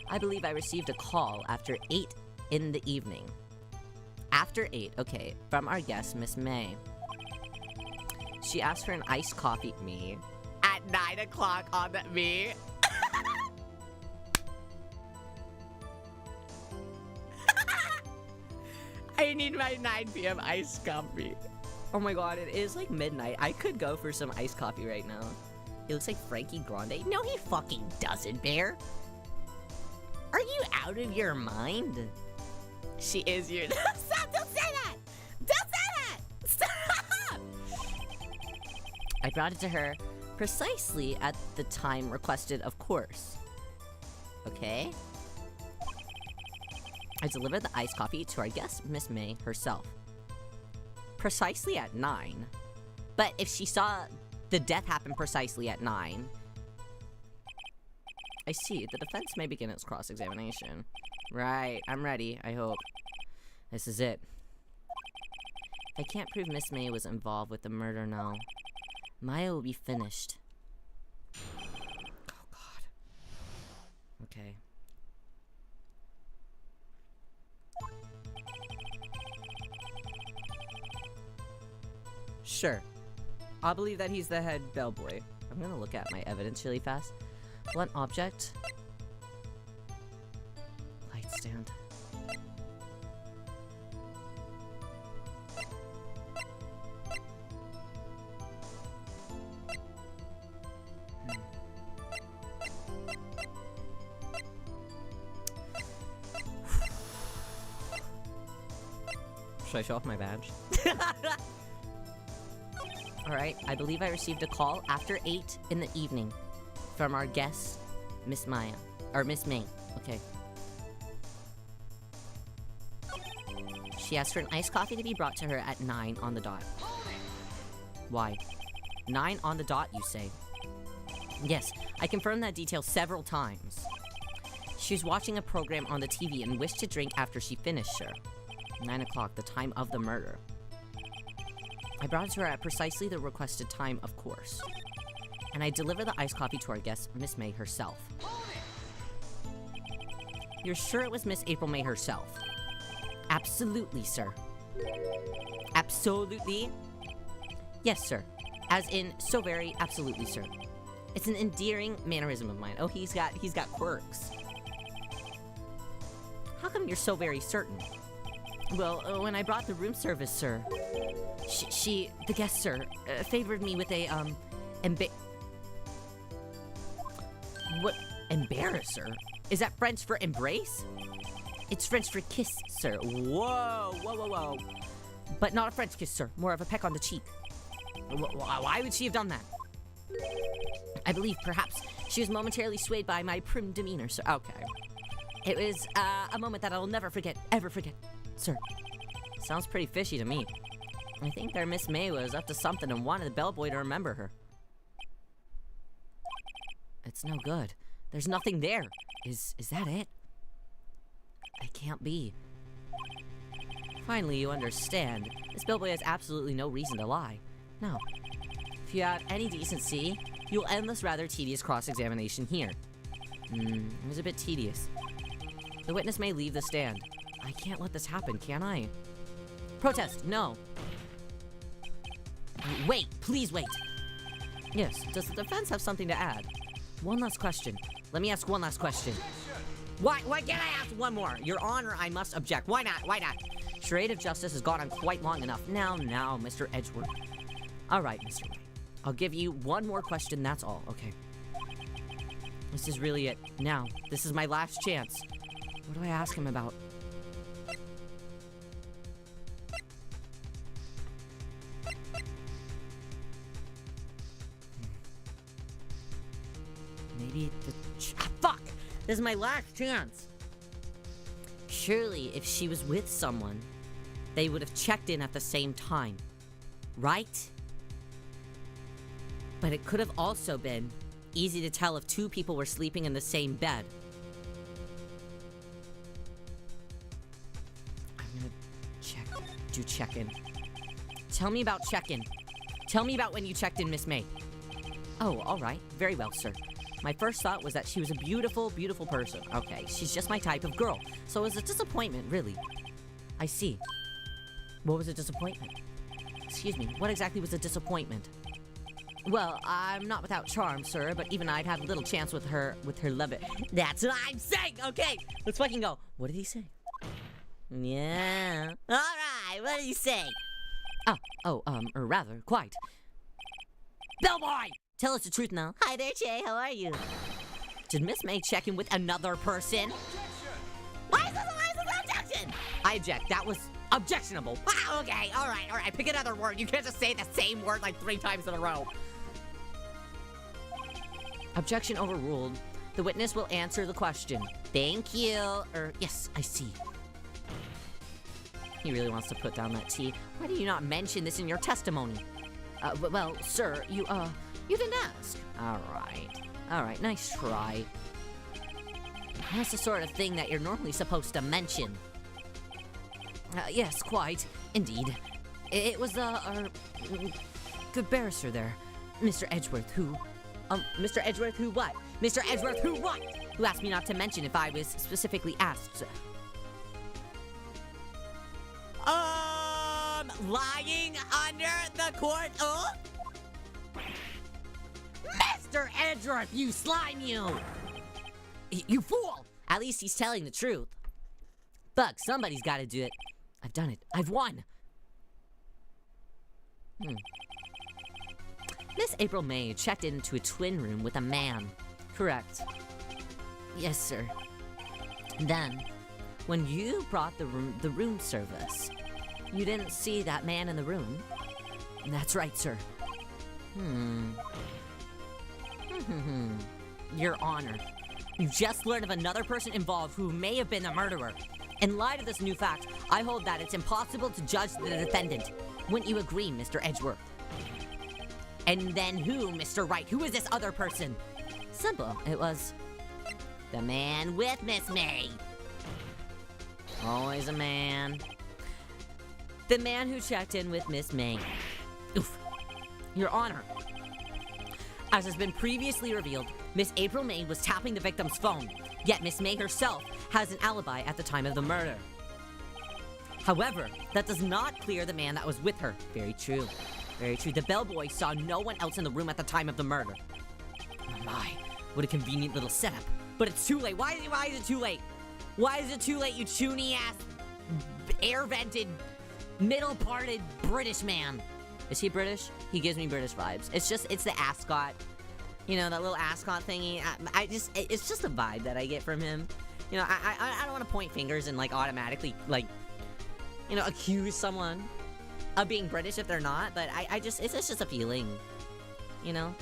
I believe I received a call after 8 in the evening. After 8, okay, from our guest, Miss May. She asked for an iced coffee. Me. At 9 o'clock on the... Me? I need my 9 p.m. iced coffee. Oh my god, it is like midnight. I could go for some iced coffee right now. It looks like Frankie Grande. No, he fucking doesn't, Bear. Are you out of your mind? She is your... Stop! Don't say that! Don't say that! Stop! I brought it to her precisely at the time requested, of course. Okay? I delivered the iced coffee to our guest, Miss May herself. Precisely at 9. But if she saw the death happen precisely at 9... I see. The defense may begin its cross-examination. Right. I'm ready, I hope. This is it. If I can't prove Miss May was involved with the murder now, Maya will be finished. Oh, God. Okay. Sure. I'll believe that he's the head bellboy. I'm gonna look at my evidence really fast. Blunt object. Light stand. Should I show off my badge? Alright, I believe I received a call after 8 in the evening from our guest, Miss Maya. Or Miss May. Okay. She asked for an iced coffee to be brought to her at 9 on the dot. Why? 9 on the dot, you say? Yes, I confirmed that detail several times. She was watching a program on the TV and wished to drink after she finished, sir. 9 o'clock, the time of the murder. I brought it to her at precisely the requested time, of course. And I delivered the iced coffee to our guest, Miss May herself. You're sure it was Miss April May herself? Absolutely, sir. Absolutely? Yes, sir. As in, so very absolutely, sir. It's an endearing mannerism of mine. Oh, he's got quirks. How come you're so very certain? Well, when I brought the room service, sir, the guest, sir, favored me with a, What? Embarrasser? Is that French for embrace? It's French for kiss, sir. Whoa, whoa, whoa, whoa. But not a French kiss, sir. More of a peck on the cheek. Why would she have done that? I believe perhaps she was momentarily swayed by my prim demeanor, sir. Okay. It was, a moment that I will never forget, ever forget, sir. Sounds pretty fishy to me. I think our Miss May was up to something and wanted the bellboy to remember her. It's no good. There's nothing there. Is that it? It can't be. Finally, you understand. This bellboy has absolutely no reason to lie. Now, if you have any decency, you'll end this rather tedious cross-examination here. It was a bit tedious. The witness may leave the stand. I can't let this happen, can I? Protest, no. Wait, please wait. Yes, does the defense have something to add? One last question. Let me ask one last question. Why can't I ask one more? Your Honor, I must object. Why not? Why not? Charade of justice has gone on quite long enough. Now, Mr. Edgeworth. All right, Mr. Wright. I'll give you one more question, that's all, okay? This is really it. Now, this is my last chance. What do I ask him about? Maybe fuck! This is my last chance! Surely, if she was with someone, they would have checked in at the same time. Right? But it could have also been easy to tell if two people were sleeping in the same bed. I'm gonna do check-in. Tell me about check-in. Tell me about when you checked in, Miss May. Oh, alright. Very well, sir. My first thought was that she was a beautiful, beautiful person. Okay, she's just my type of girl. So it was a disappointment, really. I see. What was a disappointment? Excuse me, what exactly was a disappointment? Well, I'm not without charm, sir, but even I'd have little chance with her lover. That's what I'm saying! Okay, let's fucking go. What did he say? Yeah. Alright, what did he say? Or rather, quite. Bellboy! Tell us the truth now. Hi there, Jay, how are you? Did Miss May check in with another person? Why is this an objection? I object, that was objectionable. Wow, okay, alright, pick another word. You can't just say the same word like 3 times in a row. Objection overruled. The witness will answer the question. Thank you. Yes, I see. He really wants to put down that tea. Why do you not mention this in your testimony? Well, sir, you didn't ask. Alright, nice try. That's the sort of thing that you're normally supposed to mention. Yes, quite. Indeed. It was, our good barrister there, Mr. Edgeworth, who... Mr. Edgeworth who what? Mr. Edgeworth who what? Who asked me not to mention if I was specifically asked. Lying under the court of... Mr. Edgeworth, you slime you! You fool! At least he's telling the truth. Fuck, somebody's gotta do it. I've done it. I've won. Miss April May checked into a twin room with a man. Correct. Yes, sir. Then, when you brought the room service, you didn't see that man in the room? That's right, sir. Your Honor, you just learned of another person involved who may have been the murderer. In light of this new fact, I hold that it's impossible to judge the defendant. Wouldn't you agree, Mr. Edgeworth? And then who, Mr. Wright? Who is this other person? Simple. It was the man with Miss May. Always a man. The man who checked in with Miss May. Oof. Your Honor, as has been previously revealed, Miss April May was tapping the victim's phone, yet Miss May herself has an alibi at the time of the murder. However, that does not clear the man that was with her. Very true. Very true. The bellboy saw no one else in the room at the time of the murder. Oh my, what a convenient little setup. But it's too late. Why is it too late? Why is it too late, you chuny-ass, air-vented, middle-parted British man? Is he British? He gives me British vibes. It's the ascot. You know, that little ascot thingy. It's just a vibe that I get from him. You know, I don't want to point fingers and, like, automatically, like, you know, accuse someone of being British if they're not, but it's just a feeling, you know?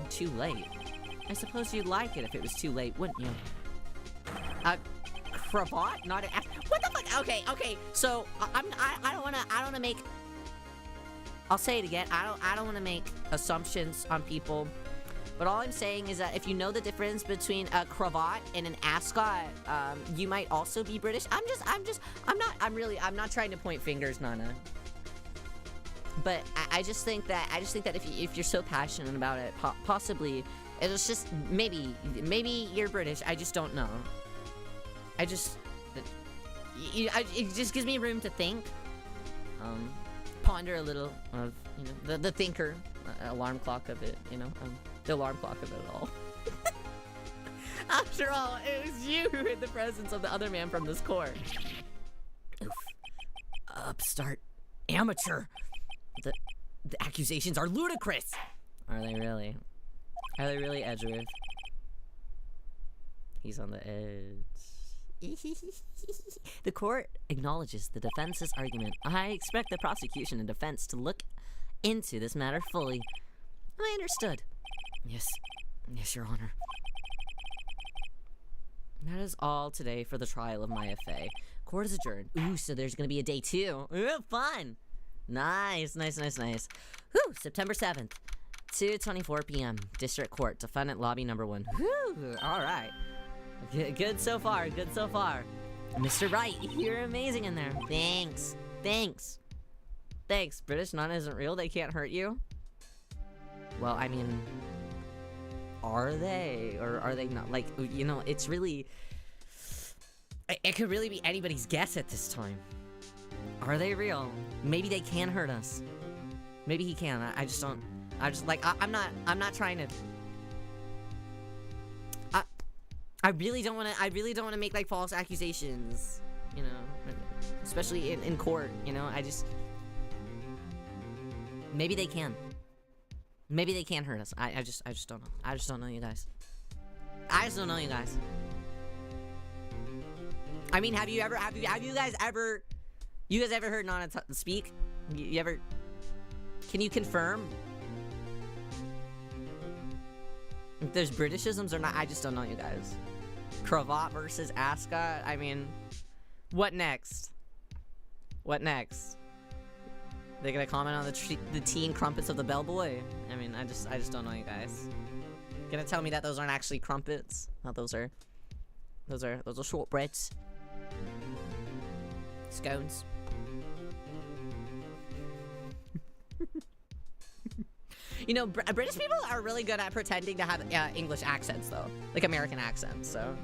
Too late. I suppose you'd like it if it was too late, wouldn't you? Cravat? Not an ass. What the fuck? Okay. So I don't wanna make. I'll say it again. I don't wanna make assumptions on people. But all I'm saying is that if you know the difference between a cravat and an ascot, you might also be British. I'm not trying to point fingers, Nana. But I just think that if you're so passionate about it, possibly it's just maybe you're British. I just don't know. It just gives me room to think, ponder a little of, you know, the thinker, alarm clock of it, you know, the alarm clock of it all. After all, it was you who hid the presence of the other man from this court. Oof. Upstart amateur. The accusations are ludicrous. Are they really? Are they really, Edgeworth? He's on the edge. The court acknowledges the defense's argument. I expect the prosecution and defense to look into this matter fully. I understood. Yes, Your Honor. That is all today for the trial of my FA. Court is adjourned. Ooh, so there's gonna be a day 2. Ooh, fun! Nice. Whew, September 7th, 2:24 p.m. District Court, Defendant Lobby Number 1. Whew, alright. Good so far. Mr. Wright, you're amazing in there. Thanks. British Nana isn't real, they can't hurt you? Well, I mean, are they? Or are they not? Like, you know, it's really... It could really be anybody's guess at this time. Are they real? Maybe they can hurt us. Maybe he can. I'm not trying to... I really don't want to make, like, false accusations, you know, especially in court, you know. Maybe they can. Maybe they can hurt us. I just don't know. I just don't know you guys. I mean, have you guys ever heard Nana speak? You ever? Can you confirm if there's Britishisms or not? I just don't know you guys. Cravat versus ascot. I mean, What next? What next? They gonna comment on the teen crumpets of the bellboy? I mean, I just don't know, you guys. Gonna tell me that those aren't actually crumpets? No, those are shortbreads. Scones. You know, British people are really good at pretending to have English accents, though. Like American accents, so.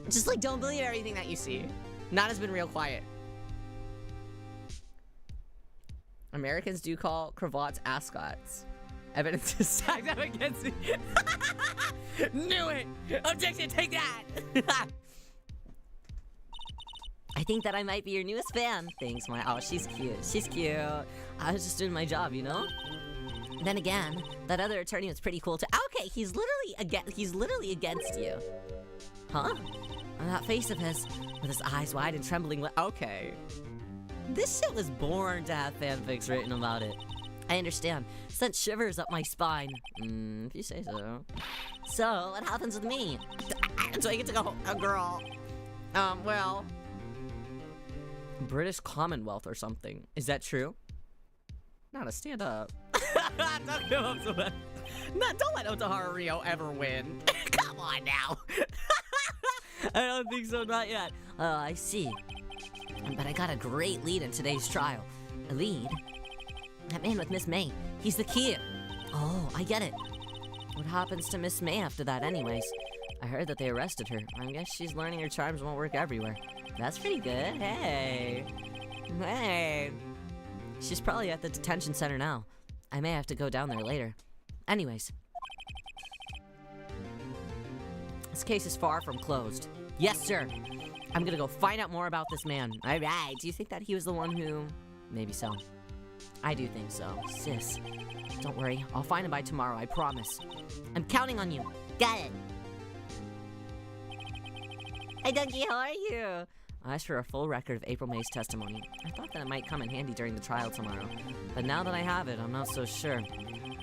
Just, like, don't believe everything that you see. Nat has been real quiet. Americans do call cravats ascots. Evidence is stacked up against me. Knew it! Objection, take that! I think that I might be your newest fan. Thanks, my. Oh, she's cute. She's cute. I was just doing my job, you know? Then again, that other attorney was pretty cool too. Okay, he's literally against you. Huh? And that face of his, with his eyes wide and trembling. Okay. This shit was born to have fanfics written about it. I understand. Sent shivers up my spine. If you say so. So, what happens with me? Do I get to go, a girl? Well. British Commonwealth or something. Is that true? Nada, stand up. Don't give up so much. Don't let Otoharu Riyo ever win. Come on now. I don't think so, not yet. Oh, I see. But I got a great lead in today's trial. A lead? That man with Miss May. He's the key. Oh, I get it. What happens to Miss May after that anyways? I heard that they arrested her. I guess she's learning her charms won't work everywhere. That's pretty good. Hey. Hey. She's probably at the detention center now. I may have to go down there later. Anyways. This case is far from closed. Yes, sir. I'm gonna go find out more about this man. Alright, do you think that he was the one who... Maybe so. I do think so. Sis. Don't worry, I'll find him by tomorrow, I promise. I'm counting on you. Got it. Hi, Donkey, how are you? I asked for a full record of April May's testimony. I thought that it might come in handy during the trial tomorrow. But now that I have it, I'm not so sure.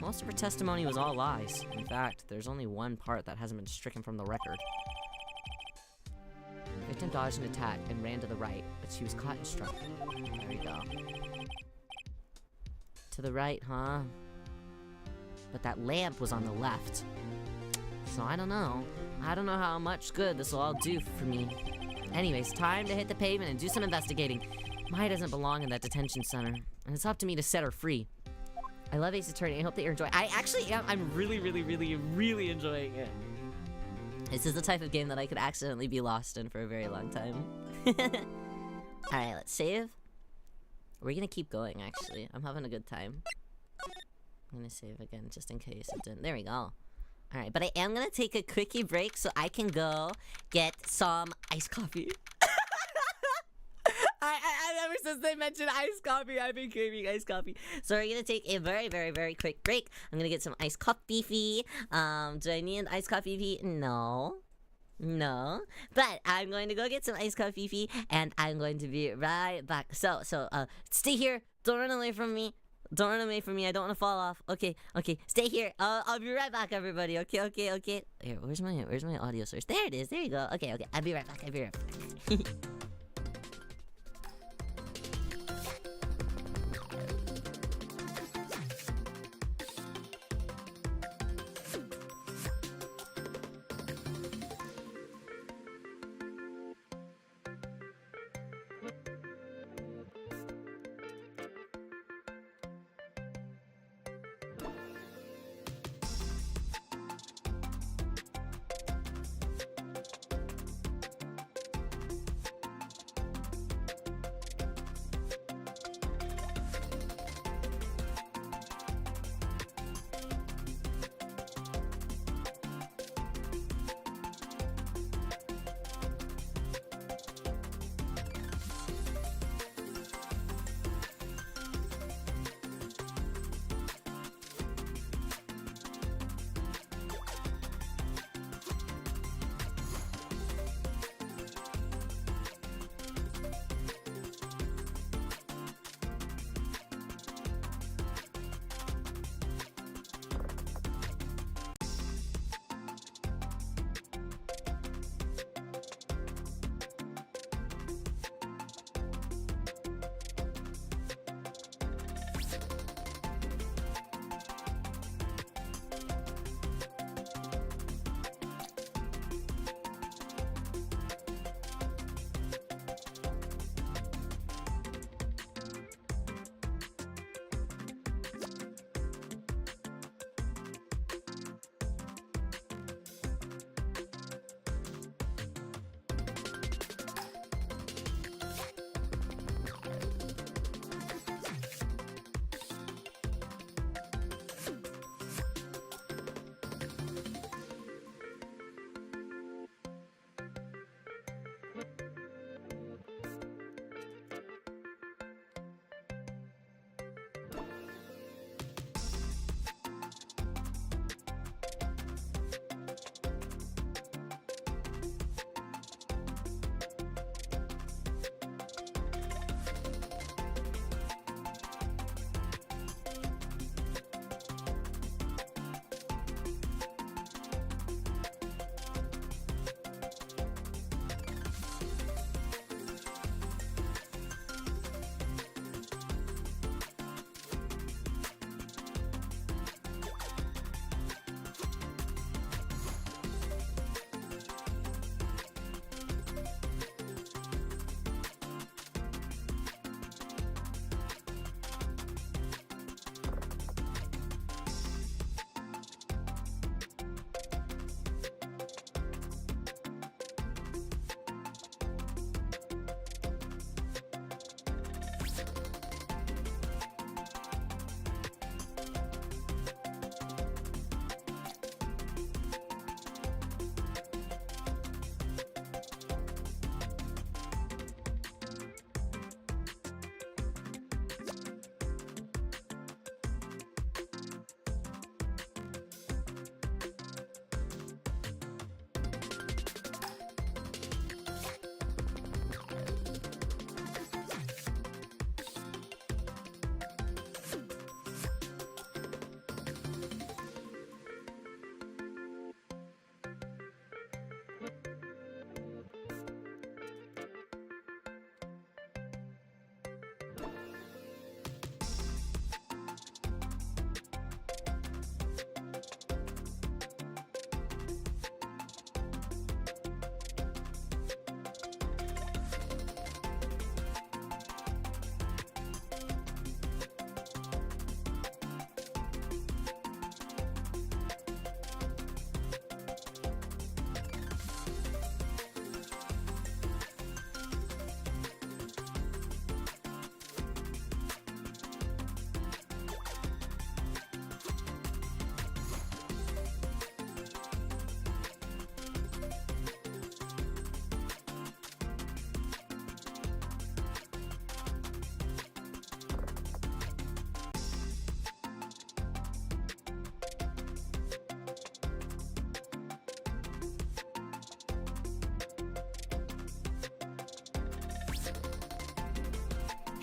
Most of her testimony was all lies. In fact, there's only one part that hasn't been stricken from the record. Victim dodged an attack and ran to the right, but she was caught and struck. There we go. To the right, huh? But that lamp was on the left. So I don't know. I don't know how much good this will all do for me. Anyways, time to hit the pavement and do some investigating. Mai doesn't belong in that detention center, and it's up to me to set her free. I love Ace Attorney. I hope that you're enjoying. I actually am. I'm really enjoying it. This is the type of game that I could accidentally be lost in for a very long time. Alright, let's save. We're gonna keep going, actually. I'm having a good time. I'm gonna save again, just in case it didn't. There we go. Alright, but I am gonna take a quickie break so I can go get some iced coffee. Ever since they mentioned iced coffee, I've been craving iced coffee. So we're gonna take a very quick break. I'm gonna get some iced coffee fee. Do I need an iced coffee fee? No. No. But I'm going to go get some iced coffee fee, and I'm going to be right back. So, stay here. Don't run away from me. Don't run away from me. I don't want to fall off. Okay. Stay here. I'll be right back, everybody. Okay. Here, where's my audio source? There it is. There you go. Okay. I'll be right back.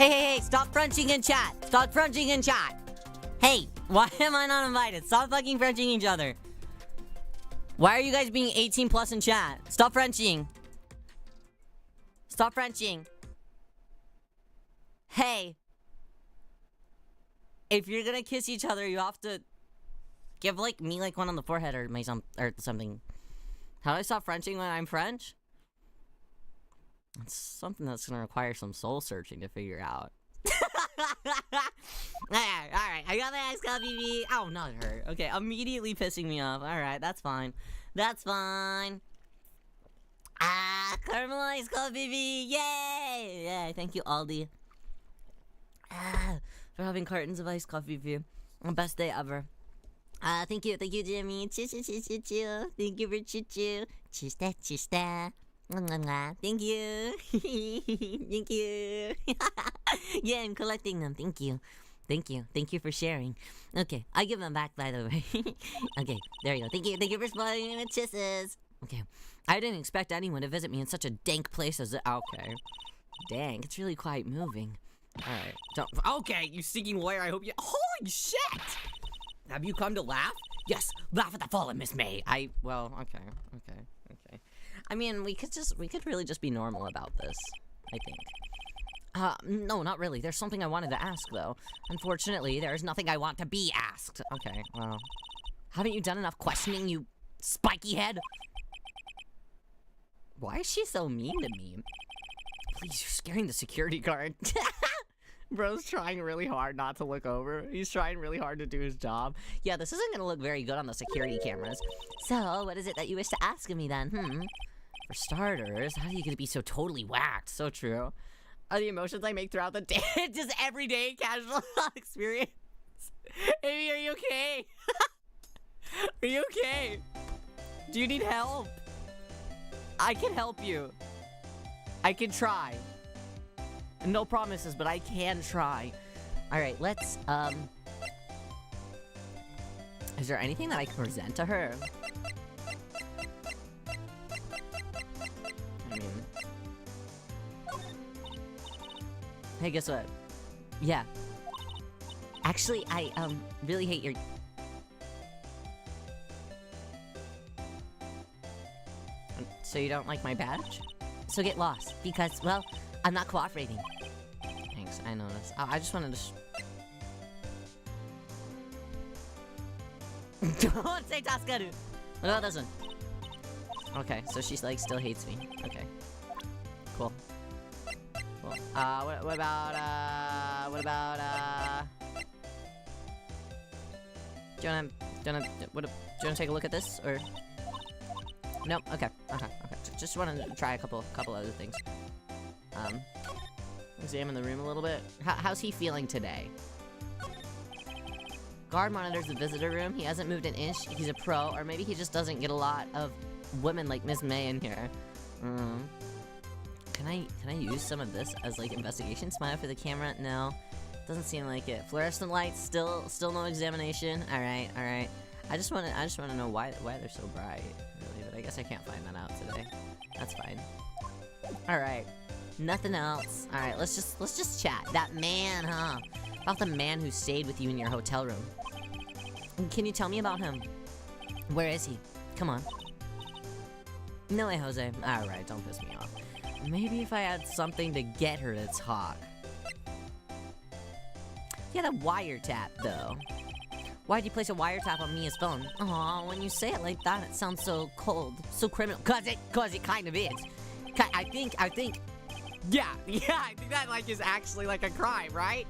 Hey, stop Frenching in chat. Stop Frenching in chat. Hey, why am I not invited? Stop fucking Frenching each other. Why are you guys being 18 plus in chat? Stop Frenching. Stop Frenching. Hey. If you're gonna kiss each other, you have to give like me like one on the forehead or something. How do I stop Frenching when I'm French? It's something that's gonna require some soul searching to figure out. Alright, I got my iced coffee bee. Oh, not her. Okay, immediately pissing me off. Alright, that's fine. That's fine. Caramelized coffee bee. Yay! Yay, thank you, Aldi. For having cartons of iced coffee bee. Best day ever. Thank you, Jimmy. Choo. Thank you for choo. Chista. Thank you. Thank you. Yeah, I'm collecting them. Thank you. Thank you for sharing. Okay, I give them back, by the way. Okay, there you go. Thank you for spotting me with kisses. Okay, I didn't expect anyone to visit me in such a dank place as okay. Dang, it's really quite moving. Alright, okay, you stinking lawyer, I hope you— holy shit! Have you come to laugh? Yes, laugh at the fallen, Miss May. Well, okay. I mean, we could really just be normal about this, I think. No, not really. There's something I wanted to ask, though. Unfortunately, there's nothing I want to be asked. Okay, well. Haven't you done enough questioning, you spiky head? Why is she so mean to me? Please, you're scaring the security guard. Bro's trying really hard not to look over. He's trying really hard to do his job. Yeah, this isn't gonna look very good on the security cameras. So, what is it that you wish to ask of me, then? For starters, how are you gonna be so totally whacked? So true. Are the emotions I make throughout the day just everyday casual experience? Amy, are you okay? Are you okay? Do you need help? I can help you. I can try. No promises, but I can try. Alright, let's, is there anything that I can present to her? I mean... Hey, guess what? Yeah. Actually, I, really hate your... So you don't like my badge? So get lost, because, well, I'm not cooperating. Thanks, I noticed. I just wanted to Don't say Taskaru! What about this one? Okay, so she's like, still hates me. Okay. Cool. What about, do you wanna take a look at this, or? Nope, okay. Just wanted to try a couple other things. Examine the room a little bit. How's he feeling today? Guard monitors the visitor room. He hasn't moved an inch. He's a pro, or maybe he just doesn't get a lot of women like Miss May in here. Can I use some of this as like investigation? Smile for the camera? No, doesn't seem like it. Fluorescent lights? Still no examination. All right. I just want to know why they're so bright. Really, but I guess I can't find that out today. That's fine. All right. Nothing else. Alright, let's just chat. That man, huh? About the man who stayed with you in your hotel room. Can you tell me about him? Where is he? Come on. No way, Jose. Alright, don't piss me off. Maybe if I had something to get her to talk. He had a wiretap, though. Why'd you place a wiretap on Mia's phone? Aw, when you say it like that, it sounds so cold. So criminal. Cause it kind of is. I think... Yeah, I think that, like, is actually, like, a crime, right?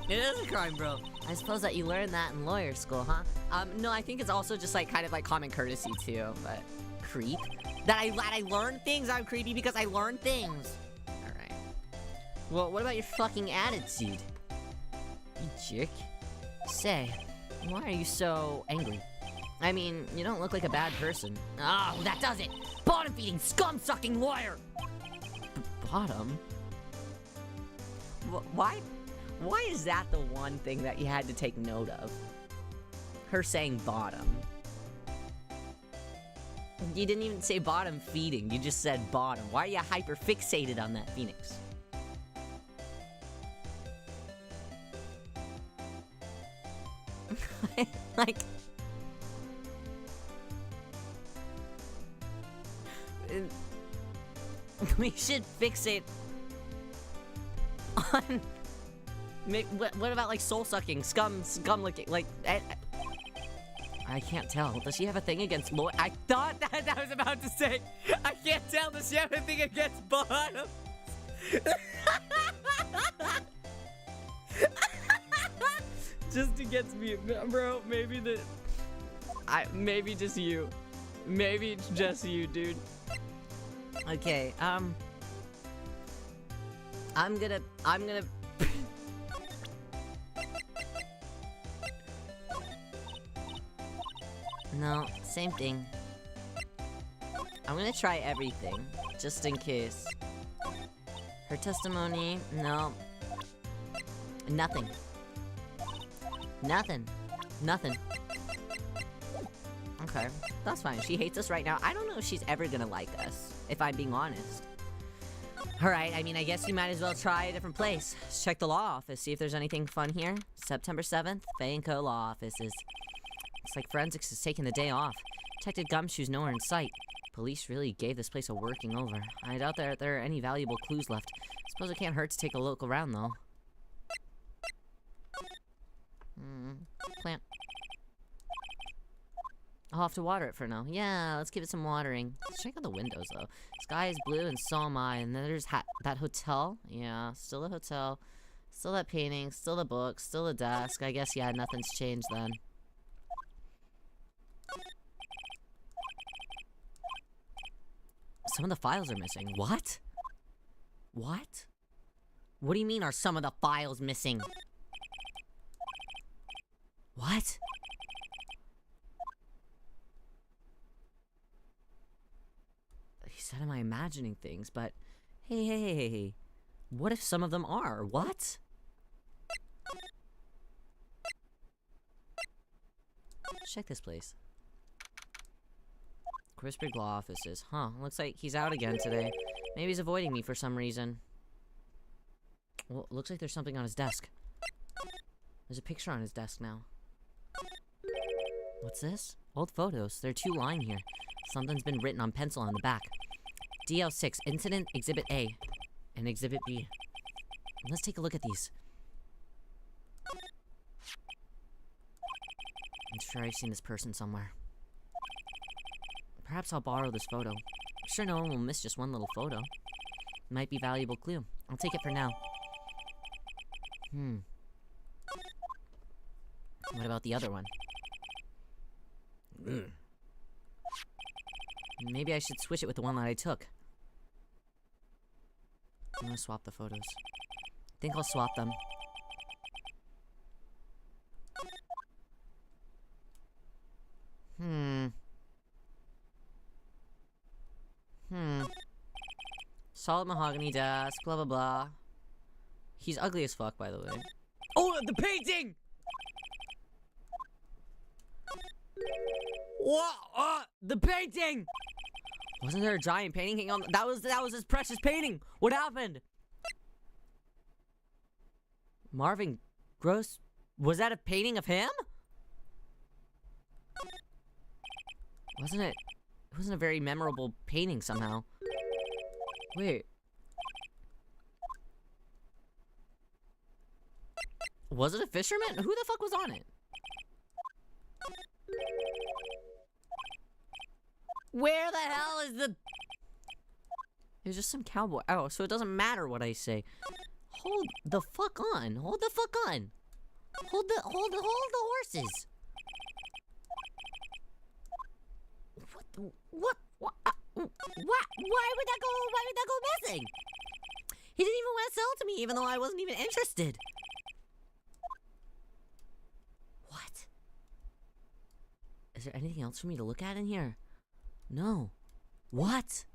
It is a crime, bro. I suppose that you learned that in lawyer school, huh? No, I think it's also just, like, kind of, like, common courtesy, too, but... Creep? That I learn things? I'm creepy because I learn things! Alright. Well, what about your fucking attitude? You jerk. Say, why are you so angry? I mean, you don't look like a bad person. Oh, that does it! Bottom-feeding, scum-sucking lawyer! Bottom? Why is that the one thing that you had to take note of? Her saying bottom. You didn't even say bottom feeding, you just said bottom. Why are you hyper fixated on that, Phoenix? Like... We should fixate on... What about, like, soul-sucking, scum licking, like... I can't tell. Does she have a thing against Lloyd? I thought that I was about to say. I can't tell. Does she have a thing against bottom? Just against me, bro. Maybe maybe just you. Maybe it's just you, dude. Okay. I'm gonna. No, same thing. I'm gonna try everything, just in case. Her testimony, no. Nothing. Nothing. Okay, that's fine. She hates us right now. I don't know if she's ever gonna like us, if I'm being honest. Alright, I mean, I guess you might as well try a different place. Let's check the law office, see if there's anything fun here. September 7th, Faye & Co. law offices. Looks like forensics is taking the day off. Detective Gumshoe's nowhere in sight. Police really gave this place a working over. I doubt there are any valuable clues left. Suppose it can't hurt to take a look around, though. Plant. I'll have to water it for now. Yeah, let's give it some watering. Let's check out the windows, though. Sky is blue, and so am I. And then there's that hotel. Yeah, still the hotel. Still that painting. Still the book. Still the desk. I guess, yeah, nothing's changed then. Some of the files are missing. What? What? What do you mean are some of the files missing? What? He said, am I imagining things? But, hey. What if some of them are? What? Check this place. Crispig Law offices. Huh, looks like he's out again today. Maybe he's avoiding me for some reason. Well, looks like there's something on his desk. There's a picture on his desk now. What's this? Old photos. There are two lying here. Something's been written on pencil on the back. DL6, Incident Exhibit A, and Exhibit B. Let's take a look at these. I'm sure I've seen this person somewhere. Perhaps I'll borrow this photo. I'm sure no one will miss just one little photo. Might be a valuable clue. I'll take it for now. What about the other one? Maybe I should switch it with the one that I took. I'm gonna swap the photos. I think I'll swap them. Solid mahogany desk, blah blah blah. He's ugly as fuck, by the way. Oh, the painting! What? The painting! Wasn't there a giant painting hanging on? That was his precious painting. What happened? Marvin Gross, was that a painting of him? Wasn't it? It wasn't a very memorable painting somehow. Wait. Was it a fisherman? Who the fuck was on it? Where the hell is the... It was just some cowboy. Oh, so it doesn't matter what I say. Hold the fuck on. Hold the fuck on. Hold the horses. What? Why would that go missing? He didn't even want to sell it to me, even though I wasn't even interested. What? Is there anything else for me to look at in here? No. What?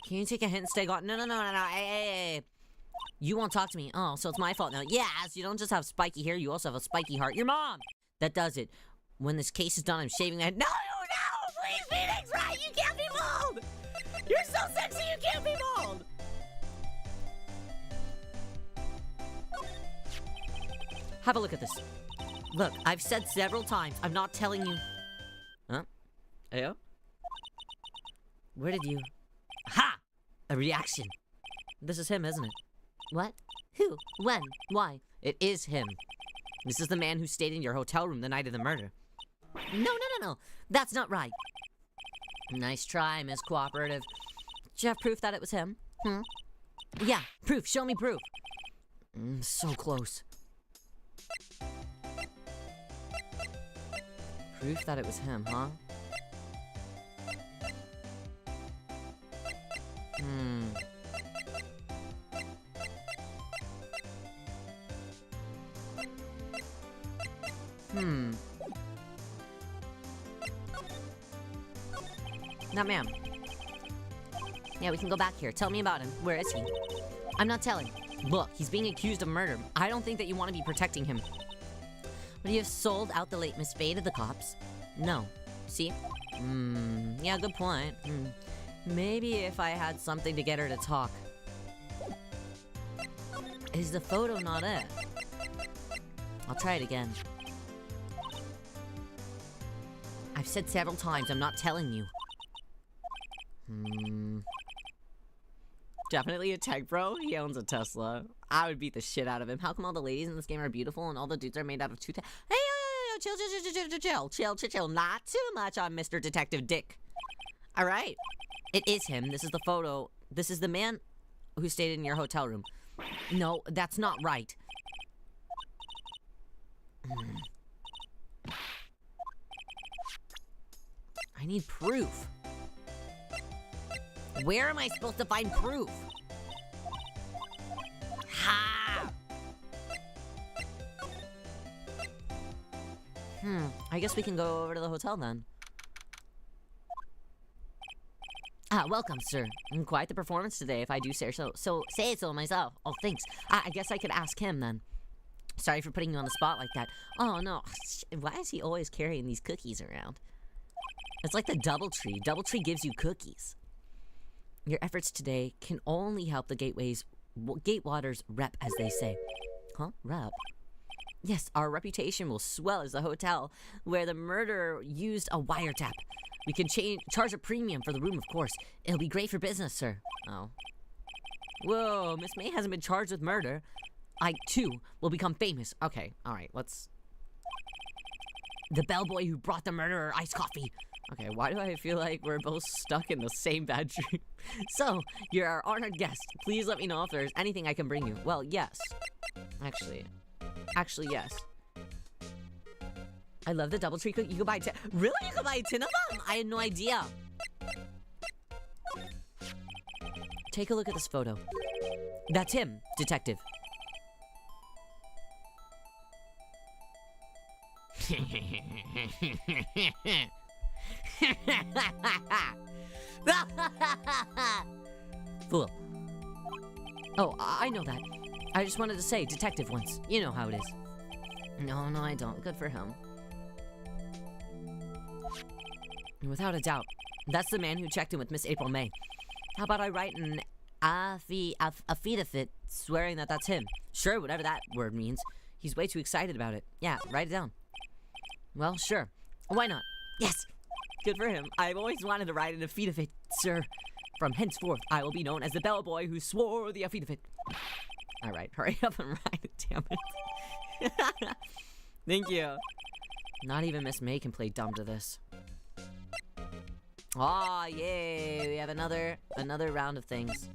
Can you take a hint and stay gone? No. Hey. You won't talk to me. Oh, so it's my fault now. Yes, you don't just have spiky hair, you also have a spiky heart. Your mom! That does it. When this case is done, I'm shaving my head. No! Please, Phoenix, right? You can't be bald! You're so so sexy you can't be bald! Have a look at this. Look, I've said several times, I'm not telling you. Huh? Ayo? Where did you... Ha! A reaction. This is him, isn't it? What? Who? When? Why? It is him. This is the man who stayed in your hotel room the night of the murder. No. That's not right. Nice try, Miss Cooperative. Do you have proof that it was him? Yeah, proof. Show me proof. So close. Proof that it was him, huh? Now, ma'am. Yeah, we can go back here. Tell me about him. Where is he? I'm not telling. Look, he's being accused of murder. I don't think that you want to be protecting him. Would you have sold out the late Miss Faye to the cops? No. See? Yeah, good point. Maybe if I had something to get her to talk. Is the photo not it? I'll try it again. I've said several times, I'm not telling you. Definitely a tech bro. He owns a Tesla. I would beat the shit out of him. How come all the ladies in this game are beautiful and all the dudes are made out of tooth? Hey, chill. Not too much on Mr. Detective Dick. All right. It is him. This is the photo. This is the man who stayed in your hotel room. No, that's not right. I need proof. Where am I supposed to find proof? Ha! I guess we can go over to the hotel then. Welcome, sir. Quite the performance today, if I do say so. Say so myself. Oh, thanks. I guess I could ask him then. Sorry for putting you on the spot like that. Oh, no. Why is he always carrying these cookies around? It's like the DoubleTree. DoubleTree gives you cookies. Your efforts today can only help the Gatewaters rep, as they say. Huh? Rep? Yes, our reputation will swell as the hotel where the murderer used a wiretap. We can charge a premium for the room, of course. It'll be great for business, sir. Oh. Whoa, Miss May hasn't been charged with murder. I, too, will become famous. Okay, alright, let's... The bellboy who brought the murderer iced coffee. Okay, why do I feel like we're both stuck in the same bedroom? So, you're our honored guest. Please let me know if there's anything I can bring you. Well, yes. Actually, yes. I love the DoubleTree cookie. You can buy 10. Really? You can buy 10 of them? I had no idea. Take a look at this photo. That's him, detective. Fool. Oh, I know that. I just wanted to say detective once. You know how it is. No, I don't. Good for him. Without a doubt, that's the man who checked in with Miss April May. How about I write an affidavit swearing that that's him? Sure, whatever that word means. He's way too excited about it. Yeah, write it down. Well, sure. Why not? Yes! Good for him. I've always wanted to write an affidavit, sir. From henceforth, I will be known as the bellboy who swore the affidavit. Alright, hurry up and write it, damn it. Thank you. Not even Miss May can play dumb to this. Aw, yay! We have another round of things.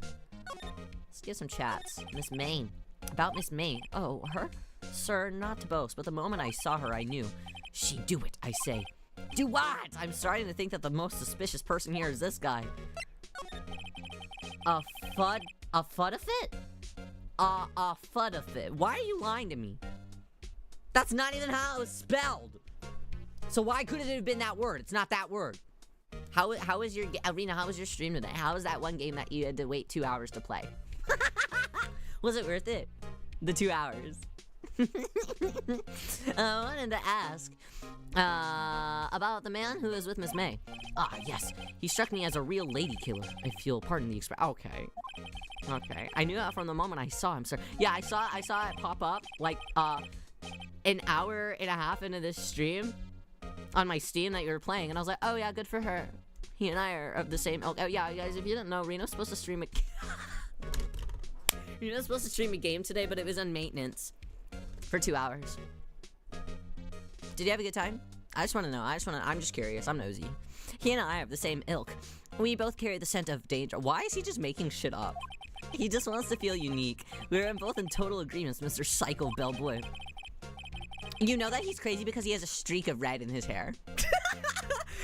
Let's get some chats. Miss May. About Miss May. Oh, her? Sir, not to boast, but the moment I saw her, I knew. She'd do it, I say. Do what? I'm starting to think that the most suspicious person here is this guy. A fudafit? A fudafit. Why are you lying to me? That's not even how it was spelled. So why couldn't it have been that word? It's not that word. How was your Arena? How was your stream today? How was that one game that you had to wait 2 hours to play? Was it worth it? The 2 hours. I wanted to ask, About the man who is with Miss May. Ah, yes. He struck me as a real lady killer, if you'll pardon the expression. Okay. Okay. I knew that from the moment I saw him, sir. Yeah, I saw it pop up, like, an hour and a half into this stream on my Steam that you were playing, and I was like, oh yeah, good for her. He and I are of the same ilk. Oh yeah, guys, if you didn't know, Reno's supposed to stream a Reno's supposed to stream a game today, but it was on maintenance for 2 hours. Did you have a good time? I just want to know. I'm just curious. I'm nosy. He and I have the same ilk. We both carry the scent of danger. Why is he just making shit up? He just wants to feel unique. We're both in total agreements, Mr. Psycho Bellboy. You know that he's crazy because he has a streak of red in his hair.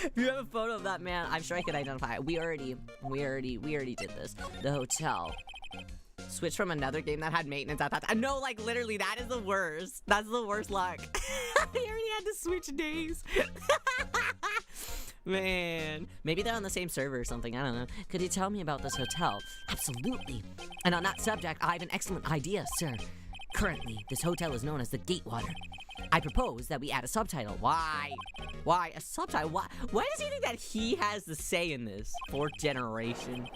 If you have a photo of that man, I'm sure I could identify it. We already did this. The hotel. Switch from another game that had maintenance at that time. No, like literally, that is the worst. That's the worst luck. They already had to switch days. Man, maybe they're on the same server or something. I don't know. Could you tell me about this hotel? Absolutely. And on that subject, I have an excellent idea, sir. Currently, this hotel is known as the Gatewater. I propose that we add a subtitle. Why? Why? A subtitle? Why does he think that he has the say in this? Fourth generation.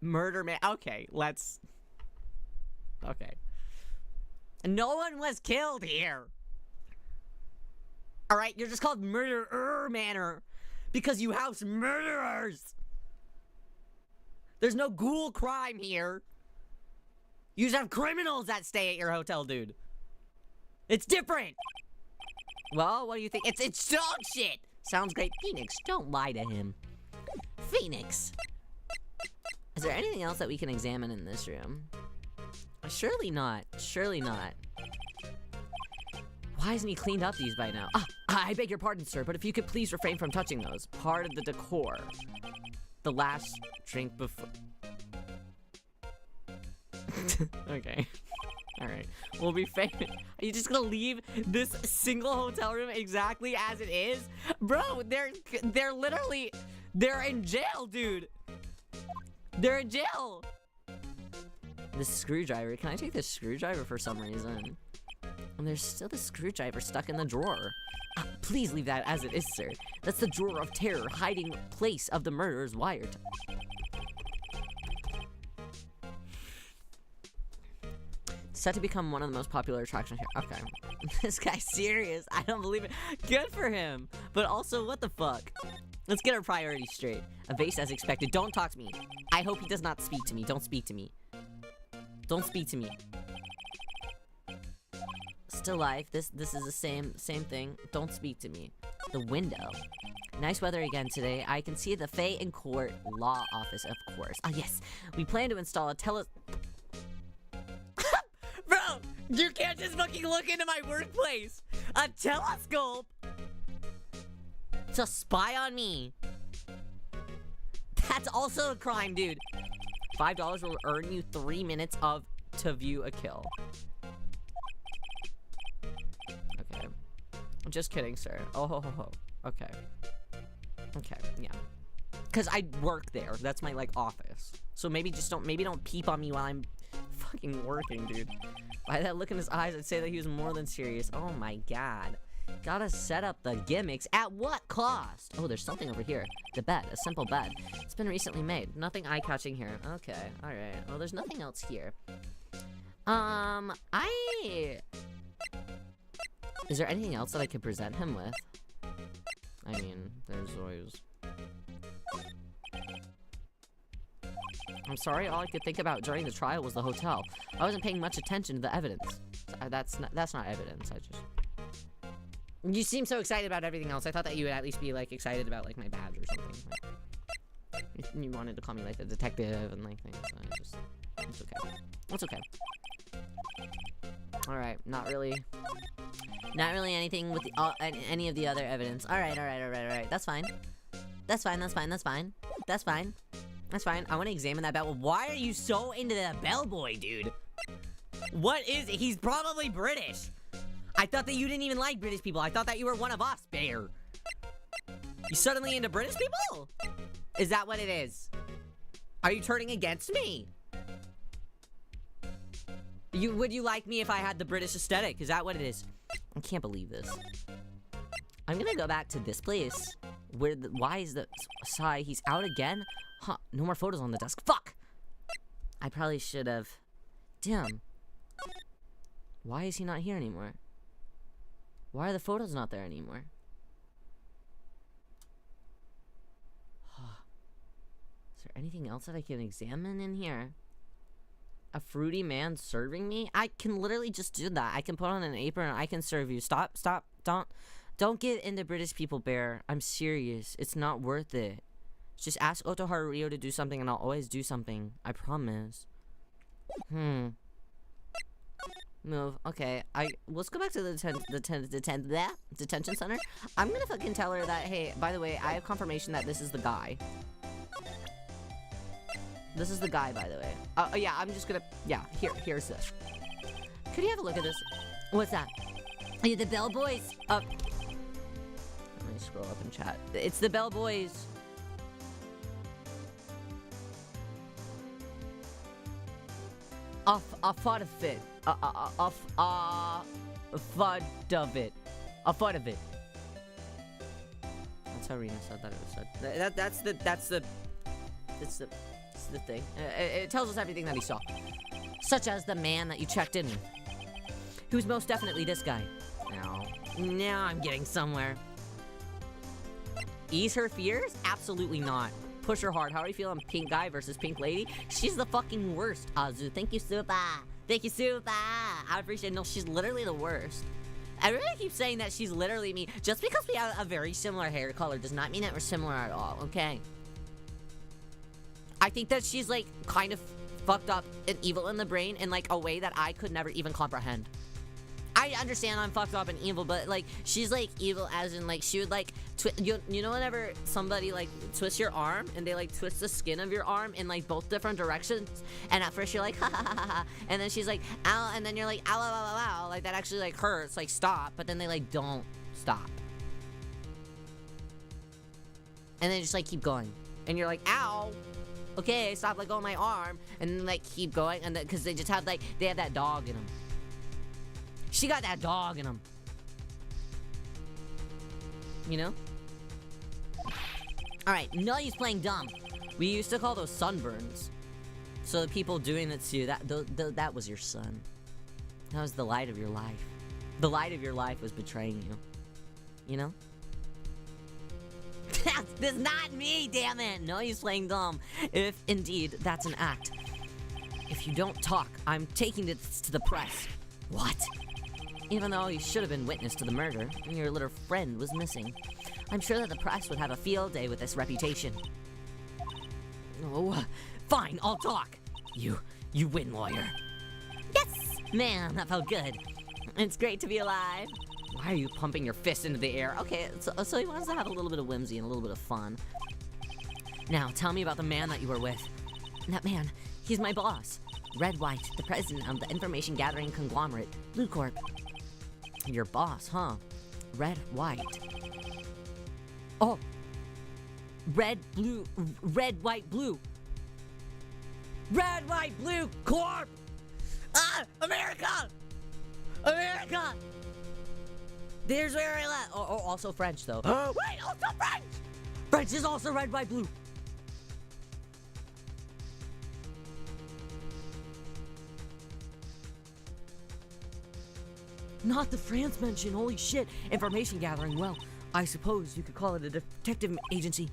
Murder man. Okay, let's... Okay. No one was killed here. Alright, you're just called Murderer Manor because you house murderers. There's no ghoul crime here. You just have criminals that stay at your hotel, dude. It's different. Well, what do you think? It's dog shit. Sounds great. Phoenix, don't lie to him. Phoenix. Is there anything else that we can examine in this room? Surely not. Surely not. Why hasn't he cleaned up these by now? I beg your pardon, sir, but if you could please refrain from touching those. Part of the decor. The last drink before... Okay. Alright. We'll be famous. Are you just gonna leave this single hotel room exactly as it is? Bro, they're literally... They're in jail, dude! They're in jail! The screwdriver. Can I take this screwdriver for some reason? And there's still the screwdriver stuck in the drawer. Please leave that as it is, sir. That's the drawer of terror, hiding place of the murderer's wired. Set to become one of the most popular attractions here. Okay. This guy's serious. I don't believe it. Good for him. But also, what the fuck? Let's get our priorities straight. A vase as expected. Don't talk to me. I hope he does not speak to me. Don't speak to me. Don't speak to me. Still life. This is the same thing. Don't speak to me. The window. Nice weather again today. I can see the Fay and Court Law Office, of course. Oh yes. We plan to install a Bro! You can't just fucking look into my workplace! A telescope! To spy on me! That's also a crime, dude. $5 will earn you 3 minutes to view a kill. Okay. I'm just kidding, sir. Oh ho ho ho. Okay. Okay, yeah. Cause I work there. That's my like office. So maybe don't peep on me while I'm fucking working, dude. By that look in his eyes, I'd say that he was more than serious. Oh my god. Gotta set up the gimmicks. At what cost? Oh, there's something over here. The bed. A simple bed. It's been recently made. Nothing eye-catching here. Okay. Alright. Well, there's nothing else here. Is there anything else that I could present him with? I mean, there's always... I'm sorry, all I could think about during the trial was the hotel. I wasn't paying much attention to the evidence. That's not evidence, I just... You seem so excited about everything else. I thought that you would at least be, like, excited about, like, my badge or something. Like, you wanted to call me, like, the detective and, like, things. So it's okay. It's okay. Alright, not really anything with any of the other evidence. Alright. That's fine. That's fine. I want to examine that bell. Why are you so into that bellboy, dude? What is it? He's probably British. I thought that you didn't even like British people. I thought that you were one of us, Bear. You suddenly into British people? Is that what it is? Are you turning against me? Would you like me if I had the British aesthetic? Is that what it is? I can't believe this. I'm gonna go back to this place. Why is the Sai? He's out again? Huh, no more photos on the desk. Fuck! I probably should have. Damn. Why is he not here anymore? Why are the photos not there anymore? Is there anything else that I can examine in here? A fruity man serving me? I can literally just do that. I can put on an apron and I can serve you. Stop. Don't get into British people, Bear. I'm serious. It's not worth it. Just ask Otoharu Riyo to do something and I'll always do something. I promise. Move. Okay. Let's go back to the detention center. I'm gonna fucking tell her that, hey, by the way, I have confirmation that this is the guy. This is the guy, by the way. Yeah, I'm just gonna, yeah, here's this. Could you have a look at this? What's that? Hey, the bellboys. Let me scroll up and chat. It's the bellboys. A foot of it. A foot of it. A foot of it. That's how Rena said that it was said. That's the thing. It tells us everything that he saw. Such as the man that you checked in with. Who's most definitely this guy. Now I'm getting somewhere. Ease her fears? Absolutely not. Push her hard. How are you feeling? Pink guy versus pink lady? She's the fucking worst. Azu, thank you, Super. Thank you, Super. I appreciate it. No, she's literally the worst. I really keep saying that she's literally me. Just because we have a very similar hair color does not mean that we're similar at all, okay? I think that she's, like, kind of fucked up and evil in the brain in, like, a way that I could never even comprehend. I understand I'm fucked up and evil, but, like, she's, like, evil as in, like, she would, like, you know whenever somebody, like, twists your arm and they, like, twist the skin of your arm in, like, both different directions, and at first you're like, ha ha ha ha, and then she's like, ow, and then you're like, ow, ow, ow, ow, ow, like, that actually, like, hurts, like, stop, but then they, like, don't stop. And then just, like, keep going. And you're like, ow, okay, stop, like, on my arm, and then, like, keep going, and then, because they just have, like, they have that dog in them. She got that dog in them. You know? Alright, no use playing dumb. We used to call those sunburns. So the people doing it to you, that was your son. That was the light of your life. The light of your life was betraying you. You know? That's not me, damn it! No use playing dumb. If indeed that's an act. If you don't talk, I'm taking this to the press. What? Even though you should have been witness to the murder, and your little friend was missing. I'm sure that the press would have a field day with this reputation. Oh, fine, I'll talk. You win, lawyer. Yes! Man, that felt good. It's great to be alive. Why are you pumping your fist into the air? Okay, so he wants to have a little bit of whimsy and a little bit of fun. Now, tell me about the man that you were with. That man, he's my boss. Red White, the president of the information gathering conglomerate, Blue Corp. Your boss, huh? Red, white. Oh! Red, blue, red, white, blue. Red, white, blue, Corp! Ah! America! America! There's where I left. Oh, also French, though. Wait, also French! French is also red, white, blue. Not the France mention, holy shit. Information gathering, well, I suppose you could call it a detective agency.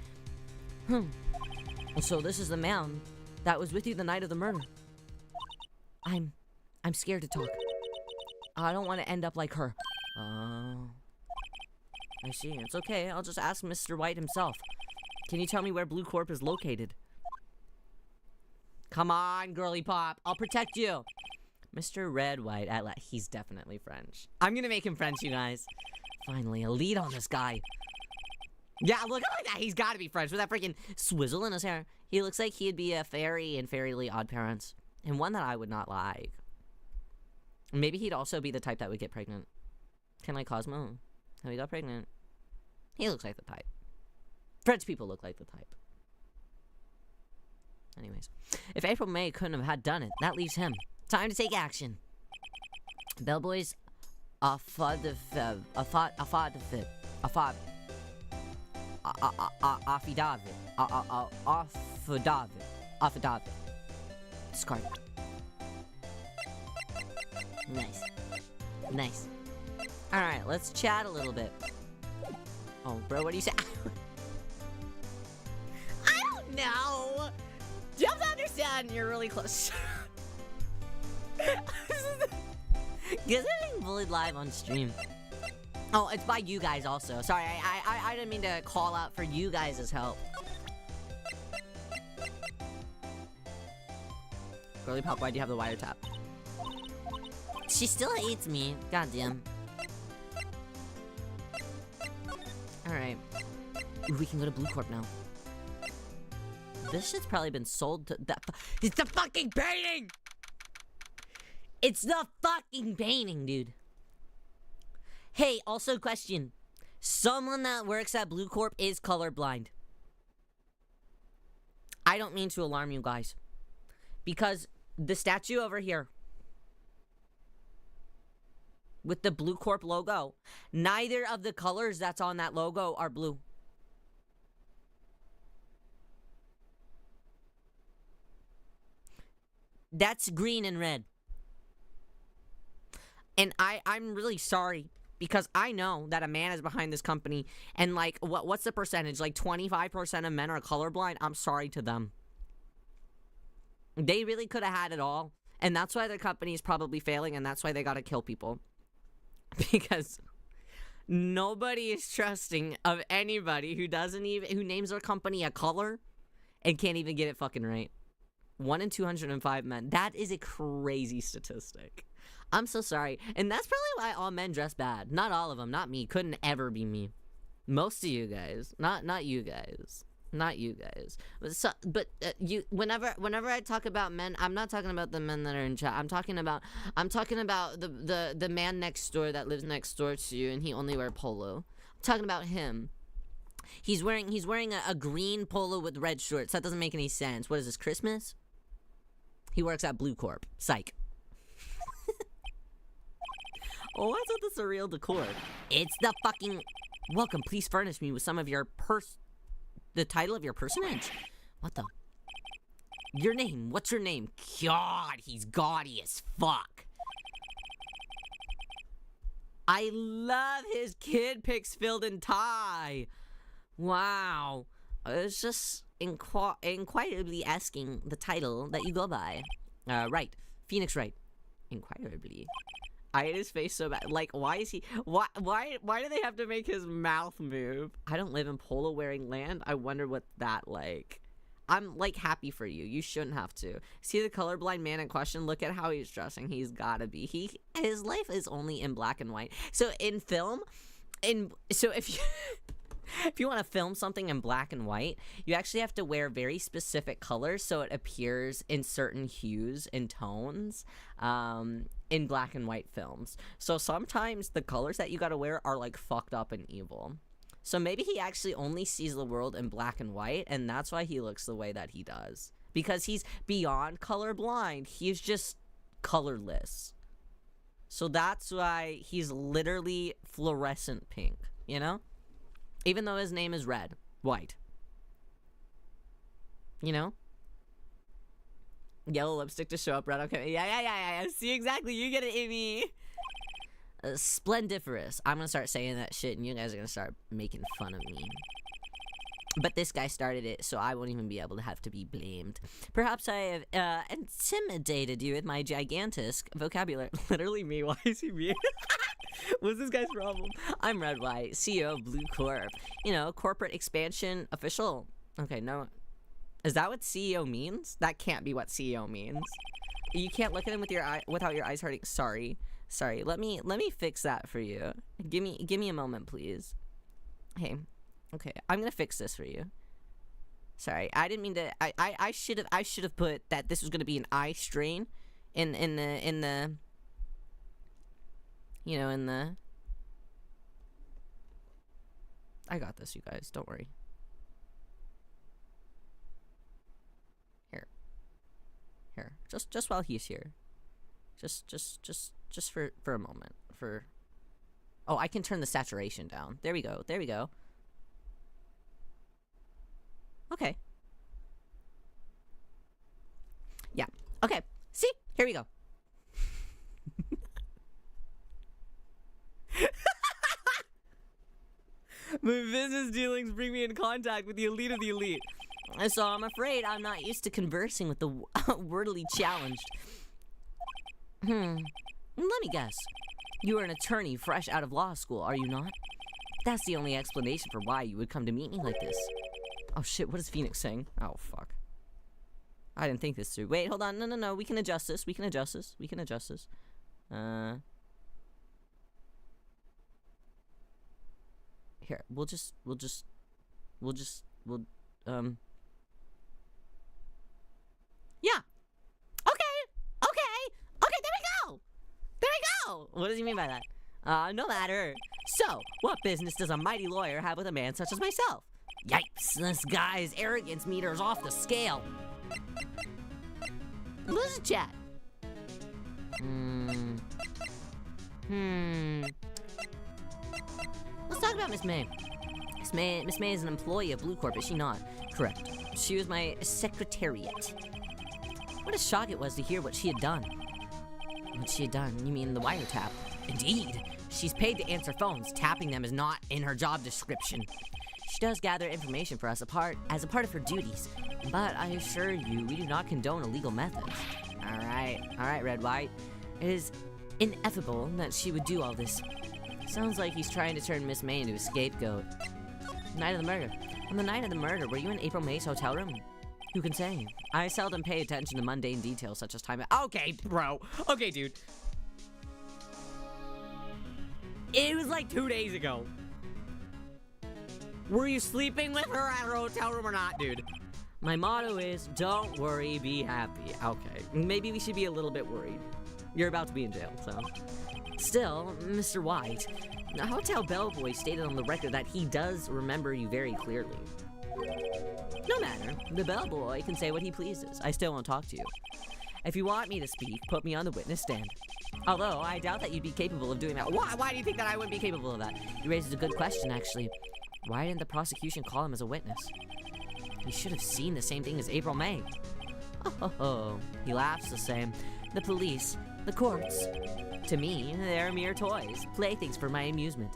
So this is the man that was with you the night of the murder. I'm scared to talk. I don't want to end up like her. Oh. I see, it's okay, I'll just ask Mr. White himself. Can you tell me where Blue Corp is located? Come on, girly pop, I'll protect you. Mr. Red White, he's definitely French. I'm gonna make him French, you guys. Finally, a lead on this guy. Yeah, look at that. He's gotta be French with that freaking swizzle in his hair. He looks like he'd be a fairy in Fairly Odd Parents. And one that I would not like. Maybe he'd also be the type that would get pregnant. Kind of like Cosmo. How he got pregnant. He looks like the type. French people look like the type. Anyways. If April May couldn't have had done it, that leaves him. Time to take action. Bellboys, a fod to fit. Affidavit. Affidavit. Discard. Nice. Alright, let's chat a little bit. Oh, bro, what do you say? I don't know! You have to understand, you're really close. Because I'm being bullied live on stream. Oh, it's by you guys also. Sorry, I didn't mean to call out for you guys' help. Girly Pop, why do you have the wiretap? She still hates me. Goddamn. Alright. Ooh, we can go to Blue Corp now. This shit's probably been sold to that. It's the fucking painting! It's the fucking painting, dude. Hey, also question. Someone that works at Blue Corp is colorblind. I don't mean to alarm you guys. Because the statue over here with the Blue Corp logo, neither of the colors that's on that logo are blue. That's green and red. And I'm really sorry, because I know that a man is behind this company, and like, what's the percentage? Like 25% of men are colorblind? I'm sorry to them. They really could have had it all, and that's why their company is probably failing, and that's why they gotta kill people. Because nobody is trusting of anybody who names their company a color and can't even get it fucking right. 1 in 205 men. That is a crazy statistic. I'm so sorry. And that's probably why all men dress bad. Not all of them. Not me. Couldn't ever be me. Most of you guys. Not you guys. Not you guys. But you. Whenever I talk about men, I'm not talking about the men that are in chat. I'm talking about the man next door that lives next door to you, and he only wears polo. I'm talking about him. He's wearing a green polo with red shorts. That doesn't make any sense. What is this, Christmas? He works at Blue Corp. Psych. Oh, I thought this a real decor. It's the fucking... Welcome, please furnish me with some of your the title of your personage? What the... Your name, what's your name? God, he's gaudy as fuck. I love his kid pics filled in tie. Wow. It's just inquirably asking the title that you go by. Right. Phoenix Wright. Inquirably. I hate his face so bad. Like, why is he... Why do they have to make his mouth move? I don't live in polo-wearing land. I wonder what that like. I'm, like, happy for you. You shouldn't have to. See the colorblind man in question? Look at how he's dressing. He's gotta be. His life is only in black and white. So, in film... So, if you... If you want to film something in black and white, you actually have to wear very specific colors so it appears in certain hues and tones in black and white films. So sometimes the colors that you gotta wear are like fucked up and evil. So maybe he actually only sees the world in black and white, and that's why he looks the way that he does. Because he's beyond colorblind. He's just colorless. So that's why he's literally fluorescent pink, you know? Even though his name is red, white. You know? Yellow lipstick to show up red. Okay, yeah. See, exactly. You get it, Amy. Splendiferous. I'm gonna start saying that shit, and you guys are gonna start making fun of me. But this guy started it, so I won't even be able to have to be blamed. Perhaps I have intimidated you with my gigantic vocabulary. Literally me. Why is he me? What's this guy's problem? I'm Red White, CEO of Blue Corp. You know, corporate expansion official. Okay, no. Is that what CEO means? That can't be what CEO means. You can't look at him with your eye without your eyes hurting. Sorry. Let me fix that for you. Give me a moment, please. Hey. Okay, I'm gonna fix this for you. Sorry, I didn't mean to. I should have put that this was gonna be an eye strain, in the. You know, in the... I got this, you guys. Don't worry. Here. Just while he's here. Just for a moment. Oh, I can turn the saturation down. There we go. There we go. Okay. Yeah. Okay. See? Here we go. My business dealings bring me in contact with the elite of the elite. So I'm afraid I'm not used to conversing with the wordily challenged. Let me guess. You are an attorney fresh out of law school, are you not? That's the only explanation for why you would come to meet me like this. Oh shit, what is Phoenix saying? Oh fuck. I didn't think this through. Wait, hold on. No. We can adjust this. We can adjust this. Here, we'll yeah. Okay, there we go. What does he mean by that? No matter. So, what business does a mighty lawyer have with a man such as myself? Yikes, this guy's arrogance meter is off the scale. Let's chat. Let's talk about Miss May. Miss May is an employee of Blue Corp, is she not? Correct. She was my secretariat. What a shock it was to hear what she had done. What she had done? You mean the wiretap? Indeed. She's paid to answer phones. Tapping them is not in her job description. She does gather information for us as a part of her duties. But I assure you, we do not condone illegal methods. Alright, Red White. It is ineffable that she would do all this. Sounds like he's trying to turn Miss May into a scapegoat. Night of the murder. On the night of the murder, were you in April May's hotel room? Who can say? I seldom pay attention to mundane details such as time. Okay, bro. Okay, dude. It was like 2 days ago. Were you sleeping with her at her hotel room or not, dude? My motto is, don't worry, be happy. Okay, maybe we should be a little bit worried. You're about to be in jail, so. Still, Mr. White, the hotel bellboy stated on the record that he does remember you very clearly. No matter, the bellboy can say what he pleases. I still won't talk to you. If you want me to speak, put me on the witness stand. Although, I doubt that you'd be capable of doing that. Why do you think that I wouldn't be capable of that? You raised a good question, actually. Why didn't the prosecution call him as a witness? He should have seen the same thing as April May. Oh, he laughs the same. The police, the courts. To me, they're mere toys, playthings for my amusement.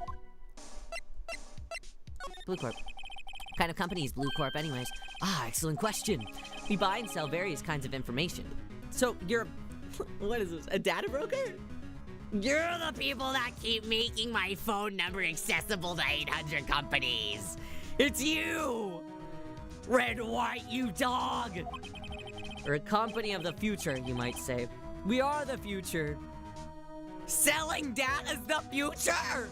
Blue Corp. What kind of company is Blue Corp anyways? Excellent question. We buy and sell various kinds of information. So, you're... what is this, a data broker? You're the people that keep making my phone number accessible to 800 companies. It's you! Red White, you dog! Or a company of the future, you might say. We are the future. Selling data's the future!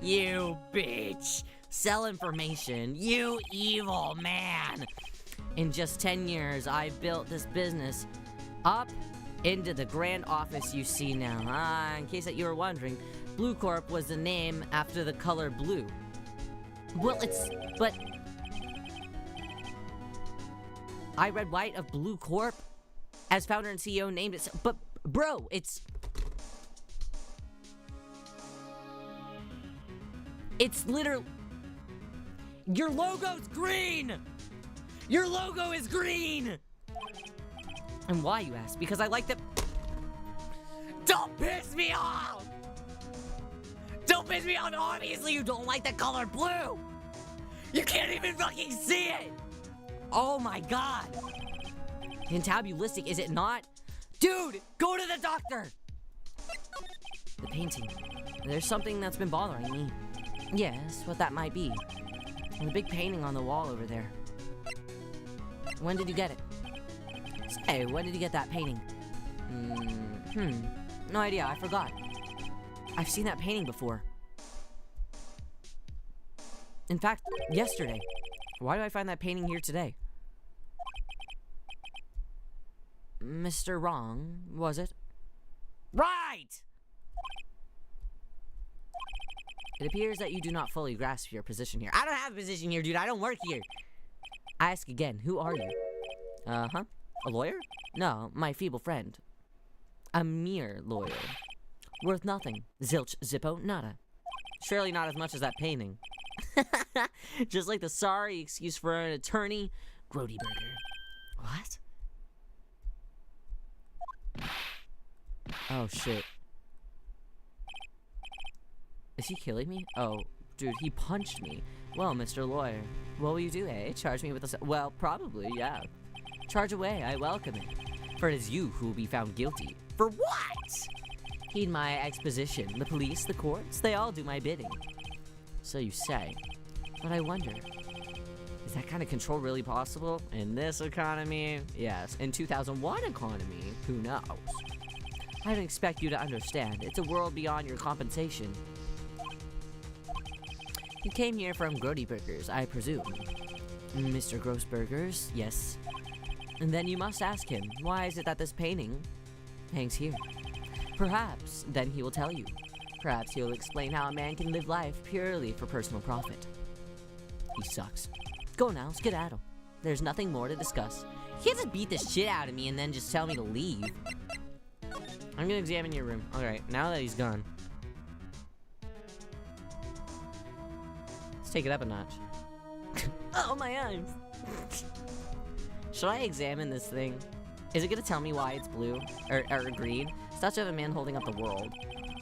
You bitch. Sell information. You evil man. In just 10 years, I built this business up into the grand office you see now. In case that you were wondering, Blue Corp was the name after the color blue. Well, but... I, Red White of Blue Corp, as founder and CEO, named it... But, bro, it's literally... Your logo's green! Your logo is green! And why, you ask? Because I like the... Don't piss me off! Don't piss me off! Obviously you don't like the color blue! You can't even fucking see it! Oh my god! Fantabulistic, is it not? Dude, go to the doctor! The painting. There's something that's been bothering me. Yes, what that might be. The big painting on the wall over there. When did you get it? Say, when did you get that painting? No idea, I forgot. I've seen that painting before. In fact, yesterday. Why do I find that painting here today? Mr. Wrong, was it? Right! It appears that you do not fully grasp your position here. I don't have a position here, dude. I don't work here. I ask again, who are you? A lawyer? No, my feeble friend. A mere lawyer. Worth nothing. Zilch, zippo, nada. Surely not as much as that painting. Just like the sorry excuse for an attorney, Grody Burger. What? Oh, shit. Is he killing me? Oh, dude, he punched me. Well, Mr. Lawyer, what will you do, eh? Charge me with a... Well, probably, yeah. Charge away, I welcome it. For it is you who will be found guilty. For what? Heed my exposition. The police, the courts, they all do my bidding. So you say. But I wonder, is that kind of control really possible? In this economy? Yes. In 2001 economy? Who knows? I don't expect you to understand. It's a world beyond your compensation. You came here from Grody Burgers, I presume. Mr. Grossburgers, yes. And then you must ask him, why is it that this painting hangs here? Perhaps, then he will tell you. Perhaps he will explain how a man can live life purely for personal profit. He sucks. Go now, skedaddle. There's nothing more to discuss. He can't just beat the shit out of me and then just tell me to leave. I'm gonna examine your room. Alright, now that he's gone. Let's take it up a notch. Oh, my eyes! Should I examine this thing? Is it gonna tell me why it's blue? Or green? Statue of a man holding up the world.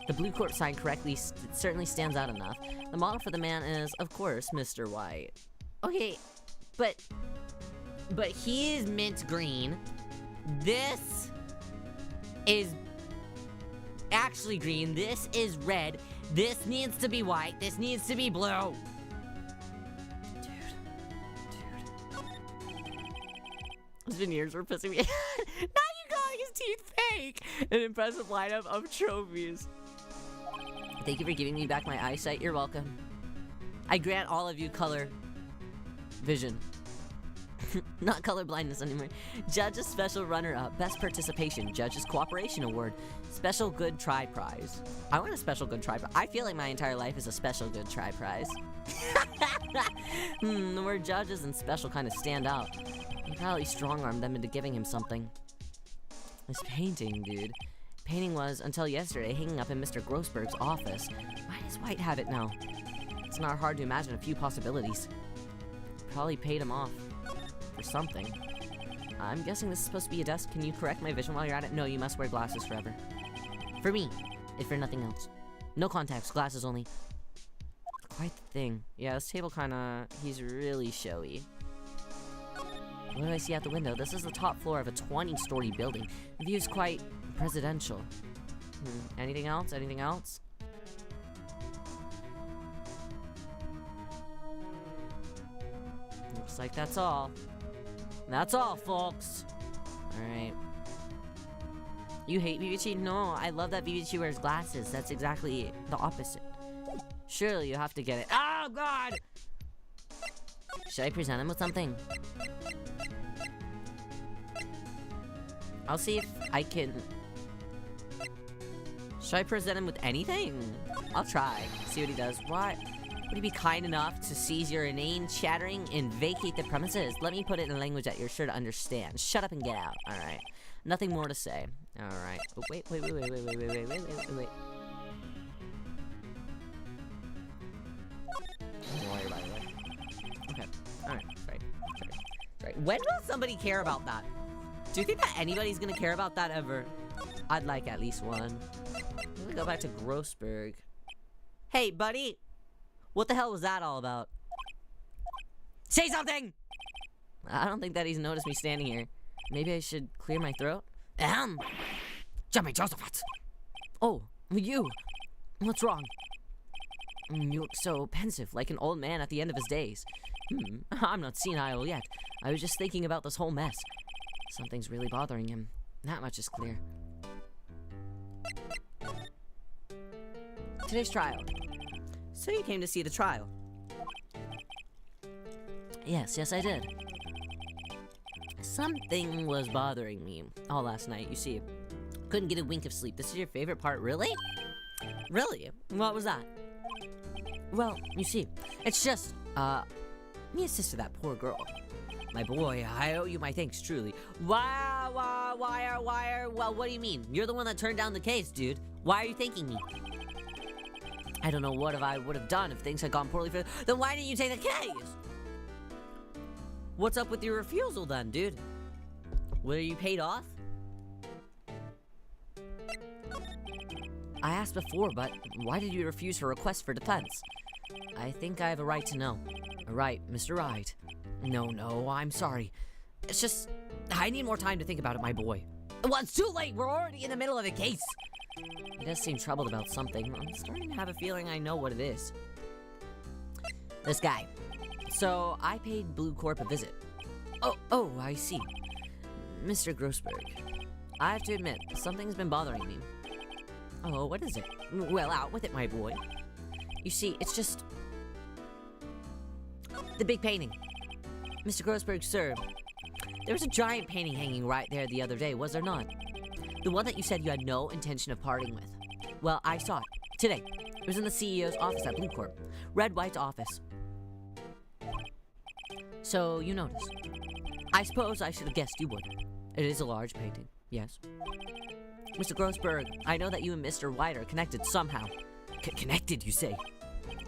The blue court sign correctly certainly stands out enough. The model for the man is, of course, Mr. White. Okay, but he is mint green. This is actually green. This is red. This needs to be white. This needs to be blue. His veneers were pissing me. Now you calling his teeth fake. An impressive lineup of trophies. Thank you for giving me back my eyesight. You're welcome. I grant all of you color vision. Not color blindness anymore. Judge's special runner-up. Best participation. Judge's cooperation award. Special good try prize. I want a special good try prize. I feel like my entire life is a special good try prize. The word judges and special kind of stand out. I probably strong-armed them into giving him something. This painting, dude. Painting was, until yesterday, hanging up in Mr. Grossberg's office. Why does White have it now? It's not hard to imagine a few possibilities. Probably paid him off. For something. I'm guessing this is supposed to be a desk. Can you correct my vision while you're at it? No, you must wear glasses forever. For me, if for nothing else. No contacts, glasses only. Quite the thing. Yeah, this table kinda... he's really showy. What do I see out the window? This is the top floor of a 20-story building. The view is quite presidential. Anything else? Anything else? Looks like that's all. That's all, folks. Alright. You hate BBG? No, I love that BBG wears glasses. That's exactly the opposite. Surely you have to get it. Oh, God! Should I present him with something? I'll see if I can... Should I present him with anything? I'll try. See what he does. What? Would he be kind enough to cease your inane chattering and vacate the premises? Let me put it in a language that you're sure to understand. Shut up and get out. Alright. Nothing more to say. Alright. Oh, wait. Don't worry about it. Okay. Alright. Right. When will somebody care about that? Do you think that anybody's gonna care about that ever? I'd like at least one. Let me go back to Grossberg. Hey, buddy! What the hell was that all about? Say something! I don't think that he's noticed me standing here. Maybe I should clear my throat? Jimmy Josephat! Oh, you! What's wrong? You look so pensive, like an old man at the end of his days. I'm not senile yet. I was just thinking about this whole mess. Something's really bothering him. That much is clear. Today's trial. So you came to see the trial? Yes, I did. Something was bothering me all last night, you see. Couldn't get a wink of sleep. This is your favorite part, really? Really? What was that? Well, you see, it's just, me assisted that poor girl. My boy, I owe you my thanks, truly. Well, what do you mean? You're the one that turned down the case, dude. Why are you thanking me? I don't know what I would have done if things had gone poorly for. Then why didn't you take the case? What's up with your refusal then, dude? Were you paid off? I asked before, but why did you refuse her request for defense? I think I have a right to know. A right, Mr. Wright. No, I'm sorry. It's just, I need more time to think about it, my boy. Well, it's too late. We're already in the middle of the case. He does seem troubled about something. I'm starting to have a feeling I know what it is. This guy. So, I paid Blue Corp a visit. Oh, I see. Mr. Grossberg. I have to admit, something's been bothering me. Oh, what is it? Well, out with it, my boy. You see, it's just... the big painting. Mr. Grossberg, sir, there was a giant painting hanging right there the other day, was there not? The one that you said you had no intention of parting with. Well, I saw it. Today. It was in the CEO's office at Blue Corp. Red White's office. So, you noticed. I suppose I should have guessed you would. It is a large painting, yes. Mr. Grossberg, I know that you and Mr. White are connected somehow. Connected, you say?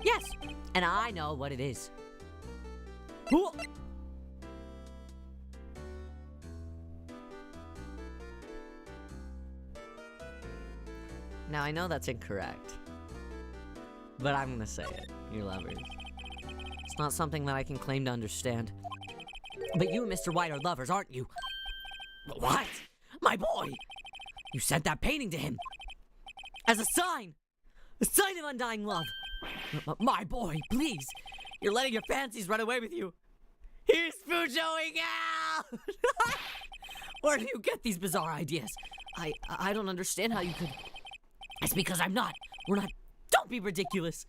Yes, and I know what it is. Now, I know that's incorrect, but I'm gonna say it. You're lovers. It's not something that I can claim to understand. But you and Mr. White are lovers, aren't you? What? My boy! You sent that painting to him! As a sign! A sign of undying love! My boy, please! You're letting your fancies run away with you! Here's Fujoing out! Where do you get these bizarre ideas? I don't understand how you could... It's because I'm not. We're not. Don't be ridiculous.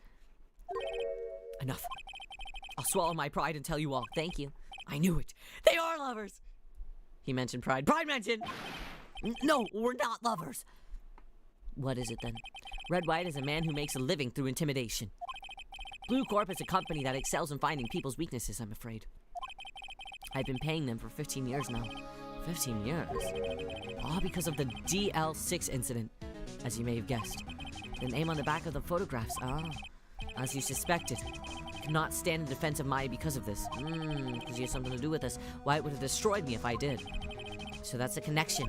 Enough. I'll swallow my pride and tell you all. Thank you. I knew it. They are lovers. He mentioned pride. Pride mentioned. No, we're not lovers. What is it then? Red White is a man who makes a living through intimidation. Blue Corp is a company that excels in finding people's weaknesses, I'm afraid. I've been paying them for 15 years now. 15 years? All because of the DL6 incident. As you may have guessed. The name on the back of the photographs. As you suspected. Could not stand in defense of Maya because of this. Because you have something to do with this. White would have destroyed me if I did. So that's a connection.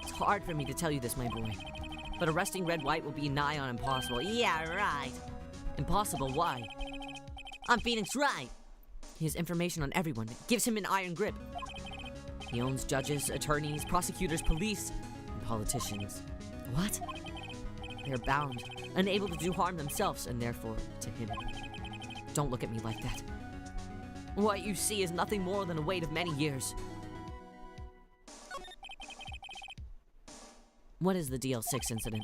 It's hard for me to tell you this, my boy. But arresting Red White will be nigh on impossible. Yeah, right. Impossible, why? I'm Phoenix Wright. He has information on everyone. It gives him an iron grip. He owns judges, attorneys, prosecutors, police, and politicians. What? They're bound, unable to do harm themselves, and therefore to him. Don't look at me like that. What you see is nothing more than a wait of many years. What is the DL6 incident?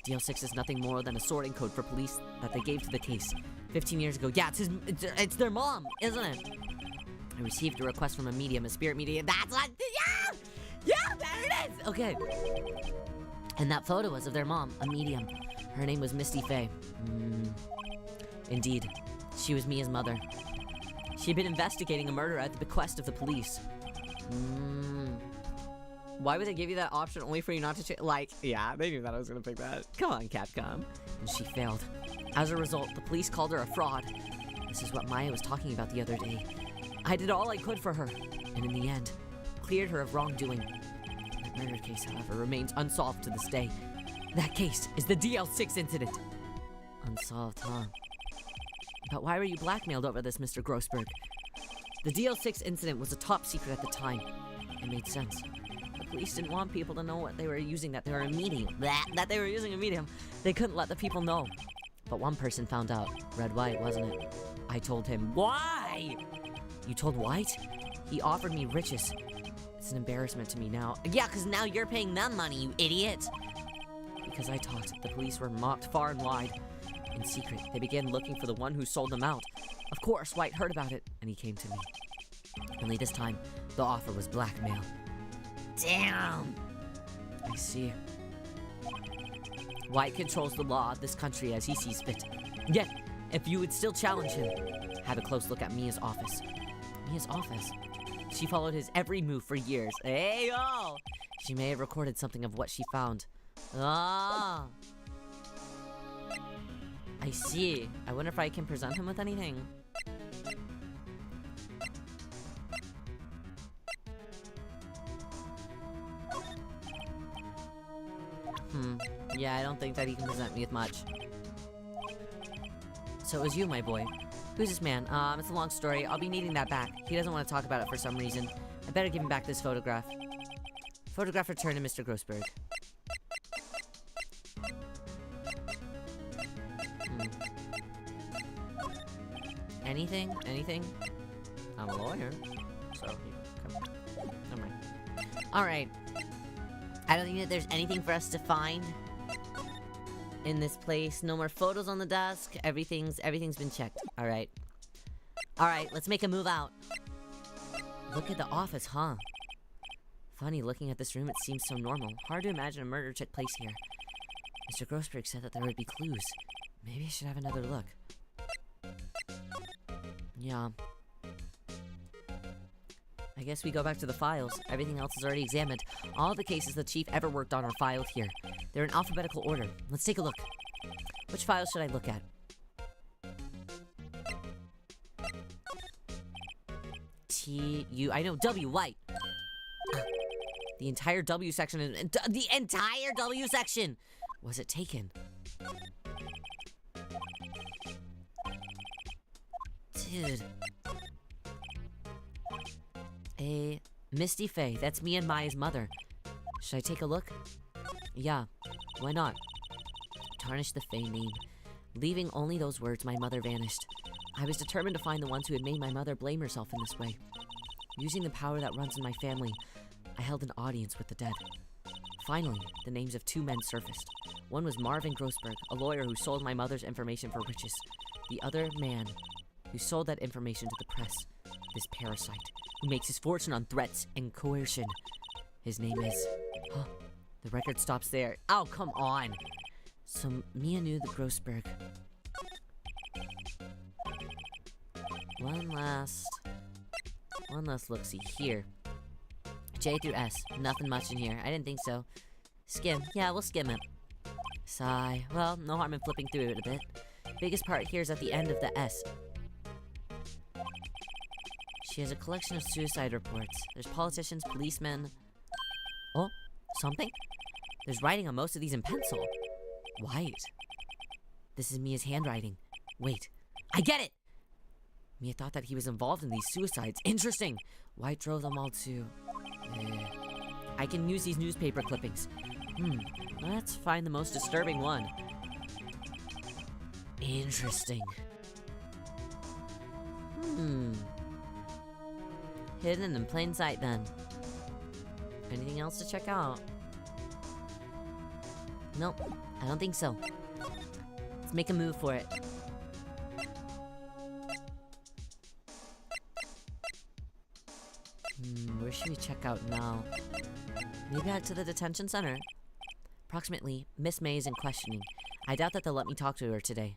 DL6 is nothing more than a sorting code for police that they gave to the case 15 years ago. Yeah, it's their mom, isn't it? I received a request from a medium, a spirit medium. That's what. Yeah, there it is. Okay. And that photo was of their mom, a medium. Her name was Misty Faye. Indeed, she was Mia's mother. She had been investigating a murder at the bequest of the police. Why would they give you that option only for you not to yeah, they knew that I was gonna pick that. Come on, Capcom. And she failed. As a result, the police called her a fraud. This is what Maya was talking about the other day. I did all I could for her, and in the end, cleared her of wrongdoing. That murder case, however, remains unsolved to this day. That case is the DL6 incident. Unsolved, huh? But why were you blackmailed over this, Mr. Grossberg? The DL6 incident was a top secret at the time. It made sense. The police didn't want people to know what they were using, that they were a medium. That they were using a medium. They couldn't let the people know. But one person found out. Red White, wasn't it? I told him. Why? You told White? He offered me riches. It's an embarrassment to me now. Yeah, because now you're paying them money, you idiot. Because I taught, the police were mocked far and wide. In secret, they began looking for the one who sold them out. Of course, White heard about it, and he came to me. Only this time, the offer was blackmail. Damn! I see. White controls the law of this country as he sees fit. Yet, if you would still challenge him, have a close look at Mia's office. Mia's office? She followed his every move for years. Hey, yo! She may have recorded something of what she found. Ah! I see. I wonder if I can present him with anything. Yeah, I don't think that he can present me with much. So it was you, my boy. Who's this man? It's a long story. I'll be needing that back. He doesn't want to talk about it for some reason. I better give him back this photograph. Photograph returned to Mr. Grossberg. Anything? Anything? I'm a lawyer. So, never mind. Alright. I don't think that there's anything for us to find in this place. No more photos on the desk. Everything's been checked. Alright. Alright, let's make a move out. Look at the office, huh? Funny, looking at this room, it seems so normal. Hard to imagine a murder took place here. Mr. Grossberg said that there would be clues. Maybe I should have another look. Yeah. I guess we go back to the files. Everything else is already examined. All the cases the chief ever worked on are filed here. They're in alphabetical order. Let's take a look. Which file should I look at? I know, W, white. The entire W section is... The entire W section! Was it taken? Dude. A Misty Faye. That's me and Maya's mother. Should I take a look? Yeah. Why not? Tarnish the Faye name. Leaving only those words, my mother vanished. I was determined to find the ones who had made my mother blame herself in this way. Using the power that runs in my family, I held an audience with the dead. Finally, the names of two men surfaced. One was Marvin Grossberg, a lawyer who sold my mother's information for riches. The other man who sold that information to the press. This parasite, who makes his fortune on threats and coercion. His name is... Huh? The record stops there. Oh, come on! So, Mia knew the Grossberg. One last look-see here. J through S. Nothing much in here. I didn't think so. Skim. Yeah, we'll skim it. Sigh. Well, no harm in flipping through it a bit. Biggest part here is at the end of the S. She has a collection of suicide reports. There's politicians, policemen... Oh, something? There's writing on most of these in pencil. White. This is Mia's handwriting. Wait, I get it! Mia thought that he was involved in these suicides. Interesting! White drove them all to... I can use these newspaper clippings. Let's find the most disturbing one. Interesting. Hidden in plain sight, then. Anything else to check out? Nope, I don't think so. Let's make a move for it. Where should we check out now? Maybe back to the detention center. Approximately, Miss May is in questioning. I doubt that they'll let me talk to her today.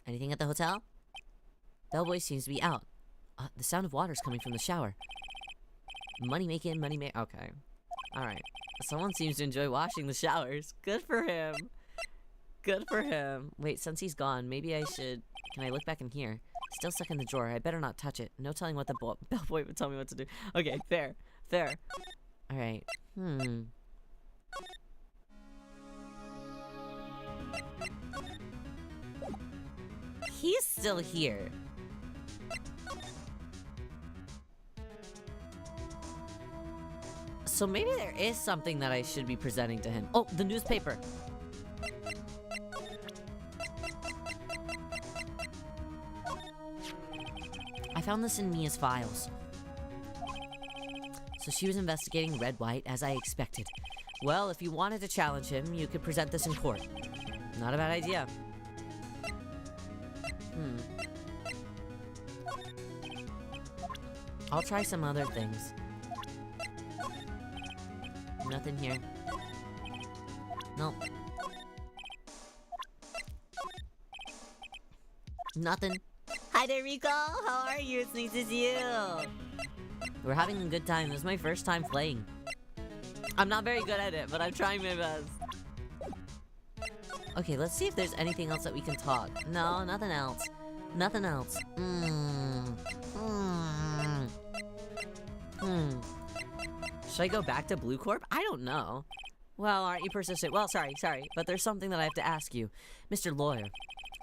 Anything at the hotel? Bellboy seems to be out. The sound of water's coming from the shower. Money making. Okay. Alright. Someone seems to enjoy washing the showers. Good for him. Good for him. Wait, since he's gone, maybe I should... Can I look back in here? Still stuck in the drawer. I better not touch it. No telling what the bellboy would tell me what to do. Okay, fair. Fair. Alright. He's still here. So maybe there is something that I should be presenting to him. Oh, the newspaper. I found this in Mia's files. So she was investigating Red White, as I expected. Well, if you wanted to challenge him, you could present this in court. Not a bad idea. I'll try some other things. Nothing here. Nope. Nothing. Hi there, Rico! How are you? It's nice to see you! We're having a good time. This is my first time playing. I'm not very good at it, but I'm trying my best. Okay, let's see if there's anything else that we can talk. No, nothing else. Nothing else. Should I go back to Blue Corp? I don't know. Well, aren't you persistent? Well, sorry, but there's something that I have to ask you. Mr. Lawyer,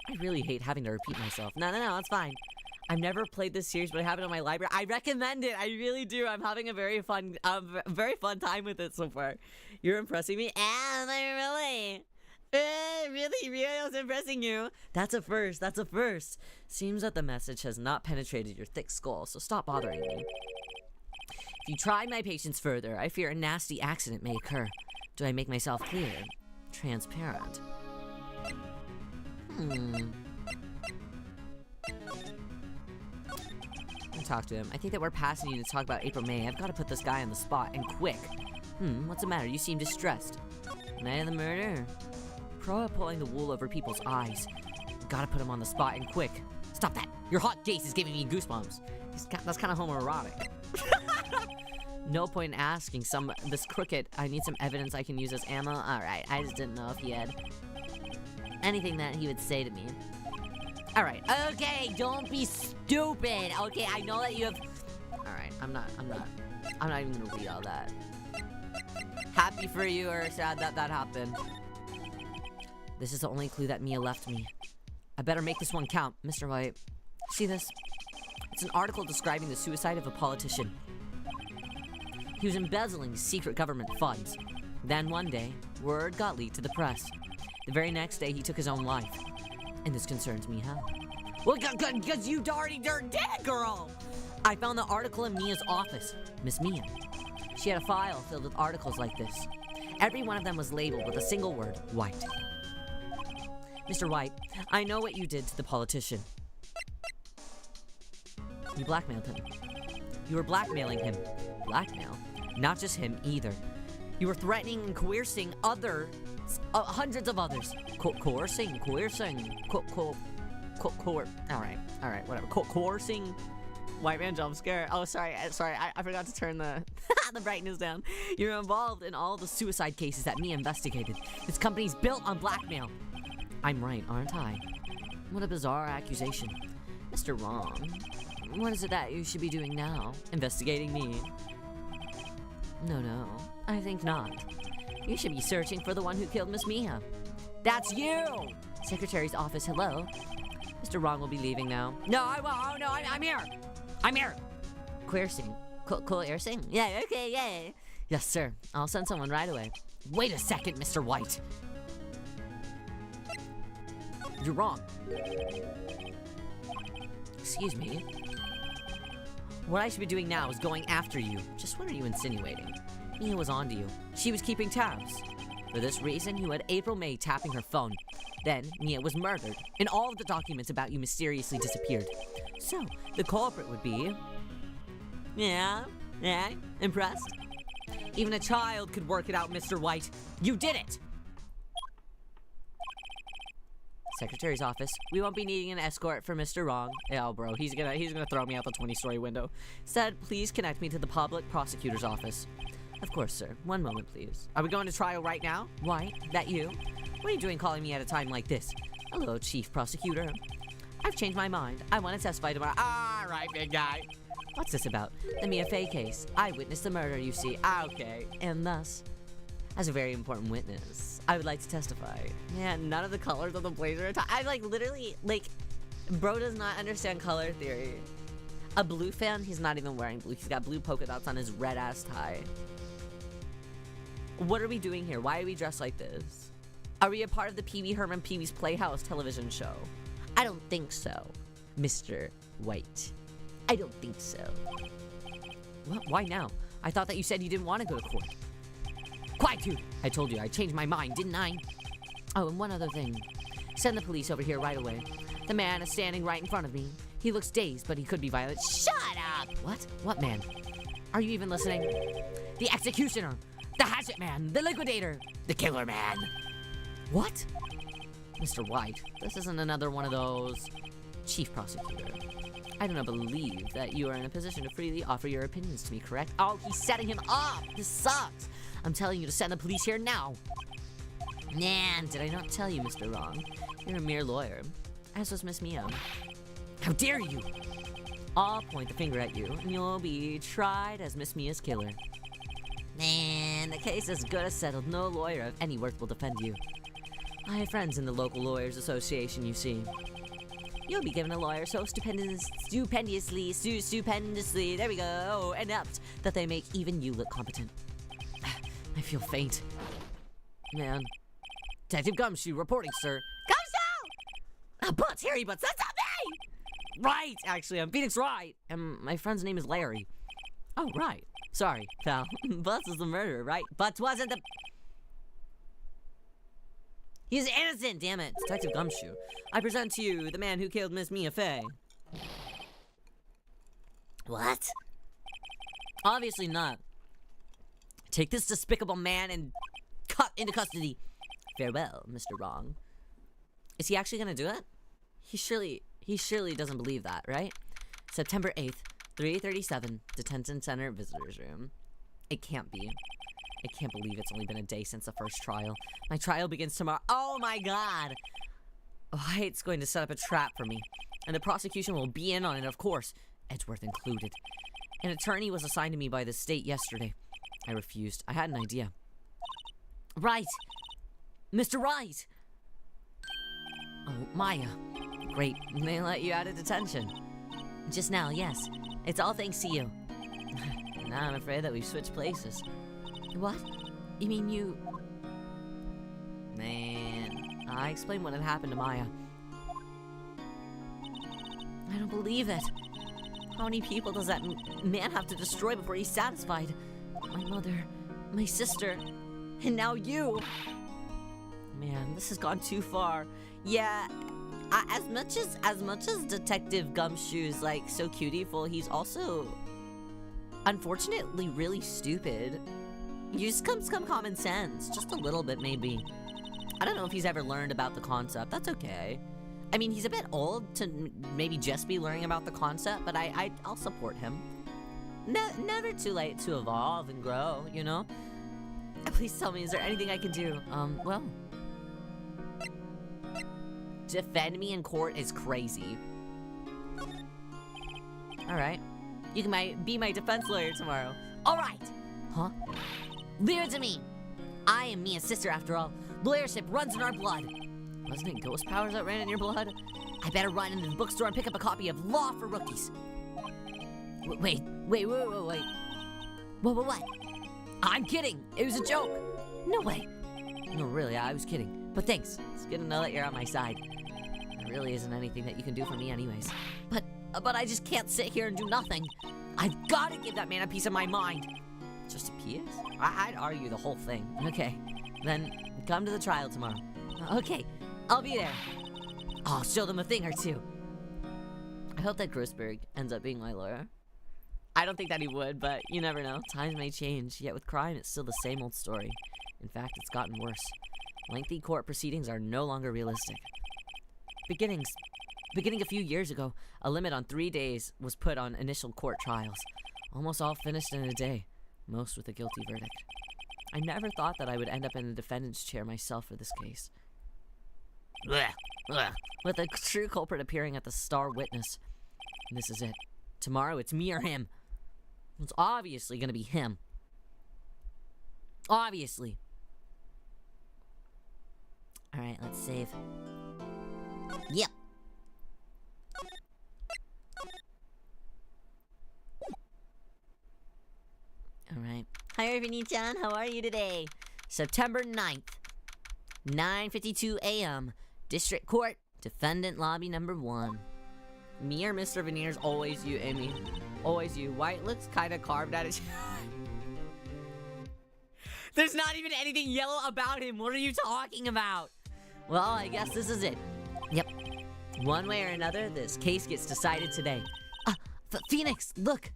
I really hate having to repeat myself. No, it's fine. I've never played this series, but I have it in my library. I recommend it. I really do. I'm having a very fun time with it so far. You're impressing me. And I really, I was impressing you. That's a first. Seems that the message has not penetrated your thick skull, so stop bothering me. If you try my patience further, I fear a nasty accident may occur. Do I make myself clear? Transparent. Talk to him. I think that we're passing you to talk about April May. I've got to put this guy on the spot, and quick. What's the matter? You seem distressed. Night of the murder? Pro pulling the wool over people's eyes. Gotta put him on the spot, and quick. Stop that! Your hot gaze is giving me goosebumps. That's kind of homoerotic. No point in asking this crooked. I need some evidence I can use as ammo. Alright, I just didn't know if he had anything that he would say to me. Alright, okay, don't be stupid. Okay, I know that you have... Alright, I'm not even gonna read all that. Happy for you or sad that happened. This is the only clue that Mia left me. I better make this one count. Mr. White, see this? It's an article describing the suicide of a politician. He was embezzling secret government funds. Then one day, word got leaked to the press. The very next day, he took his own life. And this concerns me, huh? Well, because you already dead, girl! I found the article in Mia's office. Miss Mia. She had a file filled with articles like this. Every one of them was labeled with a single word, White. Mr. White, I know what you did to the politician. You blackmailed him. You were blackmailing him. Blackmail? Not just him, either. You were threatening and coercing hundreds of others. Coercing. Alright, whatever. Coercing. White man jump scare. Oh, sorry. I forgot to turn the the brightness down. You're involved in all the suicide cases that Mia investigated. This company's built on blackmail. I'm right, aren't I? What a bizarre accusation. Mr. Wrong. What is it that you should be doing now? Investigating me? No, I think not. You should be searching for the one who killed Miss Mia. That's you! Secretary's office, hello? Mr. Wrong will be leaving now. No, I won't. Oh, no, I'm here. I'm here. Coercing. Coercing? Yeah, okay, yeah. Yes, sir. I'll send someone right away. Wait a second, Mr. White. You're wrong. Excuse me. What I should be doing now is going after you. Just what are you insinuating? Mia was onto you. She was keeping tabs. For this reason, you had April May tapping her phone. Then, Mia was murdered, and all of the documents about you mysteriously disappeared. So, the culprit would be... Yeah? Impressed? Even a child could work it out, Mr. White. You did it! Secretary's office. We won't be needing an escort for Mr. Wrong. Oh, bro, he's gonna throw me out the 20-story window. Said, please connect me to the public prosecutor's office. Of course, sir. One moment, please. Are we going to trial right now? Why? That you? What are you doing calling me at a time like this? Hello, Chief Prosecutor. I've changed my mind. I want to testify tomorrow. All right, big guy. What's this about? The Mia Fey case. I witnessed the murder, you see. Okay. And thus, as a very important witness, I would like to testify. Man, none of the colors of the blazer are I literally, bro does not understand color theory. A blue fan, he's not even wearing blue. He's got blue polka dots on his red-ass tie. What are we doing here? Why are we dressed like this? Are we a part of the Pee Wee Herman Pee Wee's Playhouse television show? I don't think so, Mr. White. I don't think so. What? Why now? I thought that you said you didn't want to go to court. Quiet, dude! I told you I changed my mind, didn't I? Oh, and one other thing. Send the police over here right away. The man is standing right in front of me. He looks dazed, but he could be violent. Shut up! What? What man? Are you even listening? The executioner! The hatchet man! The liquidator! The killer man! What? Mr. White, this isn't another one of those... Chief Prosecutor, I do not believe that you are in a position to freely offer your opinions to me, correct? Oh, he's setting him up! This sucks! I'm telling you to send the police here now. Man, did I not tell you, Mr. Wrong? You're a mere lawyer, as was Miss Mia. How dare you! I'll point the finger at you, and you'll be tried as Miss Mia's killer. Man, the case is good as settled. No lawyer of any worth will defend you. I have friends in the local lawyers association, you see. You'll be given a lawyer so stupendously, there we go, inept, that they make even you look competent. I feel faint. Man. Detective Gumshoe reporting, sir. Gumshoe! Butts, Harry Butts, that's not me! Right, actually, I'm Phoenix Wright, and my friend's name is Larry. Oh, right. Sorry, pal. Butts is the murderer, right? Butts wasn't the... He's innocent, damn it. Detective Gumshoe. I present to you the man who killed Miss Mia Fey. What? Obviously not. Take this despicable man and cut into custody. Farewell, Mr. Wrong. Is he actually gonna do it? He surely doesn't believe that, right? September 8th, 3:37, Detention Center Visitors Room. It can't be. I can't believe it's only been a day since the first trial. My trial begins tomorrow. Oh my god! White's going to set up a trap for me. And the prosecution will be in on it, of course. Edgeworth included. An attorney was assigned to me by the state yesterday. I refused. I had an idea. Right! Mr. Wright! Oh, Maya. Great. They let you out of detention. Just now, yes. It's all thanks to you. Now I'm afraid that we've switched places. What? You mean you... Man, I explained what had happened to Maya. I don't believe it. How many people does that man have to destroy before he's satisfied? My mother, my sister, and now you. Man, this has gone too far. Yeah, as much as Detective Gumshoe's like so cutieful, he's also unfortunately really stupid. Use some common sense, just a little bit maybe. I don't know if he's ever learned about the concept. That's okay. I mean, he's a bit old to maybe just be learning about the concept, but I'll support him. Never too late to evolve and grow, you know? Please tell me, is there anything I can do? Well... Defend me in court is crazy. Alright. You can be my defense lawyer tomorrow. Alright! Huh? Leave it to me! I am Mia's sister after all. Lawyership runs in our blood. Wasn't it ghost powers that ran in your blood? I better run into the bookstore and pick up a copy of Law for Rookies. Wait. What? I'm kidding! It was a joke! No way! No, really, I was kidding. But thanks. It's good to know that you're on my side. There really isn't anything that you can do for me anyways. But I just can't sit here and do nothing. I've gotta give that man a piece of my mind. Just a piece? I'd argue the whole thing. Okay, then come to the trial tomorrow. Okay, I'll be there. I'll show them a thing or two. I hope that Grossberg ends up being my lawyer. I don't think that he would, but you never know. Times may change, yet with crime, it's still the same old story. In fact, it's gotten worse. Lengthy court proceedings are no longer realistic. Beginning a few years ago, a limit on 3 days was put on initial court trials. Almost all finished in a day, most with a guilty verdict. I never thought that I would end up in the defendant's chair myself for this case. With a true culprit appearing at the star witness. And this is it. Tomorrow it's me or him. It's obviously gonna be him. Obviously. Alright, let's save. Yep. Alright. Hi, Irvini-chan. How are you today? September 9th, 9:52 a.m. District Court, Defendant Lobby number 1. Me or Mr. Veneers? Always you, Amy. Always you. White looks kind of carved out of... There's not even anything yellow about him. What are you talking about? Well, I guess this is it. Yep. One way or another, this case gets decided today. Phoenix, look!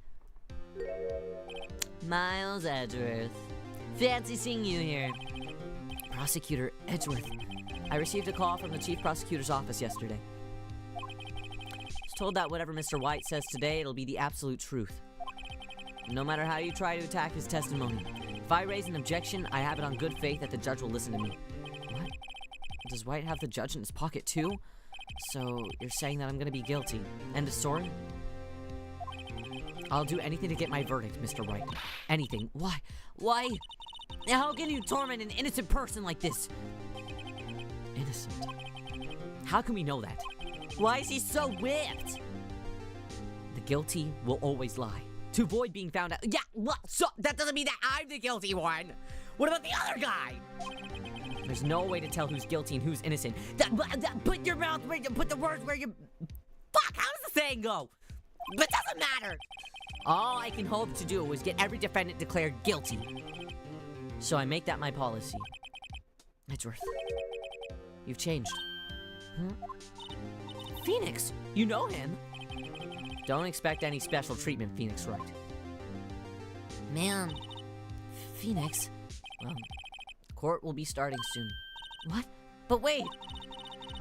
Miles Edgeworth. Fancy seeing you here. Prosecutor Edgeworth. I received a call from the Chief Prosecutor's office yesterday. Told that whatever Mr. White says today, it'll be the absolute truth. No matter how you try to attack his testimony, If I raise an objection, I have it on good faith that the judge will listen to me. What? Does White have the judge in his pocket too? So, you're saying that I'm gonna be guilty. End of story? I'll do anything to get my verdict, Mr. White. Anything. Why? Why? How can you torment an innocent person like this? Innocent? How can we know that? Why is he so whipped? The guilty will always lie. To avoid being found out. Yeah, well, so that doesn't mean that I'm the guilty one. What about the other guy? There's no way to tell who's guilty and who's innocent. Put your mouth where you put the words where you. Fuck, how does the saying go? But it doesn't matter. All I can hope to do was get every defendant declared guilty. So I make that my policy. Edgeworth, you've changed. Phoenix, you know him. Don't expect any special treatment, Phoenix Wright. Man, Phoenix. Court will be starting soon. What? But wait!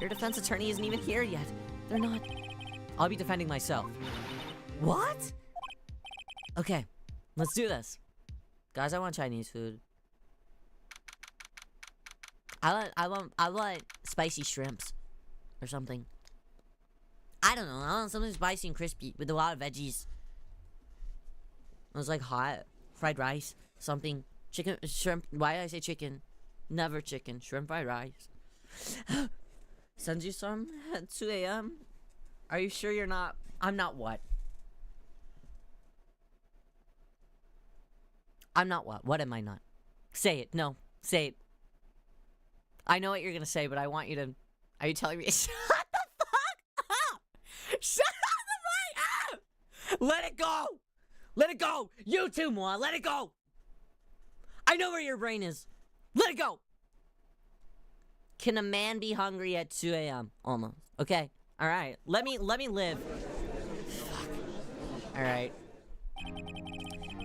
Your defense attorney isn't even here yet. They're not. I'll be defending myself. What? Okay, let's do this. Guys, I want Chinese food. I want spicy shrimps. Or something. I don't know, I want something spicy and crispy with a lot of veggies. It was like hot. Fried rice. Something. Chicken, shrimp. Why did I say chicken? Never chicken. Shrimp fried rice. Send you some at 2 a.m.? Are you sure you're not? I'm not what? I'm not what? What am I not? Say it. No. Say it. I know what you're gonna say, but I want you to... Are you telling me... Shut the fuck up! Shut the fuck up! Let it go! Let it go! You too, Moa! Let it go! I know where your brain is. Let it go! Can a man be hungry at 2 a.m.? Almost. Okay. Alright. Let me live. Fuck. Alright.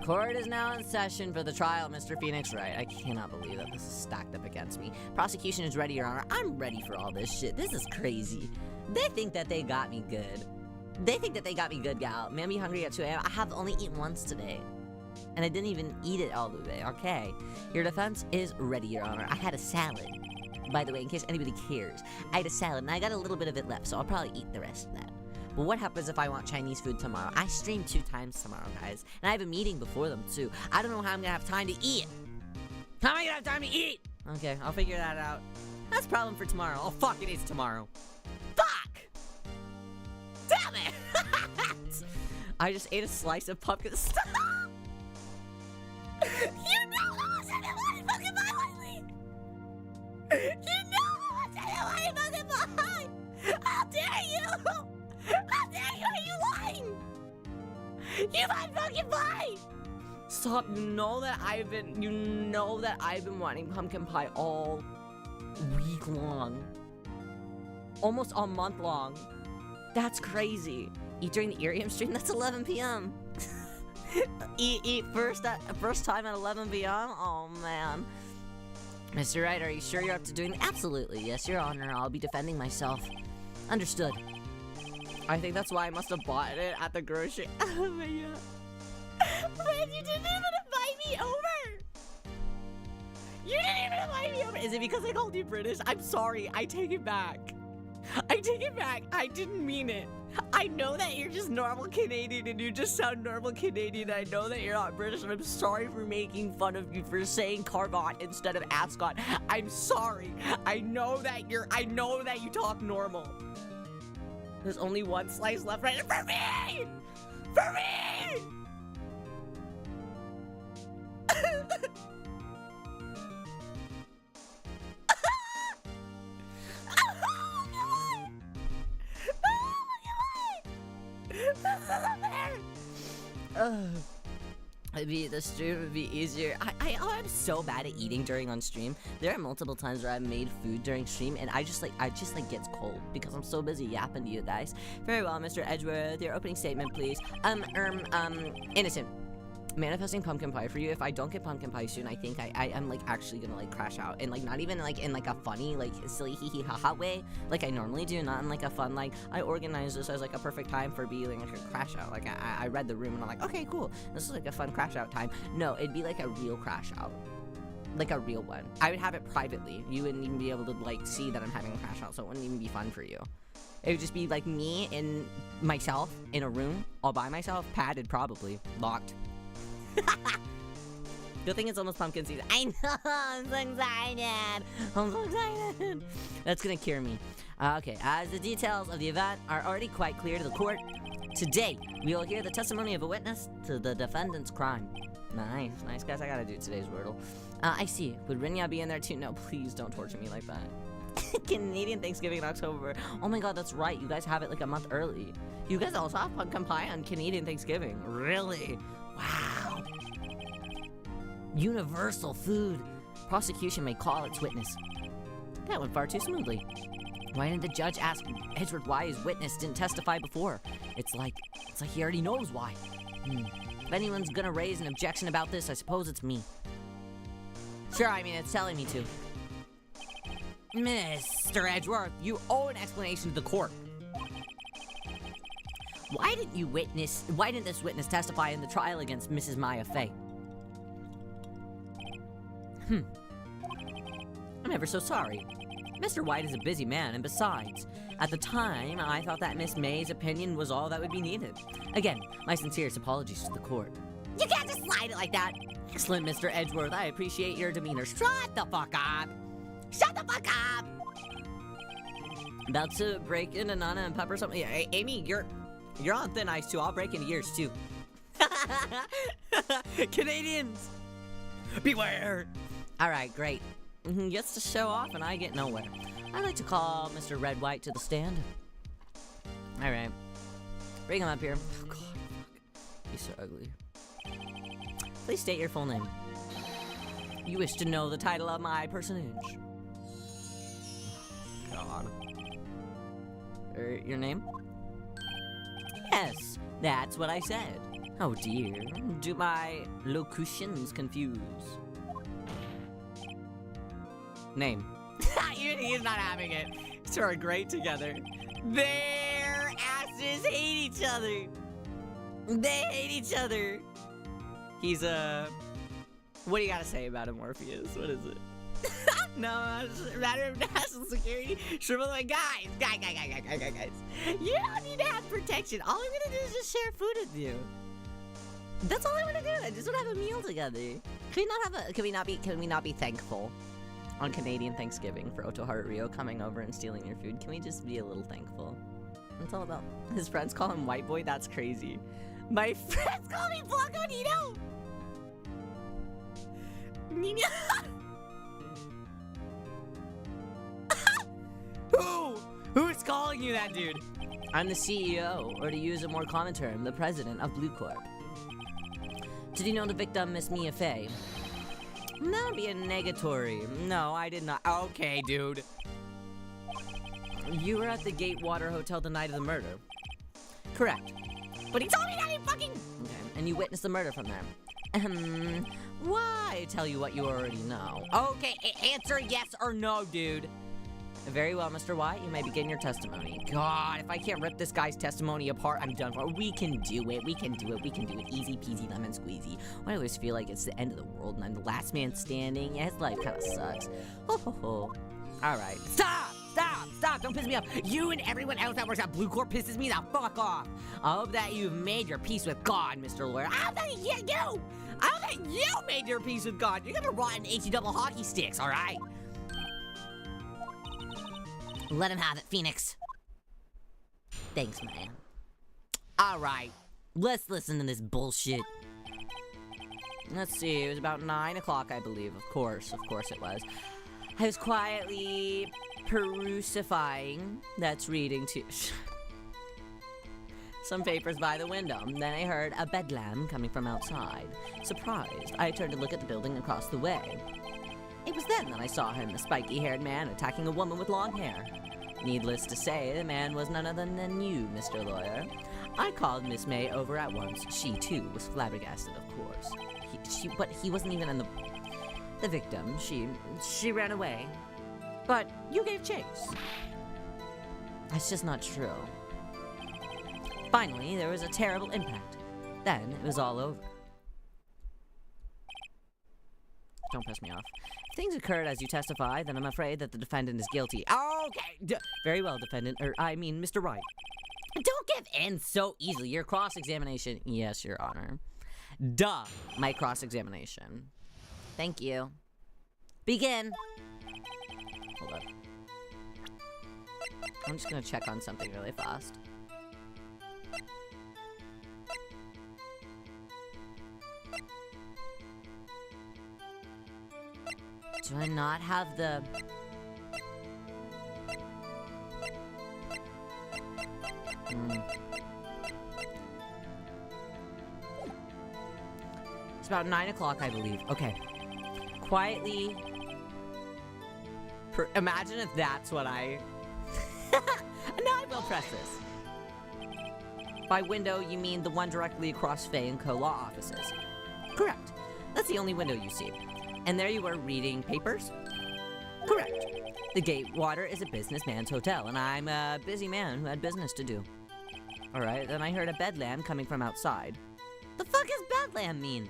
Court is now in session for the trial, Mr. Phoenix Wright. I cannot believe that this is stacked up against me. Prosecution is ready, Your Honor. I'm ready for all this shit. This is crazy. They think that they got me good. They think that they got me good, gal. Man, be hungry at 2 a.m. I have only eaten once today. And I didn't even eat it all the way. Okay. Your defense is ready, Your Honor. I had a salad. By the way, in case anybody cares, I had a salad and I got a little bit of it left, so I'll probably eat the rest of that. But what happens if I want Chinese food tomorrow? I stream 2 times tomorrow, guys. And I have a meeting before them, too. I don't know how I'm gonna have time to eat. How am I gonna have time to eat? Okay, I'll figure that out. That's a problem for tomorrow. Oh, fuck, it is tomorrow. Fuck! Damn it! I just ate a slice of pumpkin. Stop! You know how much I didn't want to fucking buy lately! You know how much I didn't want to fucking buy! How dare you! How dare you? Are you lying? You might fucking buy! Stop! You know that I've been wanting pumpkin pie all week long. Almost a month long. That's crazy. Eat during the Irium stream? That's 11 p.m. eat first time at 11 p.m.? Oh, man. Mr. Wright, are you sure you're up to doing... Absolutely, yes, Your Honor. I'll be defending myself. Understood. I think that's why I must have bought it at the grocery... Oh, my God. Man, you didn't even invite me over! You didn't even invite me over! Is it because I called you British? I'm sorry. I take it back. I take it back. I didn't mean it. I know that you're just normal Canadian and you just sound normal Canadian. I know that you're not British and I'm sorry for making fun of you for saying Carvot instead of Ascot. I'm sorry. I know that you talk normal. There's only one slice left right for me! For me! The stream would be easier. I'm so bad at eating during on stream. There are multiple times where I've made food during stream and I just gets cold because I'm so busy yapping to you guys. Very well, Mr. Edgeworth, your opening statement, please. Innocent. manifesting pumpkin pie for you. If I don't get pumpkin pie soon, I think I'm like actually gonna like crash out, and like not even like in like a funny like silly hee hee ha ha way like I normally do, not in like a fun like I organized this as like a perfect time for being like a crash out. Like I read the room and I'm like, okay, cool, this is like a fun crash out time. No, it'd be like a real crash out, like a real one. I would have it privately. You wouldn't even be able to like see that I'm having a crash out, so it wouldn't even be fun for you. It would just be like me and myself in a room all by myself, padded probably, locked. Good thing it's almost pumpkin season. I know, I'm so excited. I'm so excited. That's gonna cure me. Okay, as the details of the event are already quite clear to the court, today we will hear the testimony of a witness to the defendant's crime. Nice, guys. I gotta do today's Wordle. I see. Would Rinya be in there too? No, please don't torture me like that. Canadian Thanksgiving in October. Oh my god, that's right. You guys have it like a month early. You guys also have pumpkin pie on Canadian Thanksgiving. Really? Wow. Universal food. Prosecution may call its witness. That went far too smoothly. Why didn't the judge ask Edward why his witness didn't testify before? It's like he already knows why. If anyone's gonna raise an objection about this, I suppose it's me. Sure, I mean, it's telling me to. Mr. Edgeworth, you owe an explanation to the court. Why didn't this witness testify in the trial against Mrs. Maya Fey? I'm ever so sorry. Mr. White is a busy man, and besides, at the time, I thought that Miss May's opinion was all that would be needed. Again, my sincerest apologies to the court. You can't just slide it like that! Excellent, Mr. Edgeworth, I appreciate your demeanor. Shut the fuck up! Shut the fuck up! About to break into Nana and Pepper something. Hey, Amy, you're on thin ice too. I'll break into yours too. Canadians! Beware! Alright, great. He gets to show off and I get nowhere. I'd like to call Mr. Red White to the stand. Alright. Bring him up here. Oh god, fuck. He's so ugly. Please state your full name. You wish to know the title of my personage. God. Your name? Yes, that's what I said. Oh dear, do my locutions confuse? Name. He's not having it. So we're great together. Their asses hate each other. They hate each other. He's what do you gotta say about him, Morpheus? What is it? No, matter of national security. Shrivel away, guys. You don't need to have protection. All I'm gonna do is just share food with you. That's all I want to do. I just want to have a meal together. Can we not be thankful on Canadian Thanksgiving for Otoharu Riyo coming over and stealing your food? Can we just be a little thankful? It's all about his friends call him white boy. That's crazy. My friends call me Blanco Nino. Nino. Who's calling you that, dude? I'm the CEO, or to use a more common term, the president of Blue Corp. Did you know the victim, Miss Mia Fey? That would be a negatory. No, I did not. Okay, dude. You were at the Gatewater Hotel the night of the murder. Correct. But he told me that he fucking... Okay, and you witnessed the murder from there. Why tell you what you already know? Okay, answer yes or no, dude. Very well, Mr. White, you may begin your testimony. God, if I can't rip this guy's testimony apart, I'm done for. We can do it. Easy peasy lemon squeezy. I always feel like it's the end of the world and I'm the last man standing. Yeah, his life kind of sucks. Ho ho ho. Alright. Stop! Don't piss me off. You and everyone else that works at Blue Corp pisses me the fuck off. I hope that you've made your peace with God, Mr. Lawyer. I hope that you made your peace with God. You're gonna rot in HE double hockey sticks, alright? Let him have it, Phoenix. Thanks, man. Alright, let's listen to this bullshit. Let's see, it was about 9 o'clock, I believe. Of course it was. I was quietly perusifying, that's reading too, some papers by the window. Then I heard a bedlam coming from outside. Surprised, I turned to look at the building across the way. It was then that I saw him, a spiky-haired man attacking a woman with long hair. Needless to say, the man was none other than you, Mr. Lawyer. I called Miss May over at once. She, too, was flabbergasted, of course. But he wasn't even in the victim. She ran away. But you gave chase. That's just not true. Finally, there was a terrible impact. Then, it was all over. Don't piss me off. If things occurred as you testify, then I'm afraid that the defendant is guilty. Okay! Very well, defendant. Mr. Wright. Don't give in so easily. Your cross-examination. Yes, Your Honor. Duh. My cross-examination. Thank you. Begin. Hold up. I'm just gonna check on something really fast. Do I not have the... It's about 9 o'clock, I believe. Okay. Quietly... Imagine if that's what I... Now I will press this. By window, you mean the one directly across Faye and Co. law offices. Correct. That's the only window you see. And there you were reading papers? Correct. The Gatewater is a businessman's hotel, and I'm a busy man who had business to do. Alright, then I heard a bedlam coming from outside. The fuck does bedlam mean?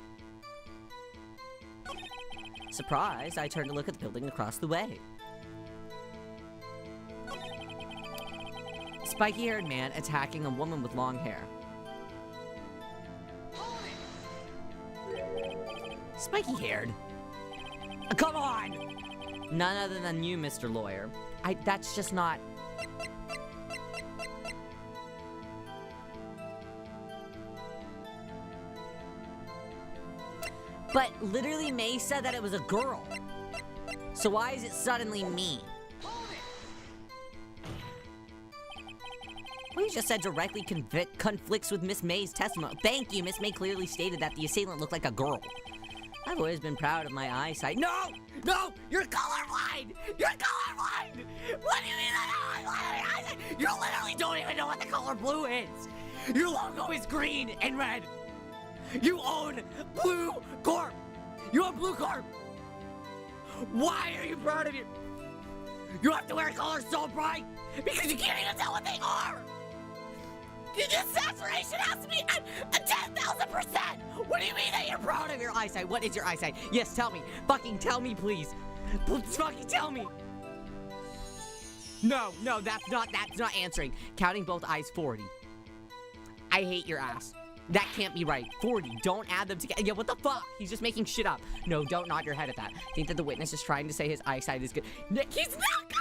Surprised, I turned to look at the building across the way. Spiky-haired man attacking a woman with long hair. Spiky-haired? Come on! None other than you, Mr. Lawyer. That's just not... But literally May said that it was a girl. So why is it suddenly me? What you just said directly conflicts with Miss May's testimony. Thank you, Miss May clearly stated that the assailant looked like a girl. I've always been proud of my eyesight. No! No! You're colorblind! You're colorblind! What do you mean that? You literally don't even know what the color blue is! Your logo is green and red! You own Blue Corp! You own Blue Corp! Why are you proud of you? You have to wear colors so bright because you can't even tell what they are! Your saturation has to be at 10,000%! What do you mean that you're proud of your eyesight? What is your eyesight? Yes, tell me. Fucking tell me, please. Please fucking tell me. No, that's not answering. Counting both eyes, 40. I hate your ass. That can't be right. 40. Don't add them together. Yeah, what the fuck? He's just making shit up. No, don't nod your head at that. Think that the witness is trying to say his eyesight is good. Nick, he's not good!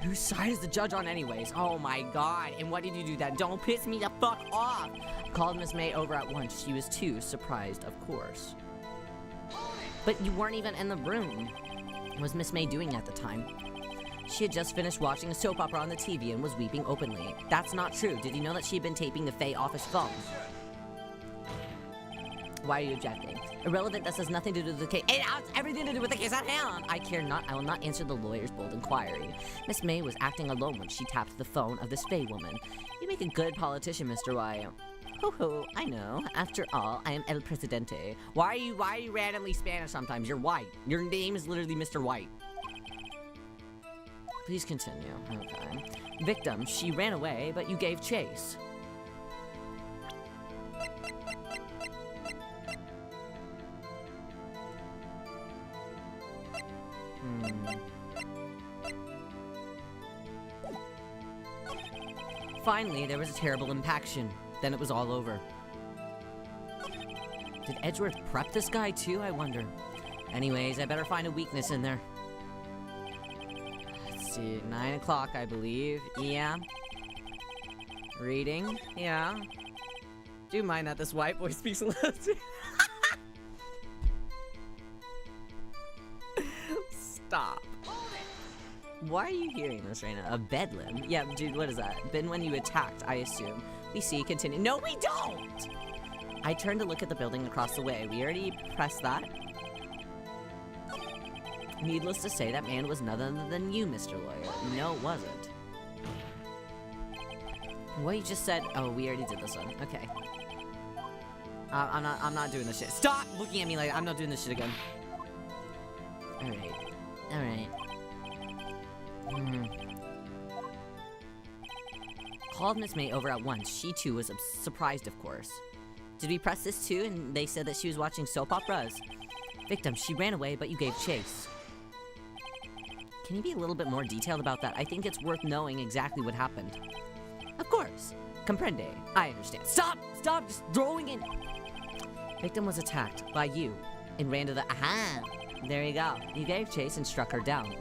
Whose side is the judge on anyways? Oh my god. And what did you do then? Don't piss me the fuck off. Called Miss May over at once. She was too surprised, of course. But you weren't even in the room. What was Miss May doing at the time? She had just finished watching a soap opera on the TV and was weeping openly. That's not true. Did you know that she had been taping the Faye office phone? Why are you objecting? Irrelevant, that has nothing to do with the case. It has everything to do with the case at hand! I care not. I will not answer the lawyer's bold inquiry. Miss May was acting alone when she tapped the phone of this Faye woman. You make a good politician, Mr. Wright. Ho, I know. After all, I am El Presidente. Why are you randomly Spanish sometimes? You're white. Your name is literally Mr. White. Please continue. Okay. Victim, she ran away, but you gave chase. Finally, there was a terrible impaction. Then it was all over. Did Edgeworth prep this guy too, I wonder? Anyways, I better find a weakness in there. Let's see, 9 o'clock, I believe. Yeah. Reading. Yeah. Do you mind that this white boy speaks a little too? Stop. Why are you hearing this right now? A bedlam? Yeah, dude, what is that? Been when you attacked, I assume. We see, continue. No, we don't! I turned to look at the building across the way. We already pressed that. Needless to say, that man was none other than you, Mr. Lawyer. No, it wasn't. What you just said? Oh, we already did this one. Okay. I'm not doing this shit. Stop looking at me like I'm not doing this shit again. Alright. Called Miss May over at once. She too was surprised, of course. Did we press this too? And they said that she was watching soap operas. Victim, she ran away, but you gave chase. Can you be a little bit more detailed about that? I think it's worth knowing exactly what happened. Of course. Comprende. I understand. Stop! Stop just throwing in. Victim was attacked by you and ran to the... Aha! There you go. You gave chase and struck her down.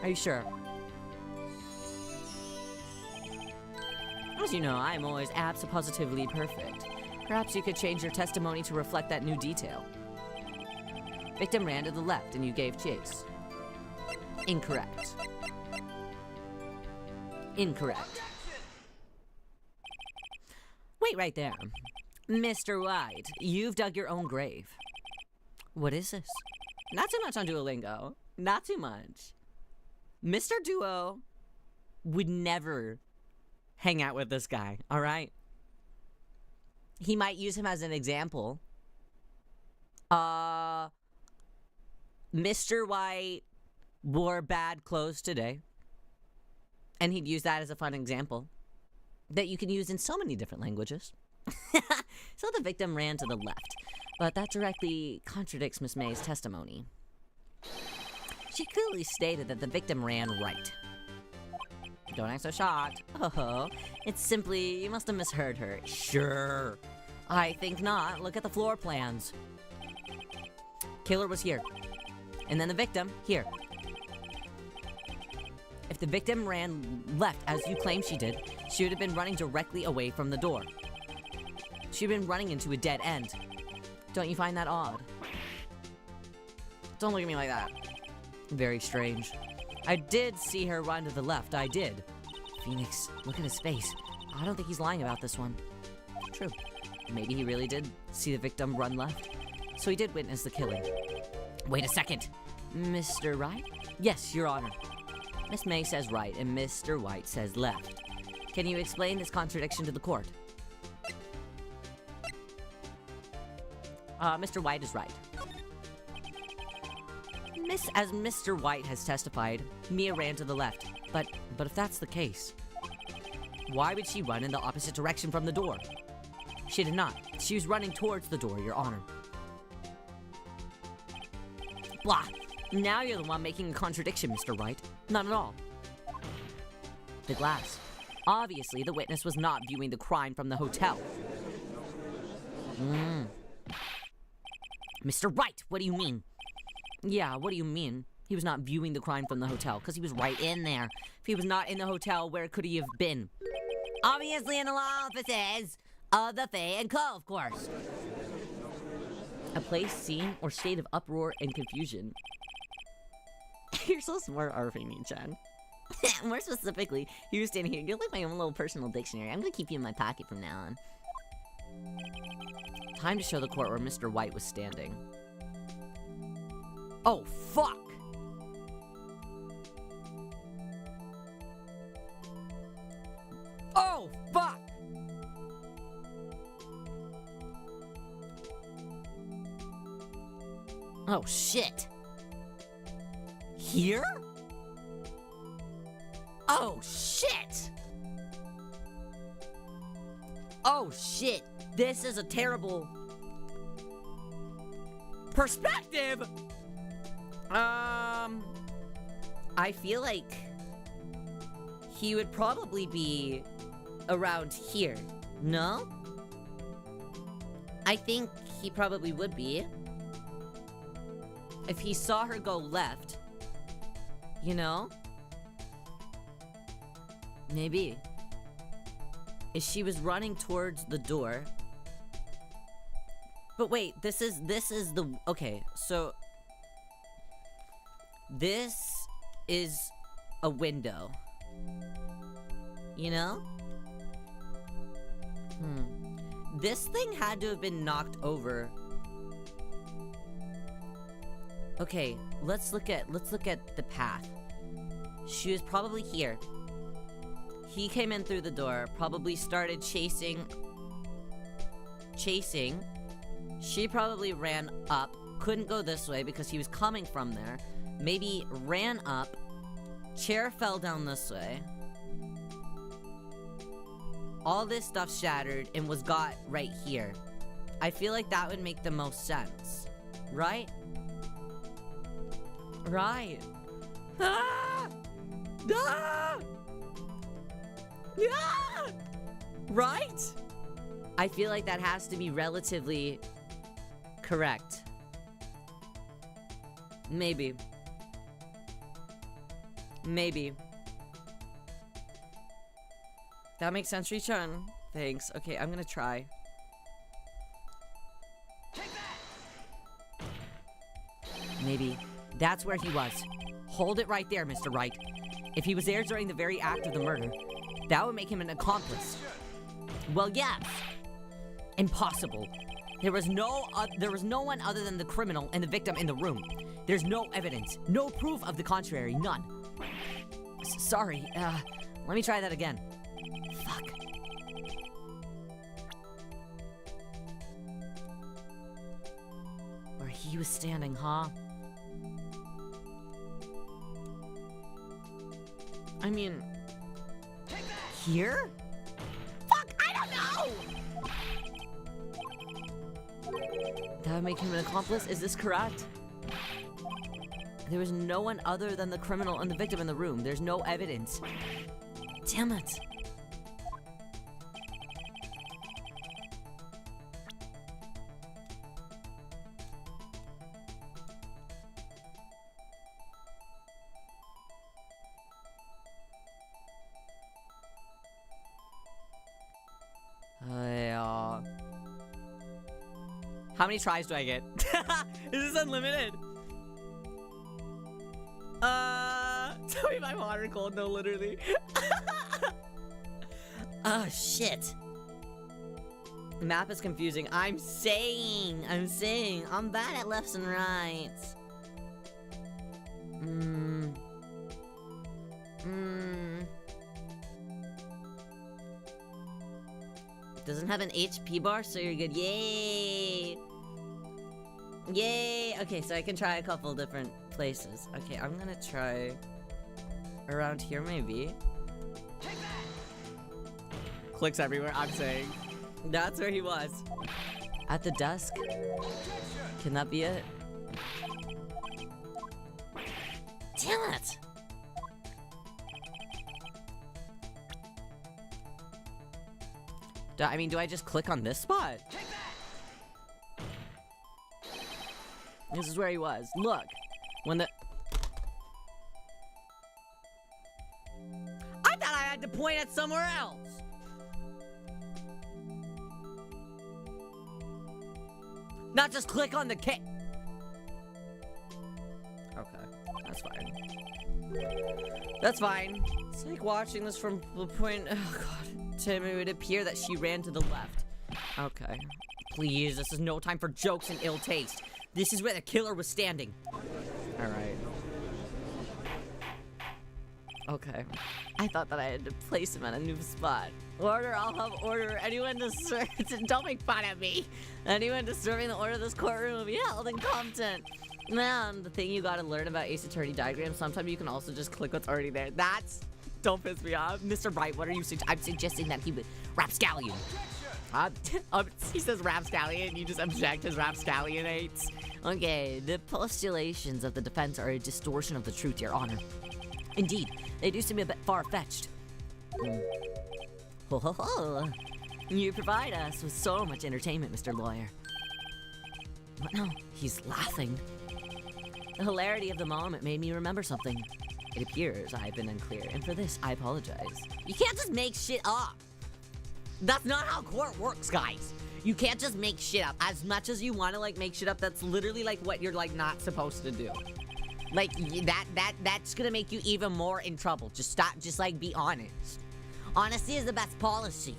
Are you sure? As you know, I'm always absolutely perfect. Perhaps you could change your testimony to reflect that new detail. Victim ran to the left and you gave chase. Incorrect. Incorrect. Wait right there. Mr. White, you've dug your own grave. What is this? Not too much on Duolingo. Not too much. Mr. Duo would never hang out with this guy, alright? He might use him as an example. Mr. White wore bad clothes today. And he'd use that as a fun example that you can use in so many different languages. So the victim ran to the left, but that directly contradicts Miss May's testimony. She clearly stated that the victim ran right. Don't act so shocked. Oh, it's simply, you must have misheard her. Sure. I think not. Look at the floor plans. Killer was here. And then the victim, here. If the victim ran left, as you claim she did, she would have been running directly away from the door. She'd been running into a dead end. Don't you find that odd? Don't look at me like that. Very strange. I did see her run to the left, I did. Phoenix, look at his face. I don't think he's lying about this one. True. Maybe he really did see the victim run left. So he did witness the killing. Wait a second. Mr. Wright? Yes, Your Honor. Miss May says right, and Mr. White says left. Can you explain this contradiction to the court? Mr. White is right. As Mr. White has testified, Mia ran to the left. But if that's the case, why would she run in the opposite direction from the door? She did not. She was running towards the door, Your Honor. Blah. Now you're the one making a contradiction, Mr. White. Not at all. The glass. Obviously, the witness was not viewing the crime from the hotel. Mr. Wright, what do you mean? Yeah, what do you mean? He was not viewing the crime from the hotel, because he was right in there. If he was not in the hotel, where could he have been? Obviously in the law offices of the Fae and Co, of course. A place, scene, or state of uproar and confusion. You're so smart, Arfini-chan. More specifically, you stand here. You're like my own little personal dictionary. I'm gonna keep you in my pocket from now on. Time to show the court where Mr. White was standing. Oh, fuck! Oh, fuck! Oh, shit! Here? Oh, shit! Oh, shit! This is a terrible perspective! I feel like he would probably be around here. No? I think he probably would be. If he saw her go left, you know? Maybe. If she was running towards the door. But wait, this is the, okay, so this is a window. You know? This thing had to have been knocked over. Okay, let's look at the path. She was probably here. he came in through the door, probably started chasing. She probably ran up, couldn't go this way because he was coming from there. Maybe ran up, chair fell down this way. All this stuff shattered and was got right here. I feel like that would make the most sense. Right? Right. Ah! Ah! Ah! Right? I feel like that has to be relatively correct. Maybe. Maybe. That makes sense, Richun. Thanks. Okay, I'm gonna try. Maybe. That's where he was. Hold it right there, Mr. Wright. If he was there during the very act of the murder, that would make him an accomplice. Well, yes. Impossible. There was no one other than the criminal and the victim in the room. There's no evidence, no proof of the contrary, none. Sorry, let me try that again. Fuck. Where he was standing, huh? I mean, here? Fuck, I don't know! That would make him an accomplice? Is this correct? There was no one other than the criminal and the victim in the room. There's no evidence. Damn it. How many tries do I get? Is this unlimited? Tell me my water cold. No, literally. Oh, shit. The map is confusing. I'm saying. I'm bad at lefts and rights. Doesn't have an HP bar, so you're good. Yay! Yay! Okay, so I can try a couple different places. Okay, I'm gonna try around here, maybe. Clicks everywhere, I'm saying. That's where he was. At the desk? Can that be it? Damn it! I mean, do I just click on this spot? This is where he was. Look. When the... I thought I had to point at somewhere else! Not just click on the K. Okay, that's fine. That's fine. It's like watching this from the point... Oh, God. Tim, it would appear that she ran to the left. Okay. Please, this is no time for jokes and ill taste. This is where the killer was standing. Alright. Okay. I thought that I had to place him at a new spot. Order, I'll have order. Anyone don't make fun of me. Anyone disturbing the order of this courtroom will be held incompetent. Man, the thing you gotta learn about Ace Attorney diagrams, sometimes you can also just click what's already there. That's... Don't piss me off. Mr. Wright, what are you I'm suggesting that he would rapscallion. He says rapscallion, you just object his rapscallionates. Okay, the postulations of the defense are a distortion of the truth, Your Honor. Indeed, they do seem a bit far-fetched. Ho ho ho! You provide us with so much entertainment, Mr. Lawyer. What now? He's laughing. The hilarity of the moment made me remember something. It appears I've been unclear, and for this, I apologize. You can't just make shit up! That's not how court works, guys! You can't just make shit up. As much as you want to, like, make shit up, that's literally, like, what you're, like, not supposed to do. Like, that's gonna make you even more in trouble. Just stop, just, like, be honest. Honesty is the best policy.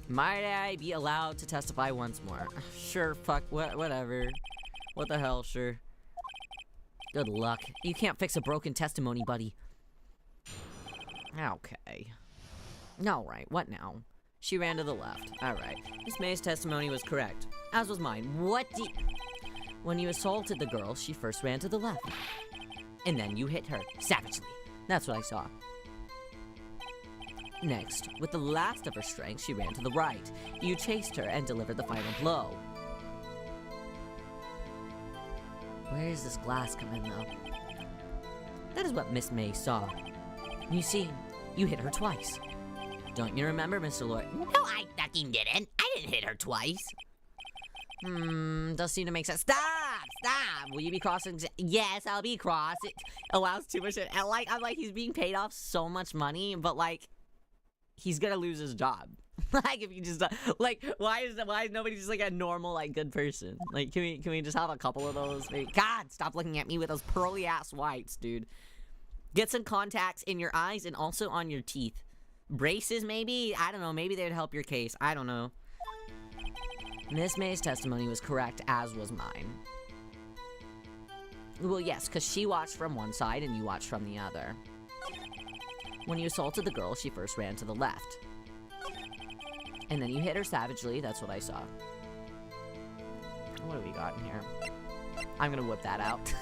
Might I be allowed to testify once more? Sure, fuck, whatever. What the hell, sure. Good luck. You can't fix a broken testimony, buddy. Okay. All right, what now? She ran to the left. All right. Miss May's testimony was correct, as was mine. When you assaulted the girl, she first ran to the left. And then you hit her, savagely. That's what I saw. Next, with the last of her strength, she ran to the right. You chased her and delivered the final blow. Where does this glass come in, though? That is what Miss May saw. You see, you hit her twice. Don't you remember, Mr. Lord? No, I fucking didn't. I didn't hit her twice. Does seem to make sense. Stop! Will you be crossing? Yes, I'll be cross. It allows too much. I'm like, he's being paid off so much money, but like, he's gonna lose his job. Like, if you just like, why is nobody just like a normal, like, good person? Like, can we just have a couple of those? God, stop looking at me with those pearly ass whites, dude. Get some contacts in your eyes and also on your teeth. Braces, maybe? I don't know. Maybe they'd help your case. I don't know. Miss May's testimony was correct, as was mine. Well, yes, because she watched from one side and you watched from the other. When you assaulted the girl, she first ran to the left. And then you hit her savagely. That's what I saw. What do we got in here? I'm gonna whip that out.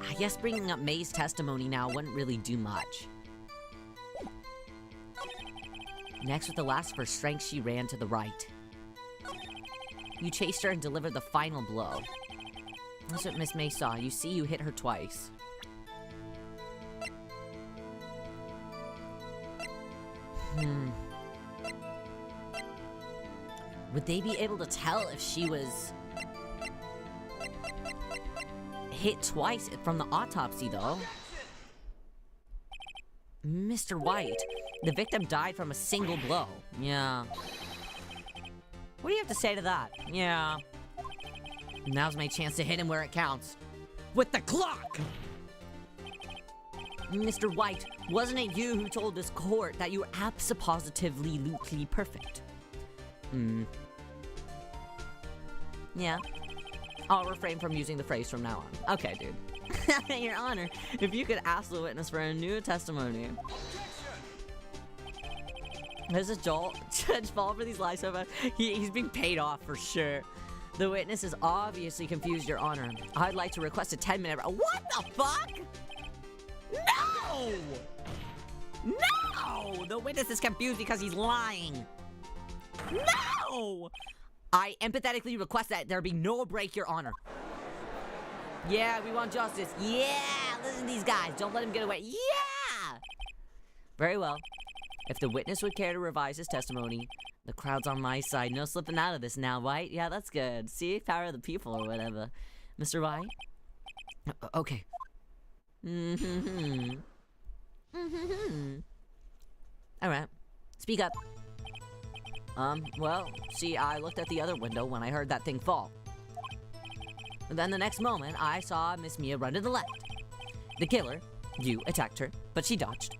I guess bringing up May's testimony now wouldn't really do much. Next, with the last of her strength, she ran to the right. You chased her and delivered the final blow. That's what Miss May saw. You see, you hit her twice. Would they be able to tell if she was hit twice from the autopsy, though? Mr. White, the victim died from a single blow. Yeah. What do you have to say to that? Yeah. Now's my chance to hit him where it counts. With the clock! Mr. White, wasn't it you who told this court that you were absolutely perfect? Yeah. I'll refrain from using the phrase from now on. Okay, dude. Your Honor, if you could ask the witness for a new testimony. There's a judge fall for these lies so bad. He's being paid off for sure. The witness is obviously confused, Your Honor. I'd like to request a 10-minute... What the fuck? No! No! The witness is confused because he's lying. No! I empathetically request that there be no break, Your Honor. Yeah, we want justice. Yeah! Listen to these guys. Don't let him get away. Yeah! Very well. If the witness would care to revise his testimony, the crowd's on my side. No slipping out of this now, White. Yeah, that's good. See? Power of the people or whatever. Mr. White? Okay. Alright. Speak up. Well, see, I looked at the other window when I heard that thing fall. And then the next moment, I saw Miss Mia run to the left. The killer, you, attacked her, but she dodged.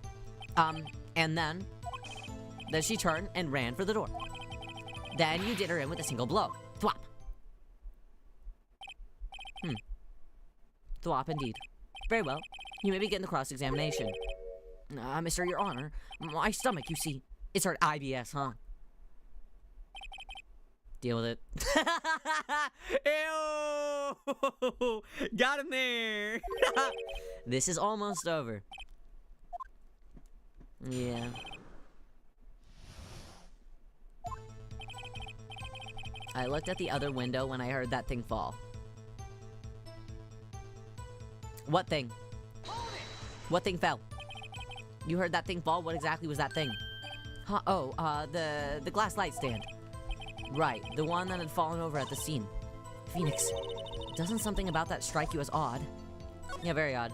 And then she turned and ran for the door. Then you did her in with a single blow. Thwop. Thwop indeed. Very well. You may begin the cross-examination. Mr. Your Honor, my stomach, you see. It's our IBS, huh? Deal with it. Ew! Got him there! This is almost over. Yeah. I looked at the other window when I heard that thing fall. What thing? What thing fell? You heard that thing fall? What exactly was that thing? Huh? Oh, the glass light stand. Right, the one that had fallen over at the scene. Phoenix, doesn't something about that strike you as odd? Yeah, very odd.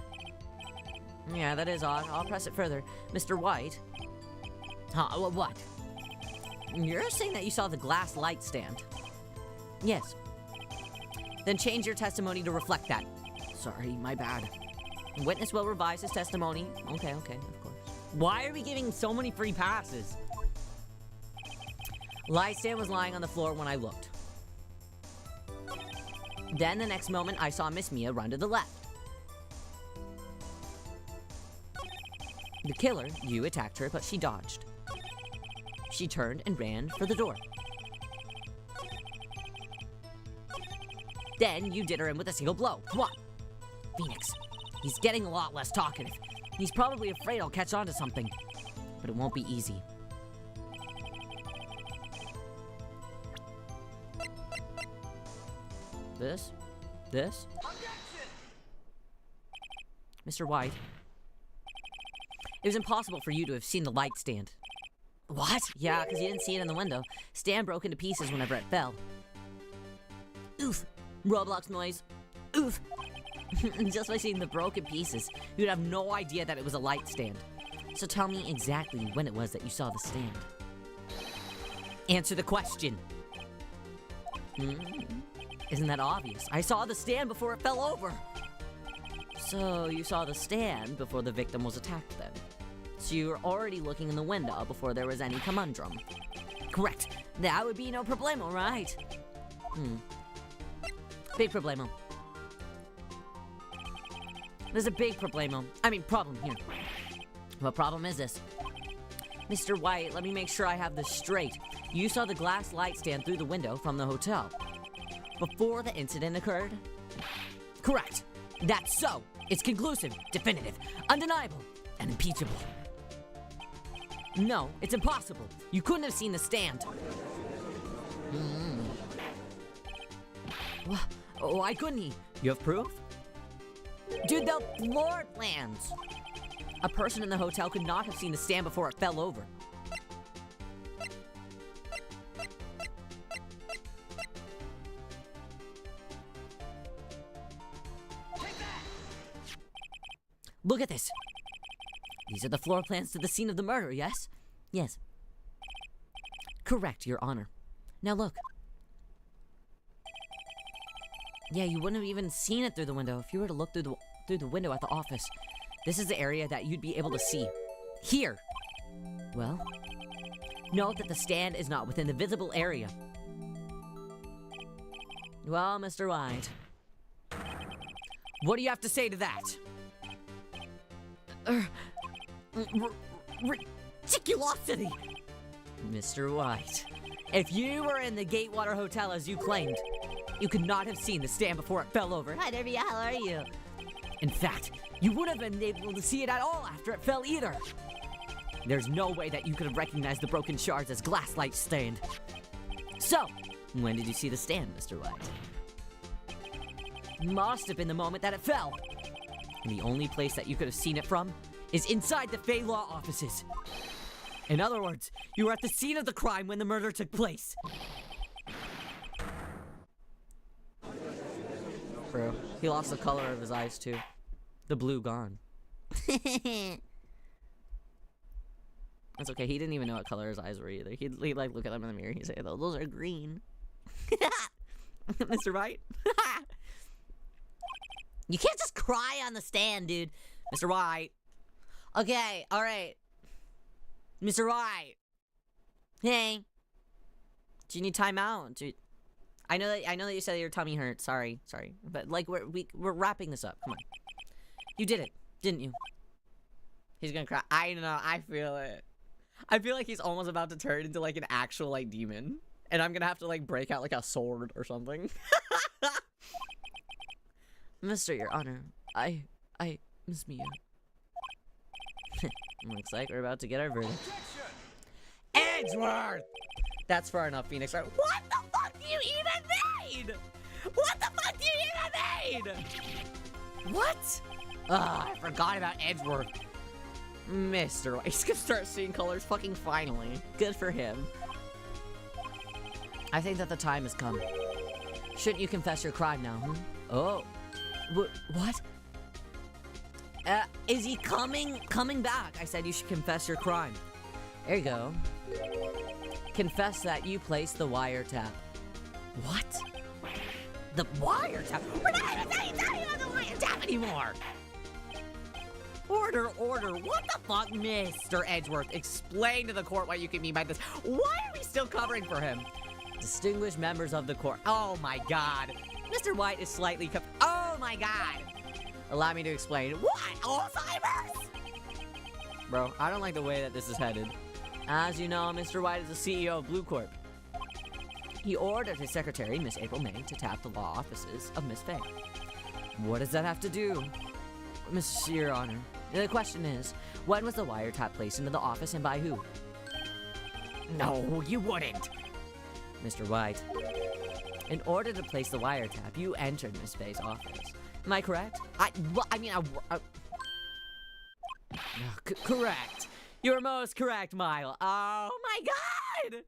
Yeah, that is odd. I'll press it further. Mr. White? Huh, what? You're saying that you saw the glass light stand? Yes. Then change your testimony to reflect that. Sorry, my bad. Witness will revise his testimony. Okay, of course. Why are we giving so many free passes? Light stand was lying on the floor when I looked. Then the next moment, I saw Miss Mia run to the left. The killer, you attacked her, but she dodged. She turned and ran for the door. Then you did her in with a single blow. What? Phoenix, he's getting a lot less talkative. He's probably afraid I'll catch on to something. But it won't be easy. This? Mr. White. It was impossible for you to have seen the light stand. What? Yeah, because you didn't see it in the window. Stand broke into pieces whenever it fell. Oof. Roblox noise. Oof. Just by seeing the broken pieces, you'd have no idea that it was a light stand. So tell me exactly when it was that you saw the stand. Answer the question. Isn't that obvious? I saw the stand before it fell over. So you saw the stand before the victim was attacked then. So you were already looking in the window before there was any conundrum. Correct. That would be no problemo, right? Big problemo. There's a big problem here. What problem is this? Mr. White, let me make sure I have this straight. You saw the glass light stand through the window from the hotel before the incident occurred? Correct. That's so. It's conclusive, definitive, undeniable, and impeachable. No, it's impossible. You couldn't have seen the stand. Why couldn't he? You have proof? Dude, the floor plans. A person in the hotel could not have seen the stand before it fell over. Look at this. These are the floor plans to the scene of the murder, yes? Yes. Correct, Your Honor. Now look. Yeah, you wouldn't have even seen it through the window if you were to look through the window at the office. This is the area that you'd be able to see. Here. Well, note that the stand is not within the visible area. Well, Mr. White, what do you have to say to that? Ridiculosity! Mr. White, if you were in the Gatewater Hotel as you claimed, you could not have seen the stand before it fell over. Hi there, Mia, how are you? In fact, you wouldn't have been able to see it at all after it fell either. There's no way that you could have recognized the broken shards as glass light stand. So, when did you see the stand, Mr. White? Must have been the moment that it fell. And the only place that you could have seen it from is inside the Fey Law offices. In other words, you were at the scene of the crime when the murder took place. Bro, he lost the color of his eyes too. The blue gone. That's okay, he didn't even know what color his eyes were either. He'd like look at them in the mirror and he'd say, those are green. Mr. White? You can't just cry on the stand, dude. Mr. White. Okay, alright. Mr. White. Hey. Do you need time out? I know that you said your tummy hurt. Sorry. But like we're wrapping this up. Come on. You did it, didn't you? He's gonna cry. I know, I feel it. I feel like he's almost about to turn into like an actual like demon. And I'm gonna have to like break out like a sword or something. Mr. Your Honor, I Miss Mia. Looks like we're about to get our verdict. Edgeworth! That's far enough, Phoenix. Right? What the fuck do you even mean? What the fuck do you even mean? What? I forgot about Edgeworth. Mr. White. He's gonna start seeing colors fucking finally. Good for him. I think that the time has come. Shouldn't you confess your crime now, Oh. What? Is he coming back? I said you should confess your crime. There you go. Confess that you placed the wiretap. What? The wiretap? We're not even talking about the wiretap anymore! Order. What the fuck, Mr. Edgeworth? Explain to the court what you can mean by this. Why are we still covering for him? Distinguished members of the court. Oh my god. Mr. White is slightly oh my god. Allow me to explain. What? Alzheimer's? Bro, I don't like the way that this is headed. As you know, Mr. White is the CEO of Blue Corp. He ordered his secretary, Miss April May, to tap the law offices of Miss Faye. What does that have to do? Miss, Your Honor, the question is, when was the wiretap placed into the office and by who? No, you wouldn't. Mr. White, in order to place the wiretap, you entered Miss Faye's office. Am I correct? Correct. You're most correct, Mile. Oh my god!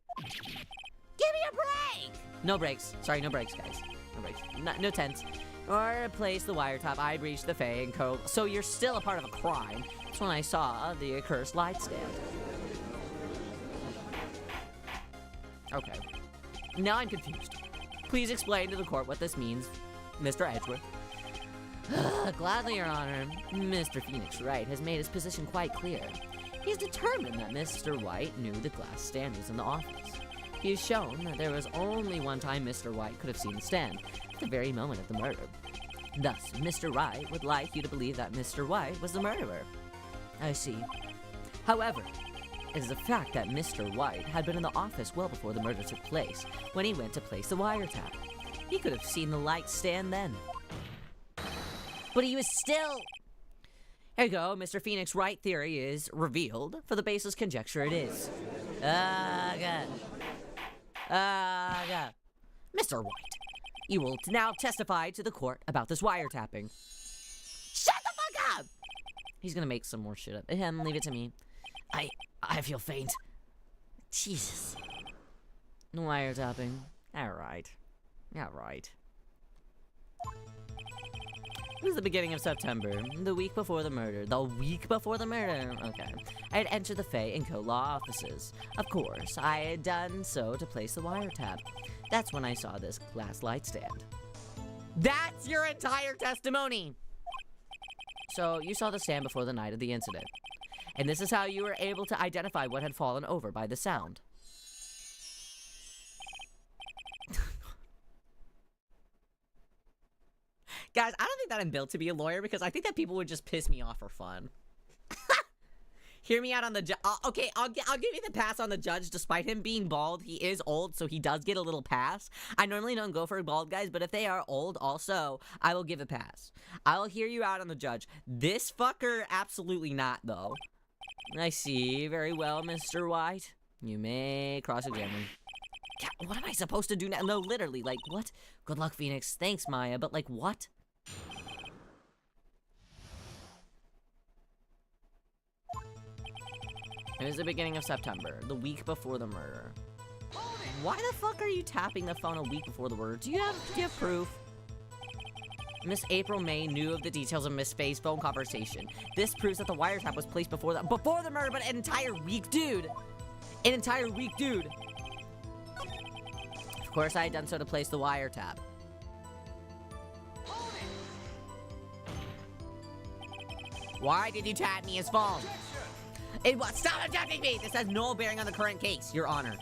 Give me a break! No breaks. Sorry, no breaks, guys. No breaks. No tense. In order to place the wiretap, I breached the Faye and Co. So you're still a part of a crime. That's when I saw the accursed light stand. Okay. Now I'm confused. Please explain to the court what this means, Mr. Edgeworth. Gladly, Your Honor. Mr. Phoenix Wright has made his position quite clear. He has determined that Mr. White knew the glass stand was in the office. He has shown that there was only one time Mr. White could have seen the stand, at the very moment of the murder. Thus, Mr. Wright would like you to believe that Mr. White was the murderer. I see. However, it is a fact that Mr. White had been in the office well before the murder took place, when he went to place the wiretap. He could have seen the light stand then. But he was still... Here you go, Mr. Phoenix Wright theory is revealed. For the baseless conjecture it is. God. Mr. White, you will now testify to the court about this wiretapping. Shut the fuck up! He's gonna make some more shit up. Leave it to me. I feel faint. Jesus. Wiretapping. Alright. It was the beginning of September, the week before the murder. The week before the murder? Okay. I had entered the Faye & Co. law offices. Of course, I had done so to place the wiretap. That's when I saw this glass light stand. That's your entire testimony! So, you saw the stand before the night of the incident. And this is how you were able to identify what had fallen over by the sound. Guys, I don't think that I'm built to be a lawyer because I think that people would just piss me off for fun. Hear me out on the judge. Okay, I'll give you the pass on the judge. Despite him being bald, he is old, so he does get a little pass. I normally don't go for bald guys, but if they are old also, I will give a pass. I'll hear you out on the judge. This fucker, absolutely not, though. I see. Very well, Mr. White. You may cross-examine. What am I supposed to do now? No, literally, like, what? Good luck, Phoenix. Thanks, Maya, but, like, what? It was the beginning of September, the week before the murder. Why the fuck are you tapping the phone a week before the murder? Do you have proof? Miss April May knew of the details of Miss Faye's phone conversation. This proves that the wiretap was placed before the murder, but an entire week, dude! An entire week, dude! Of course, I had done so to place the wiretap. Why did you tap me as phone? Stop attacking me! This has no bearing on the current case, Your Honor.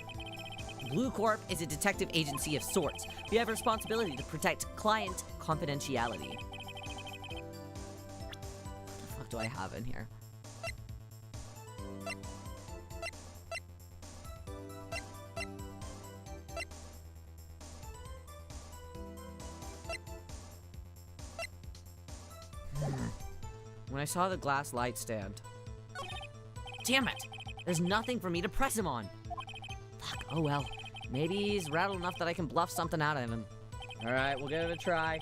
Blue Corp is a detective agency of sorts. We have a responsibility to protect client confidentiality. What the fuck do I have in here? When I saw the glass light stand. Damn it! There's nothing for me to press him on. Fuck, oh well. Maybe he's rattled enough that I can bluff something out of him. Alright, we'll give it a try.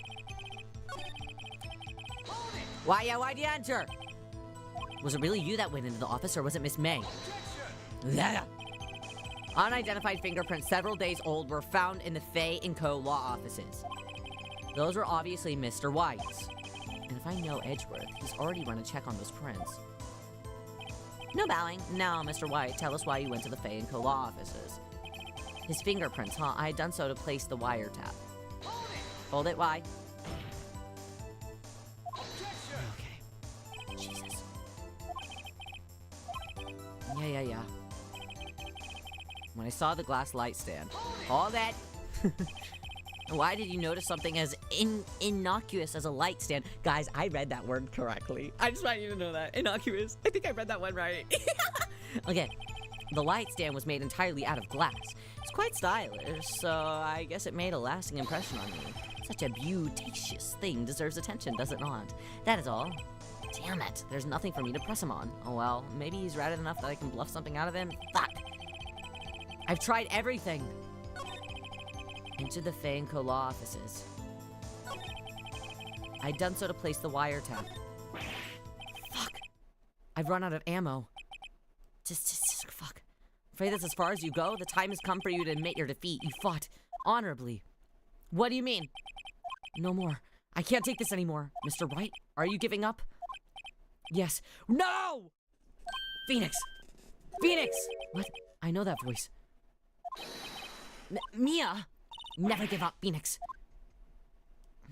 Why'd you enter? Was it really you that went into the office, or was it Miss May? Yeah. Unidentified fingerprints several days old were found in the Faye & Co. law offices. Those were obviously Mr. White's. And if I know Edgeworth, he's already run a check on those prints. No bowing. Now, Mr. White, tell us why you went to the Faye & Co. law offices. His fingerprints, huh? I had done so to place the wiretap. Hold it, why? Okay. Jesus. Yeah. When I saw the glass light stand. All that. Why did you notice something as innocuous as a light stand? Guys, I read that word correctly. I just want you to know that. Innocuous. I think I read that one right. Okay. The light stand was made entirely out of glass. It's quite stylish, so I guess it made a lasting impression on me. Such a beauticious thing deserves attention, does it not? That is all. Damn it, there's nothing for me to press him on. Oh well, maybe he's ratted enough that I can bluff something out of him? Fuck! I've tried everything! Into the Fanco law offices. I'd done so to place the wiretap. Fuck! I've run out of ammo. Just fuck. Afraid that's as far as you go? The time has come for you to admit your defeat. You fought honorably. What do you mean? No more. I can't take this anymore. Mr. Wright, are you giving up? Yes. No! Phoenix! Phoenix! What? I know that voice. Mia! Never give up, Phoenix.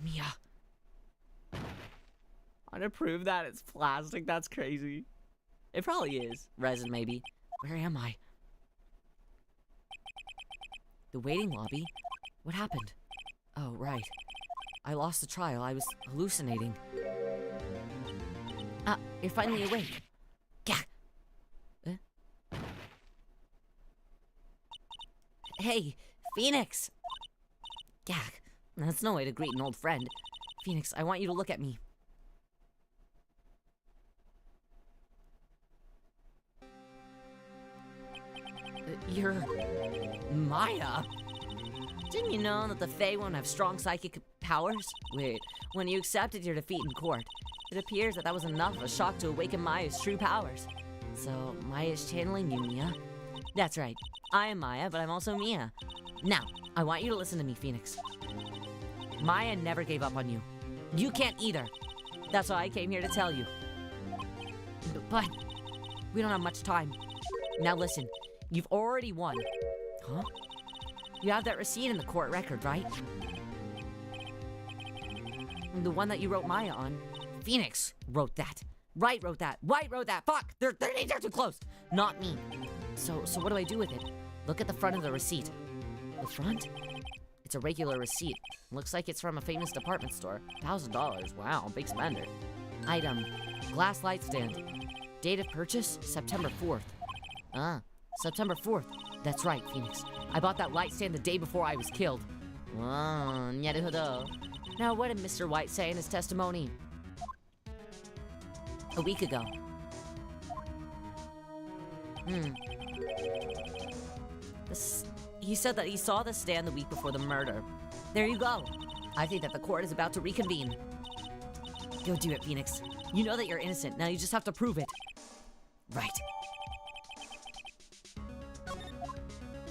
Mia. I want to prove that it's plastic. That's crazy. It probably is. Resin, maybe. Where am I? The waiting lobby? What happened? Oh, right. I lost the trial. I was hallucinating. Ah, you're finally awake. Gah! Hey, Phoenix! Gag. That's no way to greet an old friend. Phoenix, I want you to look at me. You're... Maya? Didn't you know that the Fae won't have strong psychic powers? Wait, when you accepted your defeat in court, it appears that was enough of a shock to awaken Maya's true powers. So, Maya's channeling you, Mia? That's right. I am Maya, but I'm also Mia. Now, I want you to listen to me, Phoenix. Maya never gave up on you. You can't either. That's why I came here to tell you. But we don't have much time. Now listen, you've already won. Huh? You have that receipt in the court record, right? The one that you wrote Maya on. Phoenix wrote that. Wright wrote that. White wrote that. Fuck! Their names are too close. Not me. So what do I do with it? Look at the front of the receipt. The front? It's a regular receipt. Looks like it's from a famous department store. $1,000. Wow, big spender. Item: glass light stand. Date of purchase: September 4th. Ah, September 4th. That's right, Phoenix. I bought that light stand the day before I was killed. Ah, nyaruhodo. Now, what did Mr. White say in his testimony? A week ago. He said that he saw the stand the week before the murder. There you go. I think that the court is about to reconvene. Go do it, Phoenix. You know that you're innocent. Now you just have to prove it. Right.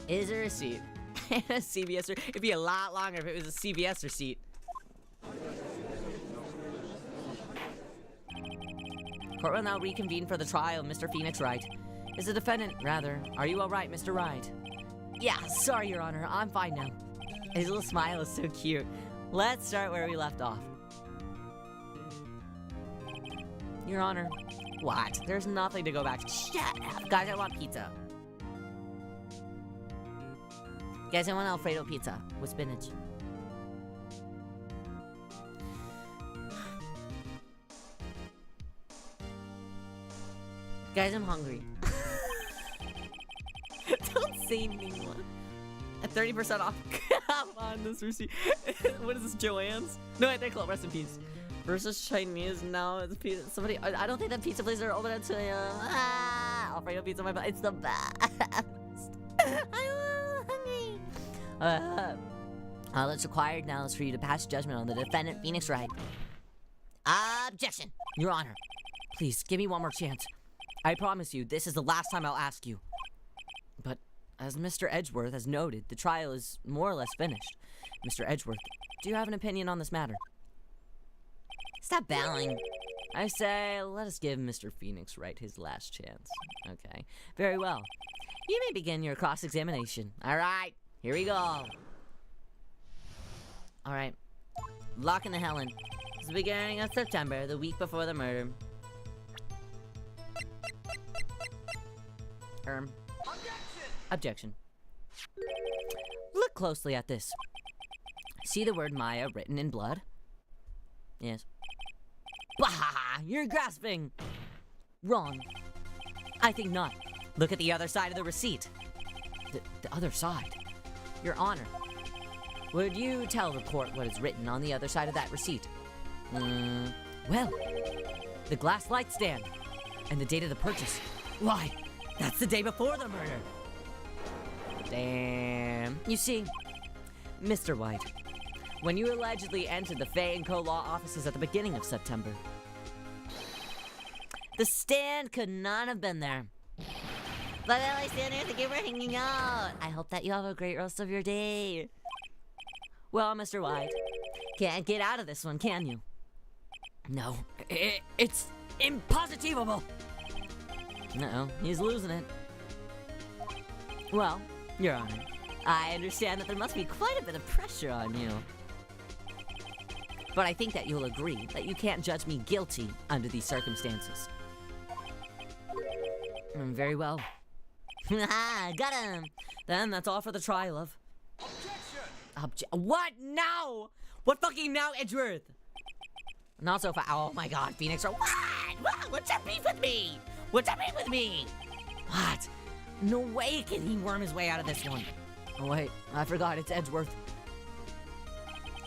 Is a receipt. A CVS receipt. It'd be a lot longer if it was a CVS receipt. Court will now reconvene for the trial of Mr. Phoenix Wright. Is the defendant, rather. Are you all right, Mr. Wright? Yeah, sorry, Your Honor. I'm fine now. His little smile is so cute. Let's start where we left off. Your Honor. What? There's nothing to go back to. Shut up. Guys, I want pizza. Guys, I want Alfredo pizza with spinach. Guys, I'm hungry. Don't say anything more. At 30% off. Come on, this receipt. What is this, Joanne's? No, I think rest in peace. Versus Chinese now. It's pizza. Somebody. I don't think that pizza places are open until Alfredo pizza. My it's the best. I'm hungry. All that's required now is for you to pass judgment on the defendant, Phoenix Wright. Objection, Your Honor. Please give me one more chance. I promise you, this is the last time I'll ask you. But as Mr. Edgeworth has noted, the trial is more or less finished. Mr. Edgeworth, do you have an opinion on this matter? Stop bowing. I say, let us give Mr. Phoenix Wright his last chance. Okay, very well. You may begin your cross-examination. All right, here we go. All right, Locking the Helen. It's the beginning of September, the week before the murder. Objection. Look closely at this. See the word Maya written in blood? Yes. Bah! You're grasping! Wrong. I think not. Look at the other side of the receipt. The other side? Your Honor. Would you tell the court what is written on the other side of that receipt? Well, the glass light stand. And the date of the purchase. Why, that's the day before the murder. Damn. You see, Mr. White, when you allegedly entered the Fay & Co. law offices at the beginning of September, the stand could not have been there. But I stand here, thank you for hanging out. I hope that you have a great rest of your day. Well, Mr. White, can't get out of this one, can you? No, it's impositivable. Uh-oh, he's losing it. Well, Your Honor, I understand that there must be quite a bit of pressure on you. But I think that you'll agree that you can't judge me guilty under these circumstances. Very well. Got him! Then that's all for the trial of... What now? What fucking now, Edgeworth? Not so fast. Oh my god, Phoenix. What? What's your beef with me? What's your beef with me? What? No way can he worm his way out of this one. Oh wait, I forgot, it's Edgeworth.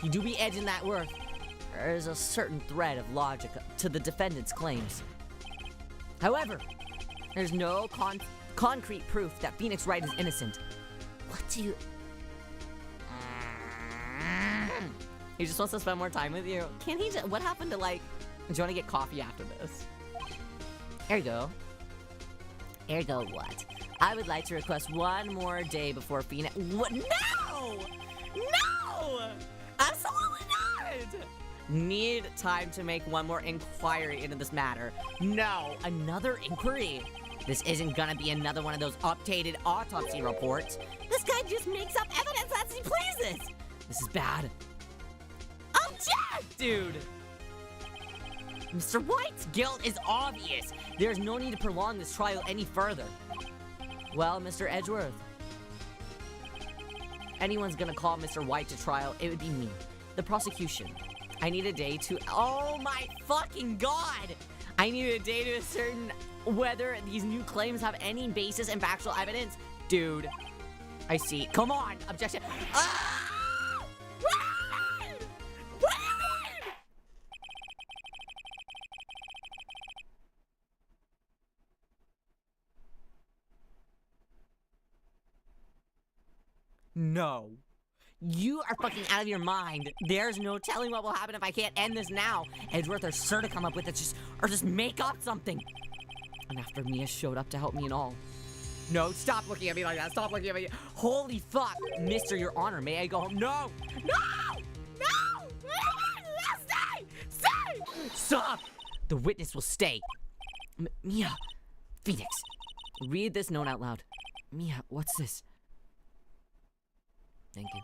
You do be edging that worth. There is a certain thread of logic to the defendant's claims. However, there's no concrete proof that Phoenix Wright is innocent. What do you... He just wants to spend more time with you. Can he just... What happened to, like... Do you want to get coffee after this? Ergo. Ergo what? I would like to request one more day before Phoenix... What? No! No! Absolutely not! Need time to make one more inquiry into this matter. No! Another inquiry? This isn't gonna be another one of those updated autopsy reports. This guy just makes up evidence as he pleases! This is bad. Object, dude! Mr. White's guilt is obvious. There's no need to prolong this trial any further. Well, Mr. Edgeworth, anyone's gonna call Mr. White to trial, it would be me, the prosecution. I need a day to... Oh my fucking god! I need a day to ascertain whether these new claims have any basis in factual evidence. Dude, I see. Come on, objection. Ah! No. You are fucking out of your mind. There's no telling what will happen if I can't end this now. Edgeworth are sure to come up with it, just make up something. And after Mia showed up to help me and all. No, stop looking at me like that. Stop looking at me. Holy fuck. Mr. Your Honor, may I go home? No! No! No! Stay! Stay! Stop! The witness will stay. Mia. Phoenix. Read this note out loud. Mia, what's this? Thank you.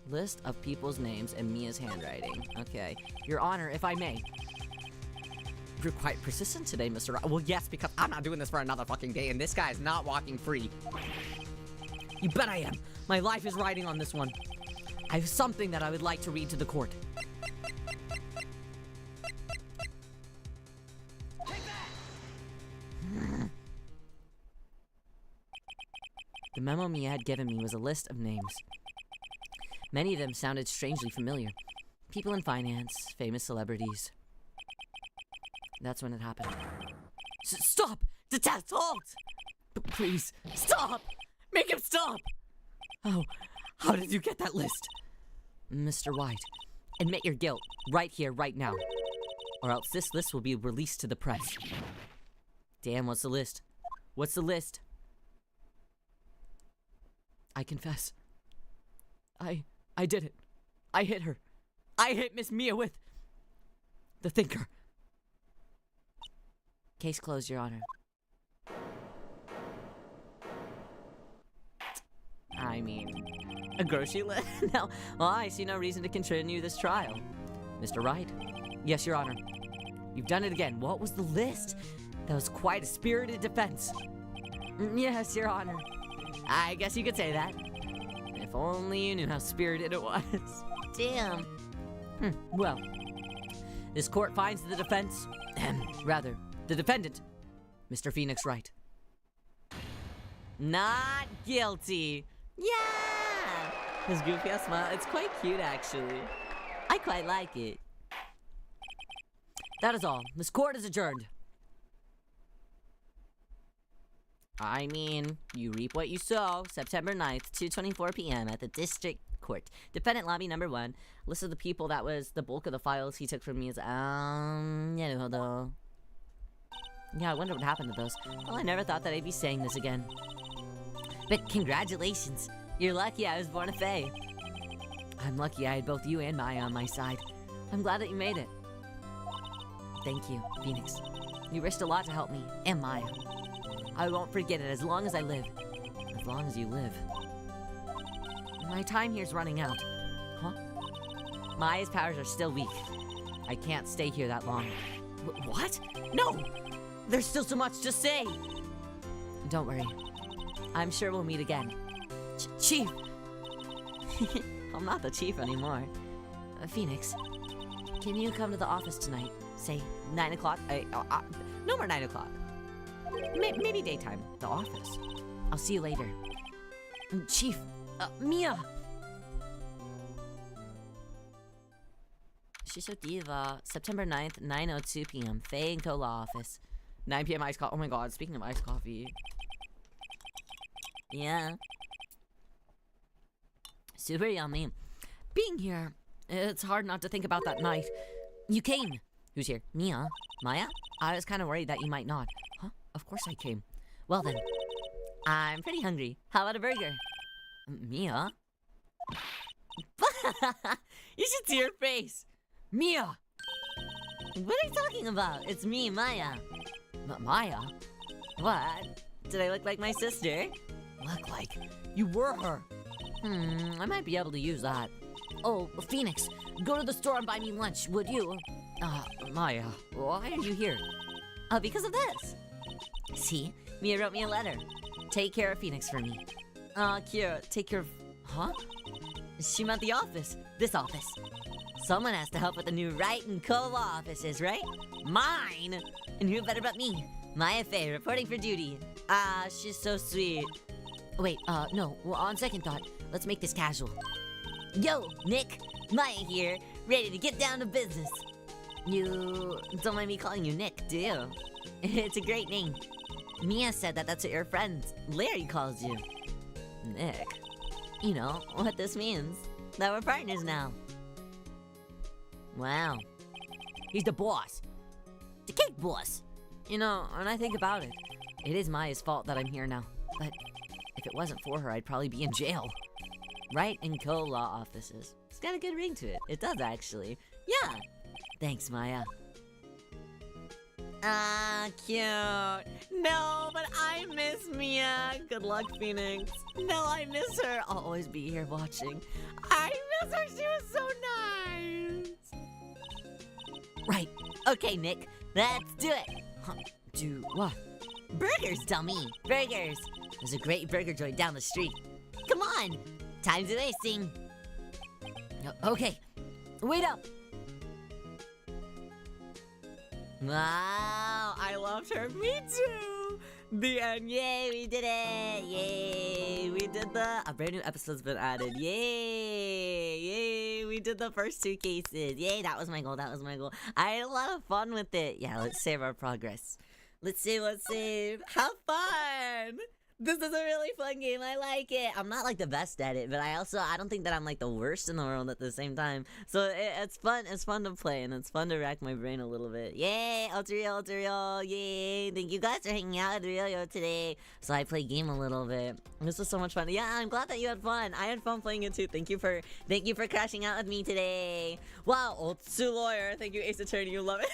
List of people's names and Mia's handwriting. Okay. Your Honor, if I may. You're quite persistent today, Mr. Well, yes, because I'm not doing this for another fucking day, and this guy is not walking free. You bet I am. My life is riding on this one. I have something that I would like to read to the court. The memo Mia had given me was a list of names. Many of them sounded strangely familiar. People in finance, famous celebrities. That's when it happened. Stop! Detest! Halt! Please, stop! Make him stop! Oh, how did you get that list? Mr. White, admit your guilt, right here, right now. Or else this list will be released to the press. Damn, what's the list? What's the list? I confess. I did it. I hit her. I hit Miss Mia with the thinker. Case closed, Your Honor. I mean, A grocery list? No. Well, I see no reason to continue this trial. Mr. Wright? Yes, Your Honor. You've done it again. What was the list? That was quite a spirited defense. Yes, Your Honor. I guess you could say that. If only you knew how spirited it was. Damn. Well, this court finds the defense, rather, the defendant, Mr. Phoenix Wright, not guilty. Yeah! His goofy ass smile, it's quite cute actually. I quite like it. That is all. This court is adjourned. I mean, you reap what you sow. September 9th, 2:24 p.m. at the District Court. Defendant Lobby number 1. List of the people that was the bulk of the files he took from me is, yeah, I wonder what happened to those. Well, I never thought that I'd be saying this again. But congratulations. You're lucky I was born a fae. I'm lucky I had both you and Maya on my side. I'm glad that you made it. Thank you, Phoenix. You risked a lot to help me, and Maya. I won't forget it as long as I live. As long as you live. My time here's running out. Huh? Maya's powers are still weak. I can't stay here that long. What? No! There's still so much to say! Don't worry. I'm sure we'll meet again. Chief! I'm not the chief anymore. Phoenix, can you come to the office tonight? Say, 9 o'clock? No more 9 o'clock. Maybe daytime. The office. I'll see you later. Chief, Mia! Shisho Diva, September 9th, 9:02 p.m. Faye and Co. Law Office. 9 p.m. iced coffee. Oh my god, speaking of iced coffee. Yeah. Super yummy. Being here, it's hard not to think about that night. You came. Who's here? Mia? Maya? I was kind of worried that you might not. Huh? Of course I came. Well then, I'm pretty hungry. How about a burger? Mia? You should see her face. Mia! What are you talking about? It's me, Maya. Maya? What? Did I look like my sister? Look like? You were her. I might be able to use that. Oh, Phoenix, go to the store and buy me lunch, would you? Maya, why are you here? Because of this. See, Mia wrote me a letter. Take care of Phoenix for me. Cute. Take care of... Huh? She meant the office. This office. Someone has to help with the new WRIGHT and Co. Law offices, right? Mine! And who better but me? Maya Faye, reporting for duty. She's so sweet. Wait, no. Well, on second thought, let's make this casual. Yo, Nick! Maya here, ready to get down to business. You don't mind me calling you Nick, do you? It's a great name. Mia said that that's what your friend Larry calls you. Nick. You know what this means. That we're partners now. Wow. He's the boss. The cake boss. You know, when I think about it, it is Maya's fault that I'm here now. But if it wasn't for her, I'd probably be in jail. WRIGHT and Co. Law offices. It's got a good ring to it. It does, actually. Yeah. Thanks, Maya. Cute. No, but I miss Mia. Good luck, Phoenix. No, I miss her. I'll always be here watching. I miss her. She was so nice. Right. Okay, Nick. Let's do it. Huh. Do what? Burgers, dummy. Burgers. There's a great burger joint down the street. Come on. Time's wasting. Okay. Wait up. Wow, I loved her. Me too. The end. Yay, we did it. Yay, we did a brand new episode's been added. Yay, yay, we did the first 2 cases. Yay, that was my goal. That was my goal. I had a lot of fun with it. Yeah, let's save our progress. Let's save. Have fun. This is a really fun game. I like it. I'm not like the best at it, but I don't think that I'm like the worst in the world at the same time. So it's fun. It's fun to play, and it's fun to rack my brain a little bit. Yay, Otoharu Riyo, yay. Thank you guys for hanging out with Riyo today. So I play game a little bit. This was so much fun. Yeah, I'm glad that you had fun. I had fun playing it too. Thank you for crashing out with me today. Wow, Otsu Lawyer. Thank you, Ace Attorney. You love it.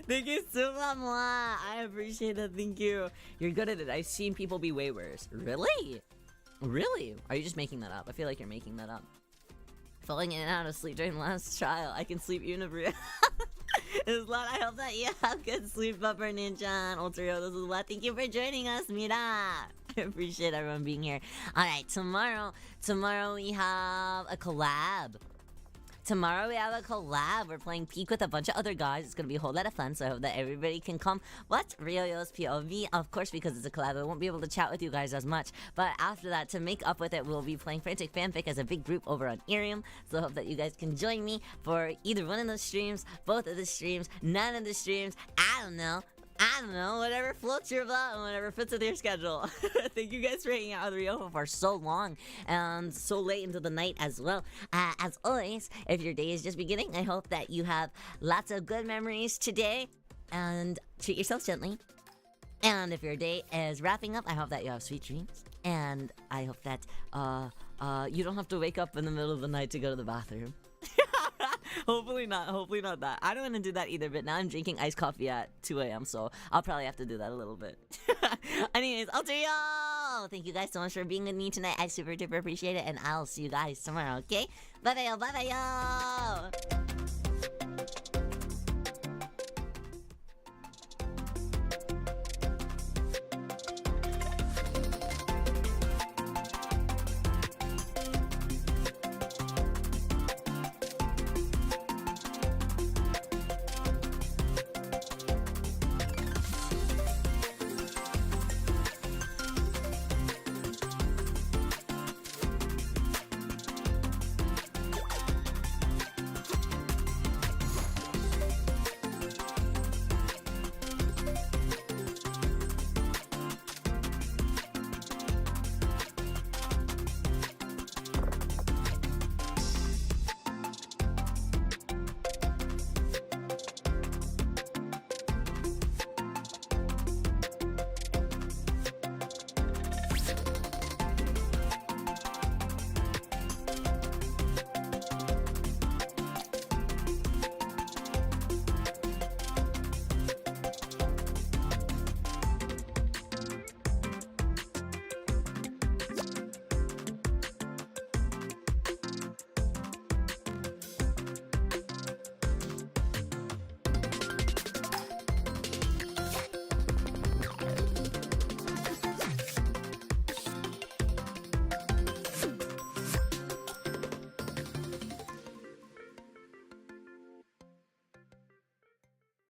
Thank you so much. I appreciate it. Thank you. You're good at it. I've seen people be way worse. Really? Really? Are you just making that up? I feel like you're making that up. Falling in and out of sleep during the last trial. I can sleep unibrew. This is Lot. I hope that you have good sleep, Bumper Ninja and Otoharu. This is Lot. Thank you for joining us, Mira. I appreciate everyone being here. Alright, tomorrow we have a collab. We're playing Peak with a bunch of other guys. It's gonna be a whole lot of fun, so I hope that everybody can come. What? Ryo's POV? Of course, because it's a collab, I won't be able to chat with you guys as much. But after that, to make up with it, we'll be playing Frantic Fanfic as a big group over on Irium. So I hope that you guys can join me for either one of those streams, both of the streams, none of the streams. I don't know, whatever floats your boat and whatever fits with your schedule. Thank you guys for hanging out with Ryo for so long and so late into the night as well. As always, if your day is just beginning, I hope that you have lots of good memories today and treat yourself gently. And if your day is wrapping up, I hope that you have sweet dreams. And I hope that you don't have to wake up in the middle of the night to go to the bathroom. Hopefully not that. I don't want to do that either, but now I'm drinking iced coffee at 2 a.m, so I'll probably have to do that a little bit. Anyways, Otoharu! Thank you guys so much for being with me tonight. I super duper appreciate it, and I'll see you guys tomorrow, okay? Bye-bye, yo!